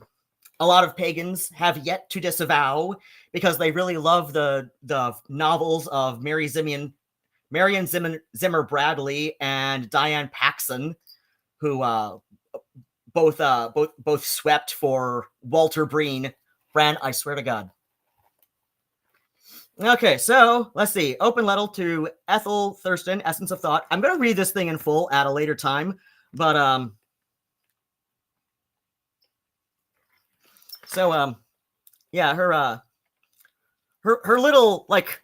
lot of pagans have yet to disavow because they really love the novels of Marion Zimmer Bradley and Diane Paxson, who both swept for Walter Breen. Bran, I swear to God. Okay, so let's see. Open letter to Ethel Thurston, Essence of Thought. I'm going to read this thing in full at a later time, but so yeah, her little like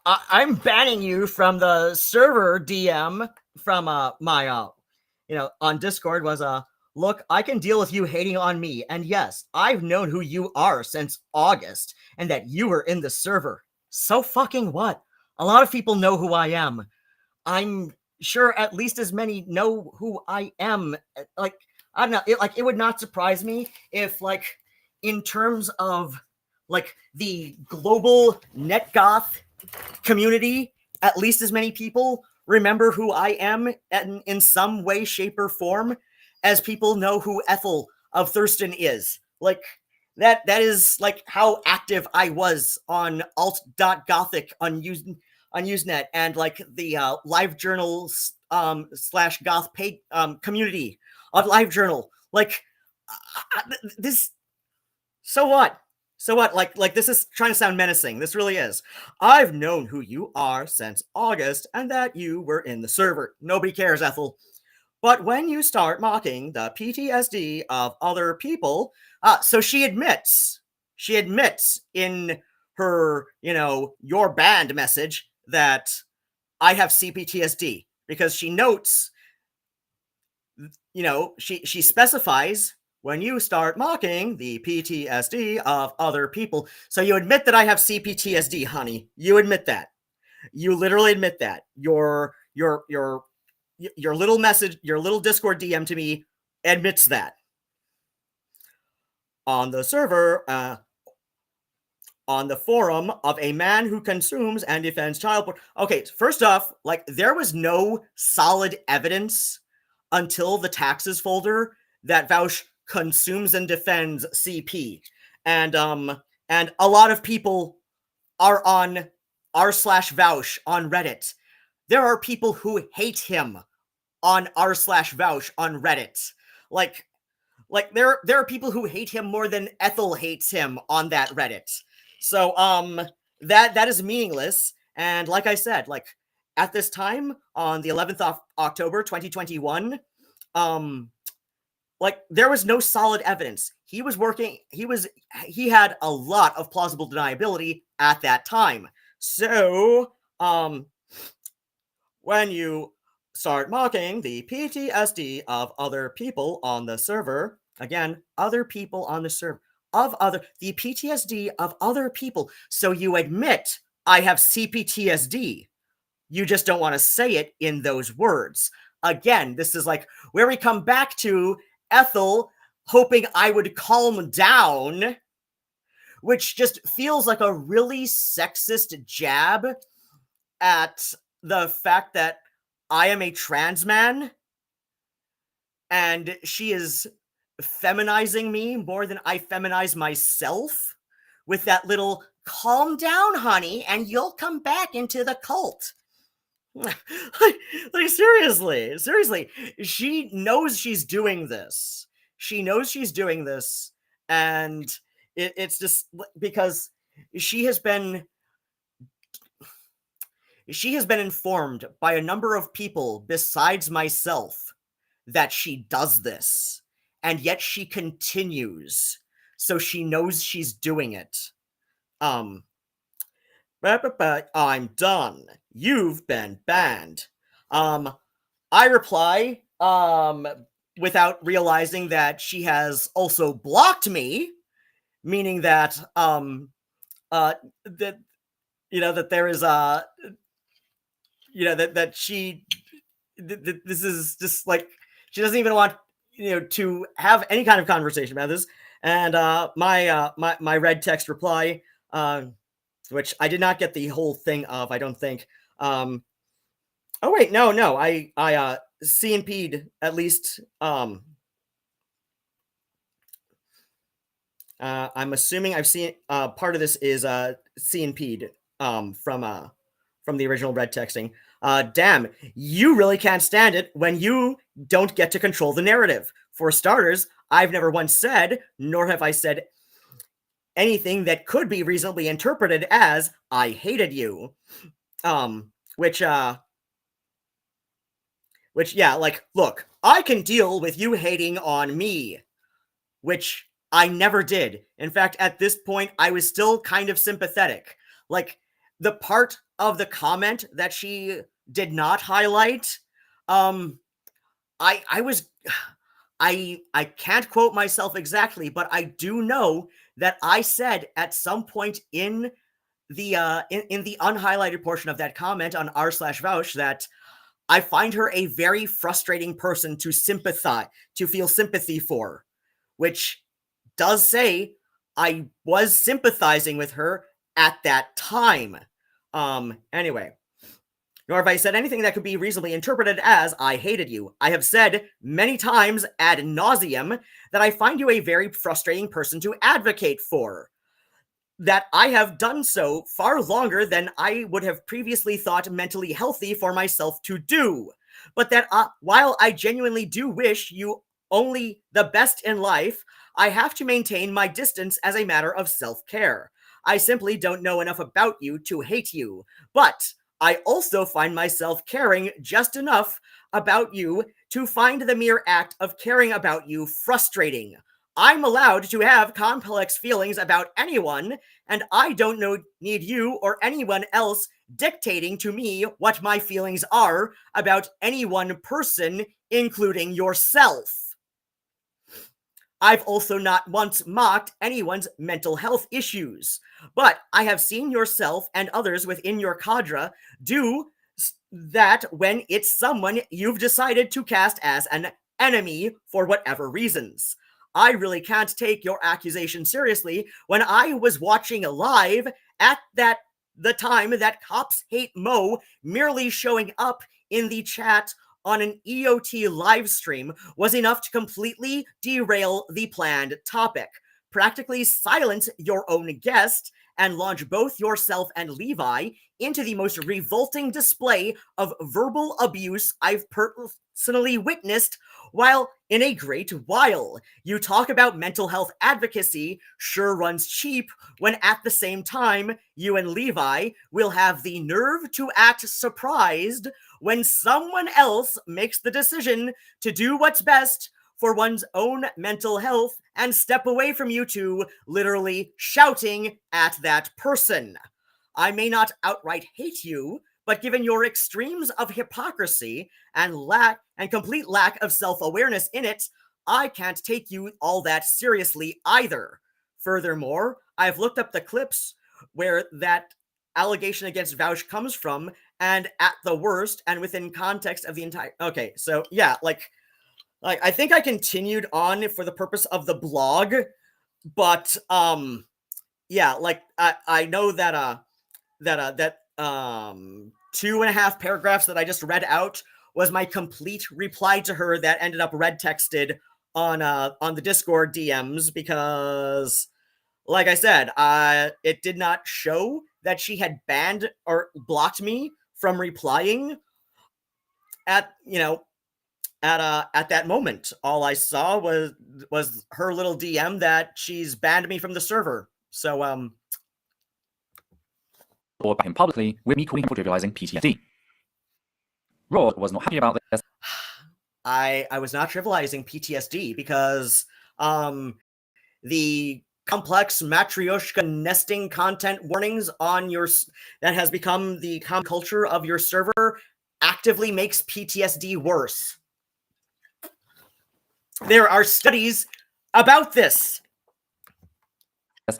I'm banning you from the server DM from my on Discord was look, I can deal with you hating on me, and yes, I've known who you are since August, and that you were in the server. So fucking what? A lot of people know who I am. I'm sure at least as many know who I am. Like, I don't know, it would not surprise me if, like, in terms of like the global netgoth community, at least as many people remember who I am in some way, shape, or form as people know who Ethel of Thurston is. Like, that is like how active I was on alt.gothic on Usenet, and like the live journals slash goth paid community of live journal. Like, this, so what? So what? Like this is trying to sound menacing. This really is. I've known who you are since August, and that you were in the server. Nobody cares, Ethel. But when you start mocking the PTSD of other people, so she admits in her, your banned message that I have CPTSD, because she notes, she specifies, when you start mocking the PTSD of other people. So you admit that I have CPTSD, honey. You admit that. You literally admit that. Your little message, your little Discord DM to me admits that. On the server, on the forum of a man who consumes and defends child porn. Okay, first off, like, there was no solid evidence until the taxes folder that Vaush consumes and defends CP, and a lot of people are on r/Vaush on Reddit. There are people who hate him on r/Vaush on Reddit. Like there are people who hate him more than Ethel hates him on that Reddit. So that is meaningless. And like I said, like, at this time on the 11th of October 2021, like, there was no solid evidence. He had a lot of plausible deniability at that time. So when you start mocking the PTSD of other people on the server, again, other people on the server, the PTSD of other people. So you admit I have CPTSD. You just don't want to say it in those words. Again, this is like where we come back to Ethel hoping I would calm down, which just feels like a really sexist jab at the fact that I am a trans man, and she is feminizing me more than I feminize myself with that little calm down, honey, and you'll come back into the cult. like seriously, she knows she's doing this. And it's just because she has been informed by a number of people besides myself that she does this, and yet she continues. So she knows she's doing it. I'm done. You've been banned. I reply, without realizing that she has also blocked me, meaning that, that there is that she, this is just like, she doesn't even want, to have any kind of conversation about this. And my red text reply, which I did not get the whole thing of, I don't think. Oh wait, no, I CNP'd at least. I'm assuming I've seen part of this is CNP'd from the original red texting. Damn, you really can't stand it when you don't get to control the narrative. For starters, I've never once said, nor have I said anything that could be reasonably interpreted as I hated you. Which yeah, like, look, I can deal with you hating on me, which I never did. In fact, at this point, I was still kind of sympathetic. Like, the part of the comment that she did not highlight, I was I can't quote myself exactly, but I do know that I said at some point in the in the unhighlighted portion of that comment on r/vouch that I find her a very frustrating person to feel sympathy for, which does say I was sympathizing with her at that time. Anyway, nor have I said anything that could be reasonably interpreted as I hated you. I have said many times ad nauseum that I find you a very frustrating person to advocate for. That I have done so far longer than I would have previously thought mentally healthy for myself to do. But that while I genuinely do wish you only the best in life, I have to maintain my distance as a matter of self-care. I simply don't know enough about you to hate you. But I also find myself caring just enough about you to find the mere act of caring about you frustrating. I'm allowed to have complex feelings about anyone, and I don't need you or anyone else dictating to me what my feelings are about any one person, including yourself. I've also not once mocked anyone's mental health issues, but I have seen yourself and others within your cadre do that when it's someone you've decided to cast as an enemy for whatever reasons. I really can't take your accusation seriously when I was watching live at the time that cops hate Mo merely showing up in the chat on an EOT live stream was enough to completely derail the planned topic, practically silence your own guest, and launch both yourself and Levi into the most revolting display of verbal abuse I've personally witnessed while in a great while. You talk about mental health advocacy sure runs cheap when at the same time you and Levi will have the nerve to act surprised when someone else makes the decision to do what's best for one's own mental health and step away from you two, literally shouting at that person. I may not outright hate you, but given your extremes of hypocrisy and complete lack of self-awareness in it, I can't take you all that seriously either. Furthermore, I've looked up the clips where that allegation against Vouch comes from, and at the worst, and within context of the entire... Okay, so yeah, like I think I continued on for the purpose of the blog, but yeah, like I know that 2.5 paragraphs that I just read out was my complete reply to her that ended up red texted on the Discord DMs, because like I said, it did not show that she had banned or blocked me from replying at that moment. All I saw was her little DM that she's banned me from the server. So or back him publicly with me calling him for trivializing PTSD. Rod was not happy about this. I was not trivializing PTSD because the complex matryoshka nesting content warnings on your that has become the common culture of your server actively makes PTSD worse. There are studies about this.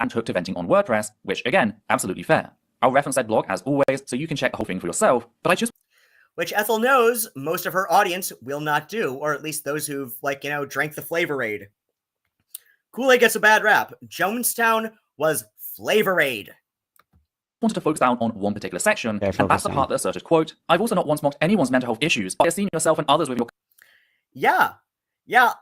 And took to venting on WordPress, which again, absolutely fair. I'll reference that blog as always, so you can check the whole thing for yourself, but I just... Which Ethel knows most of her audience will not do, or at least those who've, drank the Flavor Aid. Kool-Aid gets a bad rap. Jonestown was Flavor Aid. wanted to focus down on one particular section, Okay, and that's the part that asserted, quote, I've also not once mocked anyone's mental health issues, but I've seen yourself and others with your... Yeah, you're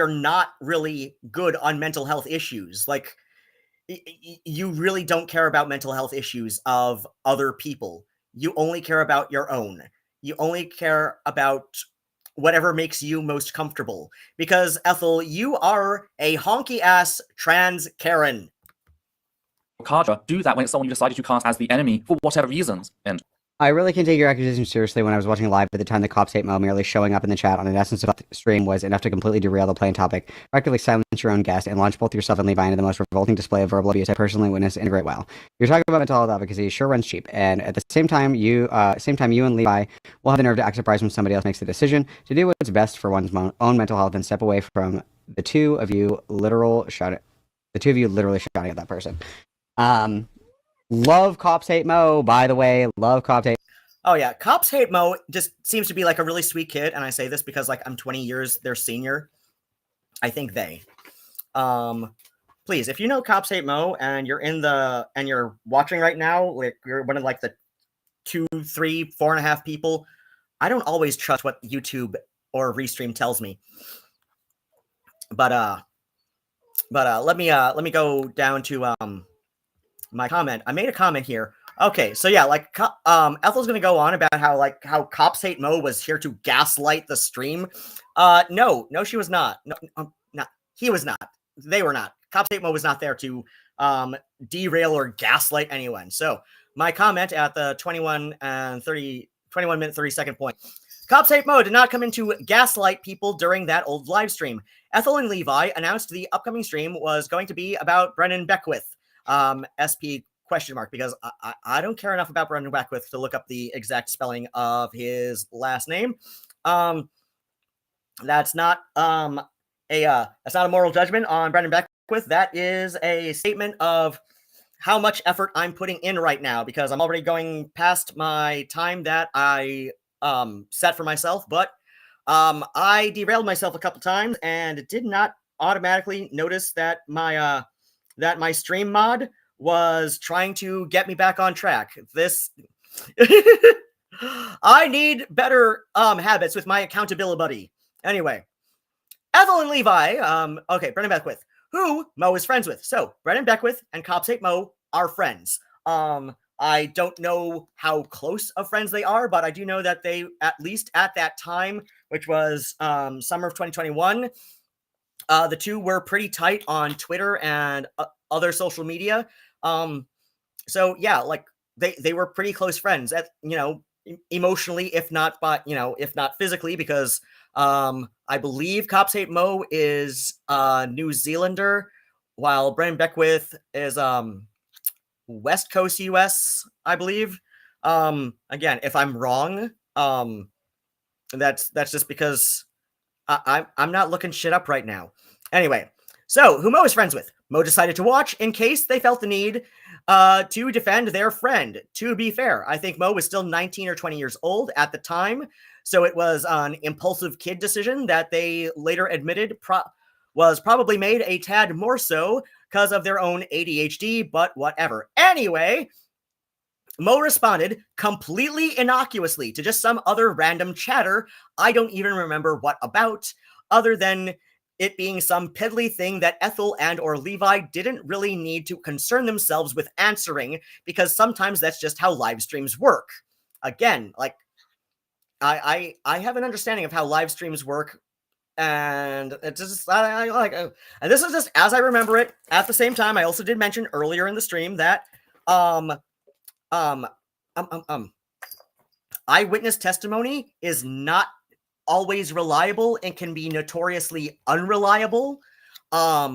not really good on mental health issues. Like, you really don't care about mental health issues of other people. You only care about your own. You only care about whatever makes you most comfortable. Because, Ethel, you are a honky-ass trans Karen. cadre do that when it's someone you decided to cast as the enemy for whatever reasons. And I really can take your accusation seriously. When I was watching live at the time, the cops hate Mo merely showing up in the chat on an essence of the stream was enough to completely derail the planned topic, effectively silence your own guest, and launch both yourself and Levi into the most revolting display of verbal abuse I personally witnessed in a great while. You're talking about mental health advocacy, sure runs cheap, and at the same time, you and Levi will have the nerve to act surprised when somebody else makes the decision to do what's best for one's own mental health and step away from the two of you literally shouting at that person. Love Cops Hate Mo, by the way. Love Cops Hate. Oh yeah, Cops Hate Mo just seems to be like a really sweet kid, and I say this because like I'm 20 years their senior. I think they. Please, if you know Cops Hate Mo and you're watching right now, like you're one of like the 2, 3, 4.5 people. I don't always trust what YouTube or Restream tells me. But let me go down to my comment. I made a comment here. Okay, so yeah, like Ethel's gonna go on about how Cops Hate Mo was here to gaslight the stream. No, she was not. No, he was not. They were not. Cops Hate Mo was not there to derail or gaslight anyone. So my comment at the 21 minute 30 second point. Cops Hate Mo did not come in to gaslight people during that old live stream. Ethel and Levi announced the upcoming stream was going to be about Brendan Beckwith. SP ? Because I don't care enough about Brendan Beckwith to look up the exact spelling of his last name. That's not a moral judgment on Brendan Beckwith. That is a statement of how much effort I'm putting in right now, because I'm already going past my time that I set for myself. But I derailed myself a couple times and did not automatically notice that my stream mod was trying to get me back on track. This I need better habits with my accountability buddy. Anyway, Ethel and Levi, okay, Brendan Beckwith, who Mo is friends with. So Brendan Beckwith and Cops Hate Mo are friends. I don't know how close of friends they are, but I do know that they, at least at that time, which was summer of 2021, the two were pretty tight on Twitter and other social media. So yeah, like they were pretty close friends at, emotionally, if not physically, because I believe Cops Hate Mo is New Zealander, while Brendan Beckwith is West Coast US, I believe. Again, if I'm wrong, that's just because I'm not looking shit up right now. Anyway, so who Mo is friends with. Mo decided to watch in case they felt the need to defend their friend. To be fair, I think Mo was still 19 or 20 years old at the time, so it was an impulsive kid decision that they later admitted was probably made a tad more so because of their own ADHD, but whatever. Anyway, Mo responded completely innocuously to just some other random chatter. I don't even remember what about, other than it being some piddly thing that Ethel and or Levi didn't really need to concern themselves with answering, because sometimes that's just how live streams work. Again, like I have an understanding of how live streams work, and it's just and this is just as I remember it. At the same time, I also did mention earlier in the stream that eyewitness testimony is not always reliable and can be notoriously unreliable. But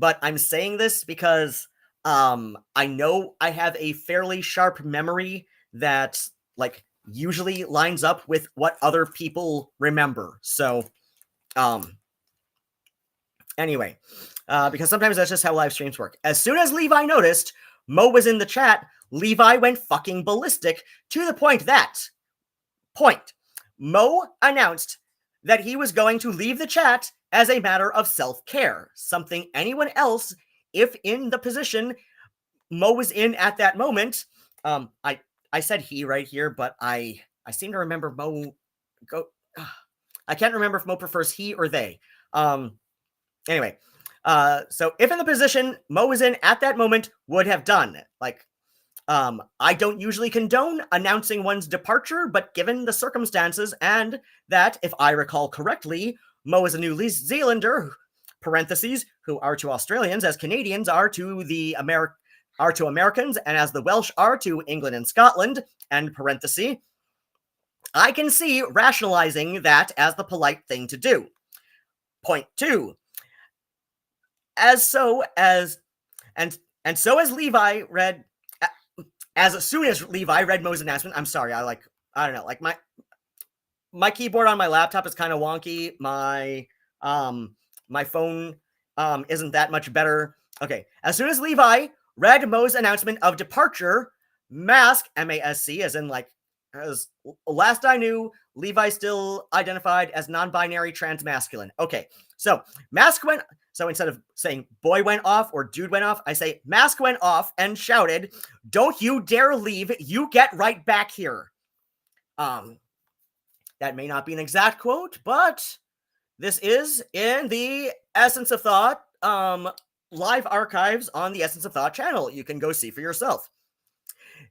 I'm saying this because I know I have a fairly sharp memory that like usually lines up with what other people remember. So anyway, because sometimes that's just how live streams work. As soon as Levi noticed Mo was in the chat, Levi went fucking ballistic, to the point that Mo announced that he was going to leave the chat as a matter of self-care, something anyone else, if in the position Mo was in at that moment, I said he right here, but I seem to remember Mo I can't remember if Mo prefers he or they. Anyway, so if in the position Mo was in at that moment, would have done, like, I don't usually condone announcing one's departure, but given the circumstances and that, if I recall correctly, Mo is a New Zealander, parentheses, who are to Australians as Canadians are to the are to Americans and as the Welsh are to England and Scotland, end parenthesis, I can see rationalizing that as the polite thing to do. Point 2. As soon as Levi read, as soon as Levi read Mo's announcement, I'm sorry, I don't know, like my keyboard on my laptop is kind of wonky. My phone isn't that much better. Okay, as soon as Levi read Mo's announcement of departure, Mask, M-A-S-C, as in like, as last I knew, Levi still identified as non-binary transmasculine. Okay, so Mask went, so instead of saying boy went off or dude went off, I say Mask went off and shouted, "Don't you dare leave, you get right back here." That may not be an exact quote, but this is in the Essence of Thought live archives on the Essence of Thought channel. You can go see for yourself.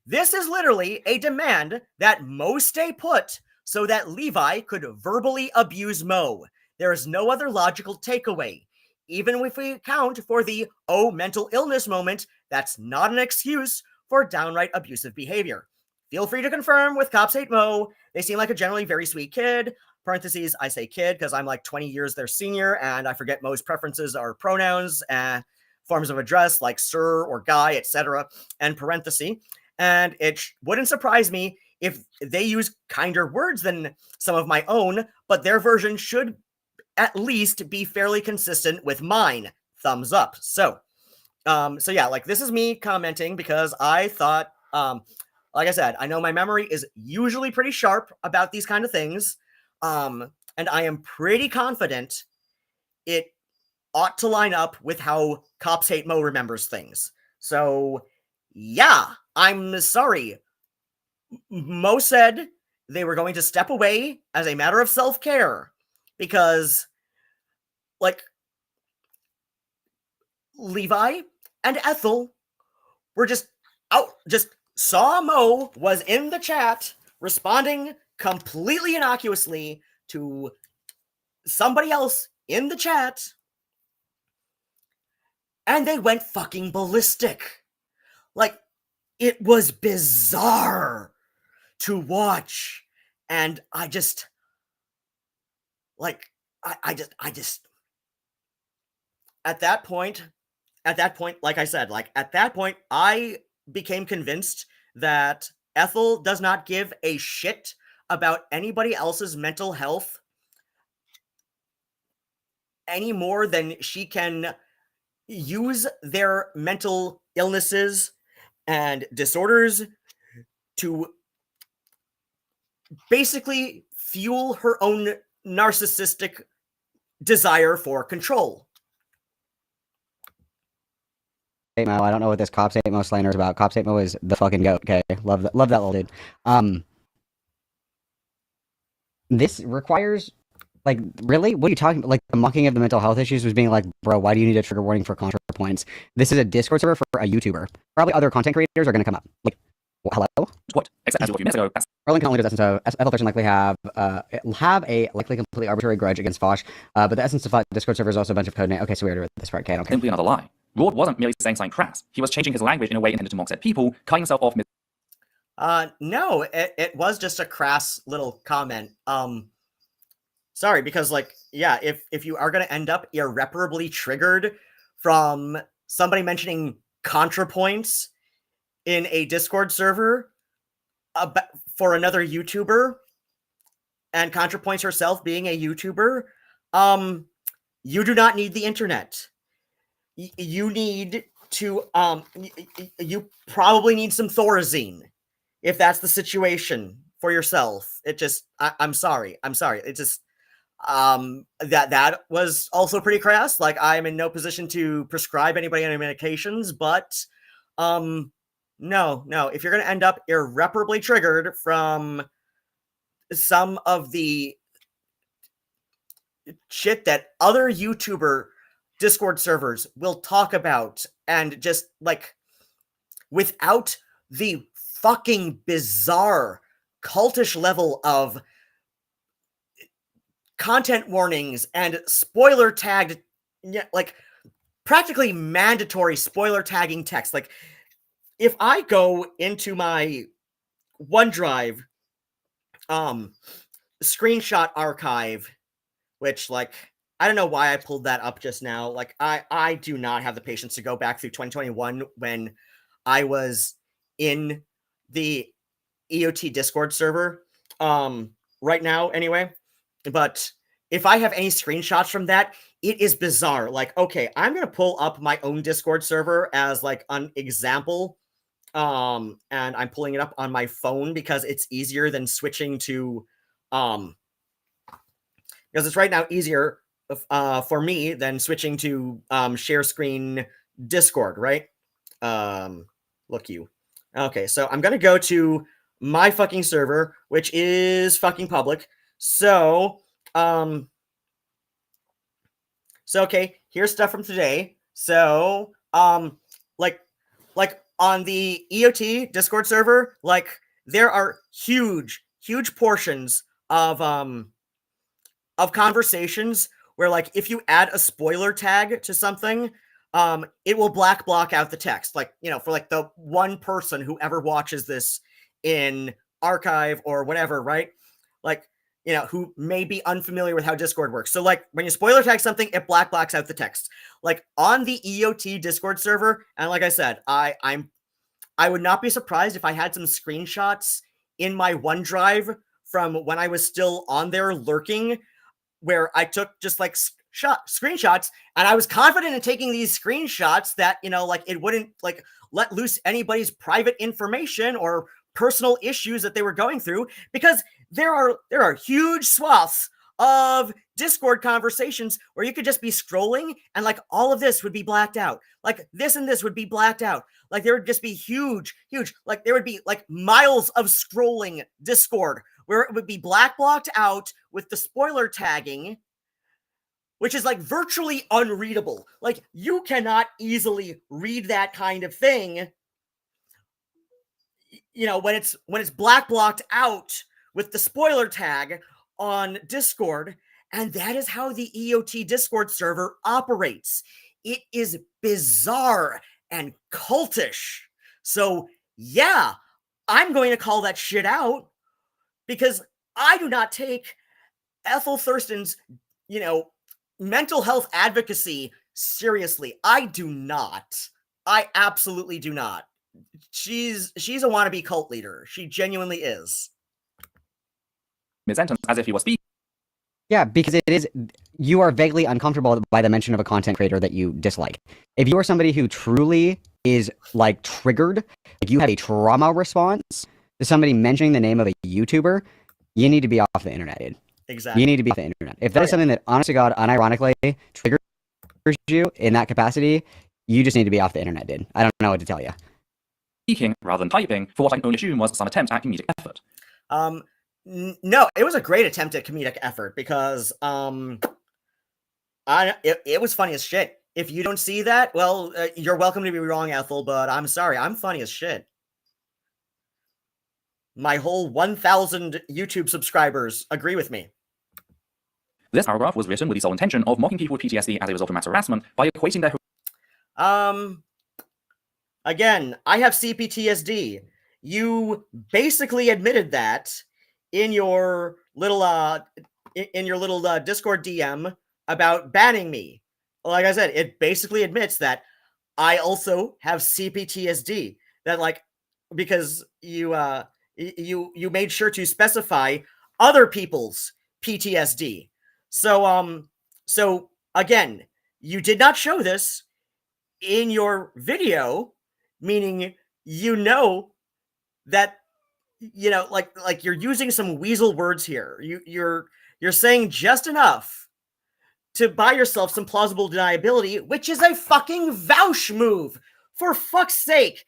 This is literally a demand that Mo stay put so that Levi could verbally abuse Mo. There is no other logical takeaway. Even if we account for the mental illness moment, that's not an excuse for downright abusive behavior. Feel free to confirm with Cops Hate Mo. They seem like a generally very sweet kid. Parentheses, I say kid because I'm like 20 years their senior and I forget Mo's preferences are pronouns and forms of address like sir or guy, etc. And parenthesis. And it wouldn't surprise me if they use kinder words than some of my own, but their version should at least be fairly consistent with mine. Thumbs up. So yeah, like this is me commenting because I thought, like I said, I know my memory is usually pretty sharp about these kind of things, and I am pretty confident it ought to line up with how Cops Hate Mo remembers things. So yeah, I'm sorry. Mo said they were going to step away as a matter of self-care because, like, Levi and Ethel were just saw Mo was in the chat responding completely innocuously to somebody else in the chat, and they went fucking ballistic. Like, it was bizarre to watch, and I just at that point, like I said, like at that point, I became convinced that Ethel does not give a shit about anybody else's mental health any more than she can use their mental illnesses and disorders to basically fuel her own narcissistic desire for control. Hate Mo, I don't know what this Cops Hate Mo slander is about. Cops Hate Mo is the fucking goat, okay? Love that little dude. This requires, like, really? What are you talking about? Like, the mocking of the mental health issues was being like, bro, why do you need a trigger warning for ContraPoints? This is a Discord server for a YouTuber. Probably other content creators are going to come up. Like, hello? What? Except as a few minutes ago. Erling can only do this, so Ethel person likely have a likely completely arbitrary grudge against Fosh, but the Essence of Thought Discord server is also a bunch of code name. Okay, so we already read this part. Okay, I don't care. Simply another lie. Ruad wasn't merely saying something crass. He was changing his language in a way intended to mock said people, cutting himself off. No, it was just a crass little comment. Sorry, because like, yeah, if you are going to end up irreparably triggered from somebody mentioning ContraPoints in a Discord server for another YouTuber, and ContraPoints herself being a YouTuber, you do not need the internet. You need to, you probably need some Thorazine if that's the situation for yourself. It just, I'm sorry. It just, that was also pretty crass. Like, I'm in no position to prescribe anybody any medications, but, no, if you're going to end up irreparably triggered from some of the shit that other YouTuber Discord servers will talk about, and just like without the fucking bizarre cultish level of content warnings and spoiler tagged, like practically mandatory spoiler tagging text, like if I go into my OneDrive screenshot archive, which like I don't know why I pulled that up just now. Like I do not have the patience to go back through 2021 when I was in the EOT Discord server right now anyway. But if I have any screenshots from that, it is bizarre. Like, okay, I'm going to pull up my own Discord server as like an example. And I'm pulling it up on my phone because it's easier than switching to because it's right now easier for me than switching to share screen Discord, right? Look you. Okay, so I'm gonna go to my fucking server, which is fucking public. So, okay, here's stuff from today. So, like on the EOT Discord server, like there are huge portions of conversations where like if you add a spoiler tag to something, it will block out the text. Like, you know, for like the one person who ever watches this in archive or whatever, right? Like, you know, who may be unfamiliar with how Discord works. So like when you spoiler tag something, it blocks out the text. Like on the EOT Discord server, and like I said, I would not be surprised if I had some screenshots in my OneDrive from when I was still on there lurking, where I took just like screenshots, and I was confident in taking these screenshots that, you know, like it wouldn't like let loose anybody's private information or personal issues that they were going through, because there are huge swaths of Discord conversations where you could just be scrolling and like all of this would be blacked out. Like this and this would be blacked out. Like there would just be huge, like there would be like miles of scrolling Discord where it would be blocked out with the spoiler tagging, which is like virtually unreadable. Like you cannot easily read that kind of thing, you know, when it's blocked out with the spoiler tag on Discord. And that is how the EOT Discord server operates. It is bizarre and cultish. So yeah, I'm going to call that shit out, because I do not take Ethel Thurston's, you know, mental health advocacy seriously. I do not. I absolutely do not. She's a wannabe cult leader. She genuinely is. Mid-sentence, as if he was speaking. Yeah, because it is, you are vaguely uncomfortable by the mention of a content creator that you dislike. If you are somebody who truly is like triggered, like you have a trauma response to somebody mentioning the name of a YouTuber, you need to be off the internet, dude. Exactly. You need to be off the internet. If that is something that, honest to God, unironically triggers you in that capacity, you just need to be off the internet, dude. I don't know what to tell you. Speaking rather than typing for what I can only assume was some attempt at comedic effort. No, it was a great attempt at comedic effort, because it was funny as shit. If you don't see that, well, you're welcome to be wrong, Ethel, but I'm sorry, I'm funny as shit. My whole 1,000 YouTube subscribers agree with me. This paragraph was written with the sole intention of mocking people with PTSD as a result of mass harassment by equating their... Again, I have CPTSD. You basically admitted that in your little Discord DM about banning me. Like I said, it basically admits that I also have CPTSD. That like, because you made sure to specify other people's PTSD. So again, you did not show this in your video, meaning you know that, you know, like you're using some weasel words here. You're saying just enough to buy yourself some plausible deniability, which is a fucking vouch move. For fuck's sake.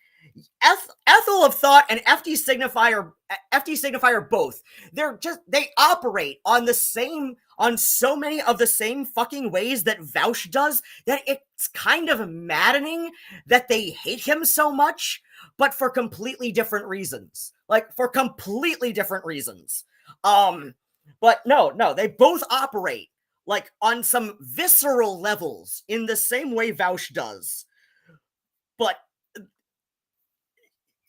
Ethel of Thought and FD Signifier both. They operate on so many of the same fucking ways that Vouch does, that it's kind of maddening that they hate him so much, but for completely different reasons. Like, for completely different reasons. But no, they both operate like on some visceral levels in the same way Vouch does. But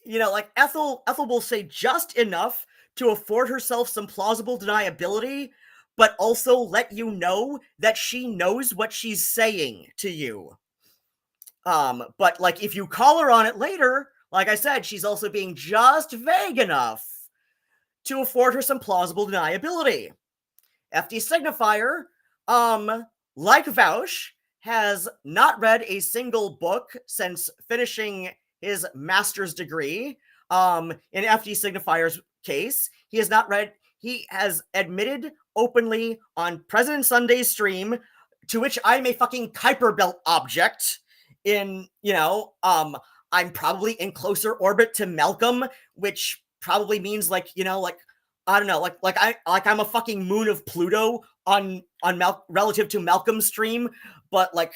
like Ethel will say just enough to afford herself some plausible deniability, but also let you know that she knows what she's saying to you. But like if you call her on it later, like I said, she's also being just vague enough to afford her some plausible deniability. FD Signifier, like Vaush, has not read a single book since finishing his master's degree. In FD Signifier's case, he has admitted openly on President Sunday's stream, to which I'm a fucking Kuiper Belt object, I'm probably in closer orbit to Malcolm, which probably means like, I don't know, like I'm a fucking moon of Pluto on relative to Malcolm's stream, but like,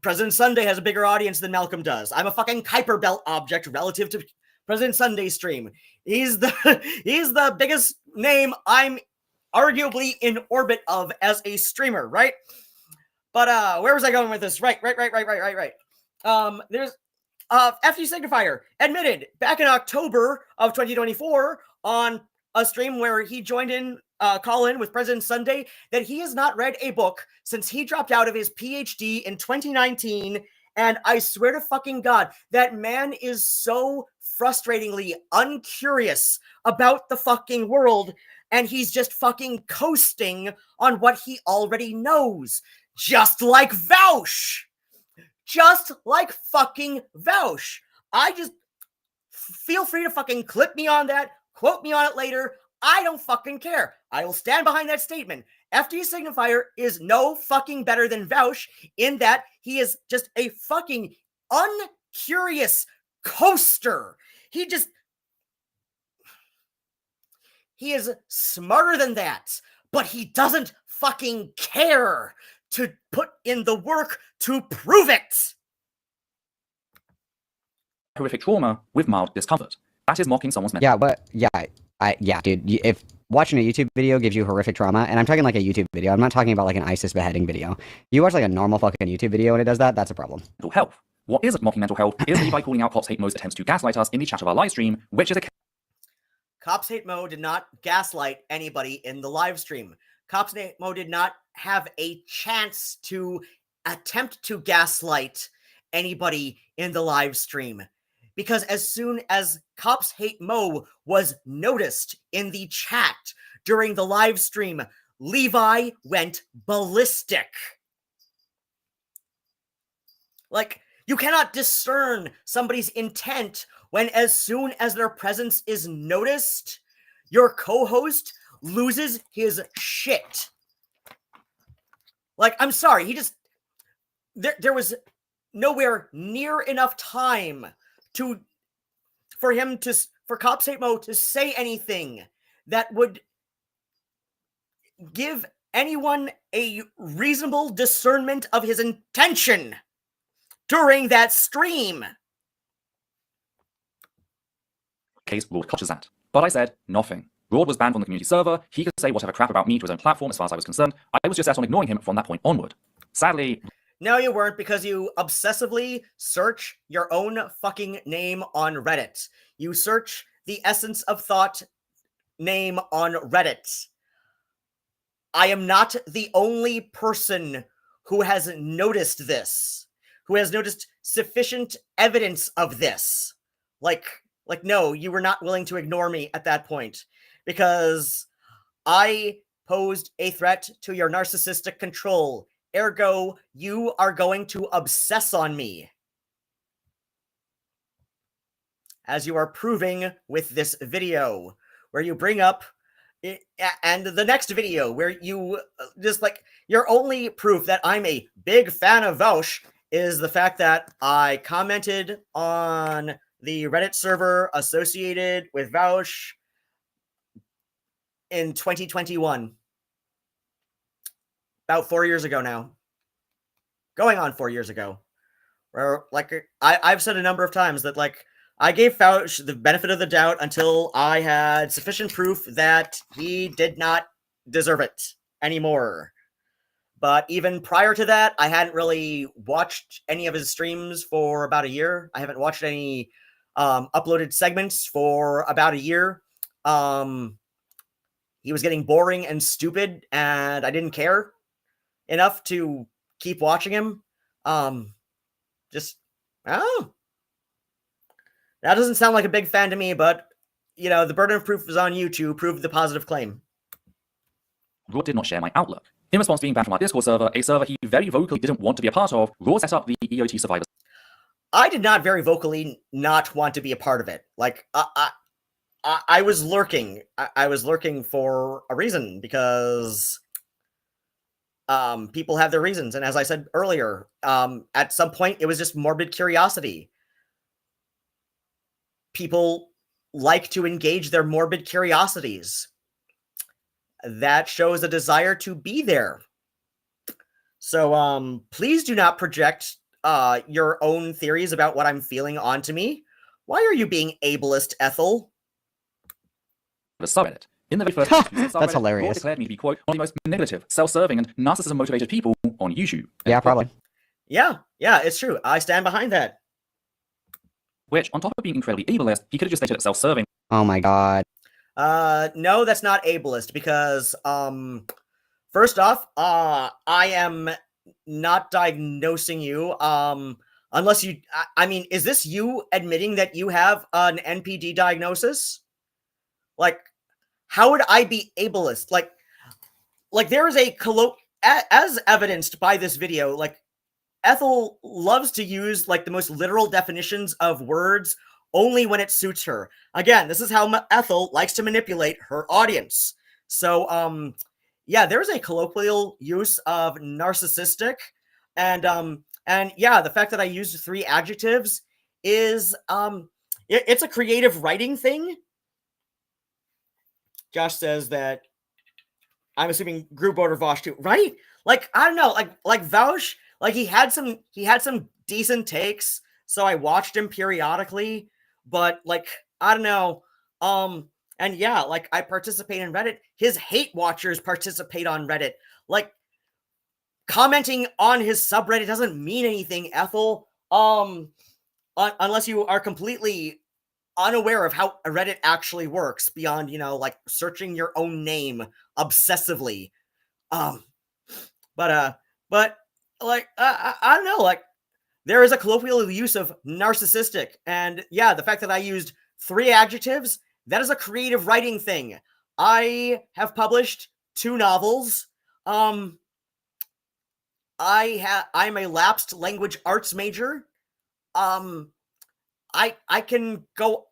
President Sunday has a bigger audience than Malcolm does. I'm a fucking Kuiper Belt object relative to President Sunday's stream. He's the biggest name I'm arguably in orbit of as a streamer, right? But where was I going with this? Right. There's FG Signifier admitted back in October of 2024 on a stream where he joined in call in with President Sunday that he has not read a book since he dropped out of his PhD in 2019. And I swear to fucking God, that man is so frustratingly uncurious about the fucking world, and he's just fucking coasting on what he already knows. Just like Vaush. Just like fucking Vaush. I just feel free to fucking clip me on that, quote me on it later. I don't fucking care. I will stand behind that statement. FD Signifier is no fucking better than Vaush in that he is just a fucking uncurious coaster. He is smarter than that, but he doesn't fucking care to put in the work to prove it. Horrific trauma with mild discomfort. That is mocking someone's mental. Yeah, but yeah, dude. If watching a YouTube video gives you horrific trauma, and I'm talking like a YouTube video, I'm not talking about like an ISIS beheading video. You watch like a normal fucking YouTube video and it does that, that's a problem. Mental health. What is mocking mental health is Levi calling out Cops Hate Mo's attempts to gaslight us in the chat of our live stream, which is a Cops Hate Mo did not gaslight anybody in the live stream. Cops Hate Mo did not have a chance to attempt to gaslight anybody in the live stream. Because as soon as Cops Hate Mo was noticed in the chat during the live stream, Levi went ballistic. Like, you cannot discern somebody's intent when as soon as their presence is noticed, your co-host loses his shit. Like, I'm sorry, there was nowhere near enough time for Cops Hate Mo to say anything that would give anyone a reasonable discernment of his intention during that stream. case Ruad clutches that. But I said nothing. Ruad was banned from the community server. He could say whatever crap about me to his own platform as far as I was concerned. I was just set on ignoring him from that point onward. Sadly... No, you weren't, because you obsessively search your own fucking name on Reddit. You search the Essence of Thought name on Reddit. I am not the only person who has noticed this, who has noticed sufficient evidence of this. Like, no, you were not willing to ignore me at that point, because I posed a threat to your narcissistic control. Ergo, you are going to obsess on me. As you are proving with this video, where you bring up, and the next video, where you just like, your only proof that I'm a big fan of Vaush is the fact that I commented on the Reddit server associated with Vaush in 2021. About 4 years ago now. Going on 4 years ago. Where, like, I've said a number of times that, like, I gave Vaush the benefit of the doubt until I had sufficient proof that he did not deserve it anymore. But even prior to that, I hadn't really watched any of his streams for about a year. I haven't watched any uploaded segments for about a year. He was getting boring and stupid, and I didn't care enough to keep watching him. Just, oh, that doesn't sound like a big fan to me, but, you know, the burden of proof is on you to prove the positive claim. Raw did not share my outlook. In response to being banned from our Discord server, a server he very vocally didn't want to be a part of, Raw set up the EOT Survivors. I did not very vocally not want to be a part of it. Like, I was lurking. I was lurking for a reason, because people have their reasons. And as I said earlier, at some point, it was just morbid curiosity. People like to engage their morbid curiosities. That shows a desire to be there. So please do not project your own theories about what I'm feeling onto me. Why are you being ableist, Ethel? The subreddit. In the very first issue of the That's subreddit, Raw hilarious. declared me to be, quote, one of the most manipulative, self-serving, and narcissism-motivated people on YouTube. Yeah, probably. Yeah, it's true. I stand behind that. Which, on top of being incredibly ableist, he could have just stated it self-serving. Oh my god. No, that's not ableist, because first off, I am not diagnosing you. Unless you, I mean, is this you admitting that you have an NPD diagnosis? Like, how would I be ableist? Like there is a as evidenced by this video, like, Ethel loves to use like the most literal definitions of words only when it suits her. Again, this is how Ethel likes to manipulate her audience. So, yeah, there's a colloquial use of narcissistic, and yeah, the fact that I used 3 adjectives is it's a creative writing thing. Josh says that I'm assuming group order Vosh too, right? Like, I don't know, like Vosh, like he had some decent takes, so I watched him periodically, but like, I don't know. And yeah, like, I participate in Reddit. His hate watchers participate on Reddit. Like, commenting on his subreddit doesn't mean anything, Ethel. Unless you are completely unaware of how Reddit actually works beyond, you know, like searching your own name obsessively. But like, I don't know, like, there is a colloquial use of narcissistic, and yeah, the fact that I used 3 adjectives, that is a creative writing thing. I have published 2 novels. I'm a lapsed language arts major. I can go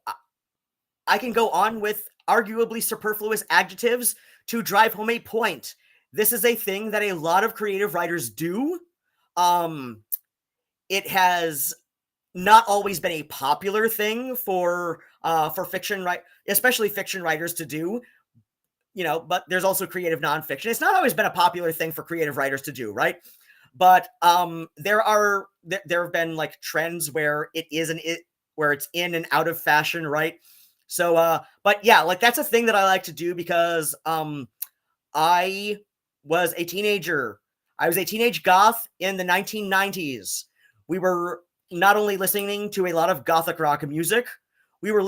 on with arguably superfluous adjectives to drive home a point. This is a thing that a lot of creative writers do. It has not always been a popular thing for fiction, especially fiction writers to do. You know, but there's also creative nonfiction. It's not always been a popular thing for creative writers to do, right? But there have been like trends where where it's in and out of fashion, right? So, but yeah, like, that's a thing that I like to do, because I was a teenager. I was a teenage goth in the 1990s. We were not only listening to a lot of gothic rock music, we were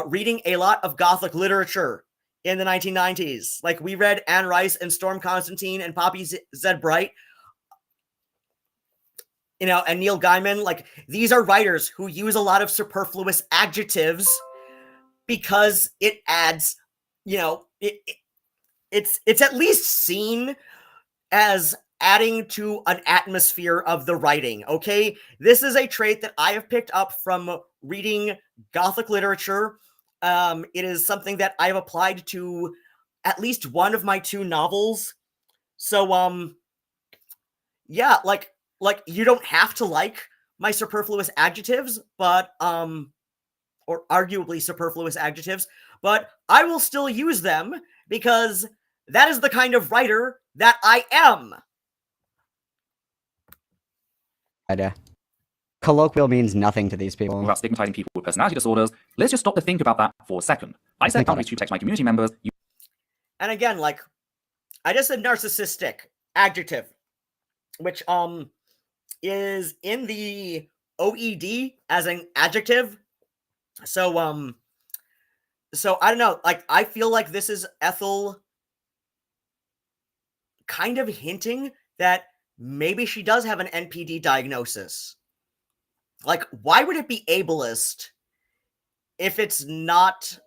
reading a lot of gothic literature in the 1990s. Like, we read Anne Rice and Storm Constantine and Poppy Zed Bright, you know, and Neil Gaiman. Like, these are writers who use a lot of superfluous adjectives because it adds, you know, it's at least seen as adding to an atmosphere of the writing, okay? This is a trait that I have picked up from reading Gothic literature. It is something that I've applied to at least one of my 2 novels. So, yeah, like you don't have to like my superfluous adjectives, but, or arguably superfluous adjectives, but I will still use them because that is the kind of writer that I am. Colloquial means nothing to these people. Without stigmatizing people with personality disorders, let's just stop to think about that for a second. I set boundaries to protect my community members. And again, like, I just said narcissistic adjective, which is in the OED as an adjective. So so I don't know, like I feel like this is Ethel kind of hinting that maybe she does have an NPD diagnosis. Like, why would it be ableist if it's not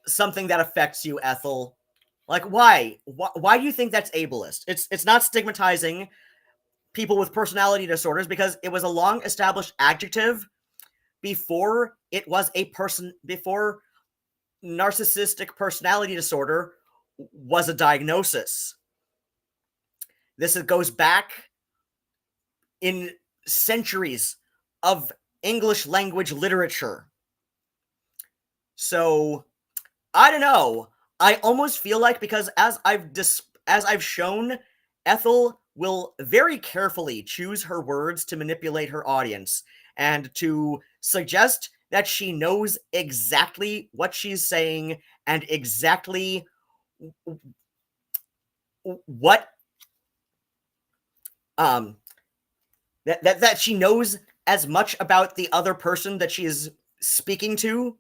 something that affects you, Ethel? Like, why? Why do you think that's ableist? It's not stigmatizing people with personality disorders because it was a long established adjective before it was a person, before narcissistic personality disorder was a diagnosis. This goes back in centuries of English language literature. So I don't know. I almost feel like, because as I've shown, Ethel will very carefully choose her words to manipulate her audience and to suggest that she knows exactly what she's saying and exactly what that she knows as much about the other person that she is speaking to,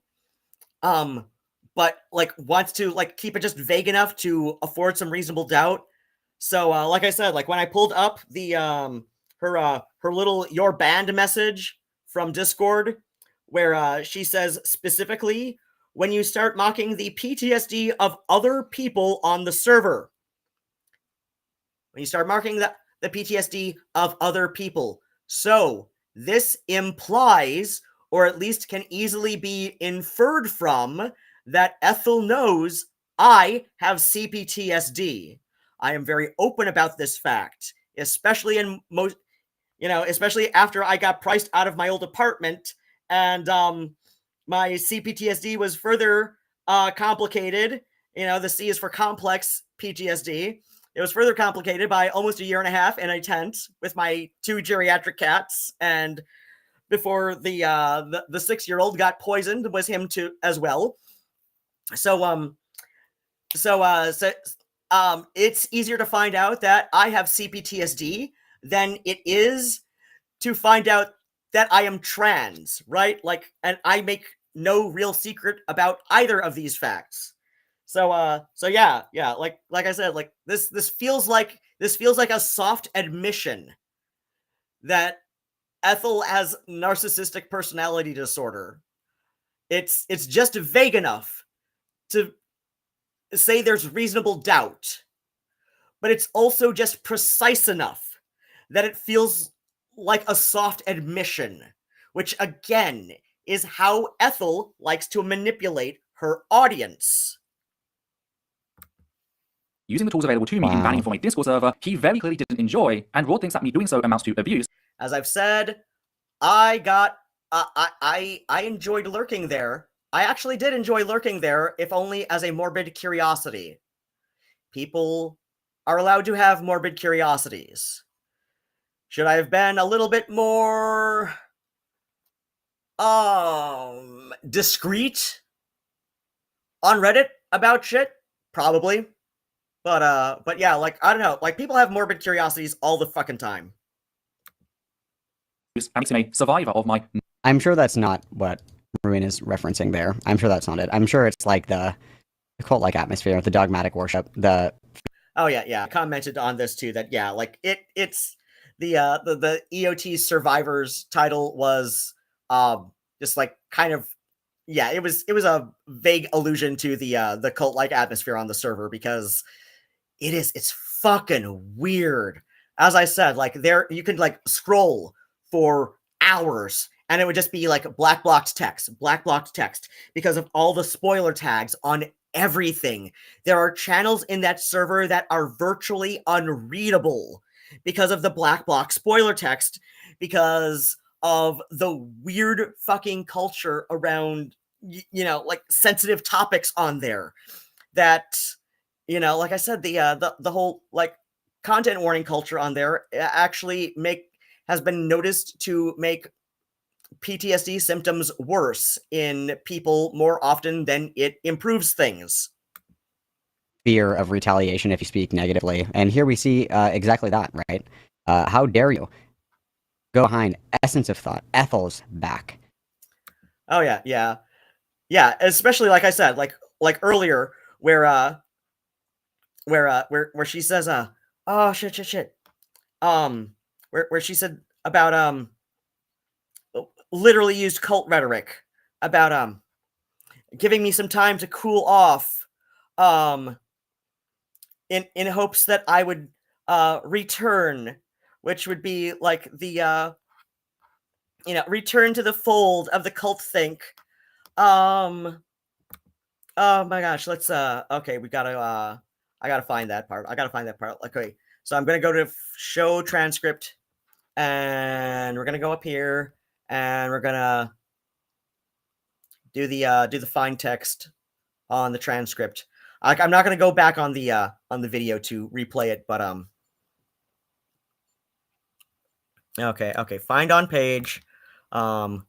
but like wants to like keep it just vague enough to afford some reasonable doubt. So like I said, like when I pulled up the her little your band message from Discord, where she says specifically, when you start mocking the PTSD of other people on the server, when you start marking the PTSD of other people. So this implies, or at least can easily be inferred from, that Ethel knows I have CPTSD. I am very open about this fact, especially in most, especially after I got priced out of my old apartment, and my CPTSD was further complicated. The C is for complex PTSD. It was further complicated by almost a year and a half in a tent with my 2 geriatric cats, and before the 6-year-old got poisoned was him too as well. So it's easier to find out that I have CPTSD than it is to find out that I am trans, right? Like, and I make no real secret about either of these facts. So yeah, like I said, like this feels like a soft admission that Ethel has narcissistic personality disorder. It's just vague enough to say there's reasonable doubt, but it's also just precise enough that it feels like a soft admission, which again is how Ethel likes to manipulate her audience. Using the tools available to me in banning from a Discord server he very clearly didn't enjoy, and Rod thinks that me doing so amounts to abuse. As I've said, I enjoyed lurking there. I actually did enjoy lurking there, if only as a morbid curiosity. People are allowed to have morbid curiosities. Should I have been a little bit more discreet on Reddit about shit? Probably. But yeah, like I don't know, like people have morbid curiosities all the fucking time. And makes him a survivor of my. I'm sure that's not what Ruin is referencing there. I'm sure that's not it. I'm sure it's like the cult-like atmosphere, the dogmatic worship, the. Oh yeah. I commented on this too. That yeah, like it's the EOT survivors title was just like kind of yeah. It was a vague allusion to the cult-like atmosphere on the server, because it's fucking weird. As I said, like there you can like scroll for hours and it would just be like black blocked text because of all the spoiler tags on everything. There are channels in that server that are virtually unreadable because of the black block spoiler text, because of the weird fucking culture around like sensitive topics on there that like I said, the whole like content warning culture on there actually has been noticed to make PTSD symptoms worse in people more often than it improves things. Fear of retaliation if you speak negatively. And here we see exactly that, right? How dare you? Go behind. Essence of Thought. Ethel's back. Oh yeah. Especially like I said, like earlier, where she says, oh shit, where she said about literally used cult rhetoric about giving me some time to cool off, um, in hopes that I would return, which would be like the return to the fold of the cult think. Oh my gosh, let's okay, we gotta I gotta find that part. Okay, so I'm gonna go to show transcript, and we're gonna go up here, and we're gonna do the fine text on the transcript. I'm not gonna go back on the video to replay it, but okay, find on page, um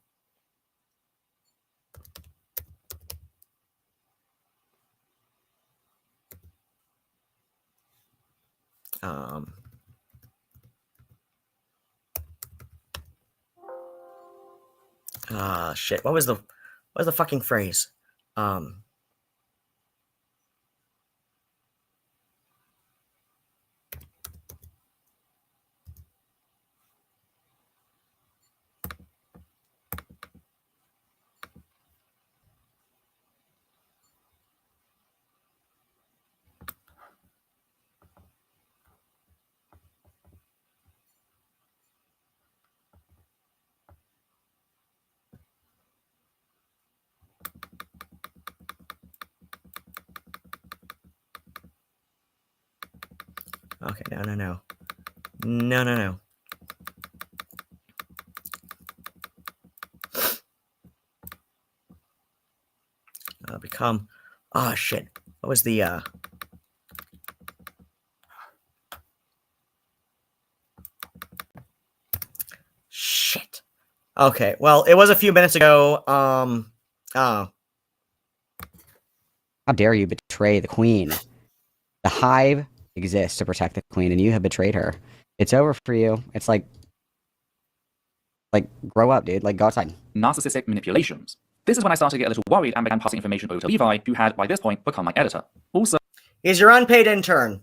um shit, what was the fucking phrase? Okay, no. Become, oh shit, what was the shit. Okay, well, it was a few minutes ago. Oh, How dare you betray the queen? The hive exists to protect the queen, and you have betrayed her. It's over for you. It's like grow up, dude. Like, go outside. Narcissistic manipulations. This is when I started to get a little worried and began passing information over to Levi, who had, by this point, become my editor. Also, he's your unpaid intern.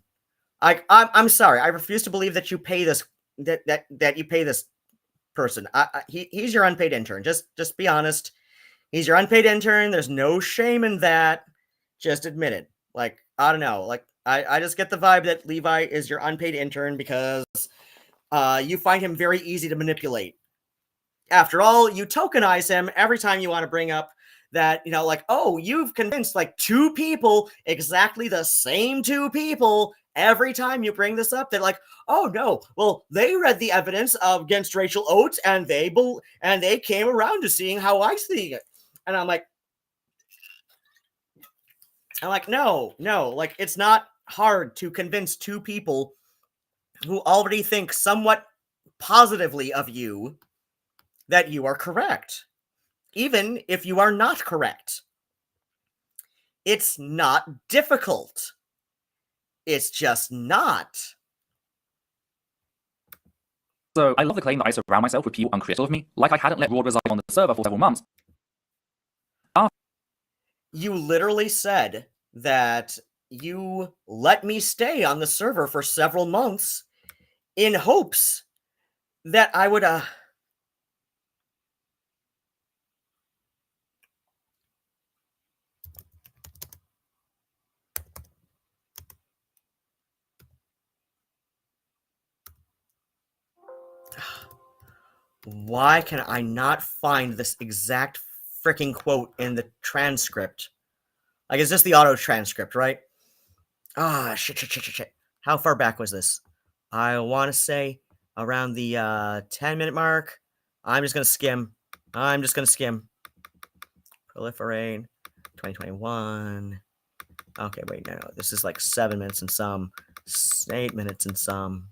I'm sorry. I refuse to believe that you pay this that you pay this person. He's your unpaid intern. Just be honest. He's your unpaid intern. There's no shame in that. Just admit it. Like, I don't know. Like, I just get the vibe that Levi is your unpaid intern because you find him very easy to manipulate. After all, you tokenize him every time you want to bring up that, like, oh, you've convinced like two people, exactly the same two people. Every time you bring this up, they're like, oh no, well, they read the evidence against Rachel Oates and they came around to seeing how I see it. And I'm like, no, like, it's not hard to convince two people who already think somewhat positively of you that you are correct, even if you are not correct. It's not difficult. It's just not. So I love the claim that I surround myself with people uncritical of me, like I hadn't let Raw reside on the server for several months. You literally said that you let me stay on the server for several months in hopes that I would why can I not find this exact freaking quote in the transcript? Like, is this the auto transcript, right? Ah, shit. How far back was this? I want to say around the 10-minute mark. I'm just going to skim. Proliferate. 2021. Okay, wait, no. This is like 7 minutes and some. 8 minutes and some.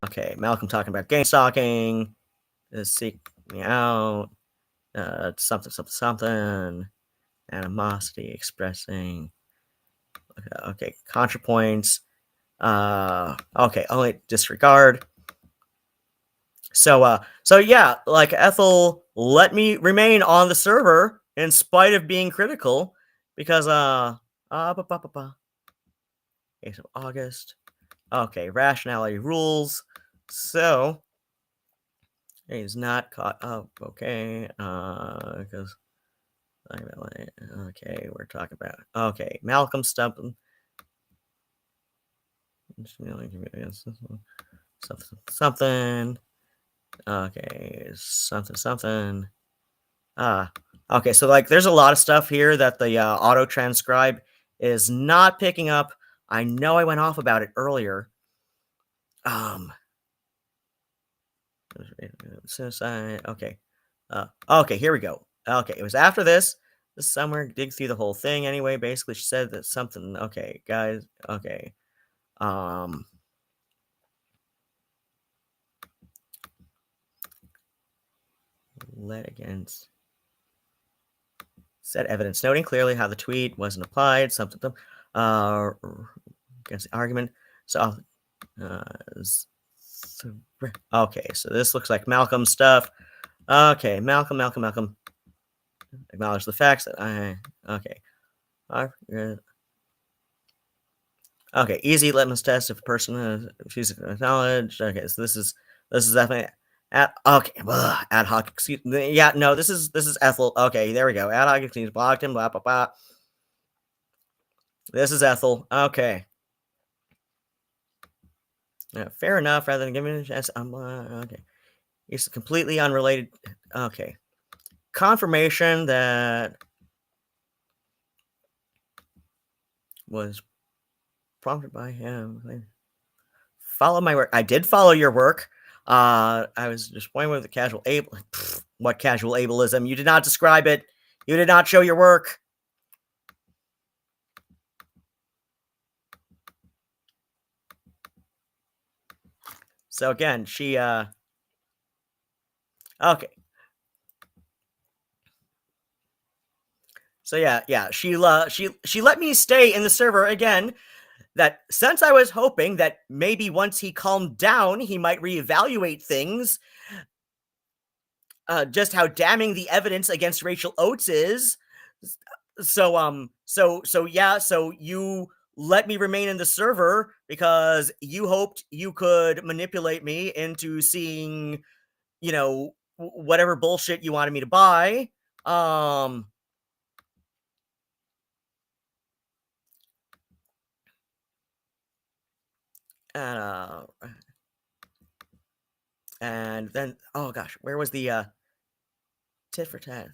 Okay, Malcolm talking about game stalking. Seek me out. Something. animosity, expressing. Okay, ContraPoints. Okay, only disregard. So yeah, like Ethel let me remain on the server in spite of being critical because okay, so August. Okay, rationality rules. So he's not caught up. Okay, because okay, we're talking about okay, Malcolm Stumpin. Something. Okay, something. Okay, so like there's a lot of stuff here that the auto transcribe is not picking up. I know I went off about it earlier. Suicide. Okay. Okay, here we go. Okay, it was after this. This somewhere dig through the whole thing anyway. Basically, she said that something. Okay, guys. Okay. Led against. Said evidence noting clearly how the tweet wasn't applied. Something. Against the argument. So. Okay, so this looks like Malcolm stuff. Okay, Malcolm. Acknowledge the facts that I. Okay. Okay, easy litmus test if a person refuses to acknowledge. Okay, so this is definitely okay. Ad hoc. Excuse me. Yeah, no, this is Ethel. Okay, there we go. Ad hoc excuse blocked him. Blah blah blah. This is Ethel. Okay. Fair enough. Rather than giving it a chance, okay. It's completely unrelated. Okay. Confirmation that was prompted by him. Follow my work. I did follow your work. I was disappointed with the casual able. What casual ableism? You did not describe it. You did not show your work. So again, she okay. So yeah, she let me stay in the server again. That since I was hoping that maybe once he calmed down, he might reevaluate things. Just how damning the evidence against Rachel Oates is. So yeah, so you let me remain in the server because you hoped you could manipulate me into seeing, you know, whatever bullshit you wanted me to buy. And and then oh gosh, where was the tit for tat?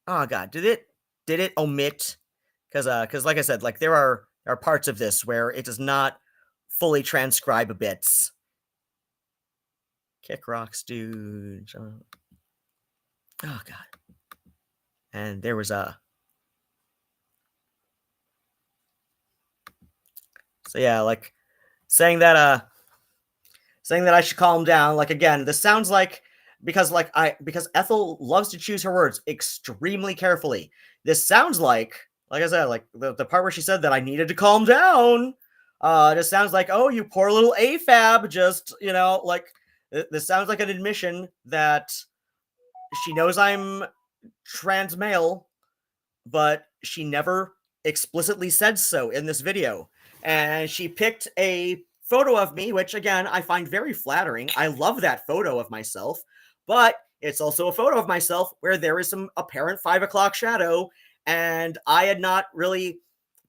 Oh god, did it omit? Because like I said, like there are parts of this where it does not fully transcribe bits. Kick rocks, dude. Oh god. And there was a. So yeah, like saying that I should calm down. Like again, this sounds like because Ethel loves to choose her words extremely carefully. This sounds like I said, like the part where she said that I needed to calm down. This sounds like, oh, you poor little AFAB, just like this sounds like an admission that she knows I'm trans male, but she never explicitly said so in this video. And she picked a photo of me, which again, I find very flattering. I love that photo of myself, but it's also a photo of myself where there is some apparent 5 o'clock shadow, and I had not really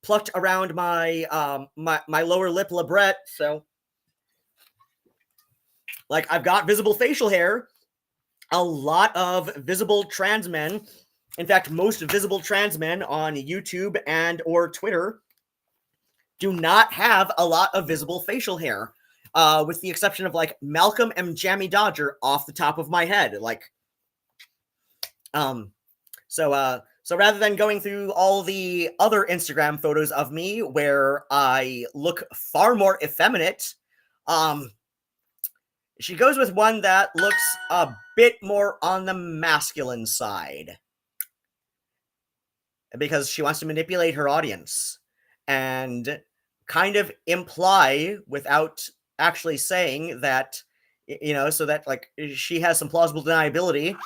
plucked around my my lower lip labret, so like I've got visible facial hair, a lot of visible trans men. In fact, most visible trans men on YouTube and or Twitter do not have a lot of visible facial hair, with the exception of like Malcolm M. Jammy Dodger off the top of my head. Like, so rather than going through all the other Instagram photos of me where I look far more effeminate, she goes with one that looks a bit more on the masculine side. because she wants to manipulate her audience and kind of imply without actually saying that, so that like she has some plausible deniability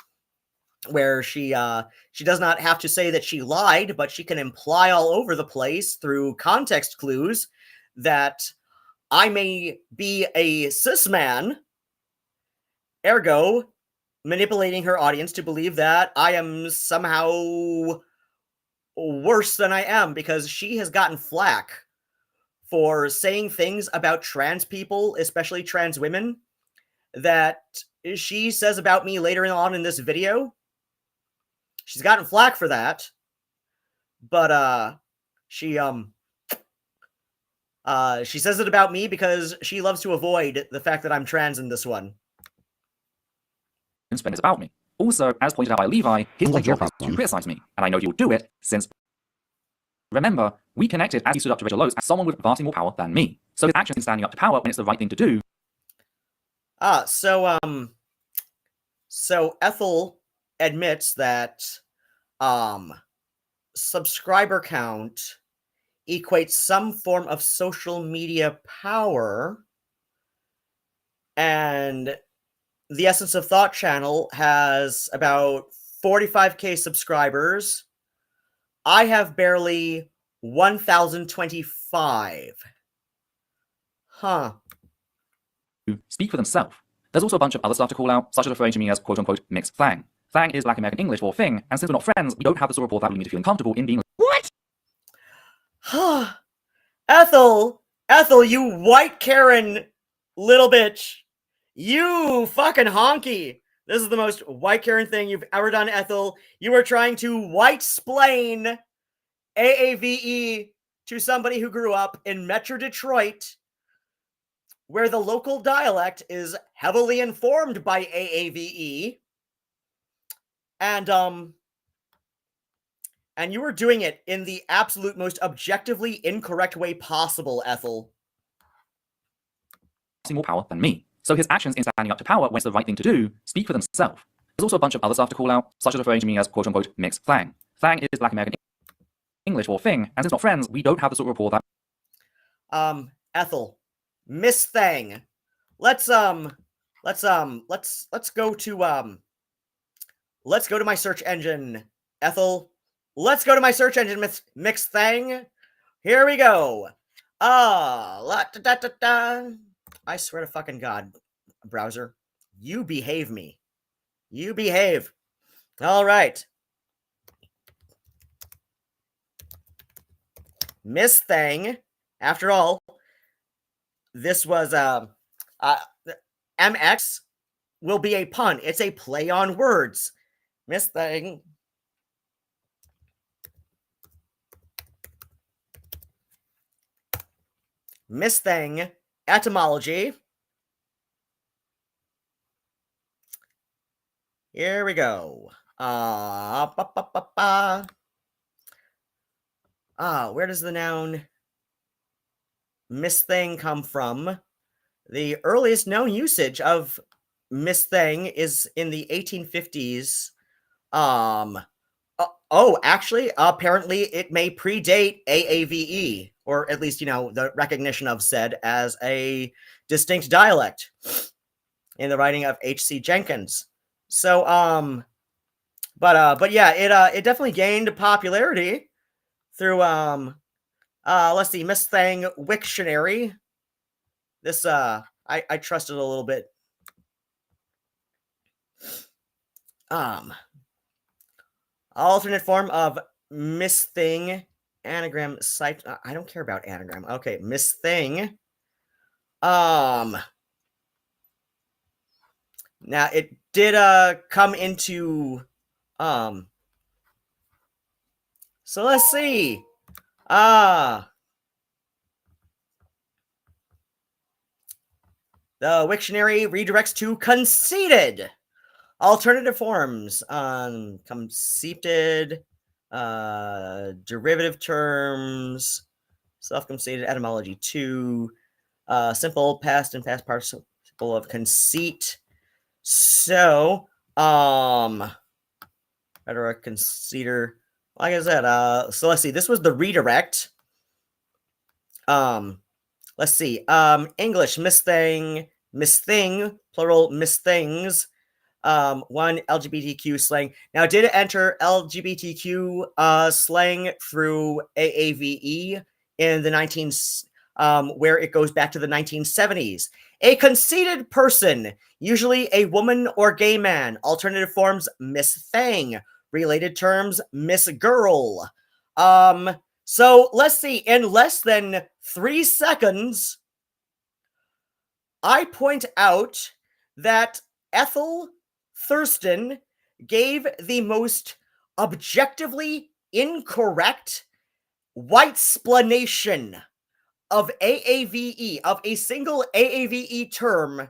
where she does not have to say that she lied, but she can imply all over the place through context clues that I may be a cis man, ergo manipulating her audience to believe that I am somehow worse than I am, because she has gotten flack for saying things about trans people, especially trans women, that she says about me later on in this video. She's gotten flack for that, but she says it about me because she loves to avoid the fact that I'm trans in this one. Spend it about me. Also, as pointed out by Levi, his Sounds like your job is to problem. criticize me, and I know you'll do it since. Remember, we connected as he stood up to Rachel Lowe's as someone with vastly more power than me. So his actions in standing up to power when it's the right thing to do. So Ethel admits that subscriber count equates some form of social media power, and the Essence of Thought channel has about 45k subscribers. I have barely 1,025. Huh. Speak for themselves. There's also a bunch of other stuff to call out, such as referring to me as quote-unquote mixed thang. Thang is Black American English for thing, and since we're not friends, we don't have the sort of rapport that would lead me to feel uncomfortable in being. What? Ethel, you white Karen little bitch. You fucking honky. This is the most white Karen thing you've ever done, Ethel. You are trying to white-splain AAVE to somebody who grew up in Metro Detroit, where the local dialect is heavily informed by AAVE. And you were doing it in the absolute most objectively incorrect way possible, Ethel. More power than me. So his actions in standing up to power when it's the right thing to do speak for themselves. There's also a bunch of other stuff to call out, such as referring to me as quote-unquote mixed thang. Thang is Black American English for thing, and since we're not friends, we don't have the sort of rapport that. Ethel, Miss Thang, let's go to my search engine, Ethel. Let's go to my search engine, Mix Thang. Here we go. I swear to fucking God, browser, you behave me. You behave. All right. Miss Thang. After all, this was MX will be a pun. It's a play on words. Miss Thang. Miss Thang, etymology. Here we go. Where does the noun Miss Thang come from? The earliest known usage of Miss Thang is in the 1850s. Actually, apparently it may predate AAVE, or at least, the recognition of said as a distinct dialect in the writing of H.C. Jenkins. So, but yeah, it definitely gained popularity through, let's see, Miss Thang Wiktionary. This, I trust it a little bit. Alternate form of Miss Thing, anagram site. I don't care about anagram. Okay, Miss Thing. Now it did come into so let's see. The Wiktionary redirects to conceited. Alternative forms, conceited, derivative terms, self-conceited, etymology 2, simple past and past participle of conceit. So, rhetoric, conceiter, like I said, so let's see. This was the redirect. Let's see. English, Miss Thing, plural, Miss Things. One LGBTQ slang. Now, did it enter LGBTQ slang through AAVE in the where it goes back to the 1970s? A conceited person, usually a woman or gay man. Alternative forms, Miss Thing. Related terms, Miss Girl. So let's see. In less than 3 seconds, I point out that Ethel Thurston gave the most objectively incorrect white explanation of AAVE, of a single AAVE term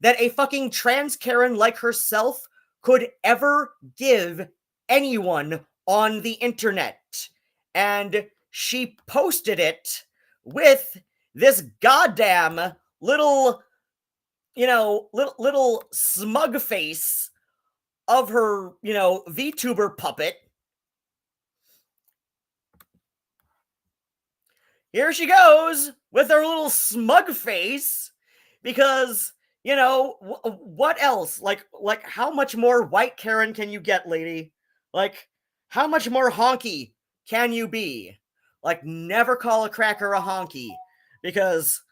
that a fucking trans Karen like herself could ever give anyone on the internet. And she posted it with this goddamn little, little smug face of her, VTuber puppet. Here she goes with her little smug face because, what else? Like how much more white Karen can you get, lady? Like, how much more honky can you be? Like, never call a cracker a honky because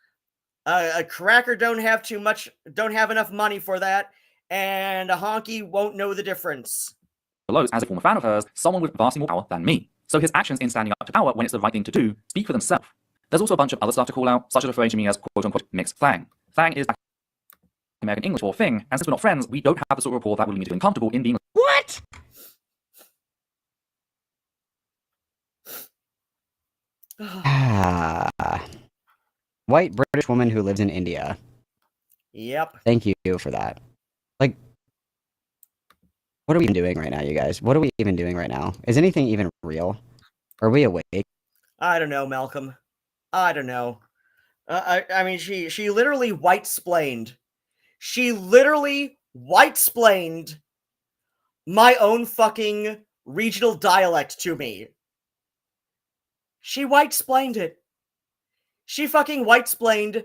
a cracker don't have enough money for that, and a honky won't know the difference. Below, as a former fan of hers, someone with vastly more power than me. So his actions in standing up to power when it's the right thing to do speak for themselves. There's also a bunch of other stuff to call out, such as referring to me as quote-unquote mixed thang. Thang is American English for thing, and since we're not friends, we don't have the sort of rapport that would lead me to feel uncomfortable in being... What? White British woman who lives in India. Yep. Thank you for that. Like, what are we even doing right now, you guys? What are we even doing right now? Is anything even real? Are we awake? I don't know, Malcolm. I don't know. I mean, she literally white-splained. She literally white-splained my own fucking regional dialect to me. She white-splained it. She fucking white-splained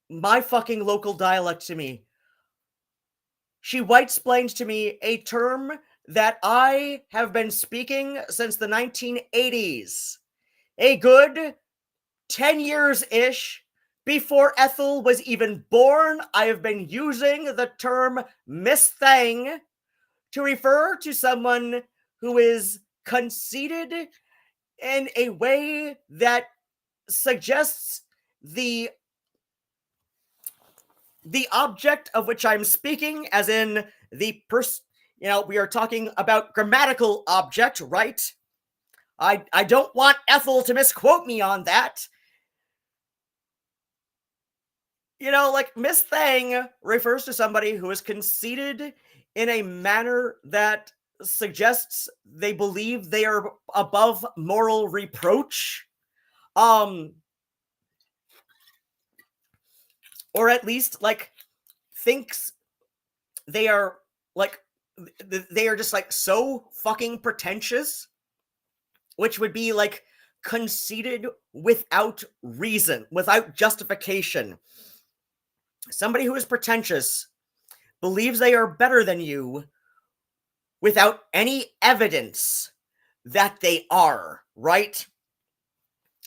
my fucking local dialect to me. She white-splained to me a term that I have been speaking since the 1980s. A good 10 years-ish before Ethel was even born, I have been using the term Miss Thang to refer to someone who is conceited in a way that suggests the object of which I'm speaking, as in the we are talking about grammatical object, right? I don't want Ethel to misquote me on that. Like, Miss Thang refers to somebody who is conceited in a manner that suggests they believe they are above moral reproach. Or at least, like, thinks they are, like, they are just, like, so fucking pretentious, which would be, like, conceited without reason, without justification. Somebody who is pretentious believes they are better than you without any evidence that they are, right?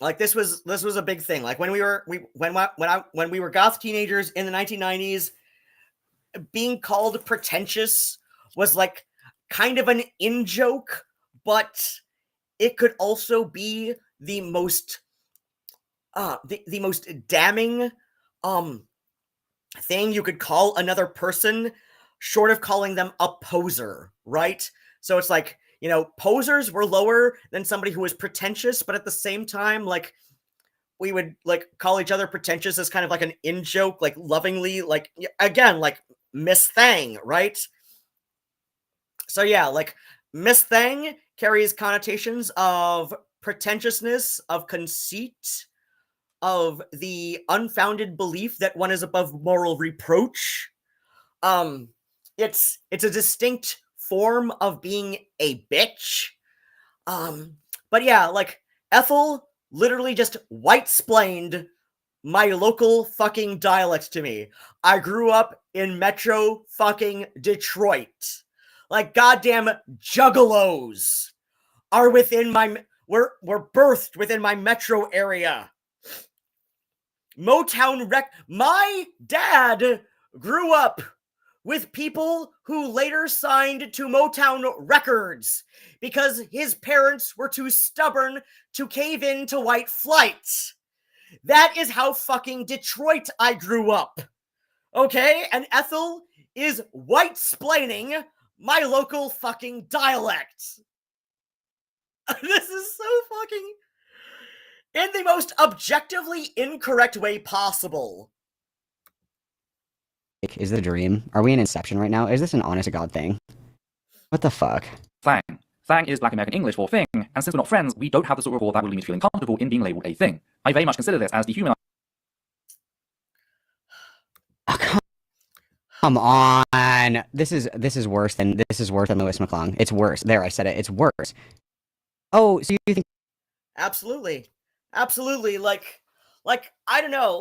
Like, this was a big thing. Like, when we were goth teenagers in the 1990s, being called pretentious was like kind of an in-joke, but it could also be the most the most damning thing you could call another person, short of calling them a poser, right? So it's like, posers were lower than somebody who was pretentious, but at the same time, like, we would, like, call each other pretentious as kind of like an in-joke, like, lovingly, like, again, like, Miss Thang, right? So yeah, like, Miss Thang carries connotations of pretentiousness, of conceit, of the unfounded belief that one is above moral reproach. It's a distinct form of being a bitch. But yeah, like, Ethel literally just white-splained my local fucking dialect to me. I grew up in Metro fucking Detroit. Like, goddamn juggalos are within my, were birthed within my metro area. My dad grew up with people who later signed to Motown Records because his parents were too stubborn to cave in to white flight. That is how fucking Detroit I grew up. Okay? And Ethel is white-splaining my local fucking dialect. This is so fucking... in the most objectively incorrect way possible. Is it a dream? Are we in Inception right now? Is this an honest to God thing? What the fuck? Thang. Thang is Black American English for thing, and since we're not friends, we don't have the sort of rapport that would lead me to feeling comfortable in being labeled a thing. I very much consider this as dehumanizing. Oh, come on. This is worse than Lewis McClung. It's worse. There, I said it. It's worse. Oh, so you think? Absolutely. Like I don't know,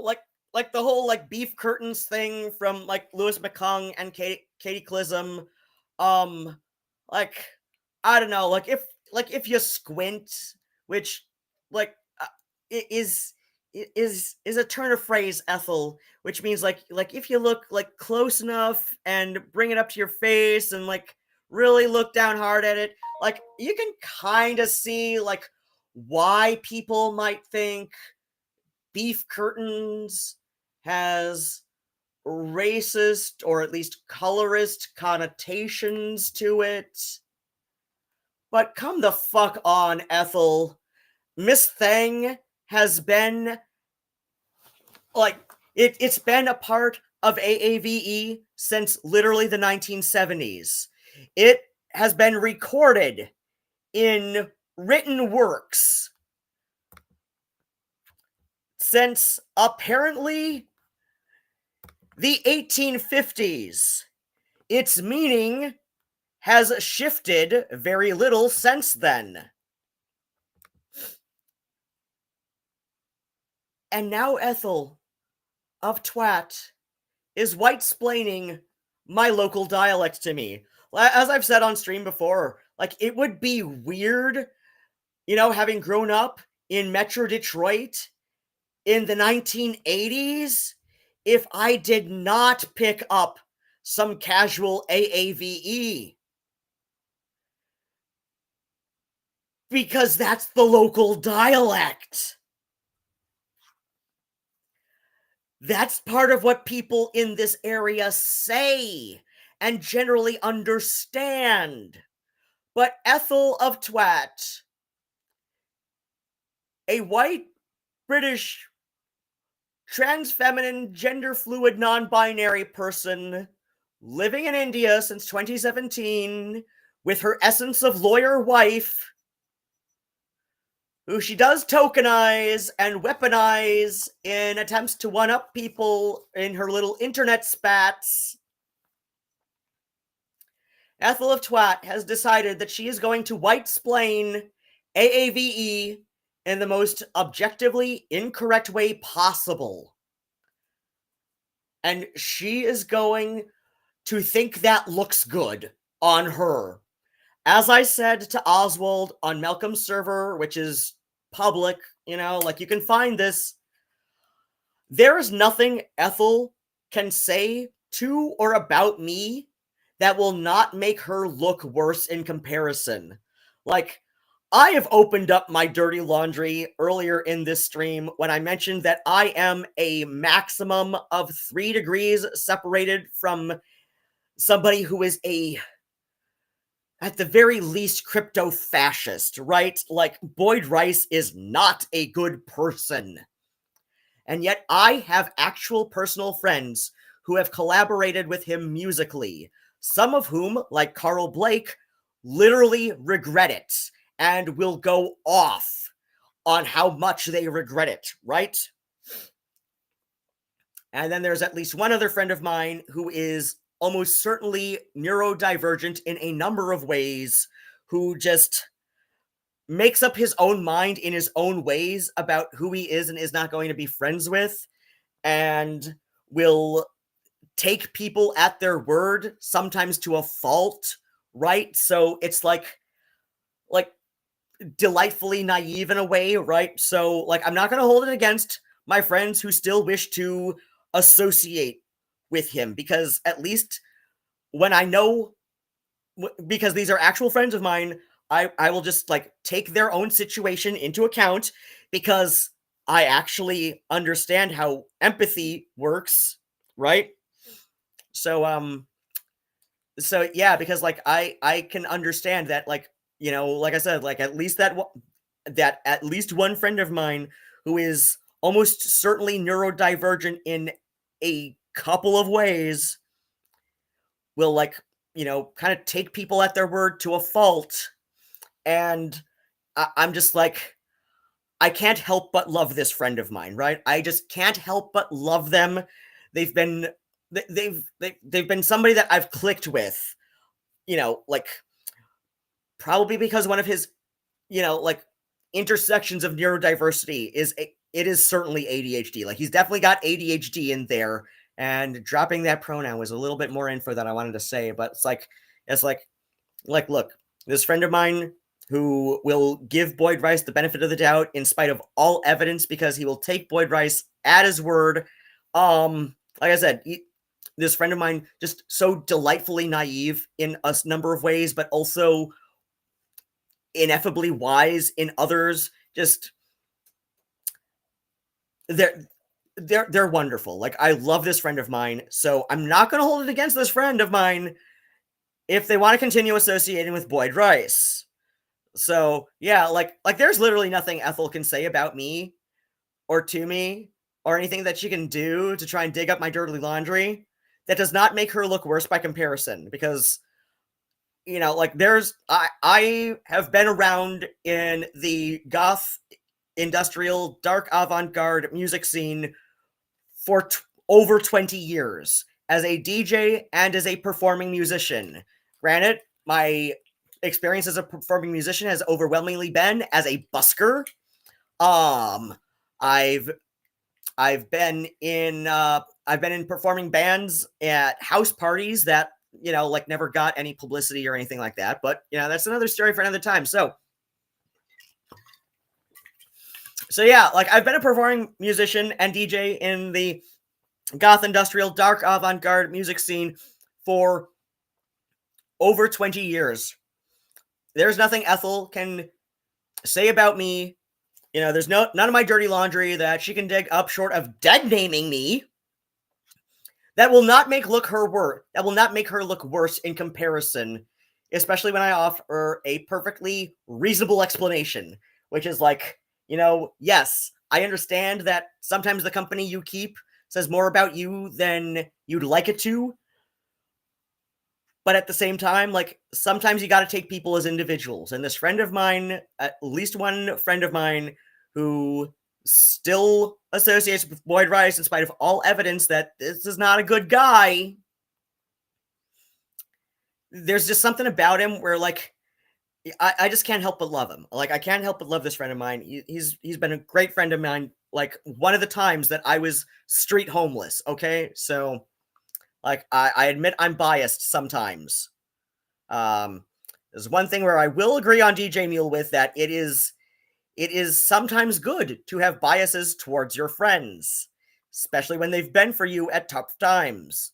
like the whole like beef curtains thing from like Lewis McClung and Katie Clism. Like I don't know, like if you squint, which like is a turn of phrase, Ethel, which means like if you look like close enough and bring it up to your face and like really look down hard at it, like you can kind of see like why people might think beef curtains has racist or at least colorist connotations to it. But come the fuck on, Ethel. Miss Thang has been like it's been a part of AAVE since literally the 1970s. It has been recorded in written works since apparently the 1850s. Its meaning has shifted very little since then. And now Ethel of Twat is white-splaining my local dialect to me. As I've said on stream before, like, it would be weird, you know, having grown up in Metro Detroit in the 1980s, if I did not pick up some casual AAVE. Because that's the local dialect. That's part of what people in this area say and generally understand. But Ethel of Twat, a white British trans feminine gender fluid non-binary person living in India since 2017 with her essence of lawyer wife, who she does tokenize and weaponize in attempts to one-up people in her little internet spats. Ethel of Twat has decided that she is going to white-splain AAVE in the most objectively incorrect way possible. And she is going to think that looks good on her. As I said to Oswald on Malcolm's server, which is public, you know, like you can find this, there is nothing Ethel can say to or about me that will not make her look worse in comparison. Like, I have opened up my dirty laundry earlier in this stream when I mentioned that I am a maximum of 3 degrees separated from somebody who is at the very least, crypto-fascist, right? Like, Boyd Rice is not a good person. And yet I have actual personal friends who have collaborated with him musically, some of whom, like Carl Blake, literally regret it and will go off on how much they regret it, right? And then there's at least one other friend of mine who is almost certainly neurodivergent in a number of ways, who just makes up his own mind in his own ways about who he is and is not going to be friends with, and will take people at their word, sometimes to a fault, right? So it's like delightfully naive in a way, right? So like I'm not going to hold it against my friends who still wish to associate with him, because at least when I know, because these are actual friends of mine, I will just like take their own situation into account, because I actually understand how empathy works, right? So so yeah, because like I can understand that, like, you know, like I said, like at least that at least one friend of mine who is almost certainly neurodivergent in a couple of ways will, like, you know, kind of take people at their word to a fault. And I'm just like, I can't help but love this friend of mine, right? I just can't help but love them. They've been they've been somebody that I've clicked with, you know, like probably because one of his, you know, like intersections of neurodiversity it is certainly ADHD. Like he's definitely got ADHD in there, and dropping that pronoun was a little bit more info than I wanted to say, but it's like look, this friend of mine who will give Boyd Rice the benefit of the doubt in spite of all evidence, because he will take Boyd Rice at his word. Like I said, this friend of mine, just so delightfully naive in a number of ways, but also ineffably wise in others. Just they're wonderful. Like I love this friend of mine, so I'm not going to hold it against this friend of mine if they want to continue associating with Boyd Rice. So yeah, like there's literally nothing Ethel can say about me or to me or anything that she can do to try and dig up my dirty laundry that does not make her look worse by comparison. Because, you know, like I have been around in the goth, industrial, dark avant-garde music scene for over 20 years as a DJ and as a performing musician. Granted, my experience as a performing musician has overwhelmingly been as a busker. I've been in performing bands at house parties that, you know, like never got any publicity or anything like that. But, you know, that's another story for another time. So yeah, like I've been a performing musician and DJ in the goth, industrial, dark, avant-garde music scene for over 20 years. There's nothing Ethel can say about me. You know, there's none of my dirty laundry that she can dig up short of dead naming me that will not make her look worse in comparison, especially when I offer a perfectly reasonable explanation, which is like, you know, yes, I understand that sometimes the company you keep says more about you than you'd like it to, but at the same time, like, sometimes you got to take people as individuals. And this friend of mine, at least one friend of mine, who still associates with Boyd Rice in spite of all evidence that this is not a good guy, there's just something about him where, like, I just can't help but love him. Like, I can't help but love this friend of mine. He's been a great friend of mine, like, one of the times that I was street homeless, okay? So, like, I admit I'm biased sometimes. There's one thing where I will agree on DJ Mule with, that it is sometimes good to have biases towards your friends, especially when they've been for you at tough times.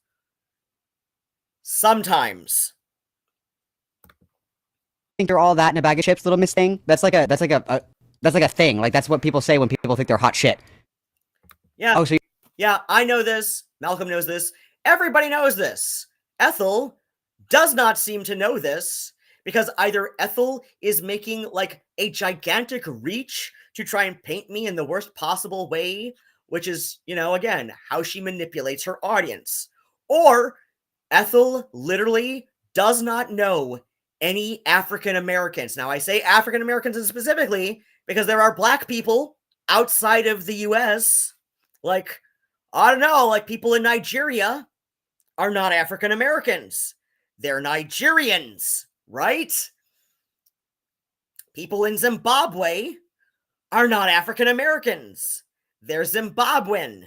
Sometimes. Think they're all that in a bag of chips, little miss thing? That's like a thing. Like that's what people say when people think they're hot shit. Yeah. Oh, so yeah, I know this. Malcolm knows this. Everybody knows this. Ethel does not seem to know this, because either Ethel is making like a gigantic reach to try and paint me in the worst possible way, which is, you know, again, how she manipulates her audience, or Ethel literally does not know any African Americans. Now, I say African Americans specifically because there are black people outside of the US, like, I don't know, like people in Nigeria are not African Americans. They're Nigerians, right? people in Zimbabwe are not African Americans. They're Zimbabwean.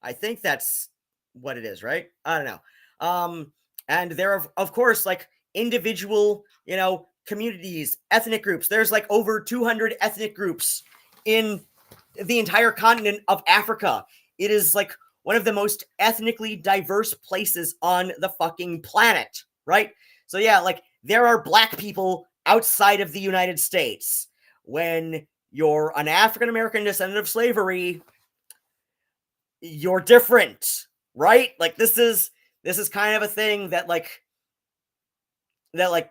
I think that's what it is, right? I don't know. And there are, of course, like individual, communities, ethnic groups. There's like over 200 ethnic groups in the entire continent of Africa. It is like one of the most ethnically diverse places on the fucking planet, right? So yeah, like there are black people outside of the United States. When you're an African American descendant of slavery, you're different, right? Like this is kind of a thing that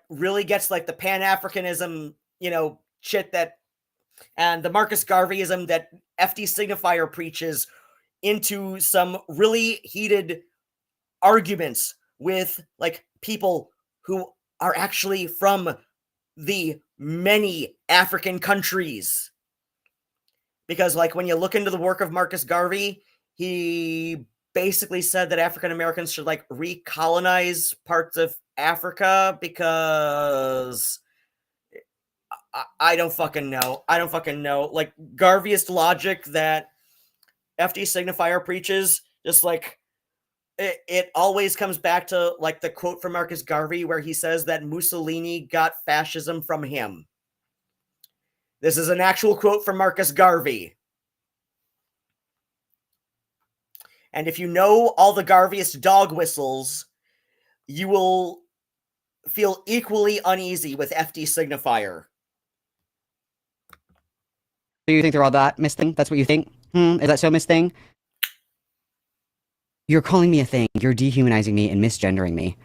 really gets like the Pan-Africanism, shit that, and the Marcus Garveyism that FD Signifier preaches into some really heated arguments with like people who are actually from the many African countries. Because like when you look into the work of Marcus Garvey, he basically said that African Americans should like recolonize parts of Africa because I don't fucking know. Like Garveyist logic that FD Signifier preaches, just like it always comes back to like the quote from Marcus Garvey where he says that Mussolini got fascism from him. This is an actual quote from Marcus Garvey. And if you know all the Garveyist dog whistles, you will feel equally uneasy with FD Signifier. Do you think they're all that, Miss Thing? That's what you think? Is that so, Miss Thing? You're calling me a thing. You're dehumanizing me and misgendering me.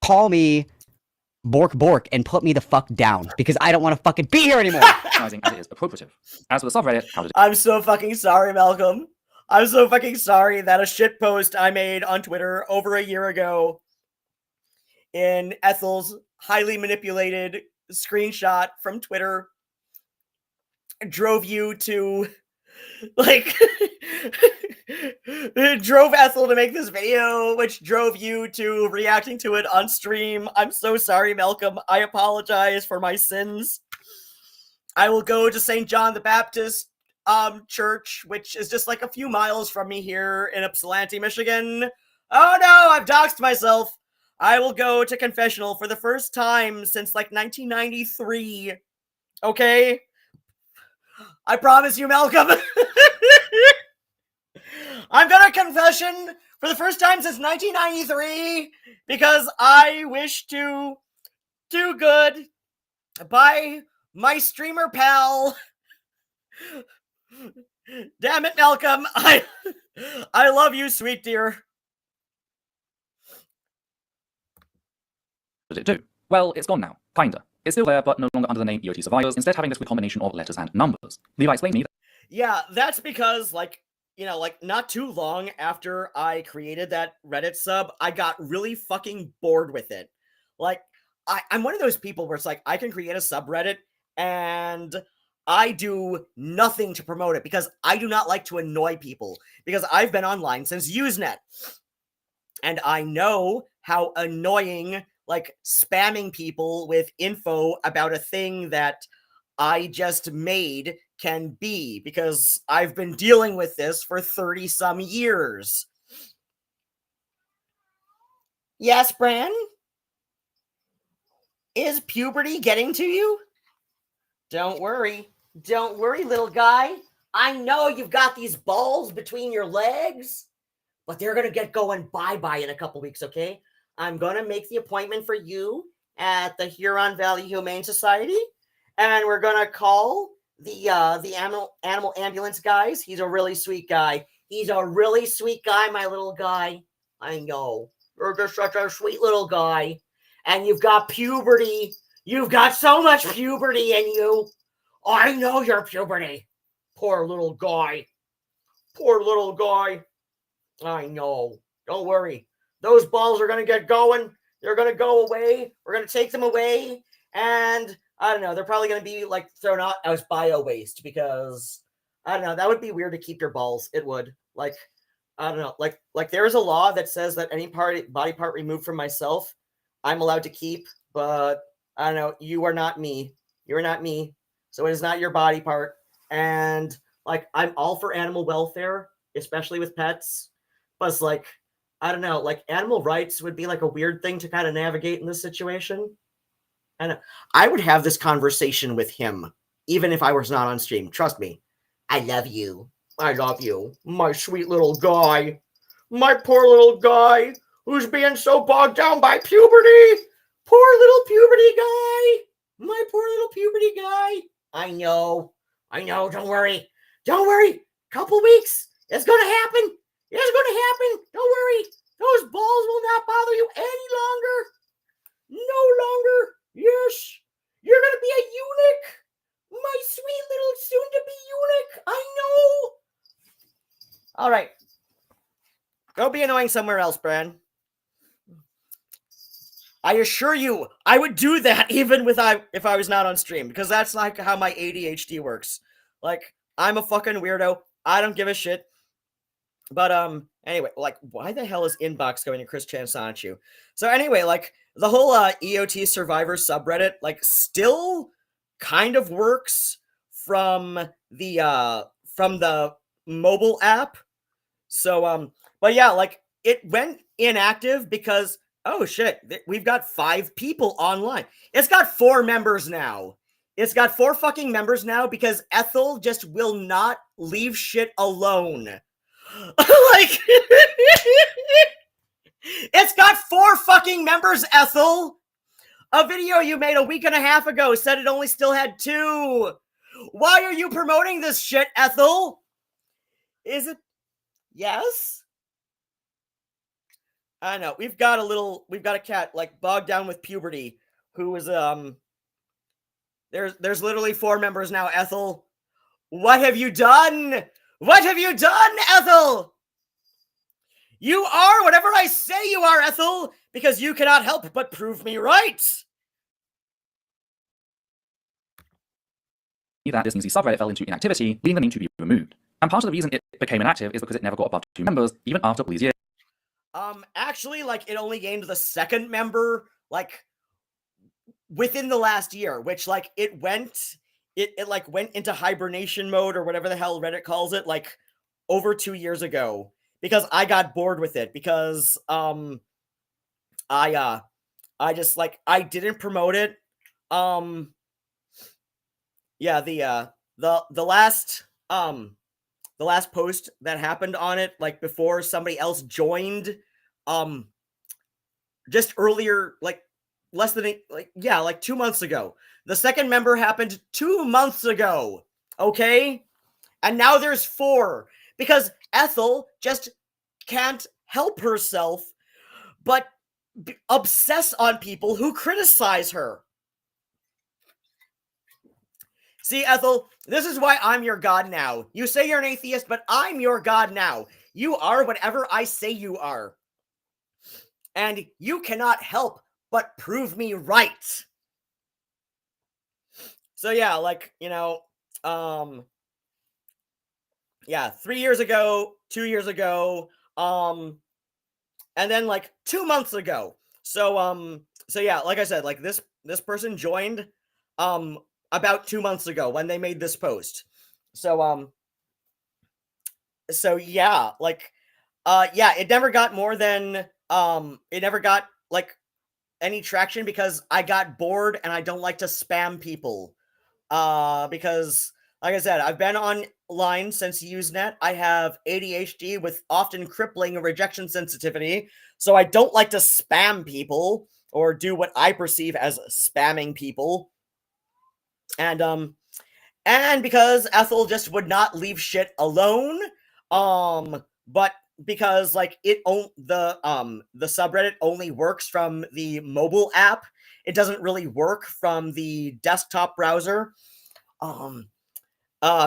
Call me Bork Bork and put me the fuck down because I don't want to fucking be here anymore. As it is appropriative. As for the subreddit, how did I'm so fucking sorry, Malcolm. I'm so fucking sorry that a shit post I made on Twitter over a year ago in Ethel's highly manipulated screenshot from Twitter drove you to like it drove Ethel to make this video, which drove you to reacting to it on stream. I'm so sorry, Malcolm. I apologize for my sins. I will go to St. John the Baptist church, which is just like a few miles from me here in Ypsilanti, Michigan. Oh no, I've doxed myself. I will go to confessional for the first time since like 1993. Okay? I promise you, Malcolm. I'm going to confession for the first time since 1993 because I wish to do good by my streamer pal. Damn it, Malcolm. I love you, sweet dear. it do? Well, it's gone now. Kinda. It's still there, but no longer under the name EOT Survivors, instead having this weird combination of letters and numbers. Levi, explain to me. Yeah, that's because, like, not too long after I created that Reddit sub, I got really fucking bored with it. Like, I'm one of those people where it's like, I can create a subreddit and I do nothing to promote it because I do not like to annoy people because I've been online since Usenet. And I know how annoying, like, spamming people with info about a thing that I just made can be because I've been dealing with this for 30 some years. Yes, Bran? Is puberty getting to you? Don't worry. Don't worry, little guy. I know you've got these balls between your legs, but they're going to get going bye-bye in a couple weeks, okay? I'm going to make the appointment for you at the Huron Valley Humane Society, and we're going to call the animal ambulance guys. He's a really sweet guy. He's a really sweet guy, my little guy. I know. You're just such a sweet little guy. And you've got puberty. You've got so much puberty in you. I know your puberty. Poor little guy. Poor little guy. I know. Don't worry. Those balls are going to get going. They're going to go away. We're going to take them away. And I don't know. They're probably going to be like thrown out as bio waste because I don't know. That would be weird to keep your balls. It would. Like, I don't know. Like there is a law that says that any body part removed from myself, I'm allowed to keep. But I don't know, you are not me. You're not me. So it is not your body part. And like, I'm all for animal welfare, especially with pets. But it's like, I don't know, like animal rights would be like a weird thing to kind of navigate in this situation. And I would have this conversation with him, even if I was not on stream. Trust me. I love you. I love you. My sweet little guy. My poor little guy who's being so bogged down by puberty. Poor little puberty guy. My poor little puberty guy. I know. Don't worry. Don't worry. Couple weeks. It's going to happen. It's going to happen. Don't worry. Those balls will not bother you any longer. No longer. Yes. You're going to be a eunuch. My sweet little soon-to-be eunuch. I know. All right. Go be annoying somewhere else, Bran. I assure you, I would do that even if I was not on stream, because that's like how my ADHD works. Like, I'm a fucking weirdo. I don't give a shit. But anyway, like, why the hell is Inbox going to Chris Chan Sonichu? So anyway, like, the whole EOT Survivor subreddit, like, still kind of works from the mobile app. So but yeah, like, it went inactive because, oh shit, we've got 5 people online. It's got 4 members now. It's got 4 fucking members now because Ethel just will not leave shit alone. Like, it's got 4 fucking members, Ethel. A video you made a week and a half ago said it only still had 2. Why are you promoting this shit, Ethel? Is it? Yes? I know. We've got a cat, like, bogged down with puberty, who is, there's literally 4 members now, Ethel. What have you done? What have you done, Ethel? You are whatever I say you are, Ethel, because you cannot help but prove me right. That this Newsy subreddit fell into inactivity, leading the meme to be removed. And part of the reason it became inactive is because it never got above 2 members, even after all these years. Actually, like, it only gained the 2nd member, like, within the last year, which, like, it went into hibernation mode or whatever the hell Reddit calls it, like, over 2 years ago, because I got bored with it, because, I just, like, I didn't promote it. Yeah, the last post that happened on it, like, before somebody else joined, just earlier, like, less than like 2 months ago. The 2nd member happened 2 months ago, okay? And now there's 4, because Ethel just can't help herself but obsess on people who criticize her. See, Ethel, this is why I'm your god now. You say you're an atheist, but I'm your god now. You are whatever I say you are. And you cannot help but prove me right. So yeah, like, you know, yeah, 3 years ago, 2 years ago, and then like 2 months ago. So yeah, like I said, like this person joined about 2 months ago when they made this post. So yeah, like yeah, it never got more than it never got like any traction because I got bored and I don't like to spam people. Because like I said, I've been online since Usenet. I have ADHD with often crippling rejection sensitivity, so I don't like to spam people or do what I perceive as spamming people. And because Ethel just would not leave shit alone, but because like the subreddit only works from the mobile app, it doesn't really work from the desktop browser.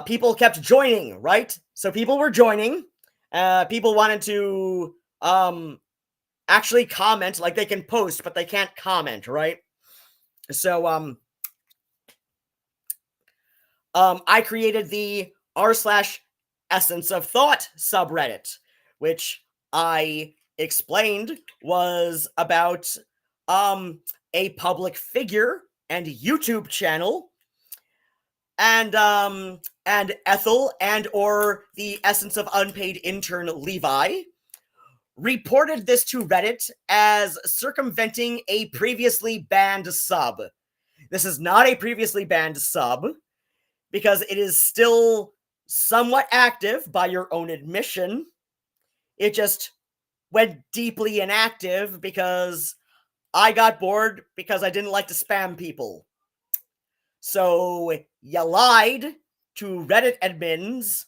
People kept joining, right? So people were joining. People wanted to actually comment, like they can post, but they can't comment, right? So I created the r/Essence of Thought subreddit, which I explained was about a public figure and YouTube channel, and Ethel and or the Essence of Unpaid intern Levi reported this to Reddit as circumventing a previously banned sub. This is not a previously banned sub, because it is still somewhat active by your own admission. It just went deeply inactive because I got bored because I didn't like to spam people. So you lied to Reddit admins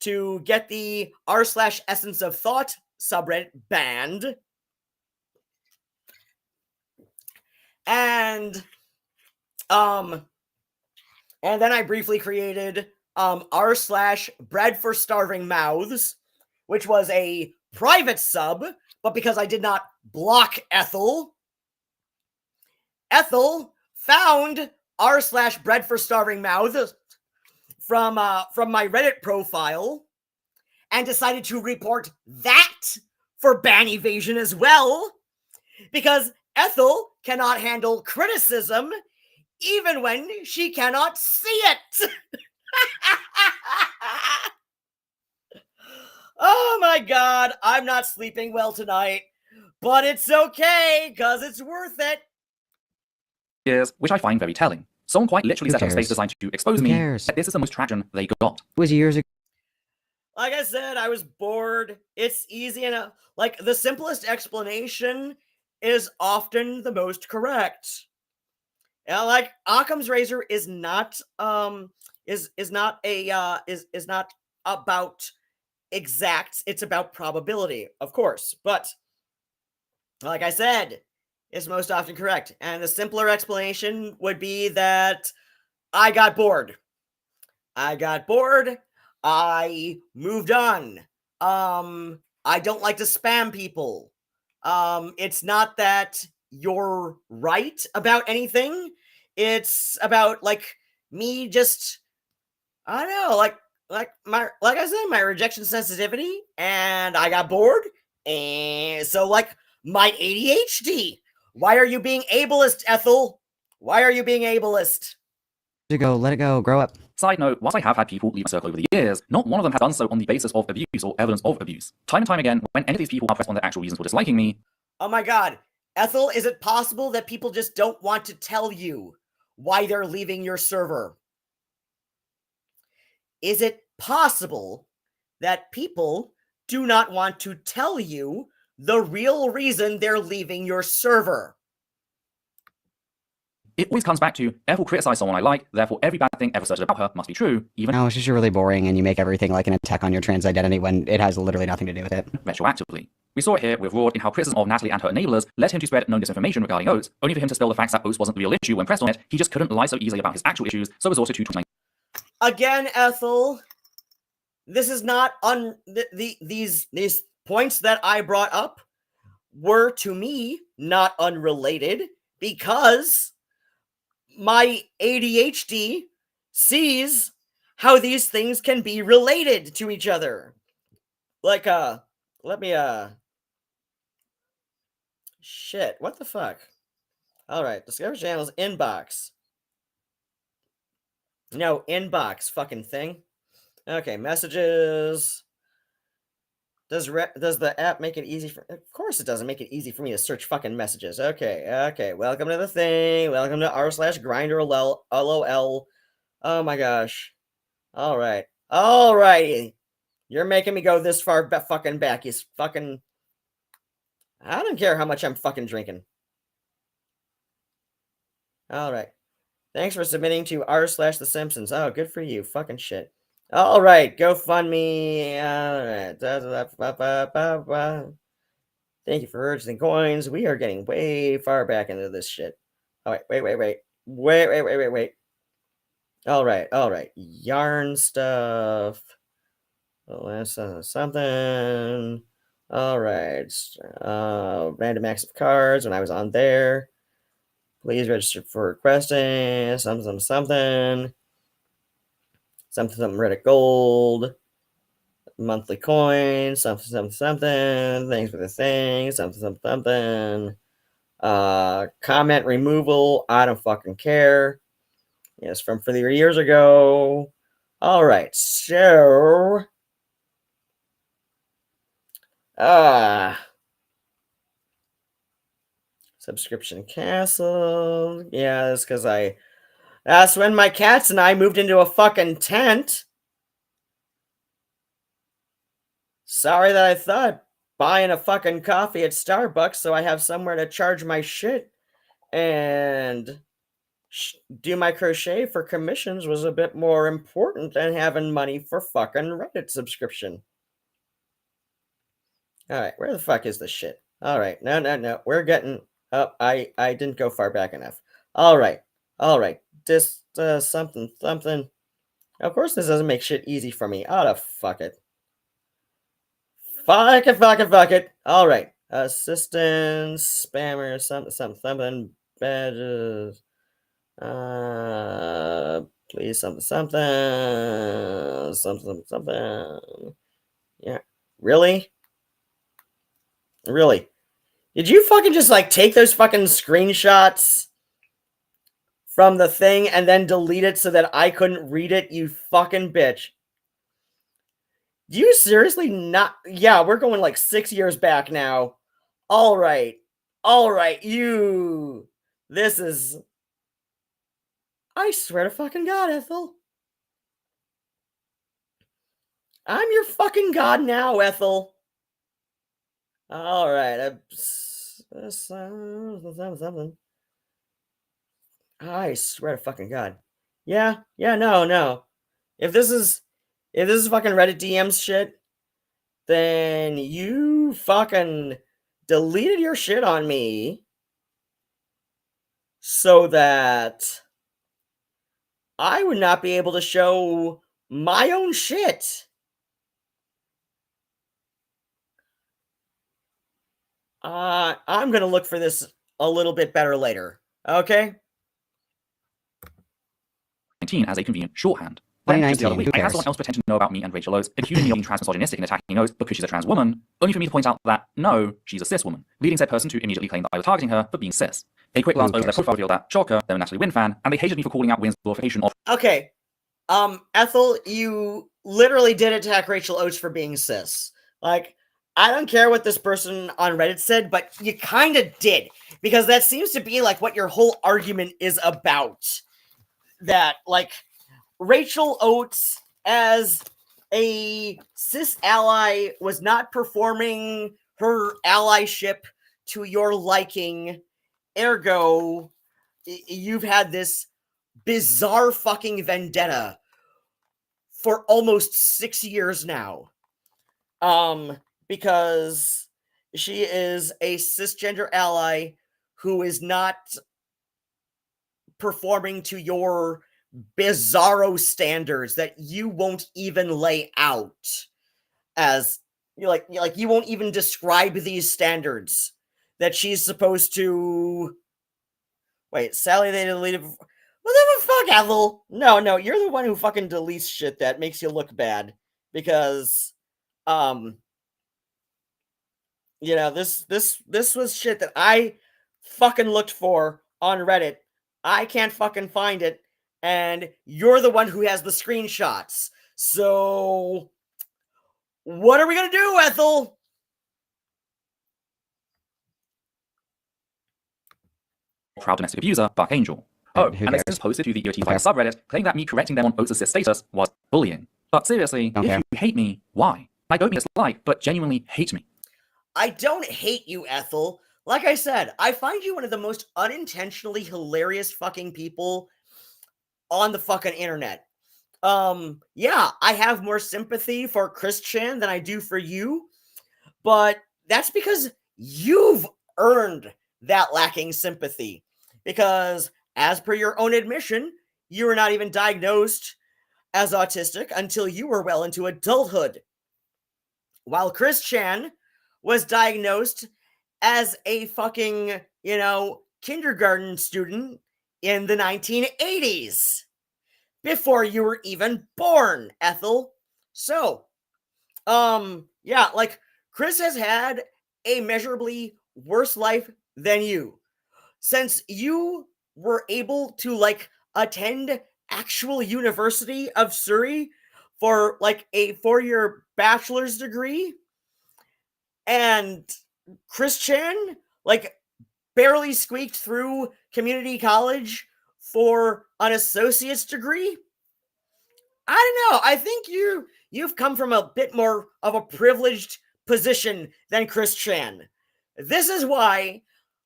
to get the r/Essence of Thought subreddit banned. And then I briefly created r/Bread for Starving Mouths, which was a private sub, but because I did not block Ethel found r/Bread for Starving Mouths from my Reddit profile and decided to report that for ban evasion as well, because Ethel cannot handle criticism even when she cannot see it. Oh my god, I'm not sleeping well tonight, but it's okay, because it's worth it. Years, which I find very telling. Someone quite literally set up a space designed to expose me that this is the most traction they got. It was years ago. Like I said, I was bored. It's easy enough. Like, the simplest explanation is often the most correct. Yeah, like Occam's razor is not not about exacts. It's about probability, of course. But like I said, it's most often correct. And the simpler explanation would be that I got bored. I moved on. I don't like to spam people. It's not that you're right about anything. It's about, like, me just, I don't know, like I said, my rejection sensitivity, and I got bored, and so, like, my ADHD. Why are you being ableist, Ethel? Why are you being ableist? Let it go, grow up. Side note, whilst I have had people leave my circle over the years, not one of them has done so on the basis of abuse or evidence of abuse. Time and time again, when any of these people are pressed on their actual reasons for disliking me... Oh my god. Ethel, is it possible that people just don't want to tell you why they're leaving your server? Is it possible that people do not want to tell you the real reason they're leaving your server? It always comes back to, Ethel criticized someone I like, therefore every bad thing ever asserted about her must be true, even... No, it's just really boring, and you make everything like an attack on your trans identity when it has literally nothing to do with it. retroactively. We saw it here with Ruadhán in how criticism of Natalie and her enablers led him to spread known disinformation regarding Oates, only for him to spill the facts that Oates wasn't the real issue when pressed on it. He just couldn't lie so easily about his actual issues, so resorted to... Again, Ethel, this is not these points that I brought up were, to me, not unrelated, because my ADHD sees how these things can be related to each other. Like, let me, shit, what the fuck? Alright, Discover Channel's inbox. No, inbox fucking thing. Okay, messages. Does the app make it easy for... Of course it doesn't make it easy for me to search fucking messages. Okay. Welcome to the thing. Welcome to r/grinder lol. Oh my gosh. Alright. Alrighty. You're making me go this far fucking back. You fucking... I don't care how much I'm fucking drinking. Alright. Thanks for submitting to r/The Simpsons. Oh, good for you. Fucking shit. All right, GoFundMe. All right. Thank you for urging coins. We are getting way far back into this shit. Oh, wait. All right. Yarn stuff. That's something. All right. Random acts of cards when I was on there. Please register for requesting something. Something Reddit gold, monthly coins, something. Thanks for the thing, something. Comment removal, I don't fucking care. Yes, from 3 years ago. All right, so subscription canceled. Yeah, that's because that's when my cats and I moved into a fucking tent. Sorry that I thought buying a fucking coffee at Starbucks so I have somewhere to charge my shit and do my crochet for commissions was a bit more important than having money for fucking Reddit subscription. All right, where the fuck is this shit? All right, no. We're getting up. I didn't go far back enough. All right. This something. Of course, this doesn't make shit easy for me. Oh, fuck it. Fuck it. All right. Assistance, spammer, something. Badges. Please, something. Yeah. Really? Did you fucking just like take those fucking screenshots from the thing and then delete it so that I couldn't read it, you fucking bitch? Do you seriously not? Yeah, we're going like 6 years back now. All right, you. This is. I swear to fucking God, Ethel. I'm your fucking God now, Ethel. All right, something. I swear to fucking God. Yeah, no. If this is fucking Reddit DMs shit, then you fucking deleted your shit on me so that I would not be able to show my own shit. I'm gonna look for this a little bit better later. Okay? 19 as a convenient shorthand. Then, just the other 2019, week, who I had cares? someone else pretend to know about me and Rachel Oates, accusing me of being transmisogynistic and attacking Oates because she's a trans woman, only for me to point out that, no, she's a cis woman, leading said person to immediately claim that I was targeting her for being cis. A quick glance over their profile revealed that, shocker, they're a Natalie Wynn fan, and they hated me for calling out Wynn's glorification of... Okay. Ethel, you literally did attack Rachel Oates for being cis. Like, I don't care what this person on Reddit said, but you kind of did. Because that seems to be, like, what your whole argument is about. That, like, Rachel Oates, as a cis ally, was not performing her allyship to your liking. Ergo, you've had this bizarre fucking vendetta for almost 6 years now. Because she is a cisgender ally who is not performing to your bizarro standards that you won't even lay out as you won't even describe these standards that she's supposed to. Wait, Sally, they deleted. What the fuck, Ethel? No, you're the one who fucking deletes shit that makes you look bad because, this was shit that I fucking looked for on Reddit. I can't fucking find it, and you're the one who has the screenshots. So, what are we gonna do, Ethel? proud domestic abuser, Buck Angel. Oh, Who and they cares? since posted to the EOT Okay. subreddit, claiming that me correcting them on Oates' cis status was bullying. But seriously, Okay. if you hate me, why? I don't mean dislike, but genuinely hate me. I don't hate you, Ethel. Like I said, I find you one of the most unintentionally hilarious fucking people on the fucking internet. Yeah, I have more sympathy for Chris Chan than I do for you, but that's because you've earned that lacking sympathy. Because, as per your own admission, you were not even diagnosed as autistic until you were well into adulthood. While Chris Chan was diagnosed as a fucking, kindergarten student in the 1980s. Before you were even born, Ethel. So, yeah, like, Chris has had a measurably worse life than you. since you were able to like attend actual University of Surrey for like a 4-year bachelor's degree, and Chris Chan like barely squeaked through community college for an associate's degree, I don't know. I think you've come from a bit more of a privileged position than Chris Chan. This is why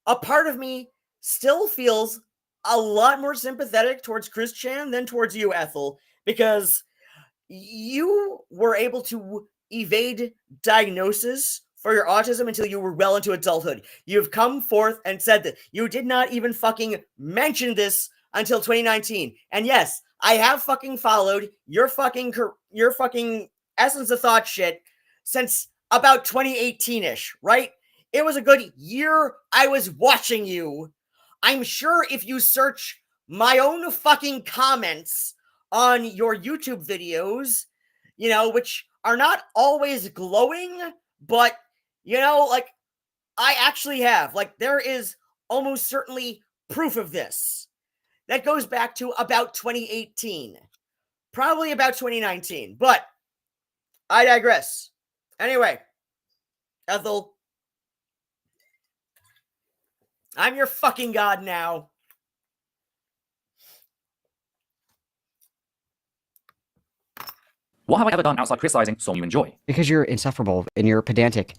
a part of me still feels a lot more sympathetic towards Chris Chan than towards you, Ethel, because you were able to evade diagnosis for your autism until you were well into adulthood. You've come forth and said that you did not even fucking mention this until 2019. And yes, I have fucking followed your fucking Essence of Thought shit since about 2018-ish, right? It was a good year I was watching you. I'm sure if you search my own fucking comments on your YouTube videos, you know, which are not always glowing, but, you know, like, I actually have. Like, there is almost certainly proof of this. That goes back to about 2018. Probably about 2019. But I digress. Anyway, Ethel, I'm your fucking god now. What have I ever done outside criticizing song you enjoy? Because you're insufferable and you're pedantic.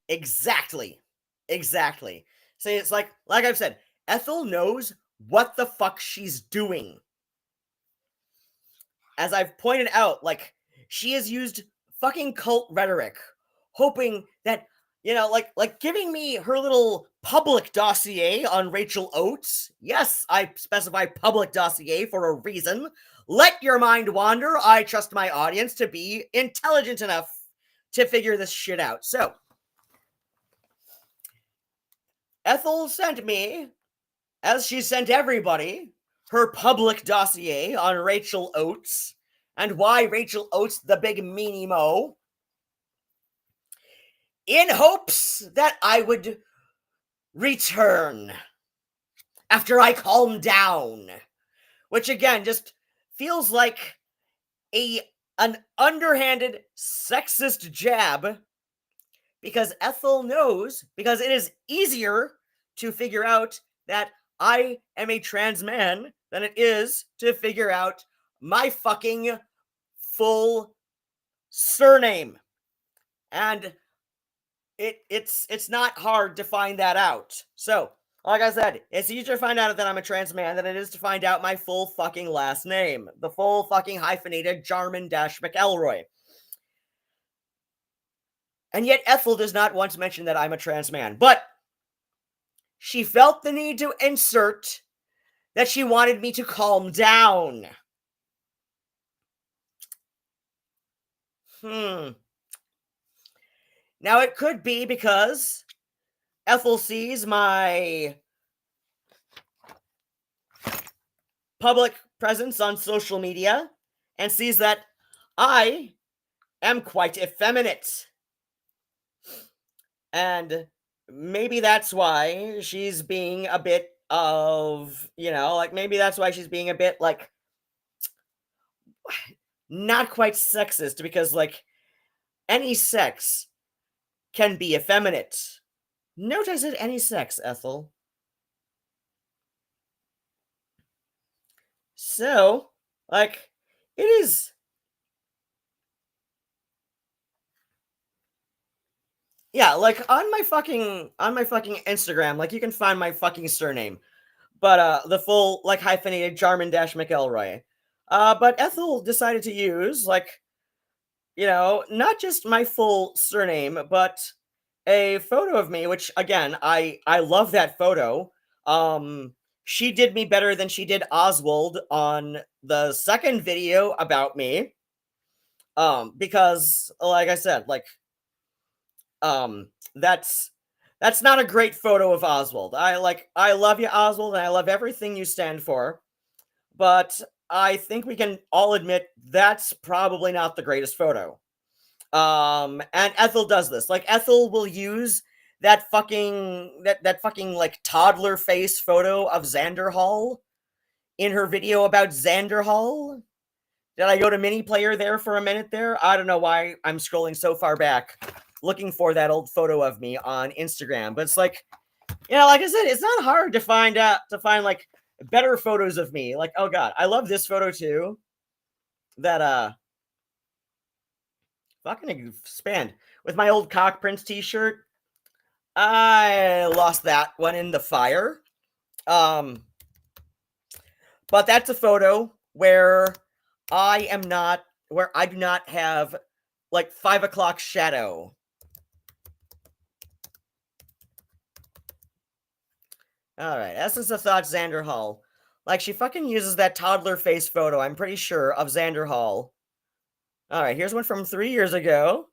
Exactly. See, it's like I've said, Ethel knows what the fuck she's doing. As I've pointed out, like, she has used fucking cult rhetoric, hoping that, you know, like giving me her little public dossier on Rachel Oates. Yes, I specify public dossier for a reason. Let your mind wander. I trust my audience to be intelligent enough to figure this shit out. So, Ethel sent me, as she sent everybody, her public dossier on Rachel Oates and why Rachel Oates the big meanie mo, in hopes that I would return after I calm down, which again just feels like an underhanded sexist jab, because Ethel knows, because it is easier to figure out that I am a trans man than it is to figure out my fucking full surname. And it's not hard to find that out. So, like I said, it's easier to find out that I'm a trans man than it is to find out my full fucking last name. The full fucking hyphenated Jarman-McElroy. And yet Ethel does not once mention that I'm a trans man. But she felt the need to insert that she wanted me to calm down. Now, it could be because Ethel sees my public presence on social media and sees that I am quite effeminate. And maybe that's why she's being a bit of, you know, like, maybe that's why she's being a bit, like, not quite sexist, because, like, any sex can be effeminate. Note I said any sex, Ethel. So, like, it is... Yeah, like, on my fucking Instagram, like, you can find my fucking surname. But, the full, like, hyphenated Jarman-McElroy. But Ethel decided to use, like, you know, not just my full surname, but a photo of me, which, again, I love that photo. She did me better than she did Oswald on the second video about me. Because, like I said, like, that's not a great photo of Oswald. I love you, Oswald, and I love everything you stand for. But I think we can all admit that's probably not the greatest photo. And Ethel does this. Like, Ethel will use that fucking like toddler face photo of Xander Hall in her video about Xander Hall? Did I go to mini player there for a minute there? I don't know why I'm scrolling so far back looking for that old photo of me on Instagram. But it's like, like I said, it's not hard to find like better photos of me. Like, oh god, I love this photo too. That fucking expand with my old Cock Prince t-shirt. I lost that one in the fire. But that's a photo where I do not have like 5 o'clock shadow. All right, Essence of Thought, Xander Hall. Like, she fucking uses that toddler face photo, I'm pretty sure, of Xander Hall. All right, here's one from 3 years ago.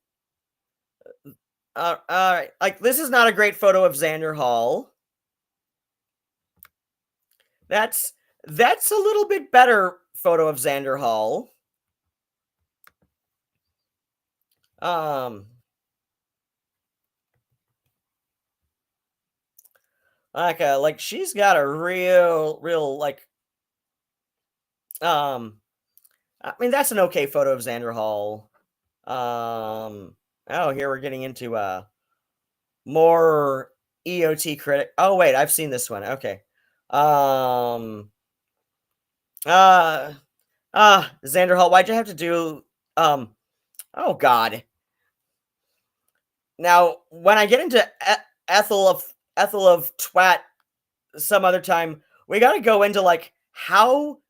All right, like, this is not a great photo of Xander Hall. That's a little bit better photo of Xander Hall. Like she's got a real like, I mean, that's an okay photo of Xander Hall. Oh, here we're getting into more EOT critic. Oh wait, I've seen this one. Okay. Xander Hall, why'd you have to do oh god. Now, when I get into Ethel of Twat some other time, we got to go into like how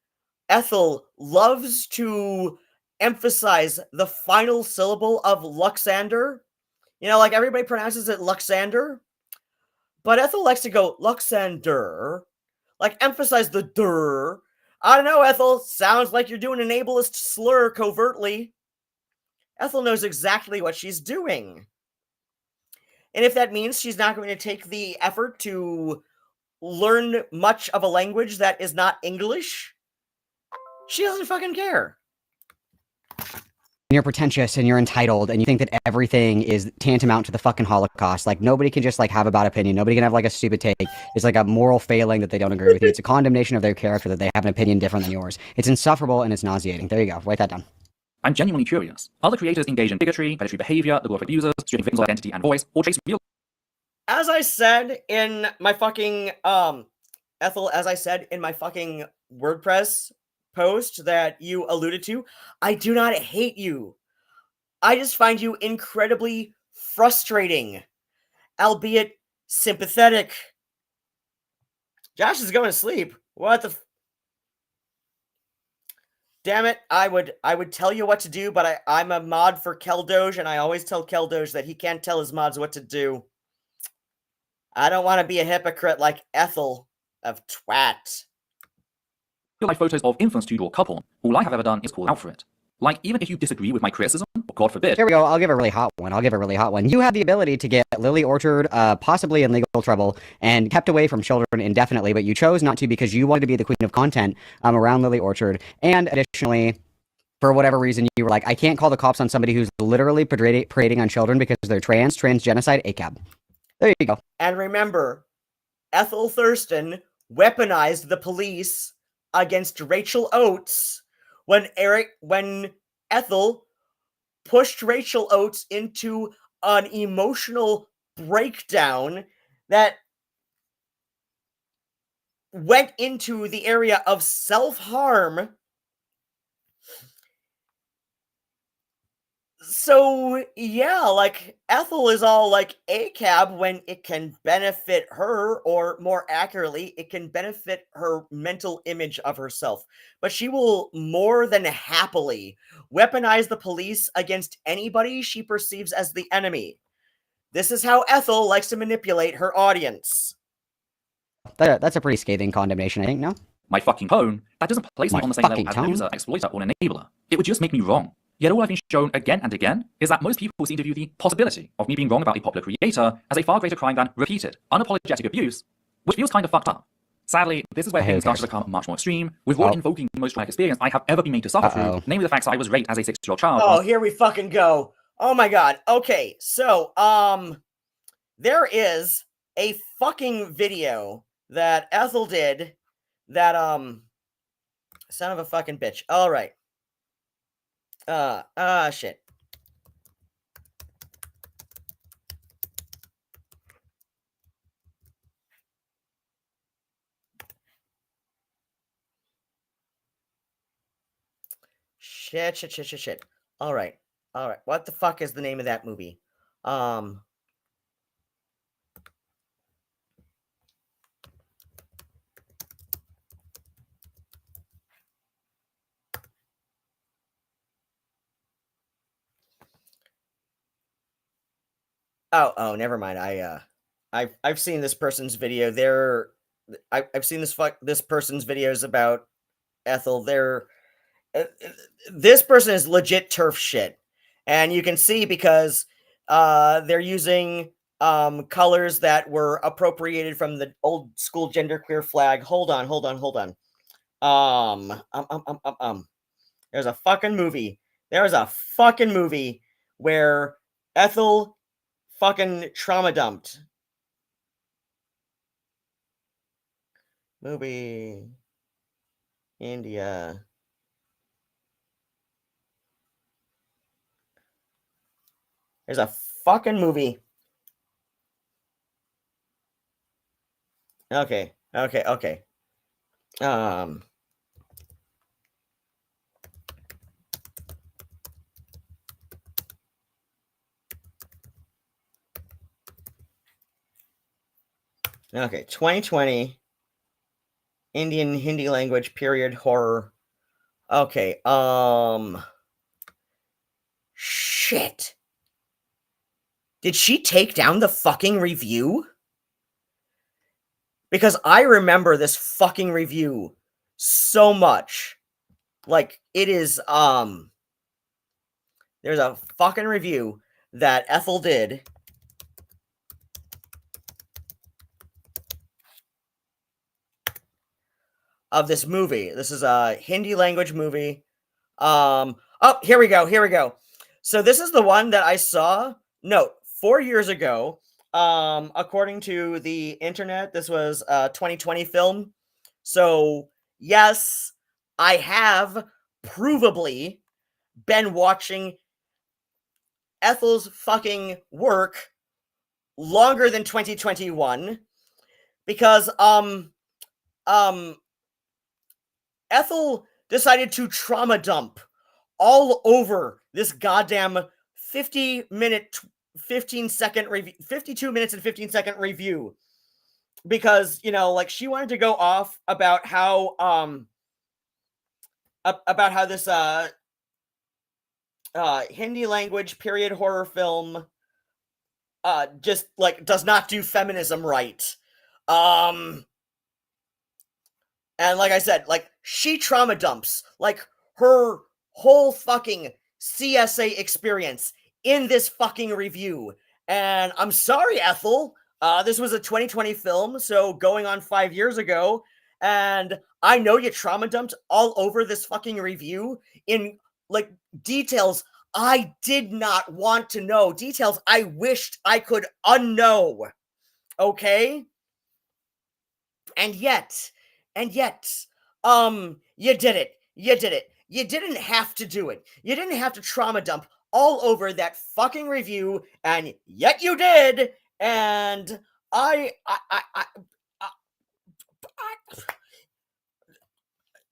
Ethel loves to emphasize the final syllable of Luxander. Like everybody pronounces it Luxander, but Ethel likes to go Luxander, like emphasize the der. I don't know, Ethel. Sounds like you're doing an ableist slur covertly. Ethel knows exactly what she's doing. And if that means she's not going to take the effort to learn much of a language that is not English, she doesn't fucking care. You're pretentious and you're entitled and you think that everything is tantamount to the fucking Holocaust. Like, nobody can just, like, have a bad opinion. Nobody can have, like, a stupid take. It's like a moral failing that they don't agree with you. It's a condemnation of their character that they have an opinion different than yours. It's insufferable and it's nauseating. There you go. Write that down. I'm genuinely curious. Other creators engage in bigotry, predatory behavior, the glorified users, stripping victims of identity and voice, or chase real. As I said in my fucking Ethel, as I said in my fucking WordPress post that you alluded to, I do not hate you. I just find you incredibly frustrating, albeit sympathetic. Josh is going to sleep. What the damn it, I would tell you what to do, but I'm a mod for Keldoge, and I always tell Keldoge that he can't tell his mods what to do. I don't want to be a hypocrite like Ethel of Twat. Real-life photos of infants to draw couple. All I have ever done is call out for it. Like, even if you disagree with my criticism, or God forbid. Here we go. I'll give a really hot one. You have the ability to get Lily Orchard possibly in legal trouble and kept away from children indefinitely, but you chose not to because you wanted to be the queen of content around Lily Orchard. And additionally, for whatever reason, you were like, I can't call the cops on somebody who's literally parading on children because they're trans genocide, ACAB. There you go. And remember, Ethel Thurston weaponized the police against Rachel Oates when Ethel pushed Rachel Oates into an emotional breakdown that went into the area of self-harm. So, yeah, like, Ethel is all like ACAB when it can benefit her, or more accurately, it can benefit her mental image of herself. But she will more than happily weaponize the police against anybody she perceives as the enemy. This is how Ethel likes to manipulate her audience. That's a pretty scathing condemnation, I think, no? My fucking tone, that doesn't place me on the same level as a user, exploiter, or enabler. It would just make me wrong. Yet all I've been shown again and again is that most people seem to view the possibility of me being wrong about a popular creator as a far greater crime than repeated, unapologetic abuse, which feels kind of fucked up. Sadly, this is where things start to become much more extreme, with Raw invoking the most traumatic experience I have ever been made to suffer through, namely the fact that I was raped as a 6-year-old child. Oh, here we fucking go. Oh my god. Okay, so, there is a fucking video that Ethel did that, son of a fucking bitch. All right. Shit. Shit. All right. What the fuck is the name of that movie? Oh, never mind. I've seen this person's video. I've seen this person's videos about Ethel. This person is legit turf shit, and you can see because they're using colors that were appropriated from the old school genderqueer flag. Hold on. There's a fucking movie. There is a fucking movie where Ethel fucking trauma dumped. Movie. India. There's a fucking movie. Okay. Okay, 2020 Indian Hindi language period horror. Okay, shit. Did she take down the fucking review? Because I remember this fucking review so much. Like, it is, there's a fucking review that Ethel did of this movie. This is a Hindi language movie. Oh, here we go. So this is the one that I saw, 4 years ago. According to the internet, this was a 2020 film. So, yes, I have provably been watching Ethel's fucking work longer than 2021 because Ethel decided to trauma dump all over this goddamn 52 minutes and 15 second review because, like, she wanted to go off about how this Hindi language period horror film just, like, does not do feminism right. And like I said, like, she trauma dumps, like, her whole fucking CSA experience in this fucking review. And I'm sorry, Ethel. This was a 2020 film, so going on 5 years ago. And I know you trauma dumped all over this fucking review in, like, details I did not want to know. Details I wished I could unknow. Okay? And yet, you did it. You didn't have to do it. You didn't have to trauma dump all over that fucking review, and yet you did. And I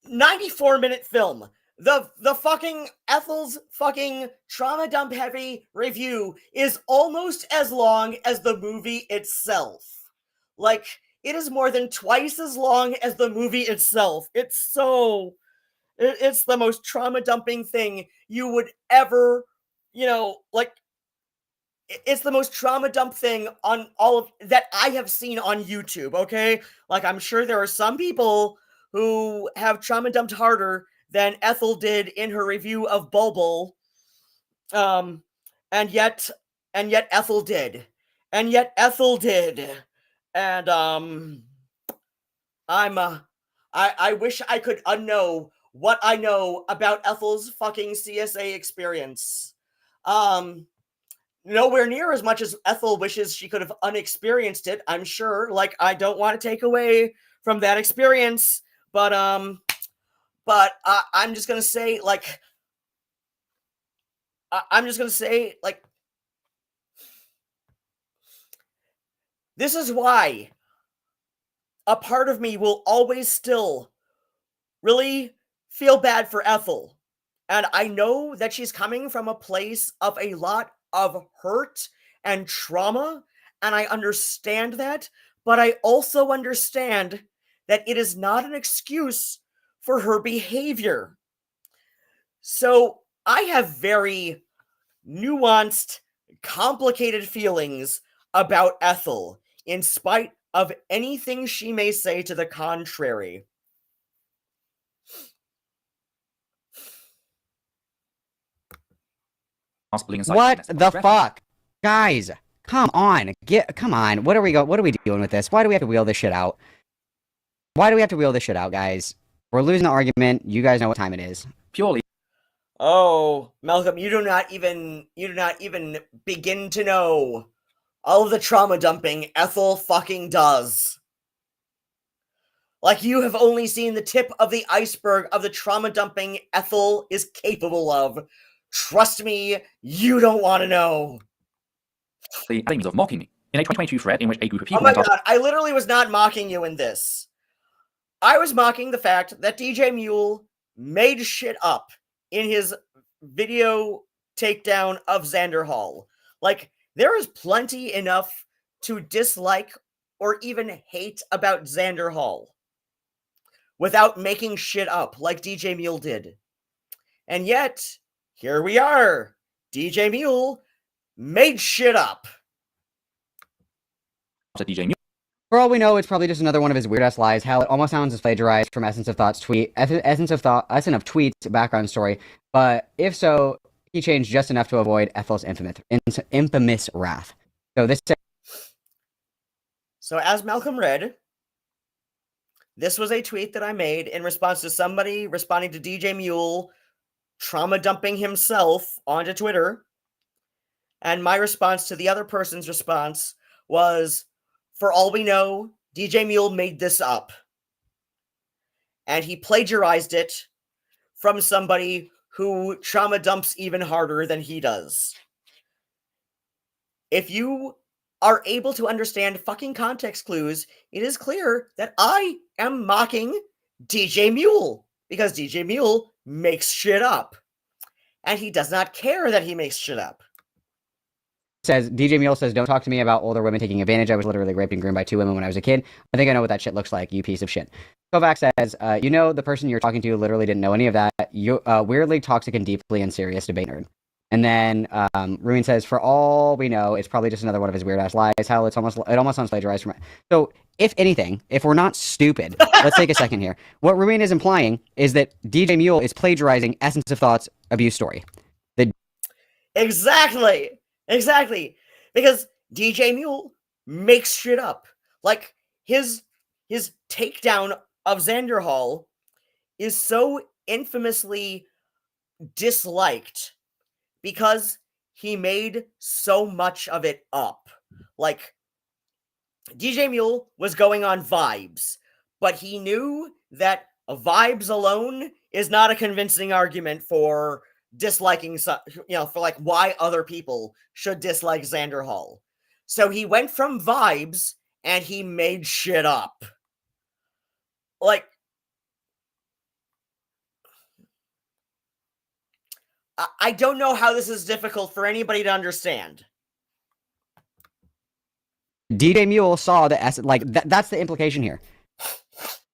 94-minute film. The fucking Ethel's fucking trauma dump heavy review is almost as long as the movie itself. Like, it is more than twice as long as the movie itself. It's the most trauma dumping thing you would ever, like, it's the most trauma dump thing on all of that I have seen on YouTube, okay? Like, I'm sure there are some people who have trauma dumped harder than Ethel did in her review of Bulbul. And yet Ethel did. And I wish I could unknow what I know about Ethel's fucking CSA experience. nowhere near as much as Ethel wishes she could have unexperienced it, I'm sure. Like, I don't want to take away from that experience, but I'm just gonna say, like, I'm just gonna say, like, this is why a part of me will always still really feel bad for Ethel. And I know that she's coming from a place of a lot of hurt and trauma, and I understand that, but I also understand that it is not an excuse for her behavior. So I have very nuanced, complicated feelings about Ethel, in spite of anything she may say to the contrary. What the fuck? Guys, come on. Come on. What are we doing with this? Why do we have to wheel this shit out? Why do we have to wheel this shit out, guys? We're losing the argument. You guys know what time it is. Purely Oh, Malcolm, you do not even begin to know all of the trauma dumping Ethel fucking does. Like, you have only seen the tip of the iceberg of the trauma dumping Ethel is capable of. Trust me, you don't want to know. the aims of mocking me. In a 2022 thread in which a group of Oh people my went after god, I literally was not mocking you in this. I was mocking the fact that DJ Mule made shit up in his video takedown of Xander Hall. Like, there is plenty enough to dislike or even hate about Xander Hall without making shit up like DJ Mule did. And yet, here we are. DJ Mule made shit up. DJ Mule. For all we know, it's probably just another one of his weird-ass lies. Hell, it almost sounds as plagiarized from Essence of Tweet's background story. But if so, he changed just enough to avoid Ethel's infamous wrath. So as Malcolm read, this was a tweet that I made in response to somebody responding to DJ Mule trauma dumping himself onto Twitter. And my response to the other person's response was, for all we know, DJ Mule made this up. And he plagiarized it from somebody who trauma dumps even harder than he does. If you are able to understand fucking context clues, it is clear that I am mocking DJ Mule, because DJ Mule makes shit up. And he does not care that he makes shit up. DJ Mule says, don't talk to me about older women taking advantage. I was literally raped and groomed by 2 women when I was a kid. I think I know what that shit looks like, you piece of shit. Kovac says, you know, the person you're talking to literally didn't know any of that. You weirdly toxic and deeply and serious debate nerd. And then Ruin says, for all we know, it's probably just another one of his weird ass lies. Hell, it almost sounds plagiarized from it. So, if anything, if we're not stupid, let's take a second here. What Ruin is implying is that DJ Mule is plagiarizing Essence of Thought's abuse story. Exactly. Because DJ Mule makes shit up. Like, his takedown of Xander Hall is so infamously disliked because he made so much of it up. Like, DJ Mule was going on vibes, but he knew that vibes alone is not a convincing argument for disliking, for like why other people should dislike Xander Hall. So he went from vibes and he made shit up. Like, I don't know how this is difficult for anybody to understand. DJ Mule saw the essence, like, that's the implication here.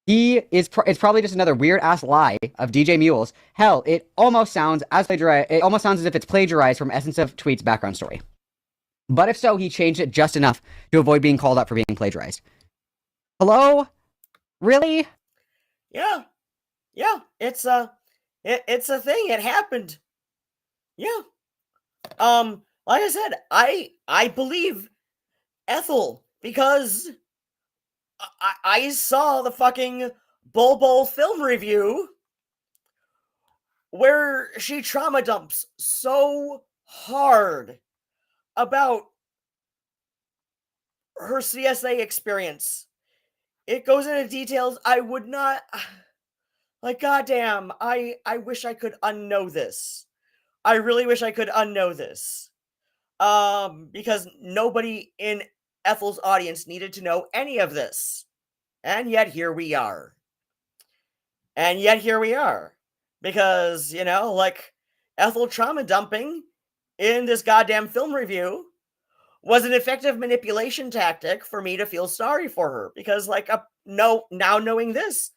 It's probably just another weird ass lie of DJ Mule's. Hell, it almost sounds as if it's plagiarized from Essence of Tweet's background story. But if so, he changed it just enough to avoid being called out for being plagiarized. Hello? Really? Yeah. It's a thing. It happened. Yeah. Like I said, I believe Ethel because I saw the fucking Bol film review where she trauma dumps so hard about her CSA experience. It goes into details I would not like. Goddamn, I wish I could unknow this. I really wish I could unknow this. Because nobody in Ethel's audience needed to know any of this. And yet here we are. Because, like, Ethel trauma dumping in this goddamn film review was an effective manipulation tactic for me to feel sorry for her. Because, like, now knowing this,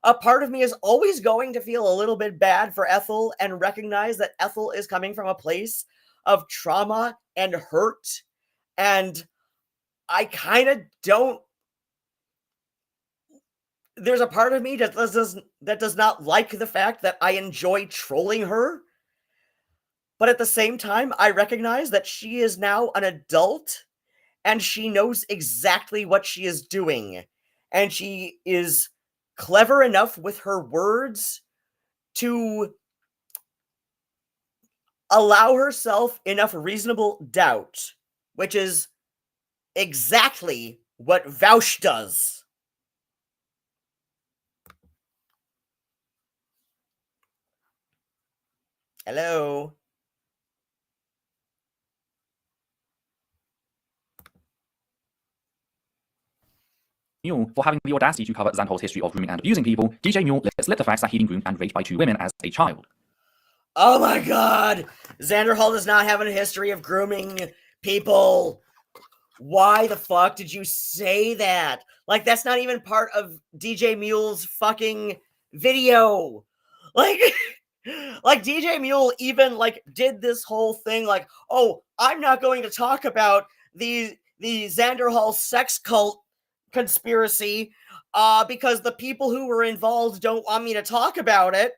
a part of me is always going to feel a little bit bad for Ethel and recognize that Ethel is coming from a place of trauma and hurt. And I kind of don't. There's a part of me that does not like the fact that I enjoy trolling her. But at the same time, I recognize that she is now an adult and she knows exactly what she is doing. And she is clever enough with her words to allow herself enough reasonable doubt, which is exactly what Vouch does. Hello? Mule for having the audacity to cover Xanhol's history of grooming and abusing people, DJ Mule lets slip the facts that he'd been groomed and raped by 2 women as a child. Oh my god! Xander Hall does not have a history of grooming people. Why the fuck did you say that? Like, that's not even part of DJ Mule's fucking video. Like, like DJ Mule even, like, did this whole thing like, oh, I'm not going to talk about the Xander Hall sex cult conspiracy because the people who were involved don't want me to talk about it.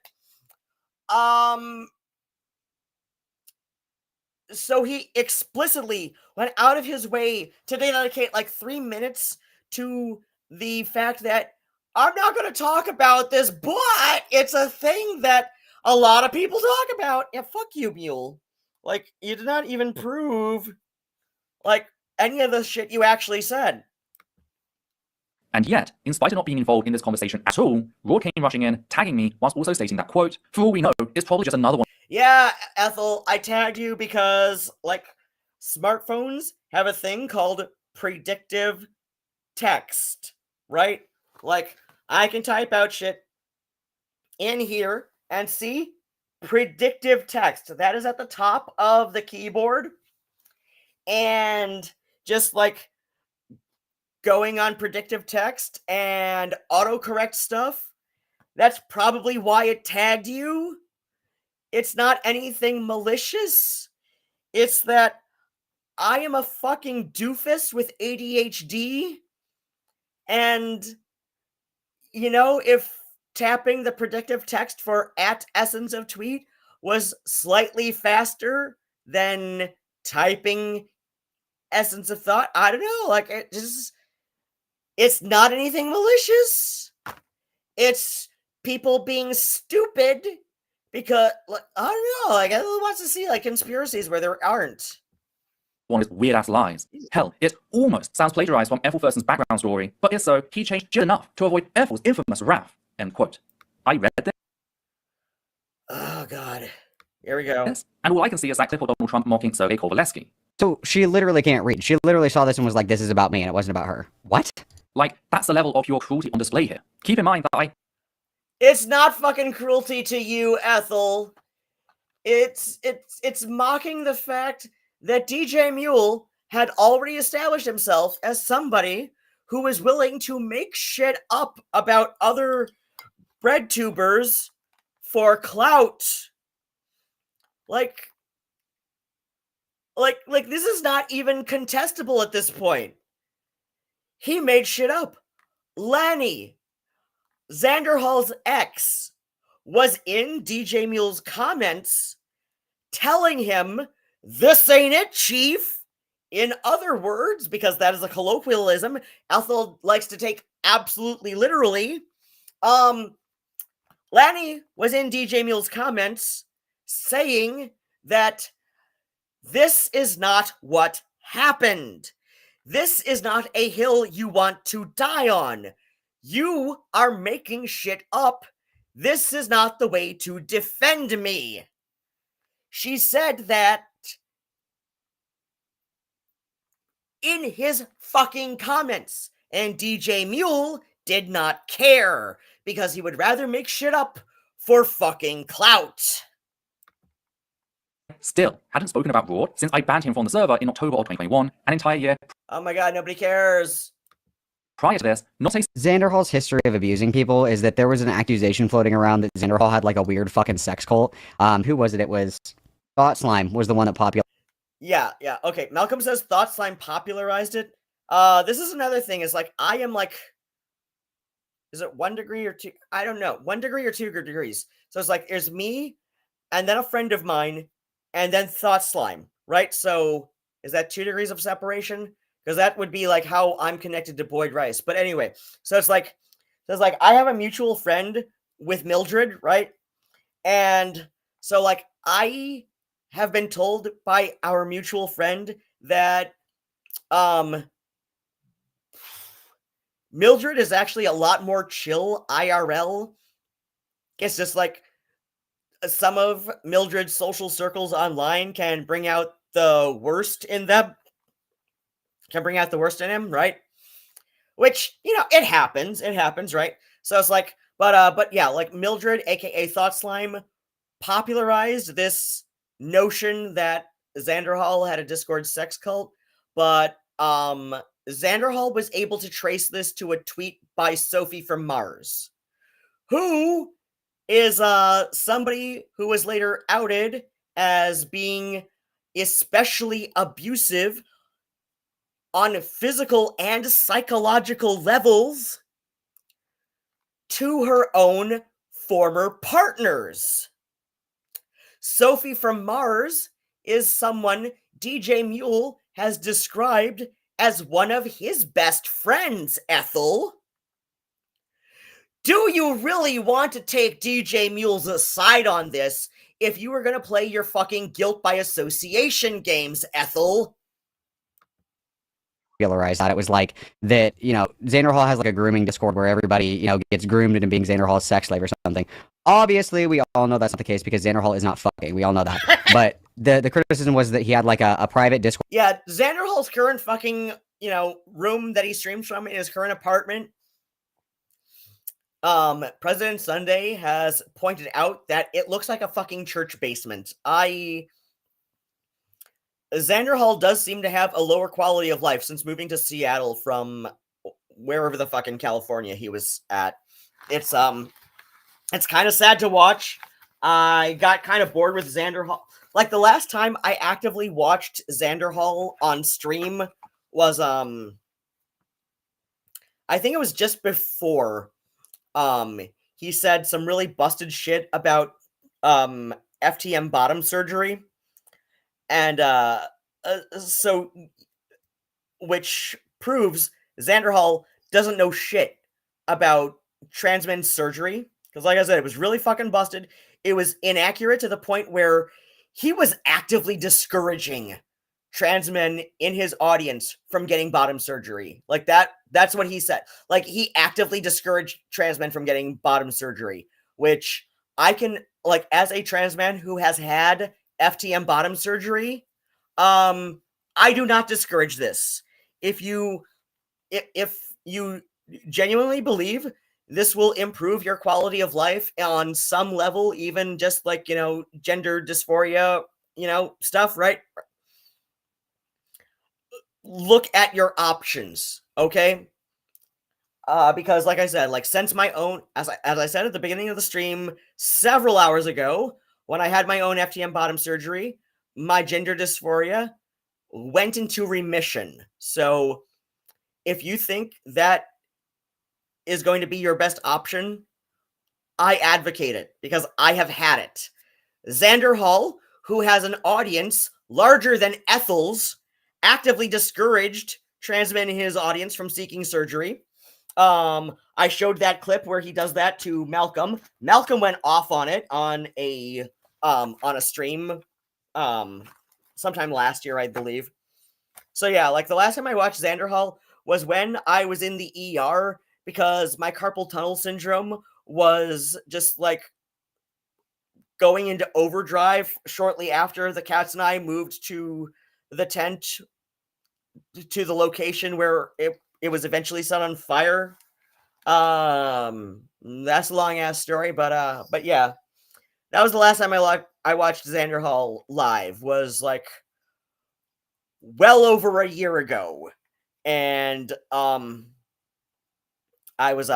So he explicitly went out of his way to dedicate like 3 minutes to the fact that I'm not going to talk about this, but it's a thing that a lot of people talk about. Yeah, fuck you, Mule. Like, you did not even prove, like, any of the shit you actually said. And yet, in spite of not being involved in this conversation at all, Rod came rushing in, tagging me, whilst also stating that, quote, for all we know, it's probably just another one. Yeah, Ethel, I tagged you because, like, smartphones have a thing called predictive text, right? Like, I can type out shit in here and see predictive text. That is at the top of the keyboard. And just, like, going on predictive text and autocorrect stuff, that's probably why it tagged you. It's not anything malicious. It's that I am a fucking doofus with ADHD. And, if tapping the predictive text for @Essence of Tweet was slightly faster than typing Essence of Thought, I don't know. Like, it's not anything malicious. It's people being stupid. Because, like, I don't know, like, everyone wants to see, like, conspiracies where there aren't. One is weird-ass lies. Hell, it almost sounds plagiarized from Ethel Thurston's background story, but if so, he changed just enough to avoid Ethel's infamous wrath, end quote. I read this. Oh, God. Here we go. And all I can see is that clip of Donald Trump mocking Sergei Kovaleski. So she literally can't read. She literally saw this and was like, this is about me, and it wasn't about her. What? Like, that's the level of your cruelty on display here. Keep in mind that It's not fucking cruelty to you, Ethel. It's mocking the fact that DJ Mule had already established himself as somebody who is willing to make shit up about other bread tubers for clout. Like this is not even contestable at this point. He made shit up. Lanny, Xander Hall's ex, was in DJ Mule's comments telling him, this ain't it, chief. In other words, because that is a colloquialism Ethel likes to take absolutely literally, Lanny was in DJ Mule's comments saying that This is not what happened. This is not a hill you want to die on. You are making shit up. This is not the way to defend me. She said that in his fucking comments, and DJ Mule did not care because he would rather make shit up for fucking clout. Still, hadn't spoken about Broad since I banned him from the server in October of 2021, an entire year Oh my god, nobody cares. prior to this, not a Xander Hall's history of abusing people is that there was an accusation floating around that Xander Hall had like a weird fucking sex cult. Who was it? It was Thought Slime was the one that popularized. Yeah. Okay, Malcolm says Thought Slime popularized it. This is another thing, is like, I am like, is it 1 degree or 2? I don't know. 1 degree or 2 degrees. So it's like, there's me, and then a friend of mine, and then Thought Slime, right? So is that 2 degrees of separation? Because that would be like how I'm connected to Boyd Rice. But anyway, so it's like I have a mutual friend with Mildred, right? And so like I have been told by our mutual friend that Mildred is actually a lot more chill IRL. It's just like some of Mildred's social circles online can bring out the worst in them. Can bring out the worst in him, right? Which, you know, it happens, right? So it's like, but yeah, like Mildred, aka Thought Slime, popularized this notion that Xander Hall had a Discord sex cult, but Xander Hall was able to trace this to a tweet by Sophie from Mars, who is somebody who was later outed as being especially abusive on physical and psychological levels to her own former partners. Sophie from Mars is someone DJ Mule has described as one of his best friends, Ethel. Do you really want to take DJ Mule's side on this if you were going to play your fucking guilt by association games, Ethel? That it was like that, you know, Xander Hall has like a grooming Discord where everybody, you know, gets groomed into being Xander Hall's sex slave or something. Obviously, we all know that's not the case because Xander Hall is not fucking. We all know that. But the criticism was that he had like a private Discord. Yeah, Xander Hall's current fucking, you know, room that he streams from in his current apartment. President Sunday has pointed out that it looks like a fucking church basement. Xander Hall does seem to have a lower quality of life since moving to Seattle from wherever the fuck in California he was at. It's kind of sad to watch. I got kind of bored with Xander Hall. Like, the last time I actively watched Xander Hall on stream was, I think it was just before, he said some really busted shit about, FTM bottom surgery. And, so, which proves Xander Hall doesn't know shit about trans men's surgery. Because, like I said, it was really fucking busted. It was inaccurate to the point where he was actively discouraging trans men in his audience from getting bottom surgery. Like, that's what he said. Like, he actively discouraged trans men from getting bottom surgery, which I can, like, as a trans man who has had FTM bottom surgery, I do not discourage this. If you genuinely believe this will improve your quality of life on some level, even just like, you know, gender dysphoria, you know, stuff, right? Look at your options, okay? Because like I said, like, since my own, as I said at the beginning of the stream several hours ago, when I had my own FTM bottom surgery, my gender dysphoria went into remission. So if you think that is going to be your best option, I advocate it because I have had it. Xander Hall, who has an audience larger than Ethel's, actively discouraged trans men in his audience from seeking surgery. I showed that clip where he does that to Malcolm. Malcolm went off on it on a stream sometime last year, I believe. So yeah, like the last time I watched Xanderhal was when I was in the ER because my carpal tunnel syndrome was just like going into overdrive shortly after the cats and I moved to the tent, to the location where it was eventually set on fire. That's a long ass story, but yeah, that was the last time I watched Xanderhal live, was like well over a year ago. And I was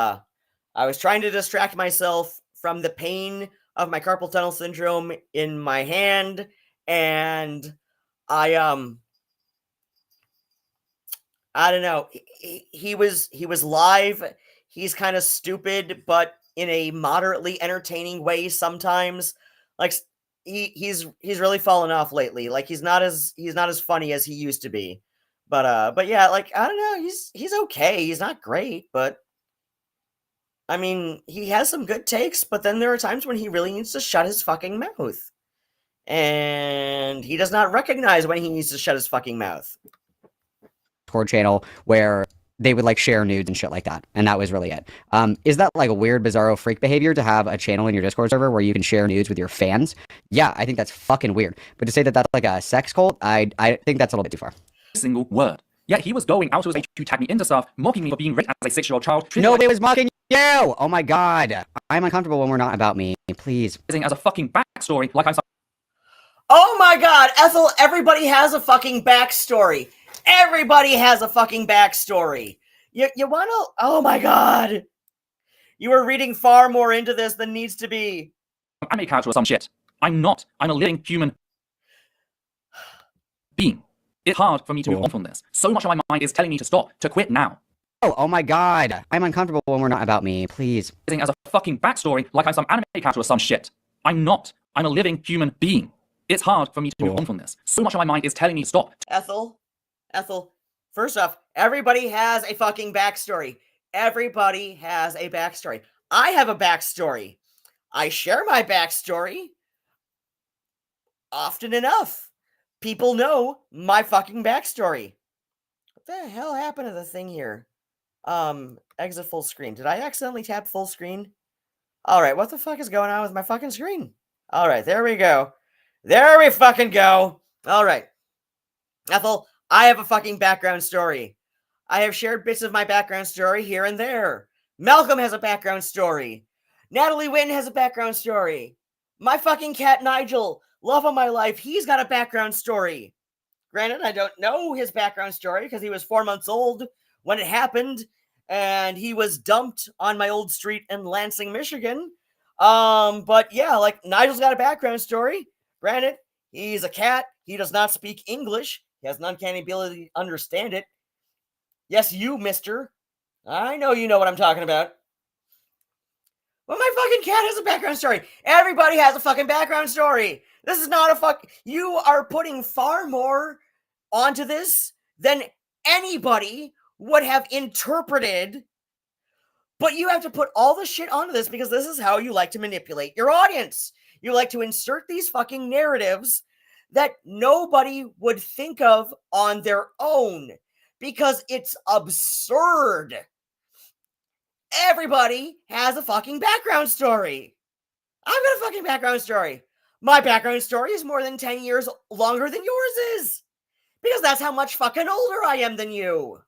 trying to distract myself from the pain of my carpal tunnel syndrome in my hand, and I I don't know. He was live. He's kind of stupid, but in a moderately entertaining way sometimes. Like he's really fallen off lately. Like he's not as funny as he used to be. But yeah, like I don't know. He's okay. He's not great, but I mean, he has some good takes, but then there are times when he really needs to shut his fucking mouth. And he does not recognize when he needs to shut his fucking mouth. Discord channel where they would like share nudes and shit like that, and that was really it. Is that like a weird, bizarro freak behavior to have a channel in your Discord server where you can share nudes with your fans? Yeah, I think that's fucking weird. But to say that that's like a sex cult, I think that's a little bit too far. Single word. Yet he was going out of his way to tag me into stuff, mocking me for being raped as a 6-year-old child. Nobody was mocking you! Oh my god. I'm uncomfortable when we're not about me. Please. As a fucking backstory, like I'm some Oh my god, Ethel, everybody has a fucking backstory. Everybody has a fucking backstory. You want to... Oh my god. You are reading far more into this than needs to be. anime character or some shit. I'm not. I'm a living human being. It's hard for me to move on from this. So much of my mind is telling me to stop, to quit now. Oh my god. I'm uncomfortable when we're not about me. Please. As a fucking backstory, like I'm some anime character or some shit. I'm not. I'm a living human being. It's hard for me to move on from this. So much of my mind is telling me to stop. Ethel, first off, everybody has a fucking backstory. Everybody has a backstory. I have a backstory. I share my backstory often enough. People know my fucking backstory. What the hell happened to the thing here? Exit full screen. Did I accidentally tap full screen? Alright, what the fuck is going on with my fucking screen? Alright, there we go. There we fucking go. Alright. Ethel, I have a fucking background story. I have shared bits of my background story here and there. Malcolm has a background story. Natalie Wynn has a background story. My fucking cat Nigel, love of my life, he's got a background story. Granted, I don't know his background story because he was 4 months old when it happened, and he was dumped on my old street in Lansing, Michigan. But yeah, like Nigel's got a background story. Granted, he's a cat. He does not speak English. He has an uncanny ability to understand it. Yes, you, mister. I know you know what I'm talking about. Well, my fucking cat has a background story. Everybody has a fucking background story. This is not a fuck. You are putting far more onto this than anybody would have interpreted. But you have to put all the shit onto this because this is how you like to manipulate your audience. You like to insert these fucking narratives that nobody would think of on their own because it's absurd. Everybody has a fucking background story. I've got a fucking background story. My background story is more than 10 years longer than yours is. Because that's how much fucking older I am than you.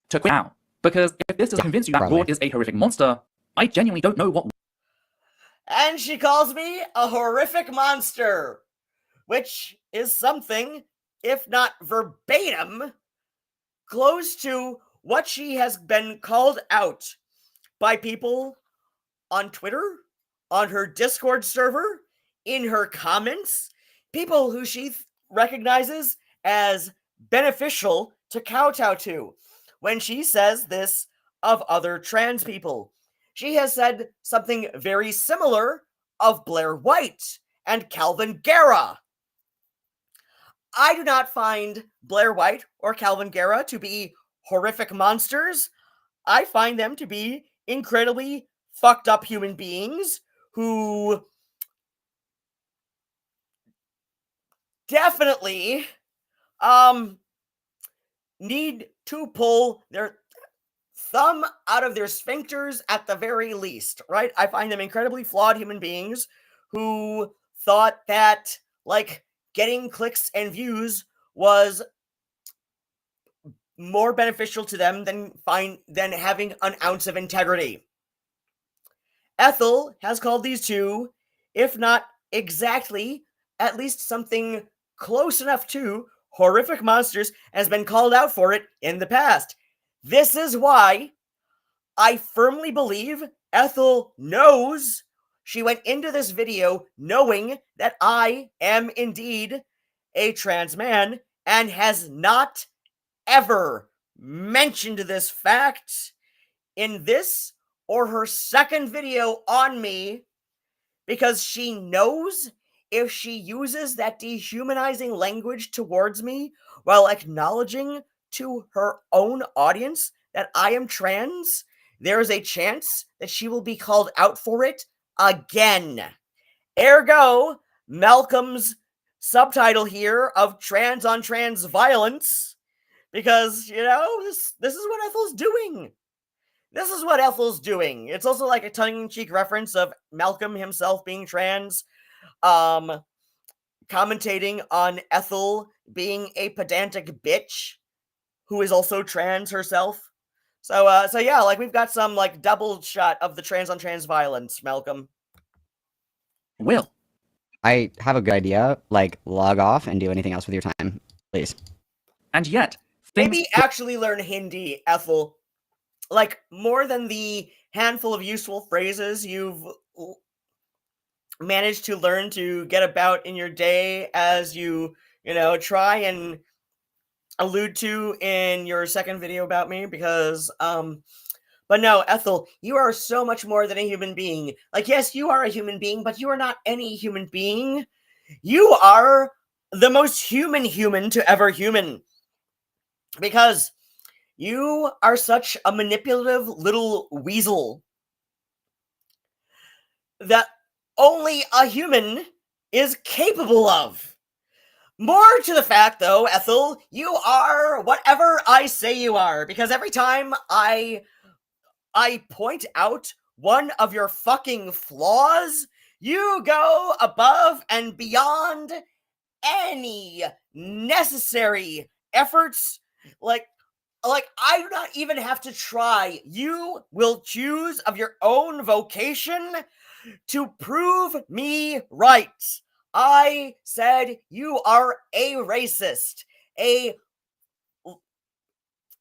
To quit now. Because if this doesn't convince you that Lord is a horrific monster, I genuinely don't know what. And she calls me a horrific monster. Which is something, if not verbatim, close to what she has been called out by people on Twitter, on her Discord server, in her comments, people who she recognizes as beneficial to kowtow to. When she says this of other trans people, she has said something very similar of Blair White and Calvin Guerra. I do not find Blair White or Calvin Guerra to be horrific monsters. I find them to be incredibly fucked up human beings who definitely need to pull their thumb out of their sphincters at the very least, right? I find them incredibly flawed human beings who thought that, like, getting clicks and views was more beneficial to them than having an ounce of integrity. Ethel has called these two, if not exactly, at least something close enough to horrific monsters, has been called out for it in the past. This is why I firmly believe Ethel knows. She went into this video knowing that I am indeed a trans man and has not ever mentioned this fact in this or her second video on me, because she knows if she uses that dehumanizing language towards me while acknowledging to her own audience that I am trans, there is a chance that she will be called out for it again. Ergo, Malcolm's subtitle here of trans on trans violence, because, you know, this is what Ethel's doing. This is what Ethel's doing. It's also like a tongue-in-cheek reference of Malcolm himself being trans, commentating on Ethel being a pedantic bitch who is also trans herself. So yeah, like, we've got some, like, double shot of the trans on trans violence, Malcolm. Will. I have a good idea. Like, log off and do anything else with your time, please. And yet, things Maybe actually learn Hindi, Ethel. Like, more than the handful of useful phrases you've managed to learn to get about in your day as you try and allude to in your second video about me, because but no, Ethel, you are so much more than a human being. Like, yes, you are a human being, but you are not any human being. You are the most human to ever human, because you are such a manipulative little weasel that only a human is capable of. More to the fact, though, Ethel, you are whatever I say you are, because every time I point out one of your fucking flaws, you go above and beyond any necessary efforts. Like, I do not even have to try. You will choose of your own vocation to prove me right. I said you are a racist. A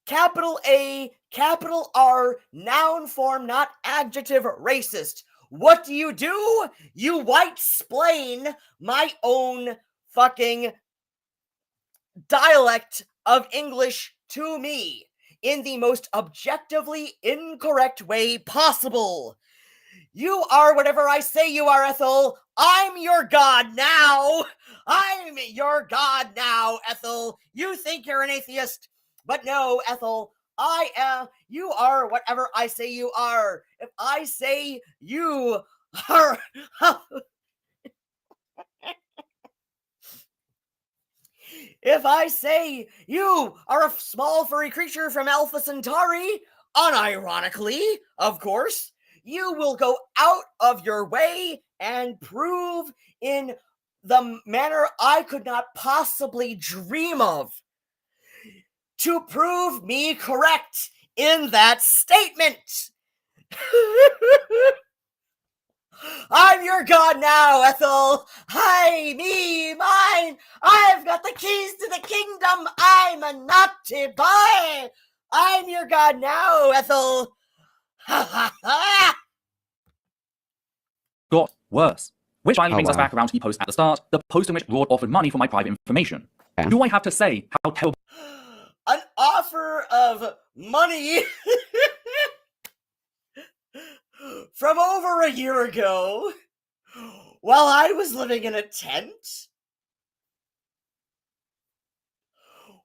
capital A, capital R, noun form, not adjective, racist. What do? You white-splain my own fucking dialect of English to me in the most objectively incorrect way possible. You are whatever I say you are, Ethel. I'm your god now. I'm your god now, Ethel. You think you're an atheist, but no, Ethel. You are whatever I say you are. If I say you are if I say you are a small furry creature from Alpha Centauri, unironically, of course, you will go out of your way and prove in the manner I could not possibly dream of to prove me correct in that statement. I'm your god now, Ethel. Hi, me, mine. I've got the keys to the kingdom. I'm a naughty boy. I'm your god now, Ethel. Ha ha ha. got worse. Which finally Oh, brings us wow. back around to the post at the start, the post in which Ruadhán offered money for my private information. Okay. Do I have to say how terrible An offer of money from over a year ago while I was living in a tent?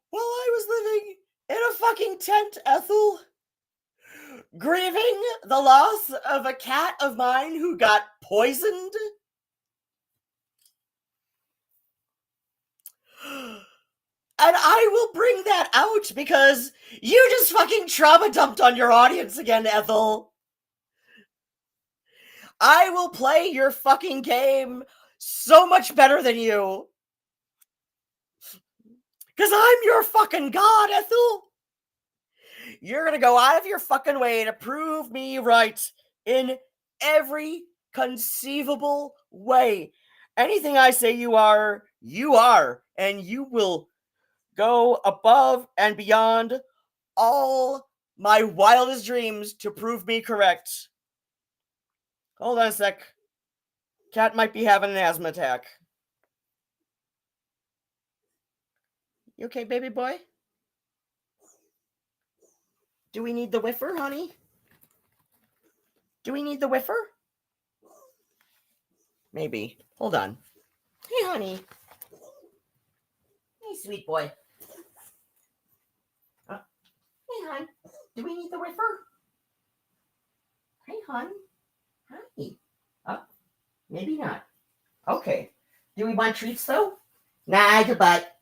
While I was living in a fucking tent, Ethel, grieving the loss of a cat of mine who got poisoned? And I will bring that out because you just fucking trauma dumped on your audience again, Ethel. I will play your fucking game so much better than you. Because I'm your fucking god, Ethel. You're gonna go out of your fucking way to prove me right in every conceivable way. Anything I say you are, and you will go above and beyond all my wildest dreams to prove me correct. Hold on a sec. Cat might be having an asthma attack. You okay, baby boy? Do we need the whiffer, honey? Do we need the whiffer? Maybe. Hold on. Hey, honey. Hey, sweet boy. Hey, hon. Do we need the whiffer? Hey, hon. Hi. Maybe not. Okay. Do we want treats, though? Nigel, but.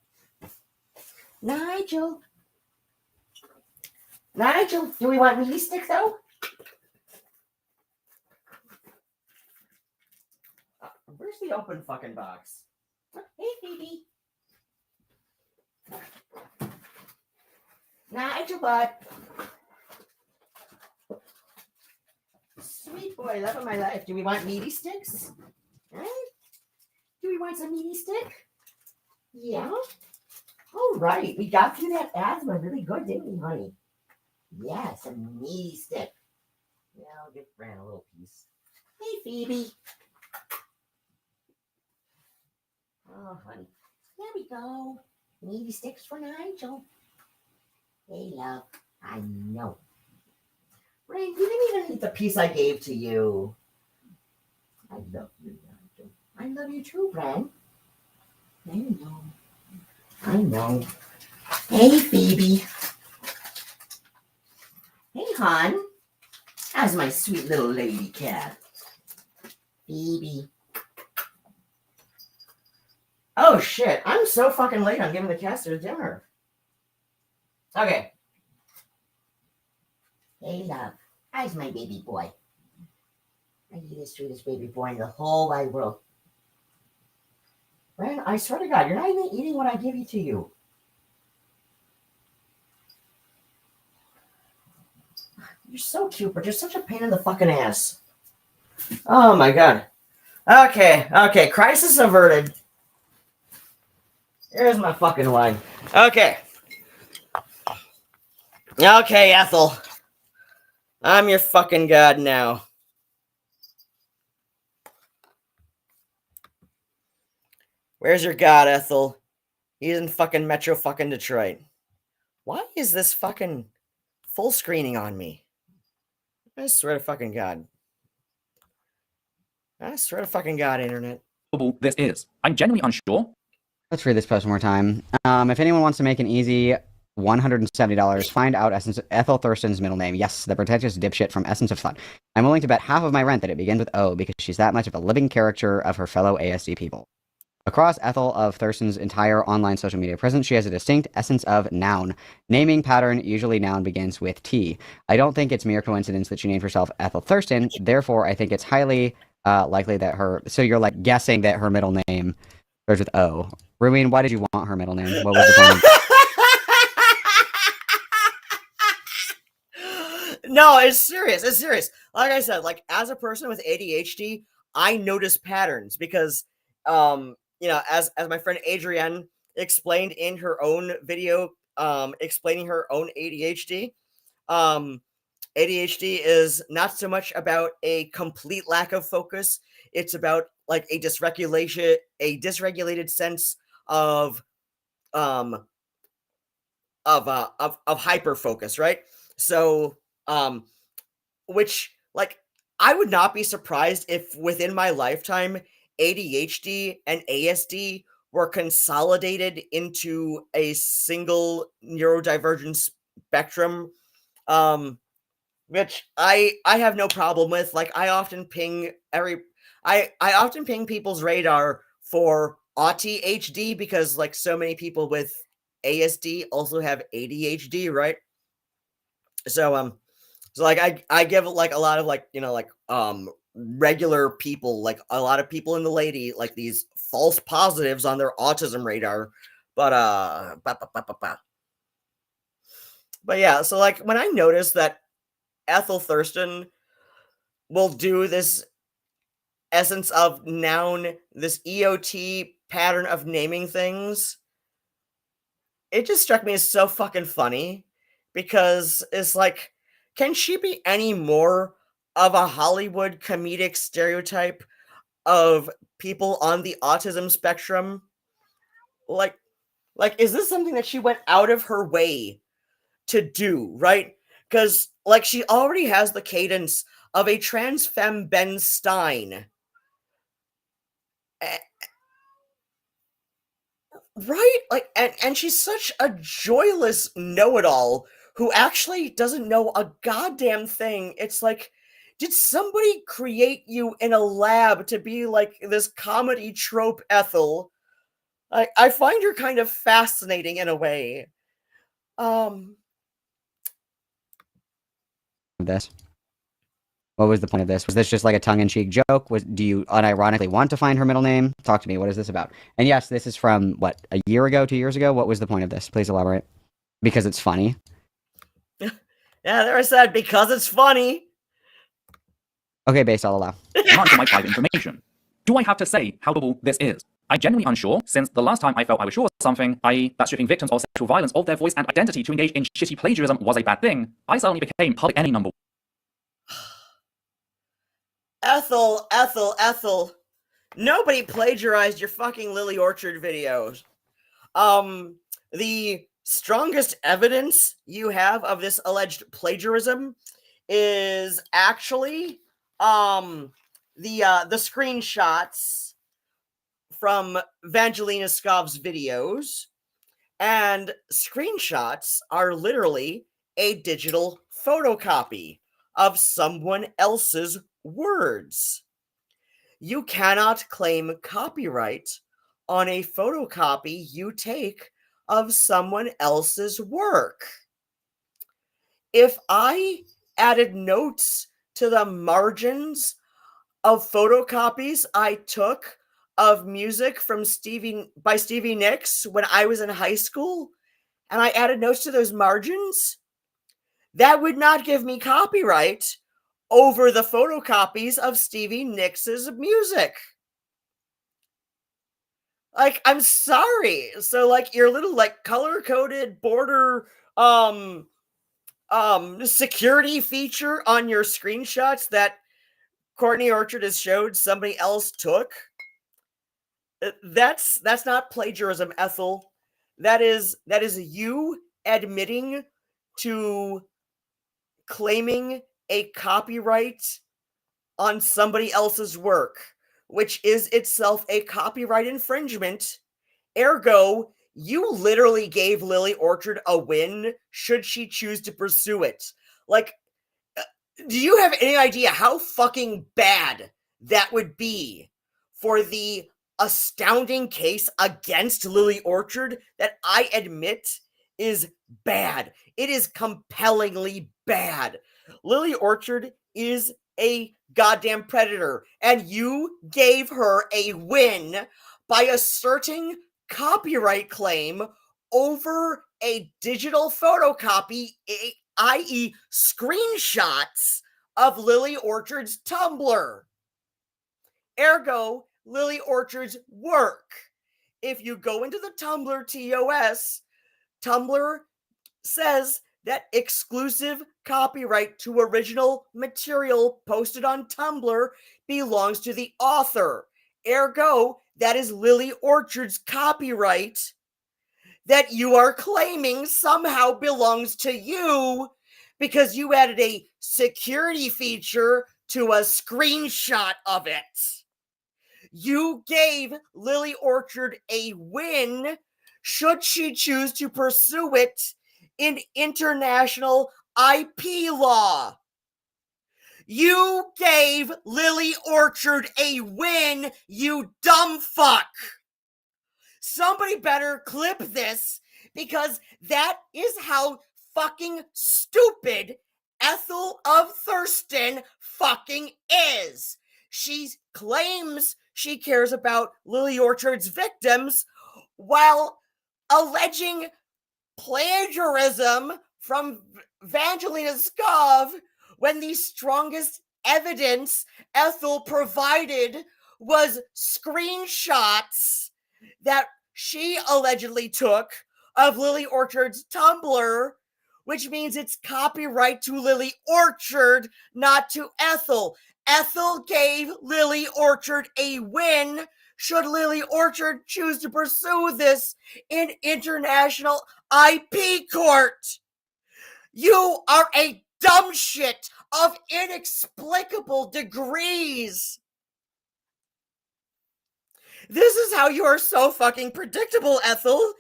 Nigel, do we want meaty stick, though? Where's the open fucking box? Hey, Phoebe. Nigel, butt. Sweet boy, love of my life. Do we want meaty sticks? Right? Do we want some meaty stick? Yeah. All right. We got through that asthma really good, didn't we, honey? Yeah, some meaty stick. Yeah, I'll give Fran a little piece. Hey, Phoebe. Oh, honey. There we go. Meaty sticks for Nigel. Hey, love. I know. Ray, you didn't even eat the piece I gave to you. I love you, Nigel. I love you too, Bran. I know. I know. Hey, Phoebe. Hey, hon. How's my sweet little lady cat? Phoebe. Oh, shit. I'm so fucking late on giving the cats their dinner. Okay. Hey, love. How's my baby boy? Are you the sweetest baby boy in the whole wide world? Ren, I swear to God, you're not even eating what I give you to you. You're so cute, but you're such a pain in the fucking ass. Oh my God. Okay. Crisis averted. Here's my fucking wine. Okay, Ethel. I'm your fucking god now. Where's your god, Ethel? He's in fucking Metro fucking Detroit. Why is this fucking full screening on me? I swear to fucking God. I swear to fucking God, internet. This is. I'm genuinely unsure. Let's read this post one more time. If anyone wants to make an easy $170, find out Ethel Thurston's middle name. Yes, the pretentious dipshit from Essence of Thought. I'm willing to bet half of my rent that it begins with O because she's that much of a living caricature of her fellow ASD people. Across Ethel of Thurston's entire online social media presence, she has a distinct essence of noun. Naming pattern, usually noun begins with T. I don't think it's mere coincidence that she named herself Ethel Thurston. Therefore, I think it's highly likely that her... So you're like guessing that her middle name starts with O. Ruin, why did you want her middle name? What was the point of... No, it's serious. Like I said, like as a person with ADHD, I notice patterns because as my friend Adrienne explained in her own video, explaining her own ADHD, ADHD is not so much about a complete lack of focus. It's about like a dysregulated sense of hyper focus, right? So, which like I would not be surprised if within my lifetime ADHD and ASD were consolidated into a single neurodivergent spectrum, which I have no problem with. Like I often ping people's radar for AuTHD because like so many people with ASD also have ADHD, right? So like I give like a lot of like, like regular people, like a lot of people in the lady, like these false positives on their autism radar. But yeah, so like when I noticed that Ethel Thurston will do this essence of noun, this EOT pattern of naming things, it just struck me as so fucking funny because it's like, can she be any more of a Hollywood comedic stereotype of people on the autism spectrum? Like, is this something that she went out of her way to do, right? Because, like, she already has the cadence of a trans femme Ben Stein. Right? Like, and she's such a joyless know-it-all who actually doesn't know a goddamn thing. It's like, did somebody create you in a lab to be like this comedy trope Ethel? I find her kind of fascinating in a way. This. What was the point of this? Was this just like a tongue-in-cheek joke? Do you unironically want to find her middle name? Talk to me. What is this about? And yes, this is from what, a year ago, 2 years ago? What was the point of this? Please elaborate. Because it's funny. Yeah, there I said, because it's funny. Okay, base, I'll allow. Not for my private information. Do I have to say how doable this is? I'm genuinely unsure, since the last time I felt I was sure of something, i.e. that stripping victims of sexual violence of their voice and identity to engage in shitty plagiarism was a bad thing, I suddenly became public enemy number Ethel. Nobody plagiarized your fucking Lily Orchard videos. The strongest evidence you have of this alleged plagiarism is actually the screenshots from Evangelina Skov's videos. And screenshots are literally a digital photocopy of someone else's words. You cannot claim copyright on a photocopy you take of someone else's work. If I added notes to the margins of photocopies I took of music from by Stevie Nicks when I was in high school, and I added notes to those margins, that would not give me copyright over the photocopies of Stevie Nicks' music. Like, I'm sorry. So, like, your little, like, color-coded border, security feature on your screenshots that Courtney Orchard has showed somebody else took, that's not plagiarism, Ethel. That is you admitting to claiming a copyright on somebody else's work, which is itself a copyright infringement. Ergo, you literally gave Lily Orchard a win should she choose to pursue it. Like, do you have any idea how fucking bad that would be for the astounding case against Lily Orchard that I admit is bad? It is compellingly bad. Lily Orchard is a goddamn predator, and you gave her a win by asserting copyright claim over a digital photocopy, i.e. screenshots of Lily Orchard's Tumblr. Ergo, Lily Orchard's work. If you go into the Tumblr TOS, Tumblr says that exclusive copyright to original material posted on Tumblr belongs to the author. Ergo, that is Lily Orchard's copyright that you are claiming somehow belongs to you because you added a security feature to a screenshot of it. You gave Lily Orchard a win should she choose to pursue it in international IP law. You gave Lily Orchard a win, you dumb fuck. Somebody better clip this because that is how fucking stupid Ethel of Thurston fucking is. She claims she cares about Lily Orchard's victims while alleging plagiarism from Evangelina Skov when the strongest evidence Ethel provided was screenshots that she allegedly took of Lily Orchard's Tumblr, which means it's copyright to Lily Orchard, not to Ethel. Ethel gave Lily Orchard a win should Lily Orchard choose to pursue this in international IP court. You are a dumb shit of inexplicable degrees. This is how you are so fucking predictable, Ethel.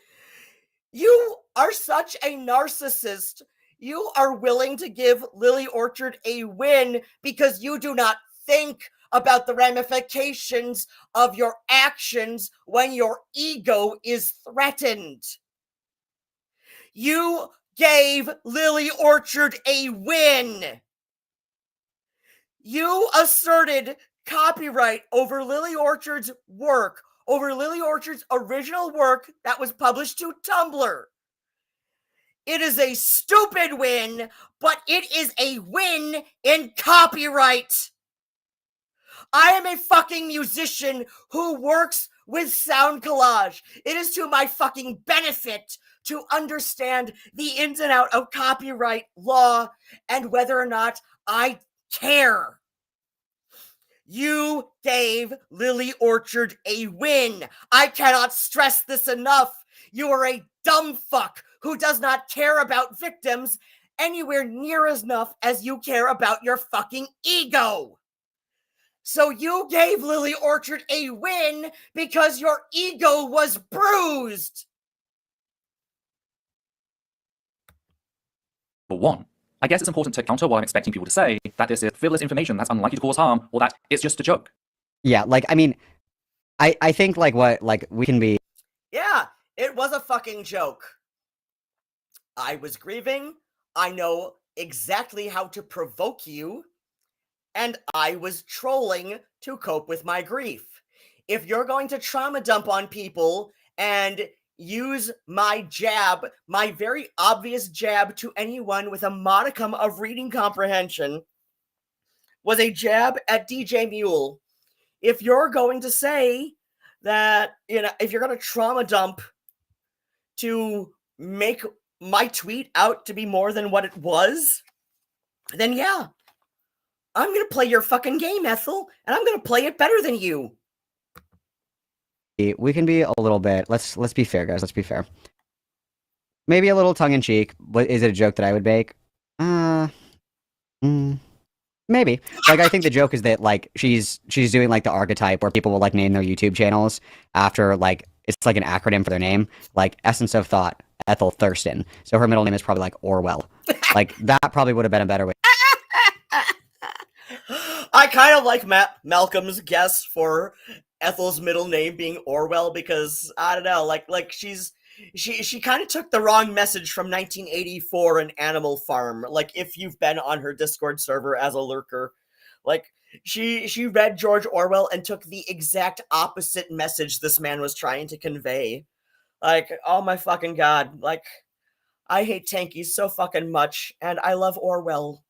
You are such a narcissist. You are willing to give Lily Orchard a win because you do not think about the ramifications of your actions when your ego is threatened. You gave Lily Orchard a win. You asserted copyright over Lily Orchard's work, over Lily Orchard's original work that was published to Tumblr. It is a stupid win, but it is a win in copyright. I am a fucking musician who works with sound collage. It is to my fucking benefit to understand the ins and out of copyright law and whether or not I care. You gave Lily Orchard a win. I cannot stress this enough. You are a dumb fuck who does not care about victims anywhere near as enough as you care about your fucking ego. So you gave Lily Orchard a win because your ego was bruised. For one, I guess it's important to counter what I'm expecting people to say, that this is frivolous information that's unlikely to cause harm, or that it's just a joke. Yeah, like, I mean, I think, like, what, like, we can be... Yeah, it was a fucking joke. I was grieving. I know exactly how to provoke you. And I was trolling to cope with my grief. If you're going to trauma dump on people and use my jab, my very obvious jab to anyone with a modicum of reading comprehension, was a jab at DJ Mule. If you're going to say that, if you're going to trauma dump to make my tweet out to be more than what it was, then yeah, I'm going to play your fucking game, Ethel, and I'm going to play it better than you. We can be a little bit... Let's be fair, guys. Let's be fair. Maybe a little tongue-in-cheek. Is it a joke that I would make? Maybe. Like, I think the joke is that, like, she's doing, like, the archetype where people will, like, name their YouTube channels after, like, it's like an acronym for their name. Like, Essence of Thought, Ethel Thurston. So her middle name is probably, like, Orwell. Like, that probably would have been a better way. I kind of like Malcolm's guess for Ethel's middle name being Orwell because, I don't know, like she kind of took the wrong message from 1984 and Animal Farm. Like, if you've been on her Discord server as a lurker, like, she read George Orwell and took the exact opposite message this man was trying to convey. Like, oh my fucking god, like, I hate tankies so fucking much, and I love Orwell.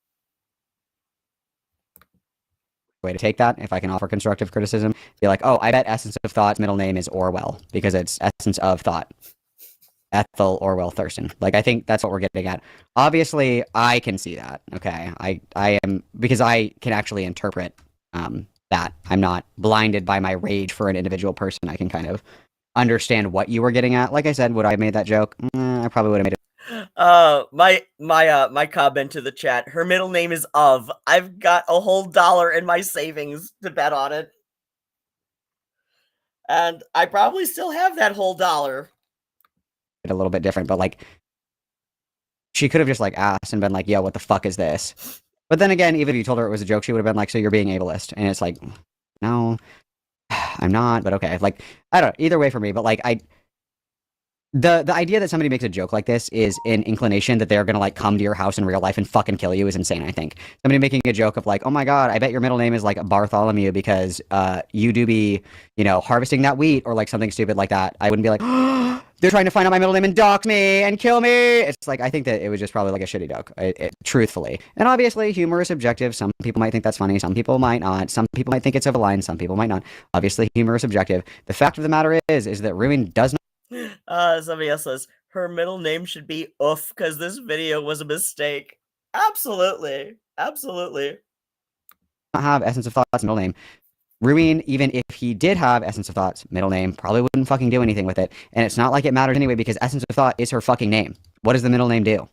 Way to take that, if I can offer constructive criticism, be like, oh, I bet Essence of Thought's middle name is Orwell because it's Essence of Thought, Ethel Orwell Thurston. Like, I think that's what we're getting at. Obviously, I can see that. Okay, I am, because I can actually interpret that. I'm not blinded by my rage for an individual person. I can kind of understand what you were getting at. Like I said, would I have made that joke? I probably would have made it. My comment to the chat, her middle name is Of. I've got a whole $1 in my savings to bet on it. And I probably still have that whole $1. A little bit different, but like, she could have just like asked and been like, yo, what the fuck is this? But then again, even if you told her it was a joke, she would have been like, so you're being ableist. And it's like, no, I'm not, but okay. Like, I don't know, either way for me, but like, The idea that somebody makes a joke like this is an inclination that they're gonna like come to your house in real life and fucking kill you is insane. I think somebody making a joke of like, oh my god, I bet your middle name is like Bartholomew because you do be harvesting that wheat or like something stupid like that. I wouldn't be like, oh, they're trying to find out my middle name and dox me and kill me. It's like I think that it was just probably like a shitty joke, truthfully. And obviously, humor is subjective. Some people might think that's funny. Some people might not. Some people might think it's over the line. Some people might not. Obviously, humor is subjective. The fact of the matter is that Ruin does not. Somebody else says her middle name should be Oof because this video was a mistake. Absolutely. Absolutely. Have Essence of Thought's middle name. Ruin, even if he did have Essence of Thought's middle name, probably wouldn't fucking do anything with it. And it's not like it mattered anyway because Essence of Thought is her fucking name. What does the middle name do?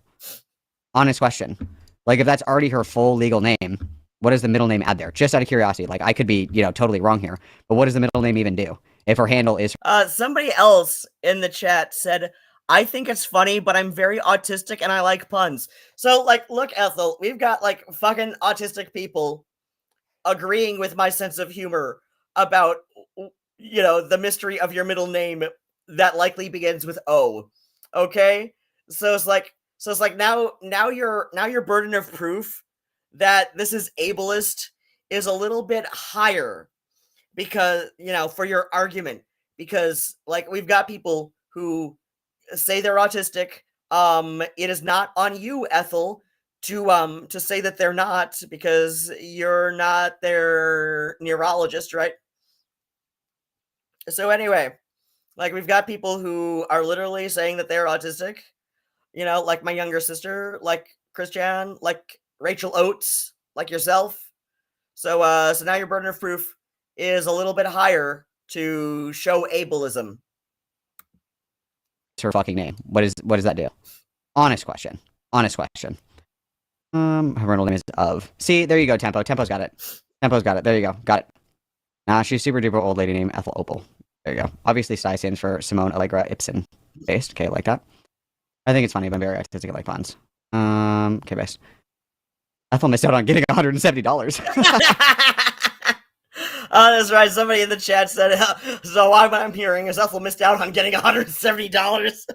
Honest question. Like, if that's already her full legal name, what does the middle name add there? Just out of curiosity. Like, I could be, totally wrong here. But what does the middle name even do? If her handle is... Somebody else in the chat said, I think it's funny, but I'm very autistic and I like puns. So, like, look, Ethel, we've got, like, fucking autistic people agreeing with my sense of humor about, the mystery of your middle name that likely begins with O. Okay? So it's like now your burden of proof that this is ableist is a little bit higher because, for your argument, because like we've got people who say they're autistic. It is not on you, Ethel, to say that they're not because you're not their neurologist, right? So anyway, like we've got people who are literally saying that they're autistic, like my younger sister, like Christian, like Rachel Oates, like yourself. So now your burden of proof is a little bit higher to show ableism. her fucking name. What does that do? Honest question. Her middle name is Of. See, there you go, Tempo. Tempo's got it. There you go. Got it. Nah, she's super duper old lady named Ethel Opal. There you go. Obviously, Sty stands for Simone Allegra Ibsen. Based. Okay, like that. I think it's funny, but I'm very artistic. I like puns. Okay, based. Ethel missed out on getting $170. Oh, that's right. Somebody in the chat said, so what I'm hearing is Ethel missed out on getting $170.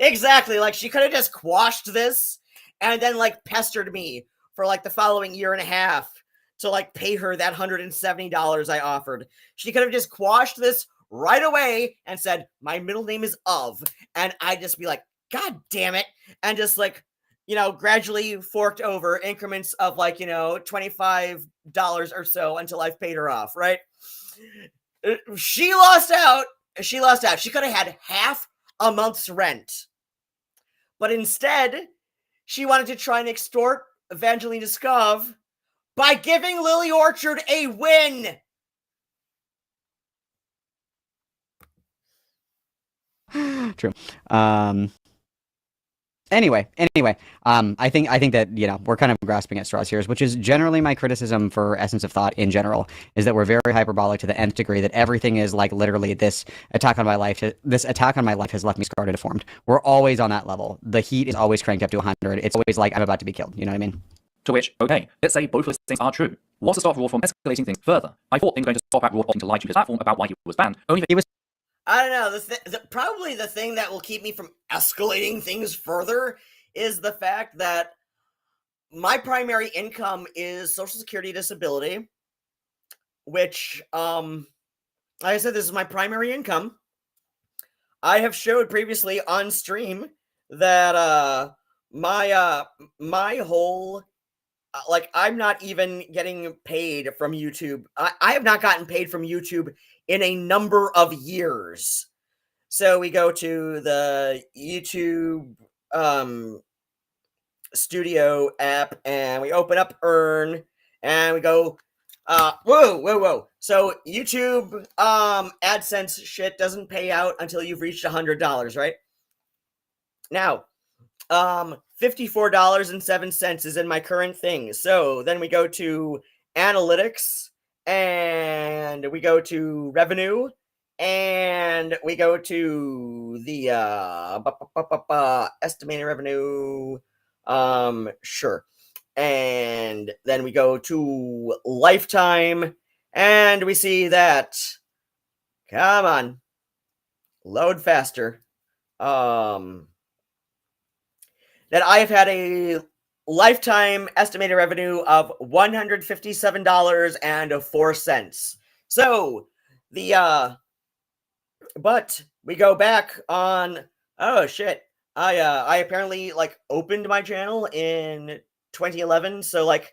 Exactly. Like, she could have just quashed this and then, like, pestered me for, like, the following year and a half to, like, pay her that $170 I offered. She could have just quashed this right away and said, my middle name is Of. And I'd just be like, God damn it. And just, like, gradually forked over increments of like, $25 or so until I've paid her off, right? She lost out. She could have had half a month's rent. But instead, she wanted to try and extort Evangeline Scov by giving Lily Orchard a win. True. Anyway, I think that, we're kind of grasping at straws here, which is generally my criticism for Essence of Thought in general, is that we're very hyperbolic to the nth degree, that everything is like literally this attack on my life has left me scarred and deformed. We're always on that level. The heat is always cranked up to 100. It's always like I'm about to be killed. You know what I mean? To which, okay, let's say both of those things are true. What's to stop Raw from escalating things further? I thought things were going to stop at Raw opting to lie to his platform about why he was banned, only He was I don't know. Probably the thing that will keep me from escalating things further is the fact that my primary income is Social Security disability, which, like I said, this is my primary income. I have showed previously on stream that my whole I'm not even getting paid from YouTube. I have not gotten paid from YouTube in a number of years. So we go to the YouTube studio app and we open up Earn and we go, whoa. So YouTube AdSense shit doesn't pay out until you've reached $100, right? Now, $54.07 is in my current thing. So then we go to analytics and we go to revenue and we go to the estimated revenue. Sure. And then we go to lifetime and we see that Come on. Load faster. That I have had a lifetime estimated revenue of $157.04. So but we go back on, oh shit. I apparently like opened my channel in 2011, so like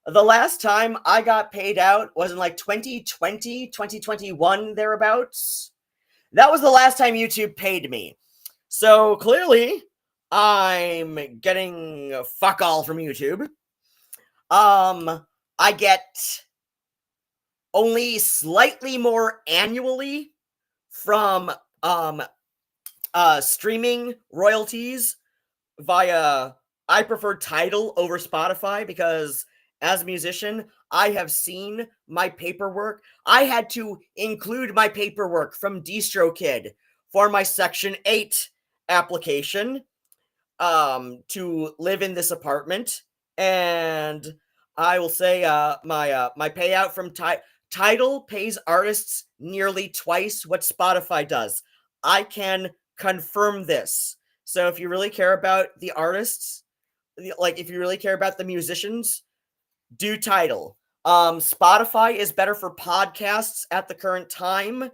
the last time I got paid out was in like 2020, 2021 thereabouts. That was the last time YouTube paid me. So clearly, I'm getting fuck all from YouTube. I get only slightly more annually from streaming royalties via, I prefer Tidal over Spotify because as a musician, I have seen my paperwork. I had to include my paperwork from DistroKid for my Section 8 application to live in this apartment. And I will say my payout from Tidal pays artists nearly twice what Spotify does. I can confirm this. So if you really care about the artists, like if you really care about the musicians, do Tidal. Spotify is better for podcasts at the current time.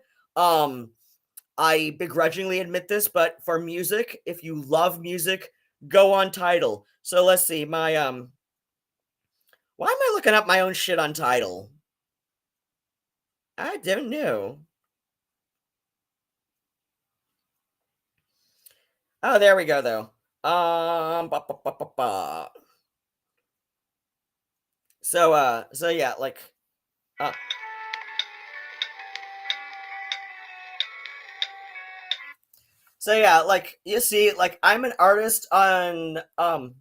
I begrudgingly admit this, but for music, if you love music, go on Tidal. So let's see, my why am I looking up my own shit on Tidal? I don't know. Oh, there we go though. So yeah, like so yeah, like you see, like I'm an artist on oh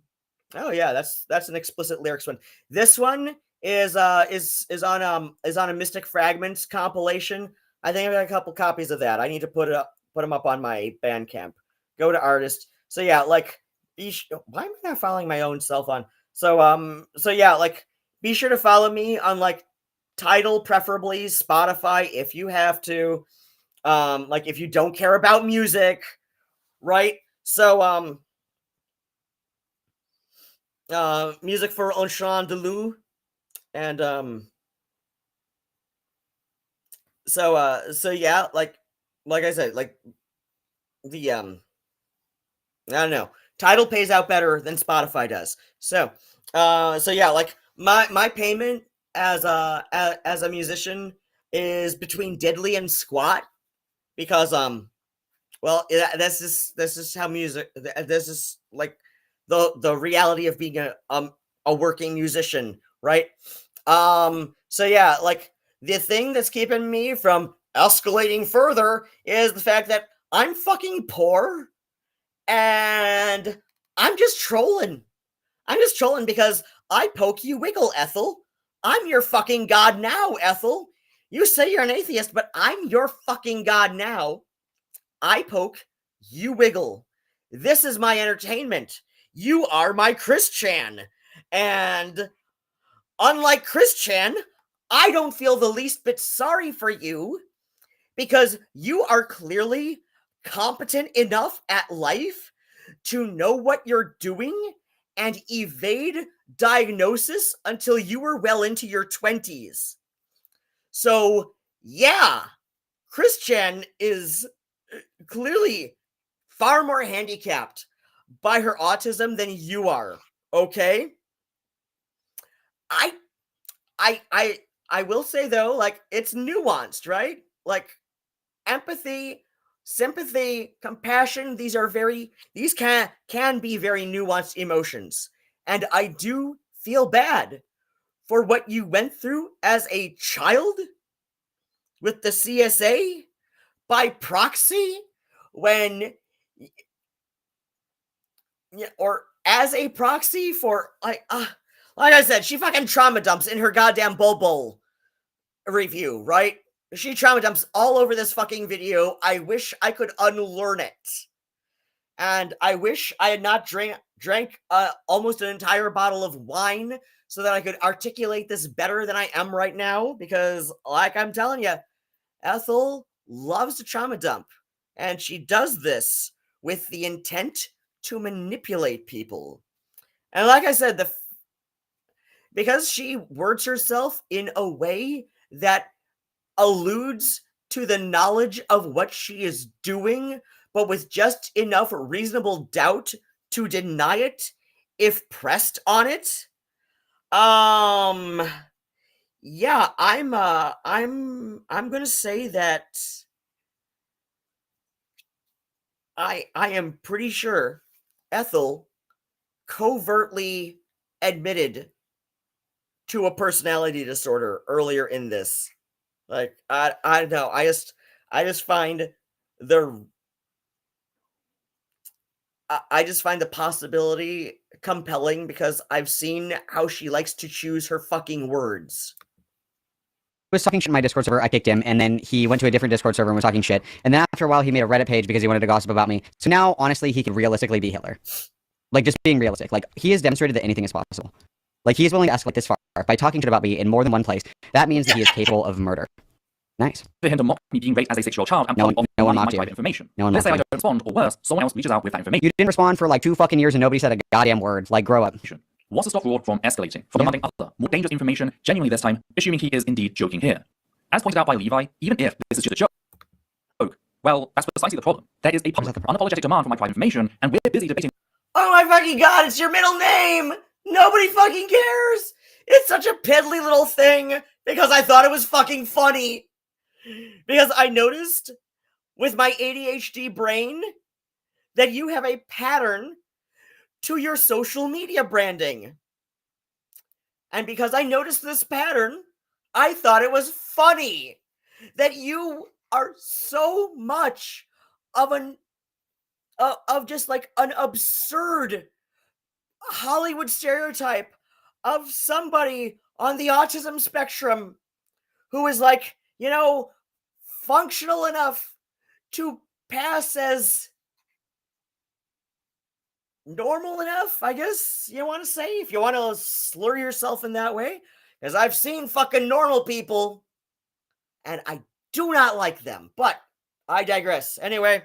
yeah, that's an explicit lyrics one. This one is on a Mystic Fragments compilation. I think I've got a couple copies of that. I need to put them up on my Bandcamp. Go to artist. So yeah, like why am I not following my own self on? So yeah, like be sure to follow me on like Tidal, preferably Spotify if you have to. Like if you don't care about music, right? So music for Onchon Delou, and so yeah, like I said, like the I don't know, Tidal pays out better than Spotify does. So yeah, like my payment as a musician is between diddly and squat because well, this is how music. This is like the reality of being a working musician, right? So yeah, like the thing that's keeping me from escalating further is the fact that I'm fucking poor and I'm just trolling. I'm just trolling because I poke you wiggle, Ethel. I'm your fucking god now, Ethel. You say you're an atheist, but I'm your fucking god now. I poke, you wiggle. This is my entertainment. You are my Chris Chan. And unlike Chris Chan, I don't feel the least bit sorry for you because you are clearly competent enough at life to know what you're doing and evade diagnosis until you were well into your 20s. So, yeah, Chris Chan is clearly far more handicapped by her autism than you are. Okay? I I will say though, like it's nuanced, right? Like empathy, sympathy, compassion, these can be very nuanced emotions. And I do feel bad for what you went through as a child with the CSA by proxy when or as a proxy for like I said, she fucking trauma dumps in her goddamn Bowl review, right? She trauma dumps all over this fucking video. I wish I could unlearn it. And I wish I had not drank almost an entire bottle of wine so that I could articulate this better than I am right now. Because, like I'm telling you, Ethel loves to trauma dump, and she does this with the intent to manipulate people. And like I said, because she words herself in a way that alludes to the knowledge of what she is doing, but with just enough reasonable doubt to deny it if pressed on it. Yeah, I'm gonna say that I am pretty sure Ethel covertly admitted to a personality disorder earlier in this. Like, I don't know. I just find the I just find the possibility compelling because I've seen how she likes to choose her fucking words. Was talking shit in my Discord server, I kicked him, and then he went to a different Discord server and was talking shit. And then after a while, he made a Reddit page because he wanted to gossip about me. So now, honestly, he could realistically be Hitler. Like, just being realistic. Like, he has demonstrated that anything is possible. Like, he is willing to escalate this far by talking shit about me in more than one place. That means that he is capable of murder. Nice. For him to mock me being raped as a 6-year-old child and No one my mocked you. private information. No one Let's say I mocked don't respond, or worse, someone else reaches out with that information. You didn't respond for like 2 fucking years and nobody said a goddamn word. Like, grow up. What's to stop Ruadhán from escalating, from demanding other, more dangerous information, genuinely this time, assuming he is indeed joking here? As pointed out by Levi, even if this is just a joke, well, that's precisely the problem. There is a public, unapologetic demand for my private information, and we're busy debating. Oh my fucking god, it's your middle name! Nobody fucking cares! It's such a piddly little thing because I thought it was fucking funny. Because I noticed with my ADHD brain that you have a pattern to your social media branding. And because I noticed this pattern, I thought it was funny that you are so much of just like an absurd Hollywood stereotype of somebody on the autism spectrum who is like, you know, functional enough to pass as normal enough, I guess you want to say, if you want to slur yourself in that way. Because I've seen fucking normal people, and I do not like them. But I digress. Anyway,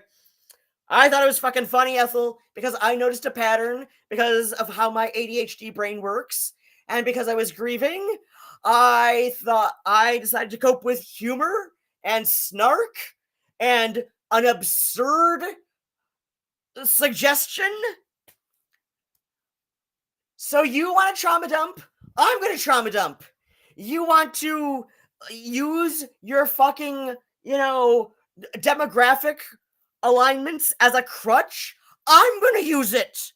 I thought it was fucking funny, Ethel, because I noticed a pattern because of how my ADHD brain works. And because I was grieving, I decided to cope with humor and snark and an absurd suggestion. So you want to trauma dump? I'm going to trauma dump. You want to use your fucking, demographic alignments as a crutch? I'm going to use it.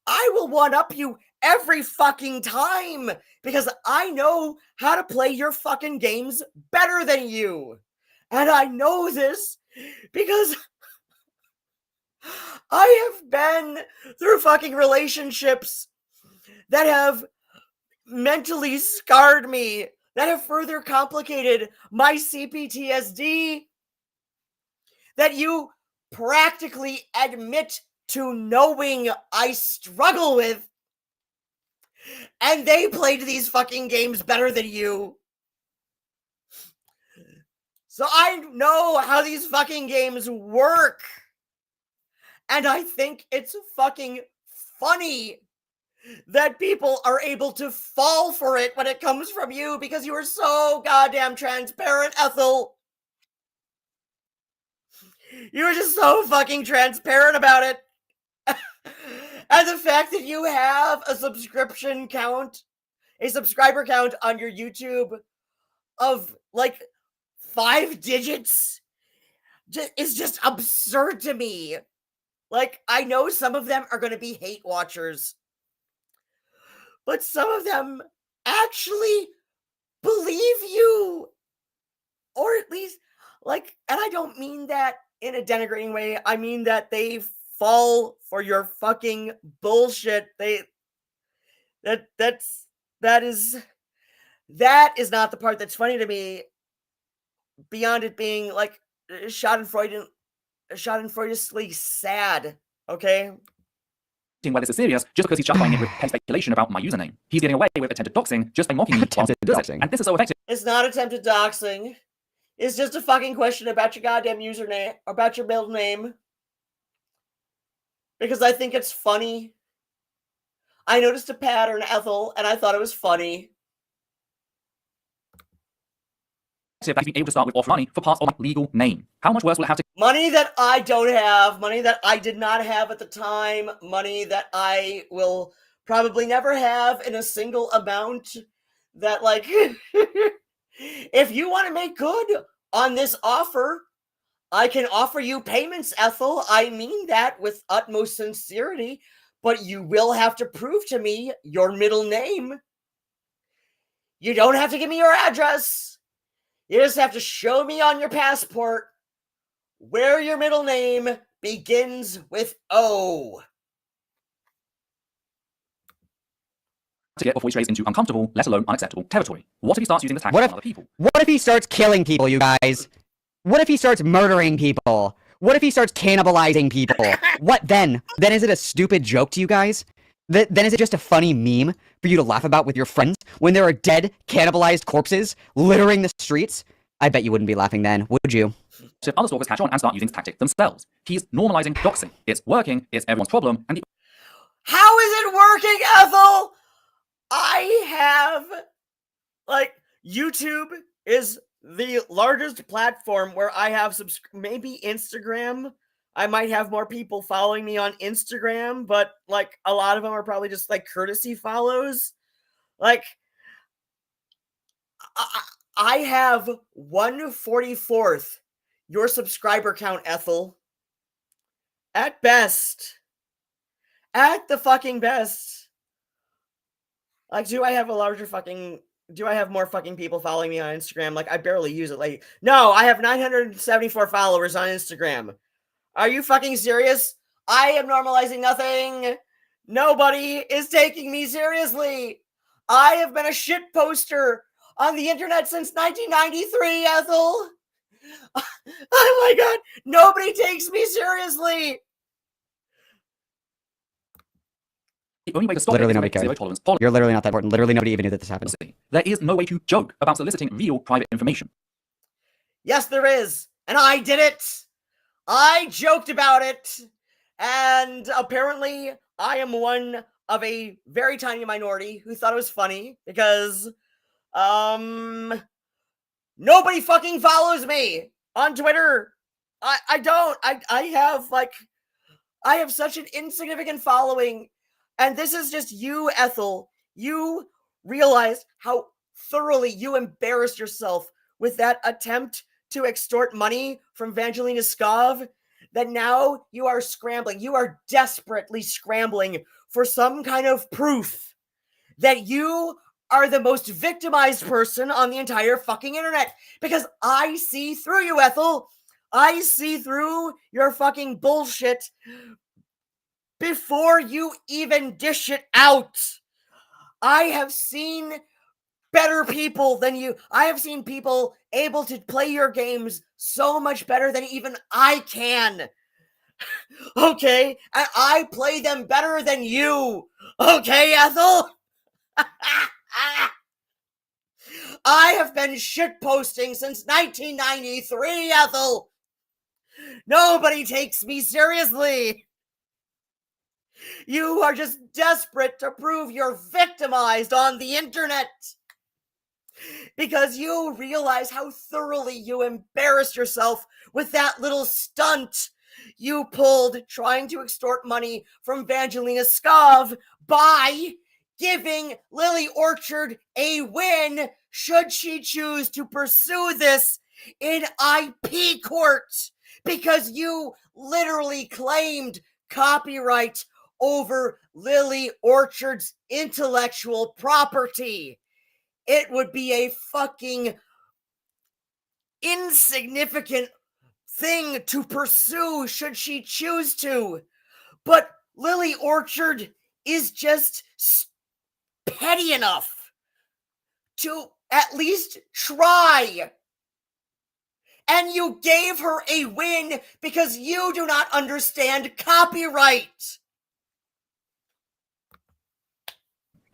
I will one-up you every fucking time because I know how to play your fucking games better than you. And I know this because I have been through fucking relationships that have mentally scarred me, that have further complicated my CPTSD, that you practically admit to knowing I struggle with, and they played these fucking games better than you. So I know how these fucking games work. And I think it's fucking funny that people are able to fall for it when it comes from you because you are so goddamn transparent, Ethel. You were just so fucking transparent about it. And the fact that you have a subscriber count on your YouTube of like 5 digits is just absurd to me. Like, I know some of them are going to be hate watchers, but some of them actually believe you. Or at least, like, and I don't mean that in a denigrating way. I mean that they fall for your fucking bullshit. That is not the part that's funny to me, beyond it being like schadenfreudeously sad, okay? Why this is serious just because he's justifying it with petty speculation about my username. He's getting away with attempted doxing just by mocking me while he does it. And this is so effective. It's not attempted doxing. is just a fucking question about your goddamn username, about your middle name. Because I think it's funny. I noticed a pattern, Ethel, and I thought it was funny. That he's been able to start with off money for parts of my legal name. How much worse will it have to Money that I don't have, money that I did not have at the time, money that I will probably never have in a single amount. That, like, if you want to make good on this offer, I can offer you payments, Ethel. I mean that with utmost sincerity, but you will have to prove to me your middle name. You don't have to give me your address. You just have to show me on your passport where your middle name begins with O. get before he strays into uncomfortable, let alone unacceptable territory? What if he starts using this tactic on other people? What if he starts killing people, you guys? What if he starts murdering people? What if he starts cannibalizing people? What then? Then is it a stupid joke to you guys? Then is it just a funny meme for you to laugh about with your friends when there are dead, cannibalized corpses littering the streets? I bet you wouldn't be laughing then, would you? So if other stalkers catch on and start using this tactic themselves, he's normalizing doxing. It's working, it's everyone's problem, and How is it working, Ethel? I have, like, YouTube is the largest platform where I have maybe Instagram. I might have more people following me on Instagram, but, like, a lot of them are probably just, like, courtesy follows. Like, I have 1/44th your subscriber count, Ethel. At best. At the fucking best. Like, do I have more fucking people following me on Instagram? Like, I barely use it. Like, no, I have 974 followers on Instagram. Are you fucking serious? I am normalizing nothing. Nobody is taking me seriously. I have been a shit poster on the internet since 1993, Ethel. Oh my god, nobody takes me seriously. the only way to stop Literally it is nobody to make zero cares. tolerance policy. You're literally not that important. Literally nobody even knew that this happened. There is no way to joke about soliciting real private information. Yes, there is. And I did it. I joked about it. And apparently, I am one of a very tiny minority who thought it was funny because, nobody fucking follows me on Twitter. I don't. I have such an insignificant following. And this is just you, Ethel. You realized how thoroughly you embarrassed yourself with that attempt to extort money from Vangelina Skov, that now you are scrambling. You are desperately scrambling for some kind of proof that you are the most victimized person on the entire fucking internet. Because I see through you, Ethel. I see through your fucking bullshit before you even dish it out. I have seen better people than you. I have seen people able to play your games so much better than even I can. Okay? And I play them better than you. Okay, Ethel? I have been shitposting since 1993, Ethel. Nobody takes me seriously. You are just desperate to prove you're victimized on the internet because you realize how thoroughly you embarrassed yourself with that little stunt you pulled trying to extort money from Vangelina Skov by giving Lily Orchard a win should she choose to pursue this in IP court, because you literally claimed copyright over Lily Orchard's intellectual property. It would be a fucking insignificant thing to pursue should she choose to. But Lily Orchard is just petty enough to at least try. And you gave her a win because you do not understand copyright.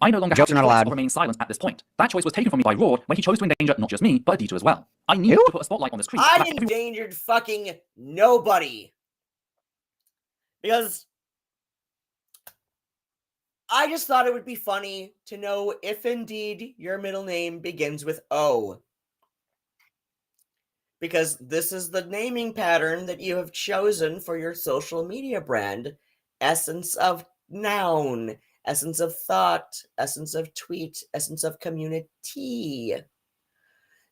I no longer Jokes have are the not choice allowed. of remaining silent at this point. That choice was taken from me by Ruadhán when he chose to endanger not just me, but Adita as well. I need Ew. to put a spotlight on this creep. I endangered fucking nobody. Because I just thought it would be funny to know if indeed your middle name begins with O. Because this is the naming pattern that you have chosen for your social media brand. Essence of noun, essence of thought, essence of tweet, essence of community.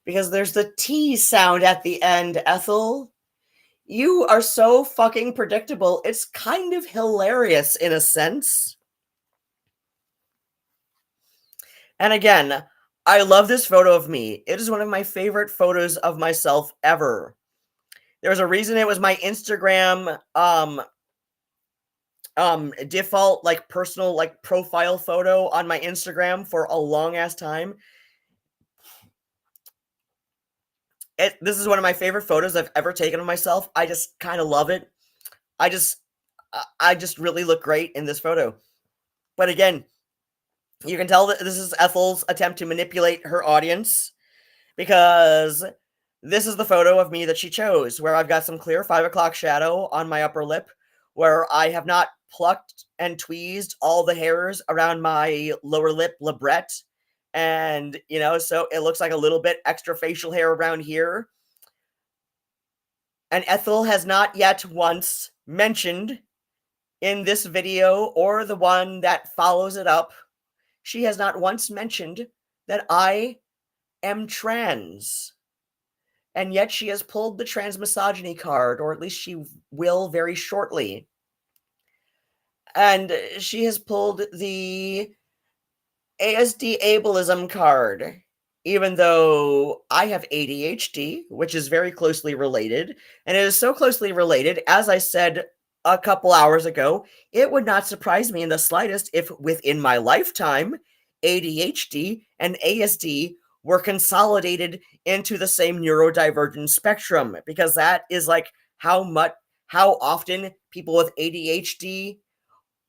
Because there's the T sound at the end, Ethel. You are so fucking predictable. It's kind of hilarious in a sense. And again, I love this photo of me. It is one of my favorite photos of myself ever. There's a reason it was my Instagram default like personal like profile photo on my Instagram for a long ass time. This is one of my favorite photos I've ever taken of myself. I just kind of love it. I just really look great in this photo. But again, you can tell that this is Ethel's attempt to manipulate her audience, because this is the photo of me that she chose, where I've got some clear 5 o'clock shadow on my upper lip, where I have not plucked and tweezed all the hairs around my lower lip labret. And, you know, so it looks like a little bit extra facial hair around here. And Ethel has not yet once mentioned in this video or the one that follows it up, she has not once mentioned that I am trans. And yet she has pulled the trans misogyny card, or at least she will very shortly. And she has pulled the ASD ableism card, even though I have ADHD, which is very closely related. And it is so closely related, as I said a couple hours ago, it would not surprise me in the slightest if within my lifetime, ADHD and ASD were consolidated into the same neurodivergent spectrum, because that is like how often people with ADHD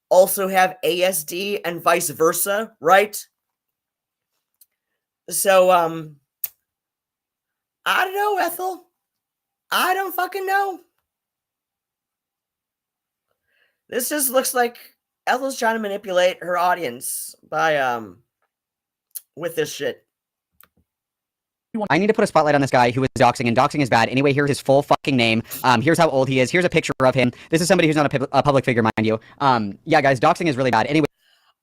also have ASD and vice versa, right? So, I don't know, Ethel. I don't fucking know. This just looks like Ethel's trying to manipulate her audience by, with this shit. I need to put a spotlight on this guy who is doxing, and doxing is bad. Anyway, here's his full fucking name. Here's how old he is. Here's a picture of him. This is somebody who's not a public figure, mind you. Yeah, guys, doxing is really bad. Anyway.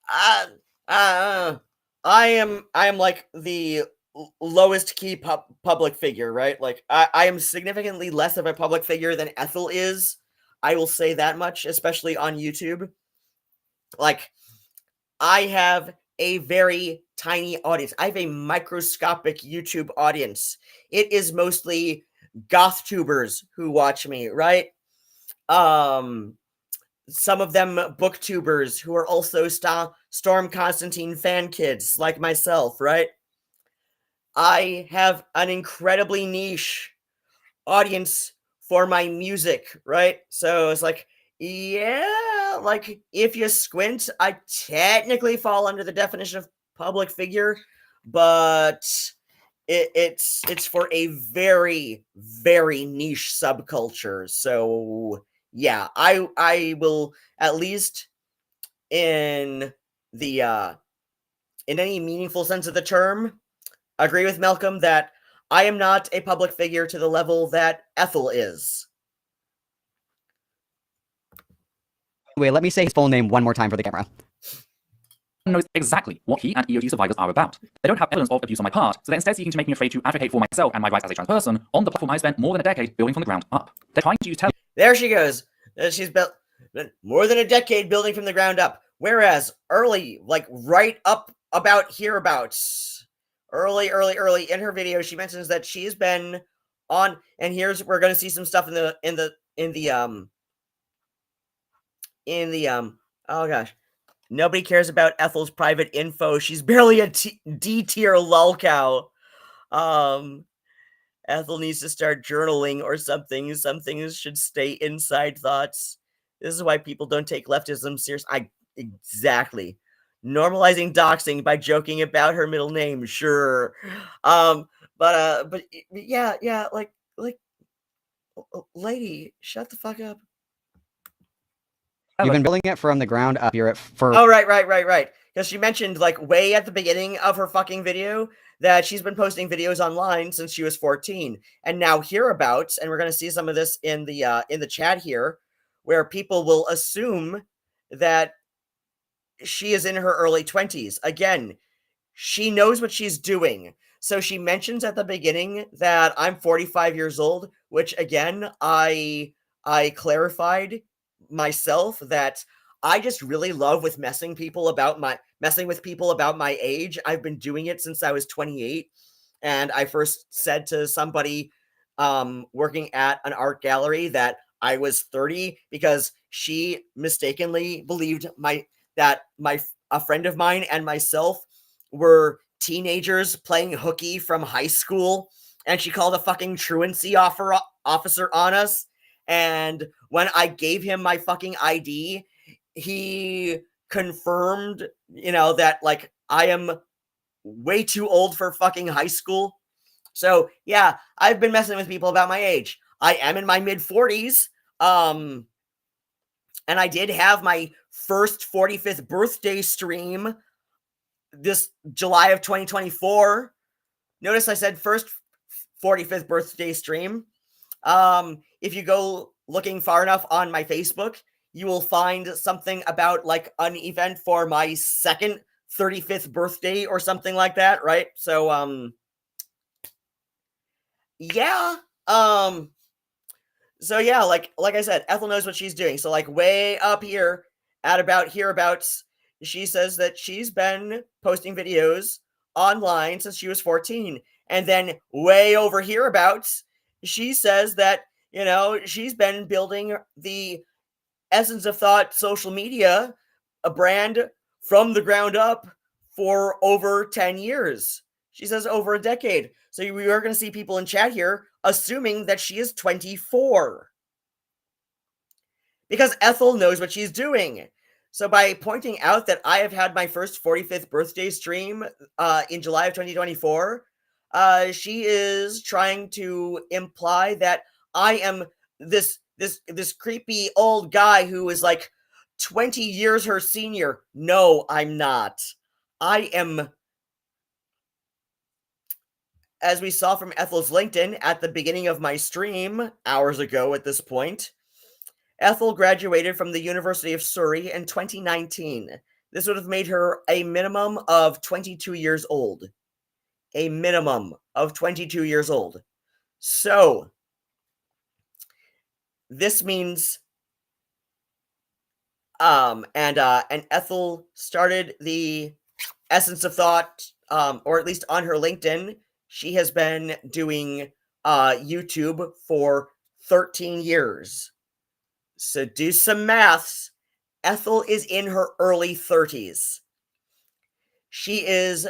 I am like the lowest key public figure, right? Like, I am significantly less of a public figure than Ethel is. I will say that much, especially on YouTube. Like, I have a very tiny audience. I have a microscopic YouTube audience. It is mostly goth tubers who watch me, right? Some of them booktubers who are also Storm Constantine fan kids like myself, right? I have an incredibly niche audience for my music, right? So it's like, yeah, like if you squint, I technically fall under the definition of public figure, but it's for a very, very niche subculture. So yeah, I will, at least in the in any meaningful sense of the term, agree with Malcolm that I am not a public figure to the level that Ethel is. Anyway, let me say his full name one more time for the camera. Knows exactly what he and EOT survivors are about. They don't have evidence of abuse on my part, so they're instead seeking to make me afraid to advocate for myself and my rights as a trans person on the platform I spent more than a decade building from the ground up. They're trying to use There she goes. She's built more than a decade building from the ground up. Whereas early, like right up about hereabouts, early in her video, she mentions that she's been on, and we're going to see some stuff in the oh gosh. Nobody cares about Ethel's private info. She's barely a D tier lolcow. Ethel needs to start journaling or something. Some things should stay inside thoughts. This is why people don't take leftism seriously. Exactly. normalizing doxing by joking about her middle name. Sure. But yeah, like, lady, shut the fuck up. You've been building it from the ground up. You're at for. Oh, right. Because she mentioned, like, way at the beginning of her fucking video that she's been posting videos online since she was 14. And now hereabouts, and we're going to see some of this in the chat here, where people will assume that she is in her early 20s. Again, she knows what she's doing. So she mentions at the beginning that I'm 45 years old, which again, I clarified myself that I just really love with messing with people about my age. I've been doing it since I was 28, and I first said to somebody working at an art gallery that I was 30 because she mistakenly believed a friend of mine and myself were teenagers playing hooky from high school, and she called a fucking truancy officer on us. And when I gave him my fucking ID, he confirmed, that, like, I am way too old for fucking high school. So yeah, I've been messing with people about my age. I am in my mid 40s. And I did have my first 45th birthday stream this July of 2024. Notice I said first 45th birthday stream. If you go looking far enough on my Facebook, you will find something about, like, an event for my second 35th birthday or something like that, right? So, yeah. So yeah, like I said, Ethel knows what she's doing. So, like, way up here at about hereabouts, she says that she's been posting videos online since she was 14. And then way over hereabouts, she says that, she's been building the Essence of Thought social media, a brand from the ground up, for over 10 years. She says over a decade. So we are going to see people in chat here assuming that she is 24. Because Ethel knows what she's doing. So by pointing out that I have had my first 45th birthday stream in July of 2024, she is trying to imply that I am this creepy old guy who is like 20 years her senior. No, I'm not. I am, as we saw from Ethel's LinkedIn at the beginning of my stream hours ago at this point, Ethel graduated from the University of Surrey in 2019. This would have made her a minimum of 22 years old. A minimum of 22 years old. So, this means, and Ethel started the Essence of Thought, or at least on her LinkedIn, she has been doing YouTube for 13 years. So do some maths. Ethel is in her early 30s. She is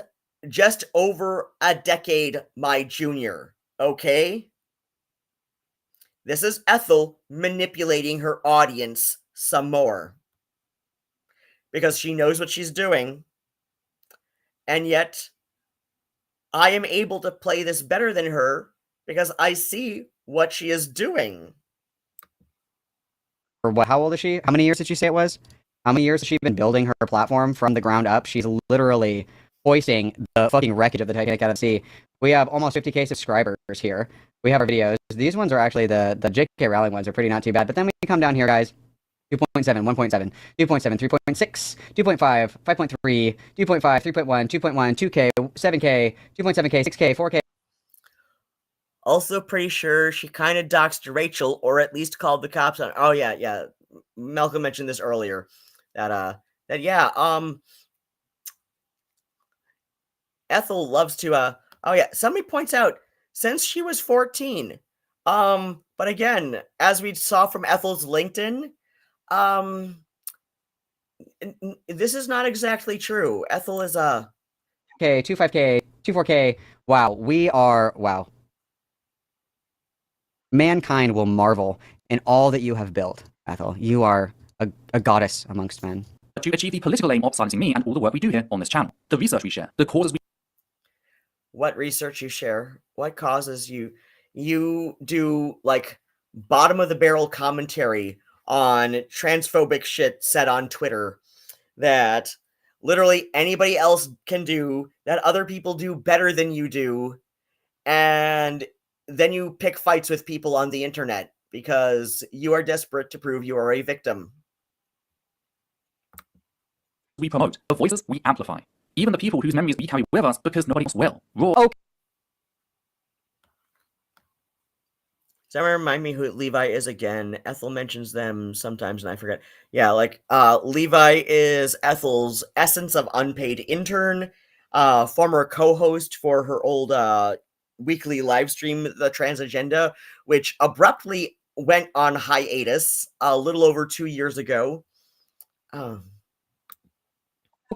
just over a decade my junior, okay? This is Ethel manipulating her audience some more. Because she knows what she's doing. And yet, I am able to play this better than her because I see what she is doing. For what? How old is she? How many years did she say it was? How many years has she been building her platform from the ground up? She's literally hoisting the fucking wreckage of the Titanic out of the sea. We have almost 50K subscribers here. We have our videos. These ones are actually the JK Rowling ones are pretty not too bad. But then we come down here, guys. 2.7, 1.7, 2.7, 3.6, 2.5, 5.3, 2.5, 3.1, 2.1, 2K, 7K, 2.7K, 6K, 4K. Also pretty sure she kind of doxed Rachel, or at least called the cops on. Oh yeah. Malcolm mentioned this earlier. Ethel loves to somebody points out since she was 14. But again, as we saw from Ethel's LinkedIn, this is not exactly true. Ethel is K, 25K, 24K. Wow. Mankind will marvel in all that you have built, Ethel. You are a goddess amongst men. to achieve the political aim of silencing me and all the work we do here on this channel, the research we share, the causes we... What research you share? What causes you do, like, bottom of the barrel commentary on transphobic shit said on Twitter that literally anybody else can do, that other people do better than you do, and then you pick fights with people on the internet because you are desperate to prove you are a victim. We promote, the voices we amplify, even the people whose memories we carry with us because nobody else will. Okay. Does that remind me who Levi is again? Ethel mentions them sometimes and I forget. Yeah, like, Levi is Ethel's Essence of Unpaid intern, former co-host for her old weekly live stream, The Trans Agenda, which abruptly went on hiatus a little over 2 years ago.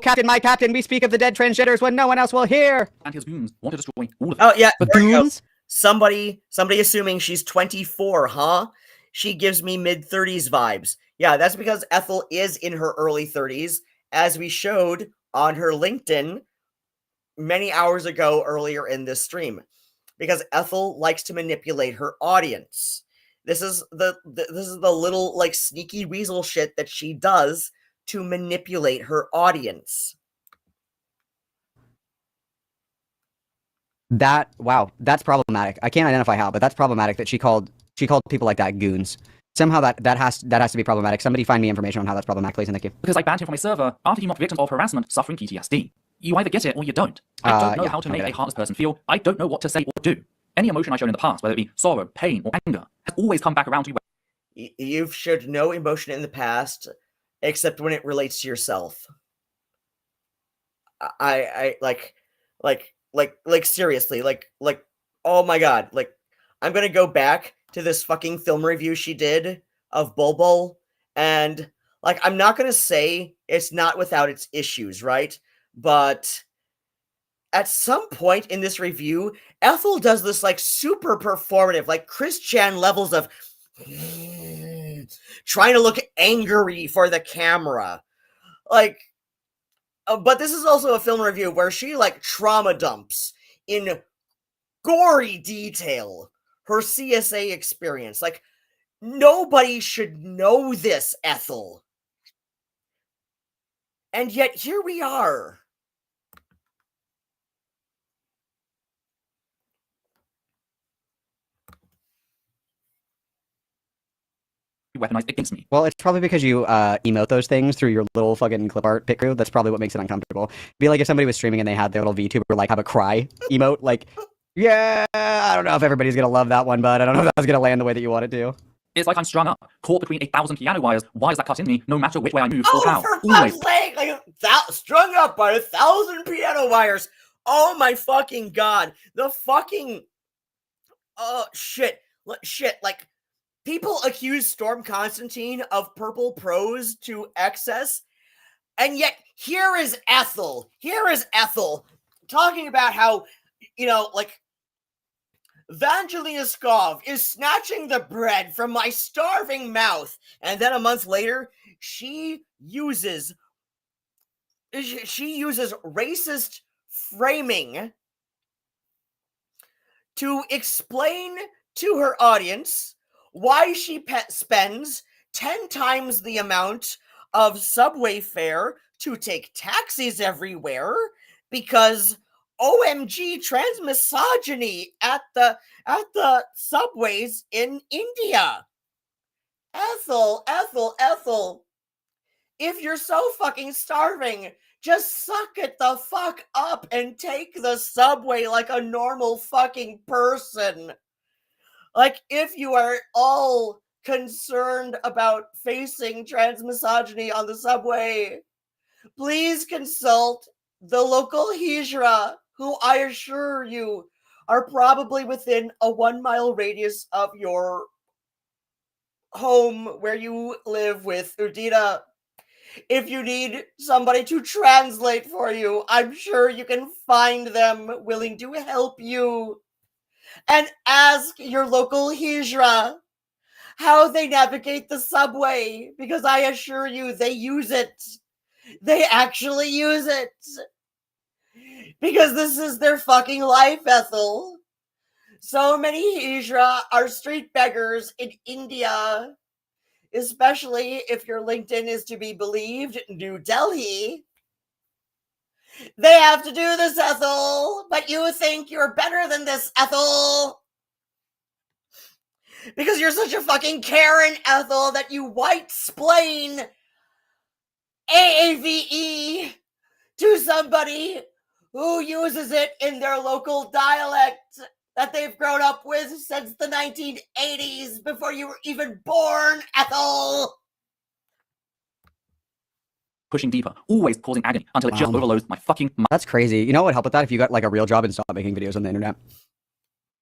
Captain, my captain, we speak of the dead transgenders when no one else will hear. And his goons want to destroy all of them. Oh, yeah, The there you go. goons? Somebody assuming she's 24, huh? She gives me mid-30s vibes. Yeah, that's because Ethel is in her early 30s, as we showed on her LinkedIn many hours ago earlier in this stream. Because Ethel likes to manipulate her audience. This is the little, like, sneaky weasel shit that she does to manipulate her audience. Wow, that's problematic. I can't identify how, but that's problematic that she called people like that goons. Somehow that has to be problematic. Somebody find me information on how that's problematic, please, and thank you. Because I banned him from my server after he mocked victims of harassment suffering PTSD. You either get it or you don't. I don't know how to make a heartless person feel. I don't know what to say or do. Any emotion I've shown in the past, whether it be sorrow, pain, or anger, has always come back around to you. You've showed no emotion in the past, except when it relates to yourself. I seriously, like, oh my god, like, I'm gonna go back to this fucking film review she did of Bulbul, and, like, I'm not gonna say it's not without its issues, right? But at some point in this review, Ethel does this, like, super performative, like, Chris Chan levels of trying to look angry for the camera. Like, but this is also a film review where she, like, trauma dumps in gory detail her CSA experience. Like, nobody should know this, Ethel. And yet, here we are. Weaponized against me. Well, it's probably because you emote those things through your little fucking clip art pit crew. That's probably what makes it uncomfortable. It'd be like if somebody was streaming and they had their little VTuber like have a cry emote, like, yeah, I don't know if everybody's gonna love that one, but I don't know if that's gonna land the way that you want it to. It's like I'm strung up, caught between 1,000 piano wires. Why is that cut in me, no matter which way I move or how? For Always. fuck's sake! Like, strung up by 1,000 piano wires. Oh my fucking god! The fucking shit, like. People accuse Storm Constantine of purple prose to excess, and yet here is Ethel talking about how, you know, like, Vangelina Skov is snatching the bread from my starving mouth, and then a month later, she uses racist framing to explain to her audience why she spends 10 times the amount of subway fare to take taxis everywhere, because OMG transmisogyny at the subways in India. Ethel, if you're so fucking starving, just suck it the fuck up and take the subway like a normal fucking person. Like, if you are all concerned about facing transmisogyny on the subway, please consult the local hijra, who I assure you are probably within a 1 mile radius of your home where you live with Udita. If you need somebody to translate for you, I'm sure you can find them willing to help you. And ask your local hijra how they navigate the subway, because I assure you they use it. They actually use it. Because this is their fucking life, Ethel. So many Hijra are street beggars in India, especially if your LinkedIn is to be believed, New Delhi. They have to do this, Ethel, but you think you're better than this, Ethel. Because you're such a fucking Karen, Ethel, that you white-splain AAVE to somebody who uses it in their local dialect that they've grown up with since the 1980s, before you were even born, Ethel. Pushing deeper, always causing agony until it just overloads my fucking mind. That's crazy. You know what would help with that? If you got like a real job and stopped making videos on the internet.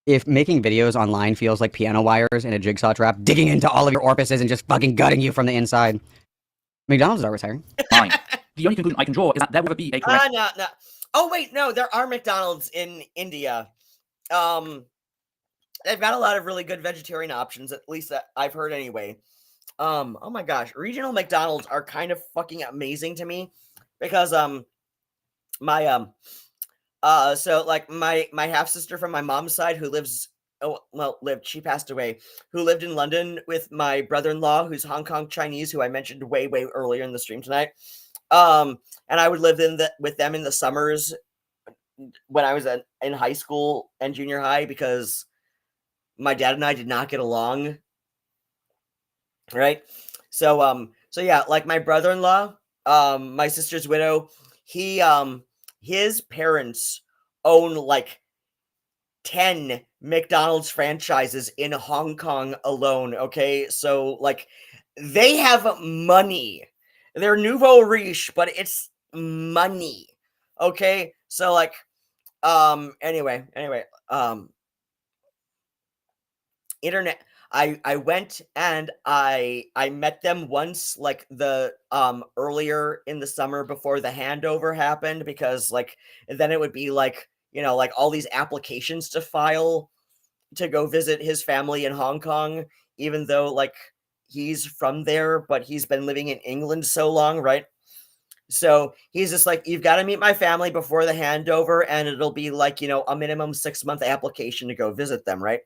If making videos online feels like piano wires in a jigsaw trap, digging into all of your orifices and just fucking gutting you from the inside. McDonald's are retiring. Fine. The only conclusion I can draw is that there will never be a correct. No. Oh wait, no, there are McDonald's in India. They've got a lot of really good vegetarian options, at least that I've heard anyway. Oh my gosh, regional McDonald's are kind of fucking amazing to me, because my so like my half sister from my mom's side, who she passed away, who lived in London with my brother-in-law, who's Hong Kong Chinese, who I mentioned way earlier in the stream tonight. And I would live with them in the summers when I was in high school and junior high, because my dad and I did not get along. Right. So yeah, like my brother-in-law, my sister's widow, his parents own like 10 McDonald's franchises in Hong Kong alone. Okay. So like they have money. They're nouveau riche, but it's money. Okay. So like, anyway, internet. I went and I met them once, like the earlier in the summer before the handover happened, because like then it would be like, you know, like all these applications to file to go visit his family in Hong Kong, even though like he's from there, but he's been living in England so long, right? So he's just like, you've got to meet my family before the handover, and it'll be like, you know, a minimum 6-month application to go visit them, right?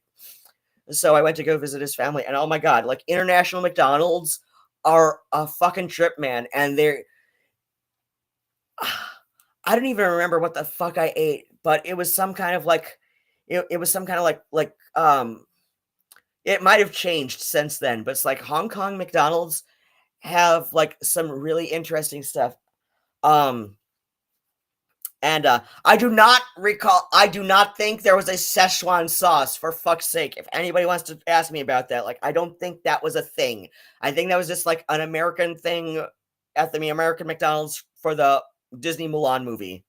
So I went to go visit his family, and oh my god, like international McDonald's are a fucking trip, man. And they're, I don't even remember what the fuck I ate, but it was some kind of like, it was some kind of like it might have changed since then, but it's like Hong Kong McDonald's have like some really interesting stuff. And I do not think there was a Szechuan sauce, for fuck's sake. If anybody wants to ask me about that, like, I don't think that was a thing. I think that was just like an American thing at the American McDonald's for the Disney Mulan movie.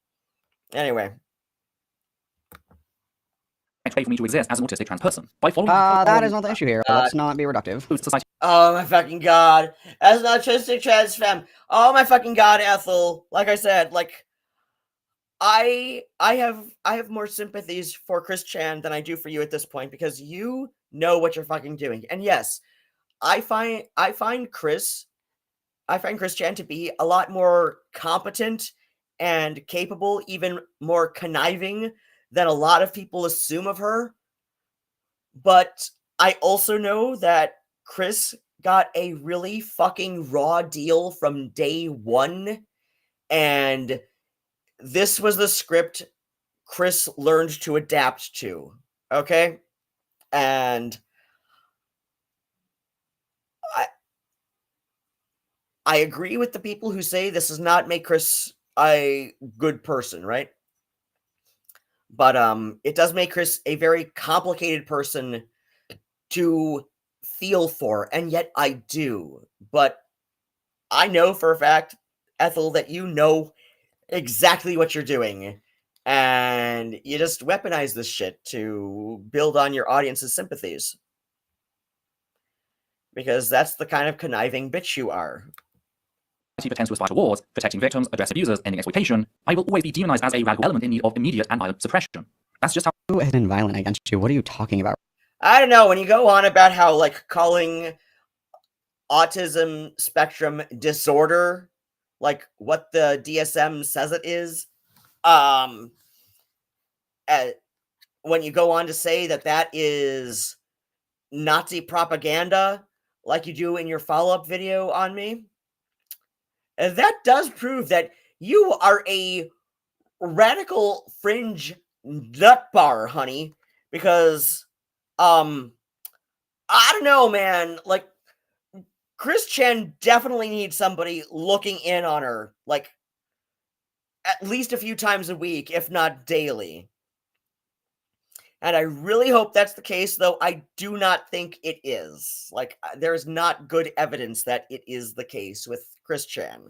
Anyway. Next way for me to exist as an autistic trans person. By following that is not the issue here. Let's not be reductive. Society. Oh my fucking god. As an autistic trans femme. Oh my fucking god, Ethel. Like I said, like, I have more sympathies for Chris Chan than I do for you at this point, because you know what you're fucking doing. And yes, I find Chris Chan to be a lot more competent and capable, even more conniving than a lot of people assume of her. But I also know that Chris got a really fucking raw deal from day one, and this was the script Chris learned to adapt to, okay? And I agree with the people who say this does not make Chris a good person, right? But it does make Chris a very complicated person to feel for, and yet I do. But I know for a fact, Ethel, that you know exactly what you're doing, and you just weaponize this shit to build on your audience's sympathies, because that's the kind of conniving bitch you are. Pretends to aspire towards protecting victims, address abusers, ending exploitation. I will always be demonized as a radical element in need of immediate and violent suppression. That's just how. Who has been violent against you? What are you talking about? I don't know, when you go on about how, like, calling autism spectrum disorder, like what the DSM says it is, when you go on to say that that is Nazi propaganda, like you do in your follow-up video on me, that does prove that you are a radical fringe nut bar, honey, because, I don't know, man, like, Chris Chen definitely needs somebody looking in on her, like, at least a few times a week, if not daily. And I really hope that's the case, though I do not think it is. Like, there's not good evidence that it is the case with Chris Chen.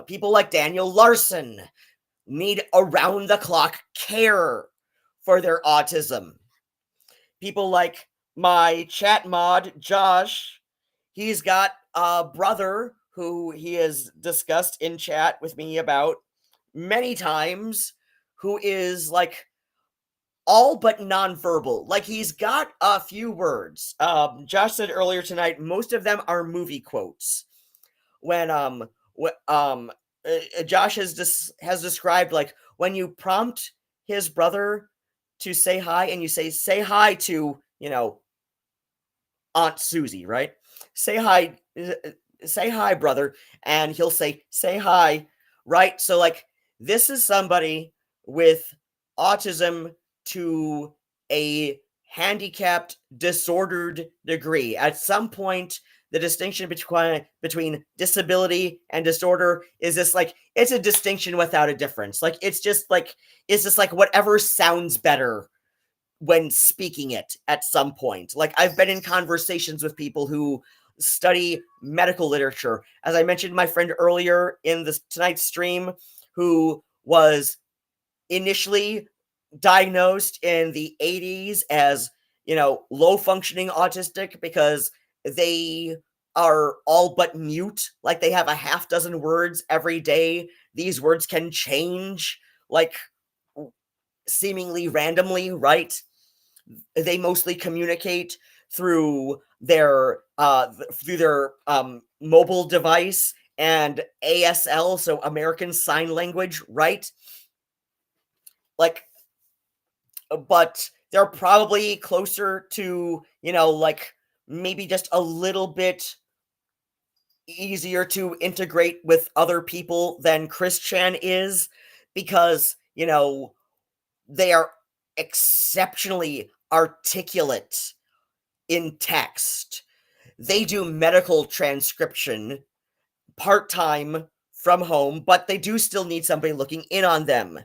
People like Daniel Larson need around-the-clock care for their autism. People like my chat mod, Josh, he's got a brother who he has discussed in chat with me about many times, who is, like, all but nonverbal. Like, he's got a few words. Josh said earlier tonight, most of them are movie quotes. When Josh has described, like, when you prompt his brother to say hi, and you say hi to, you know, Aunt Susie, right? Say hi, brother, and he'll say hi, right? So, like, this is somebody with autism to a handicapped, disordered degree. At some point, the distinction between disability and disorder is this, like, it's a distinction without a difference. Like, it's just like whatever sounds better when speaking it at some point. Like, I've been in conversations with people who study medical literature. As I mentioned, my friend earlier in tonight's stream, who was initially diagnosed in the 80s as, you know, low functioning autistic because they are all but mute. Like, they have a half dozen words every day. These words can change, like, seemingly randomly, right? They mostly communicate through their mobile device and ASL, so American Sign Language, right? Like, but they're probably closer to, you know, like, maybe just a little bit easier to integrate with other people than Chris Chan is, because, you know, they are exceptionally articulate in text. They do medical transcription part-time from home, but they do still need somebody looking in on them.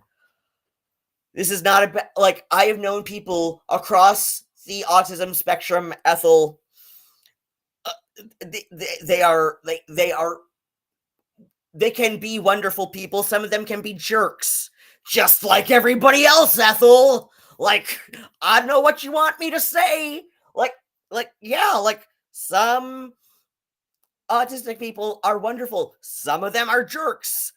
This is not like, I have known people across the autism spectrum, Ethel. They can be wonderful people. Some of them can be jerks, just like everybody else, Ethel. Like, I don't know what you want me to say. Yeah, like, some autistic people are wonderful. Some of them are jerks.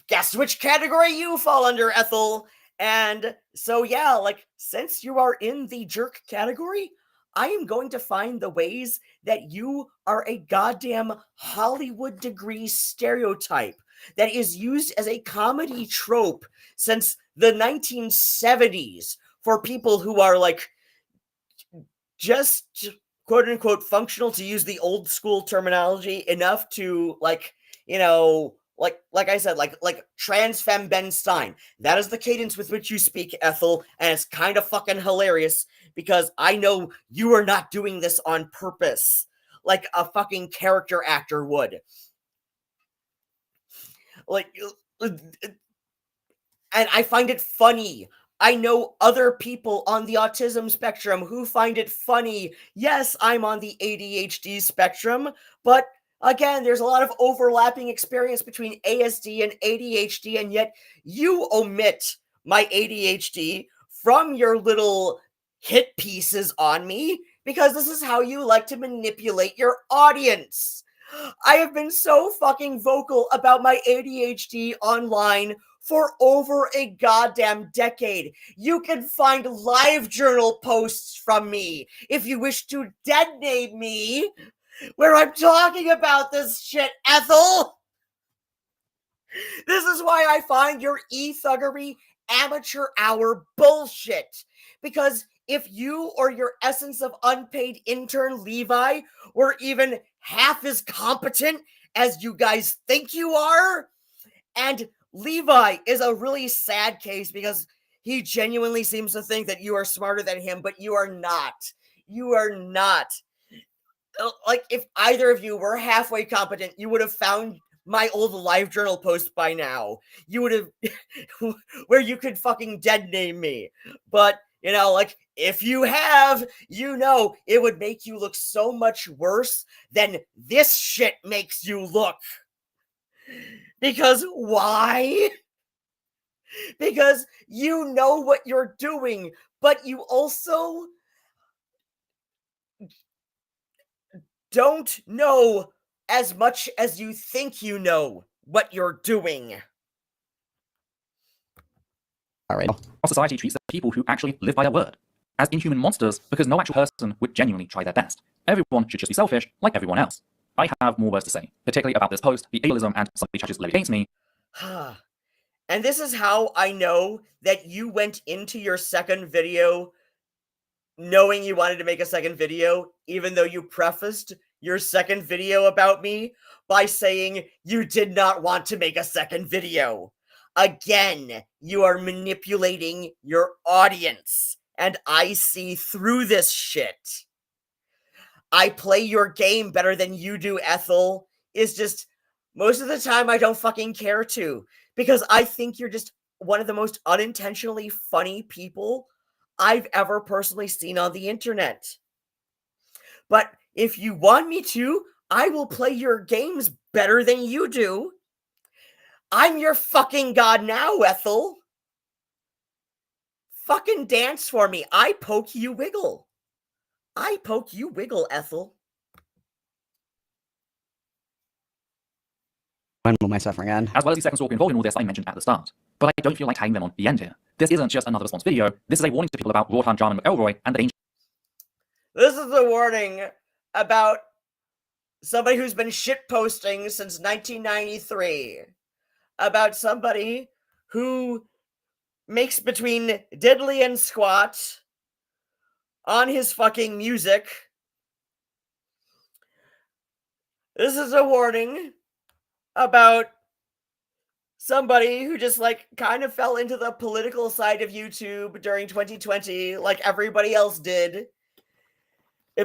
Guess which category you fall under, Ethel. And so, yeah, like, since you are in the jerk category, I am going to find the ways that you are a goddamn Hollywood degree stereotype that is used as a comedy trope since the 1970s for people who are, like, just quote unquote functional, to use the old school terminology, enough to, like, you know, like I said, like trans femme Ben Stein. That is the cadence with which you speak, Ethel, and it's kind of fucking hilarious because I know you are not doing this on purpose, like a fucking character actor would. Like, and I find it funny. I know other people on the autism spectrum who find it funny. Yes, I'm on the ADHD spectrum, but again, there's a lot of overlapping experience between ASD and ADHD, and yet you omit my ADHD from your little hit pieces on me because this is how you like to manipulate your audience. I have been so fucking vocal about my ADHD online for over a goddamn decade. You can find live journal posts from me if you wish to dead name me. where I'm talking about this shit, Ethel. This is why I find your e-thuggery amateur hour bullshit. Because if you or your essence of unpaid intern Levi were even half as competent as you guys think you are, and Levi is a really sad case because he genuinely seems to think that you are smarter than him, but you are not. You are not. Like, if either of you were halfway competent, you would have found my old live journal post by now. You would have, where you could fucking dead name me. But, you know, like, if you have, you know, it would make you look so much worse than this shit makes you look. Because why? Because you know what you're doing, but you also don't know as much as you think you know what you're doing. All right. Our society treats the people who actually live by their word as inhuman monsters because no actual person would genuinely try their best. Everyone should just be selfish like everyone else. I have more words to say, particularly about this post, the ableism and some of the charges levied against me. And this is how I know that you went into your second video knowing you wanted to make a second video, even though you prefaced your second video about me by saying you did not want to make a second video. Again, you are manipulating your audience, and I see through this shit. I play your game better than you do, Ethel. It's just, most of the time I don't fucking care to, because I think you're just one of the most unintentionally funny people I've ever personally seen on the internet. But if you want me to, I will play your games better than you do. I'm your fucking god now, Ethel. Fucking dance for me. I poke, you wiggle. I poke, you wiggle, Ethel. When will my suffering end? As well as the second stalker involved in all this I mentioned at the start. But I don't feel like tagging them on the end here. This isn't just another response video. This is a warning to people about Ruadhán, John, and McElroy and the danger. This is a warning about somebody who's been shitposting since 1993. About somebody who makes between diddly and squat on his fucking music. This is a warning about somebody who just like kind of fell into the political side of YouTube during 2020 like everybody else did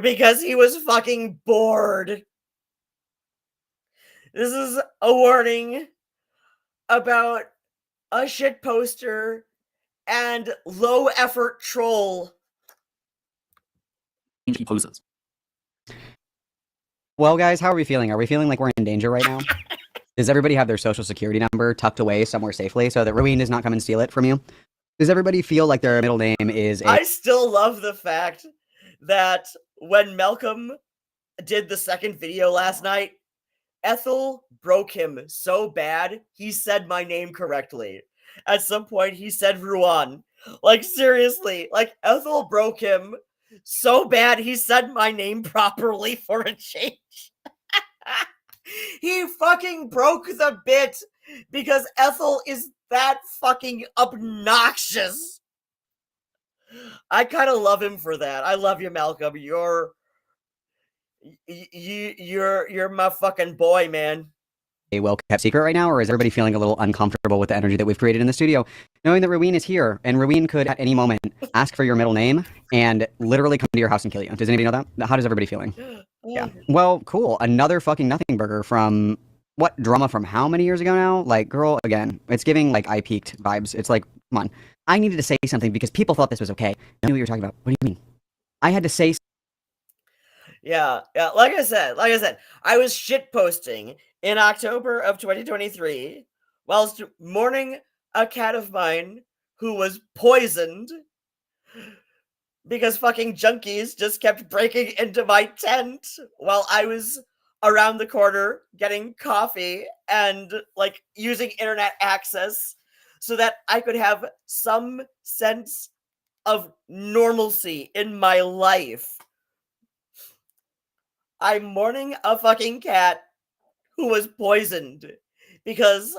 because he was fucking bored. This is a warning about a shit poster and low effort troll. He poses. Well, guys, how are we feeling? Are we feeling like we're in danger right now? Does everybody have their social security number tucked away somewhere safely so that Ruadhán does not come and steal it from you? Does everybody feel like their middle name is I still love the fact that when Malcolm did the second video last night, Ethel broke him so bad, he said my name correctly. At some point, he said Ruadhán. Like, seriously, like, Ethel broke him so bad, he said my name properly for a change. He fucking broke the bit because Ethel is that fucking obnoxious. I kind of love him for that. I love you, Malcolm. You're my fucking boy, man. a well-kept secret right now, or is everybody feeling a little uncomfortable with the energy that we've created in the studio, knowing that Ruadhán is here, and Ruadhán could at any moment ask for your middle name and literally come to your house and kill you? Does anybody know that? How does everybody feeling? Yeah. Well, cool. Another fucking nothing burger from what drama from how many years ago now? Like, girl, again, it's giving like I peaked vibes. It's like, come on. I needed to say something because people thought this was okay. I knew what you were talking about. What do you mean? I had to say. Yeah. Like I said, I was shitposting in October of 2023 whilst mourning a cat of mine who was poisoned because fucking junkies just kept breaking into my tent while I was around the corner getting coffee and like using internet access so that I could have some sense of normalcy in my life. I'm mourning a fucking cat who was poisoned because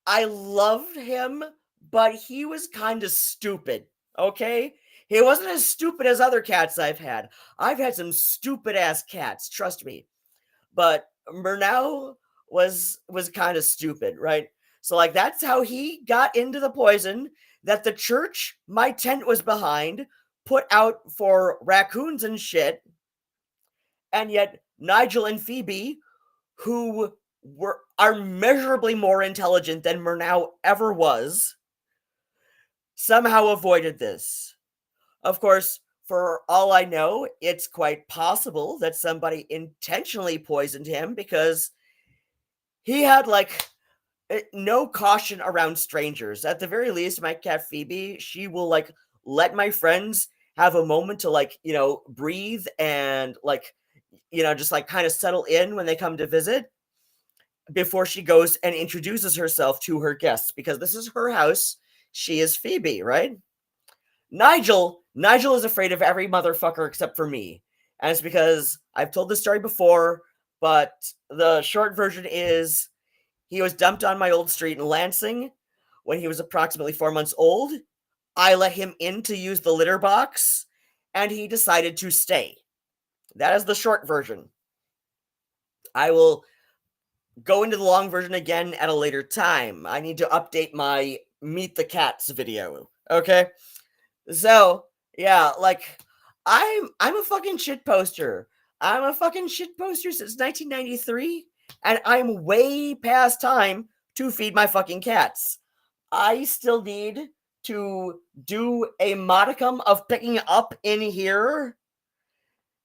I loved him, but he was kind of stupid, okay? He wasn't as stupid as other cats I've had. I've had some stupid ass cats, trust me. But Murnau was kind of stupid, right? So like that's how he got into the poison that the church my tent was behind put out for raccoons and shit. And yet Nigel and Phoebe, who are measurably more intelligent than Murnau ever was, somehow avoided this. Of course, for all I know, it's quite possible that somebody intentionally poisoned him because he had like no caution around strangers. At the very least, my cat Phoebe, she will like let my friends have a moment to like, breathe and like, just like kind of settle in when they come to visit before she goes and introduces herself to her guests because this is her house. She is Phoebe, right? Nigel is afraid of every motherfucker except for me. And it's because I've told this story before, but the short version is he was dumped on my old street in Lansing when he was approximately 4 months old. I let him in to use the litter box, and he decided to stay. That is the short version. I will go into the long version again at a later time. I need to update my Meet the Cats video. Okay? So, yeah, like I'm a fucking shit poster. I'm a fucking shit poster since 1993, and I'm way past time to feed my fucking cats. I still need to do a modicum of picking up in here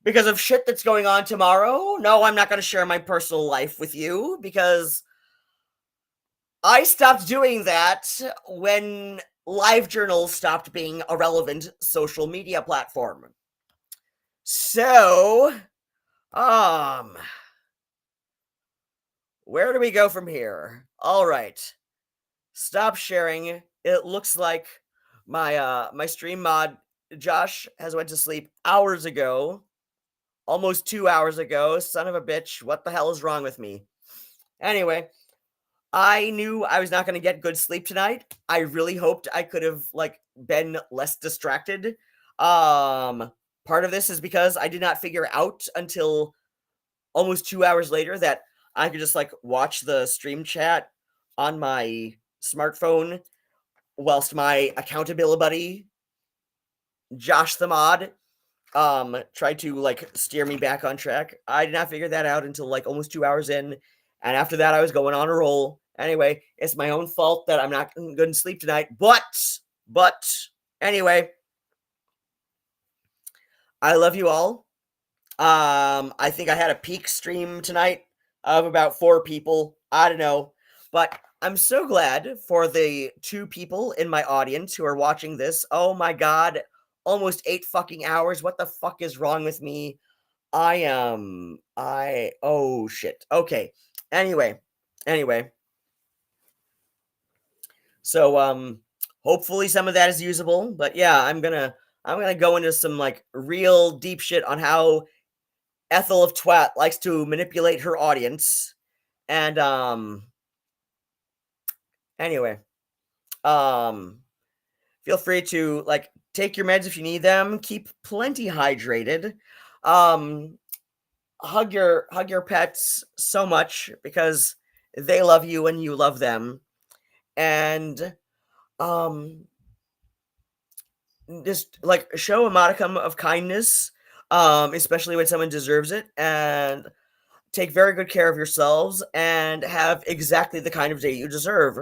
because of shit that's going on tomorrow. No, I'm not going to share my personal life with you because I stopped doing that when LiveJournal stopped being a relevant social media platform. So, where do we go from here? All right. Stop sharing. It looks like my stream mod Josh has went to sleep hours ago. Almost 2 hours ago. Son of a bitch. What the hell is wrong with me? Anyway, I knew I was not going to get good sleep tonight. I really hoped I could have like been less distracted. Part of this is because I did not figure out until almost 2 hours later that I could just like watch the stream chat on my smartphone whilst my accountability buddy Josh the mod tried to like steer me back on track. I did not figure that out until like almost 2 hours in, and after that I was going on a roll. Anyway, it's my own fault that I'm not going to sleep tonight, but anyway, I love you all. I think I had a peak stream tonight of about 4 people. I don't know, but I'm so glad for the 2 people in my audience who are watching this. Oh my god, almost 8 fucking hours. What the fuck is wrong with me? Oh shit. Okay. Anyway. So hopefully some of that is usable, but yeah, I'm going to go into some like real deep shit on how Ethel of Twat likes to manipulate her audience. And anyway, feel free to like take your meds if you need them. Keep plenty hydrated. Hug your pets so much because they love you and you love them. And just like show a modicum of kindness, especially when someone deserves it, and take very good care of yourselves and have exactly the kind of day you deserve.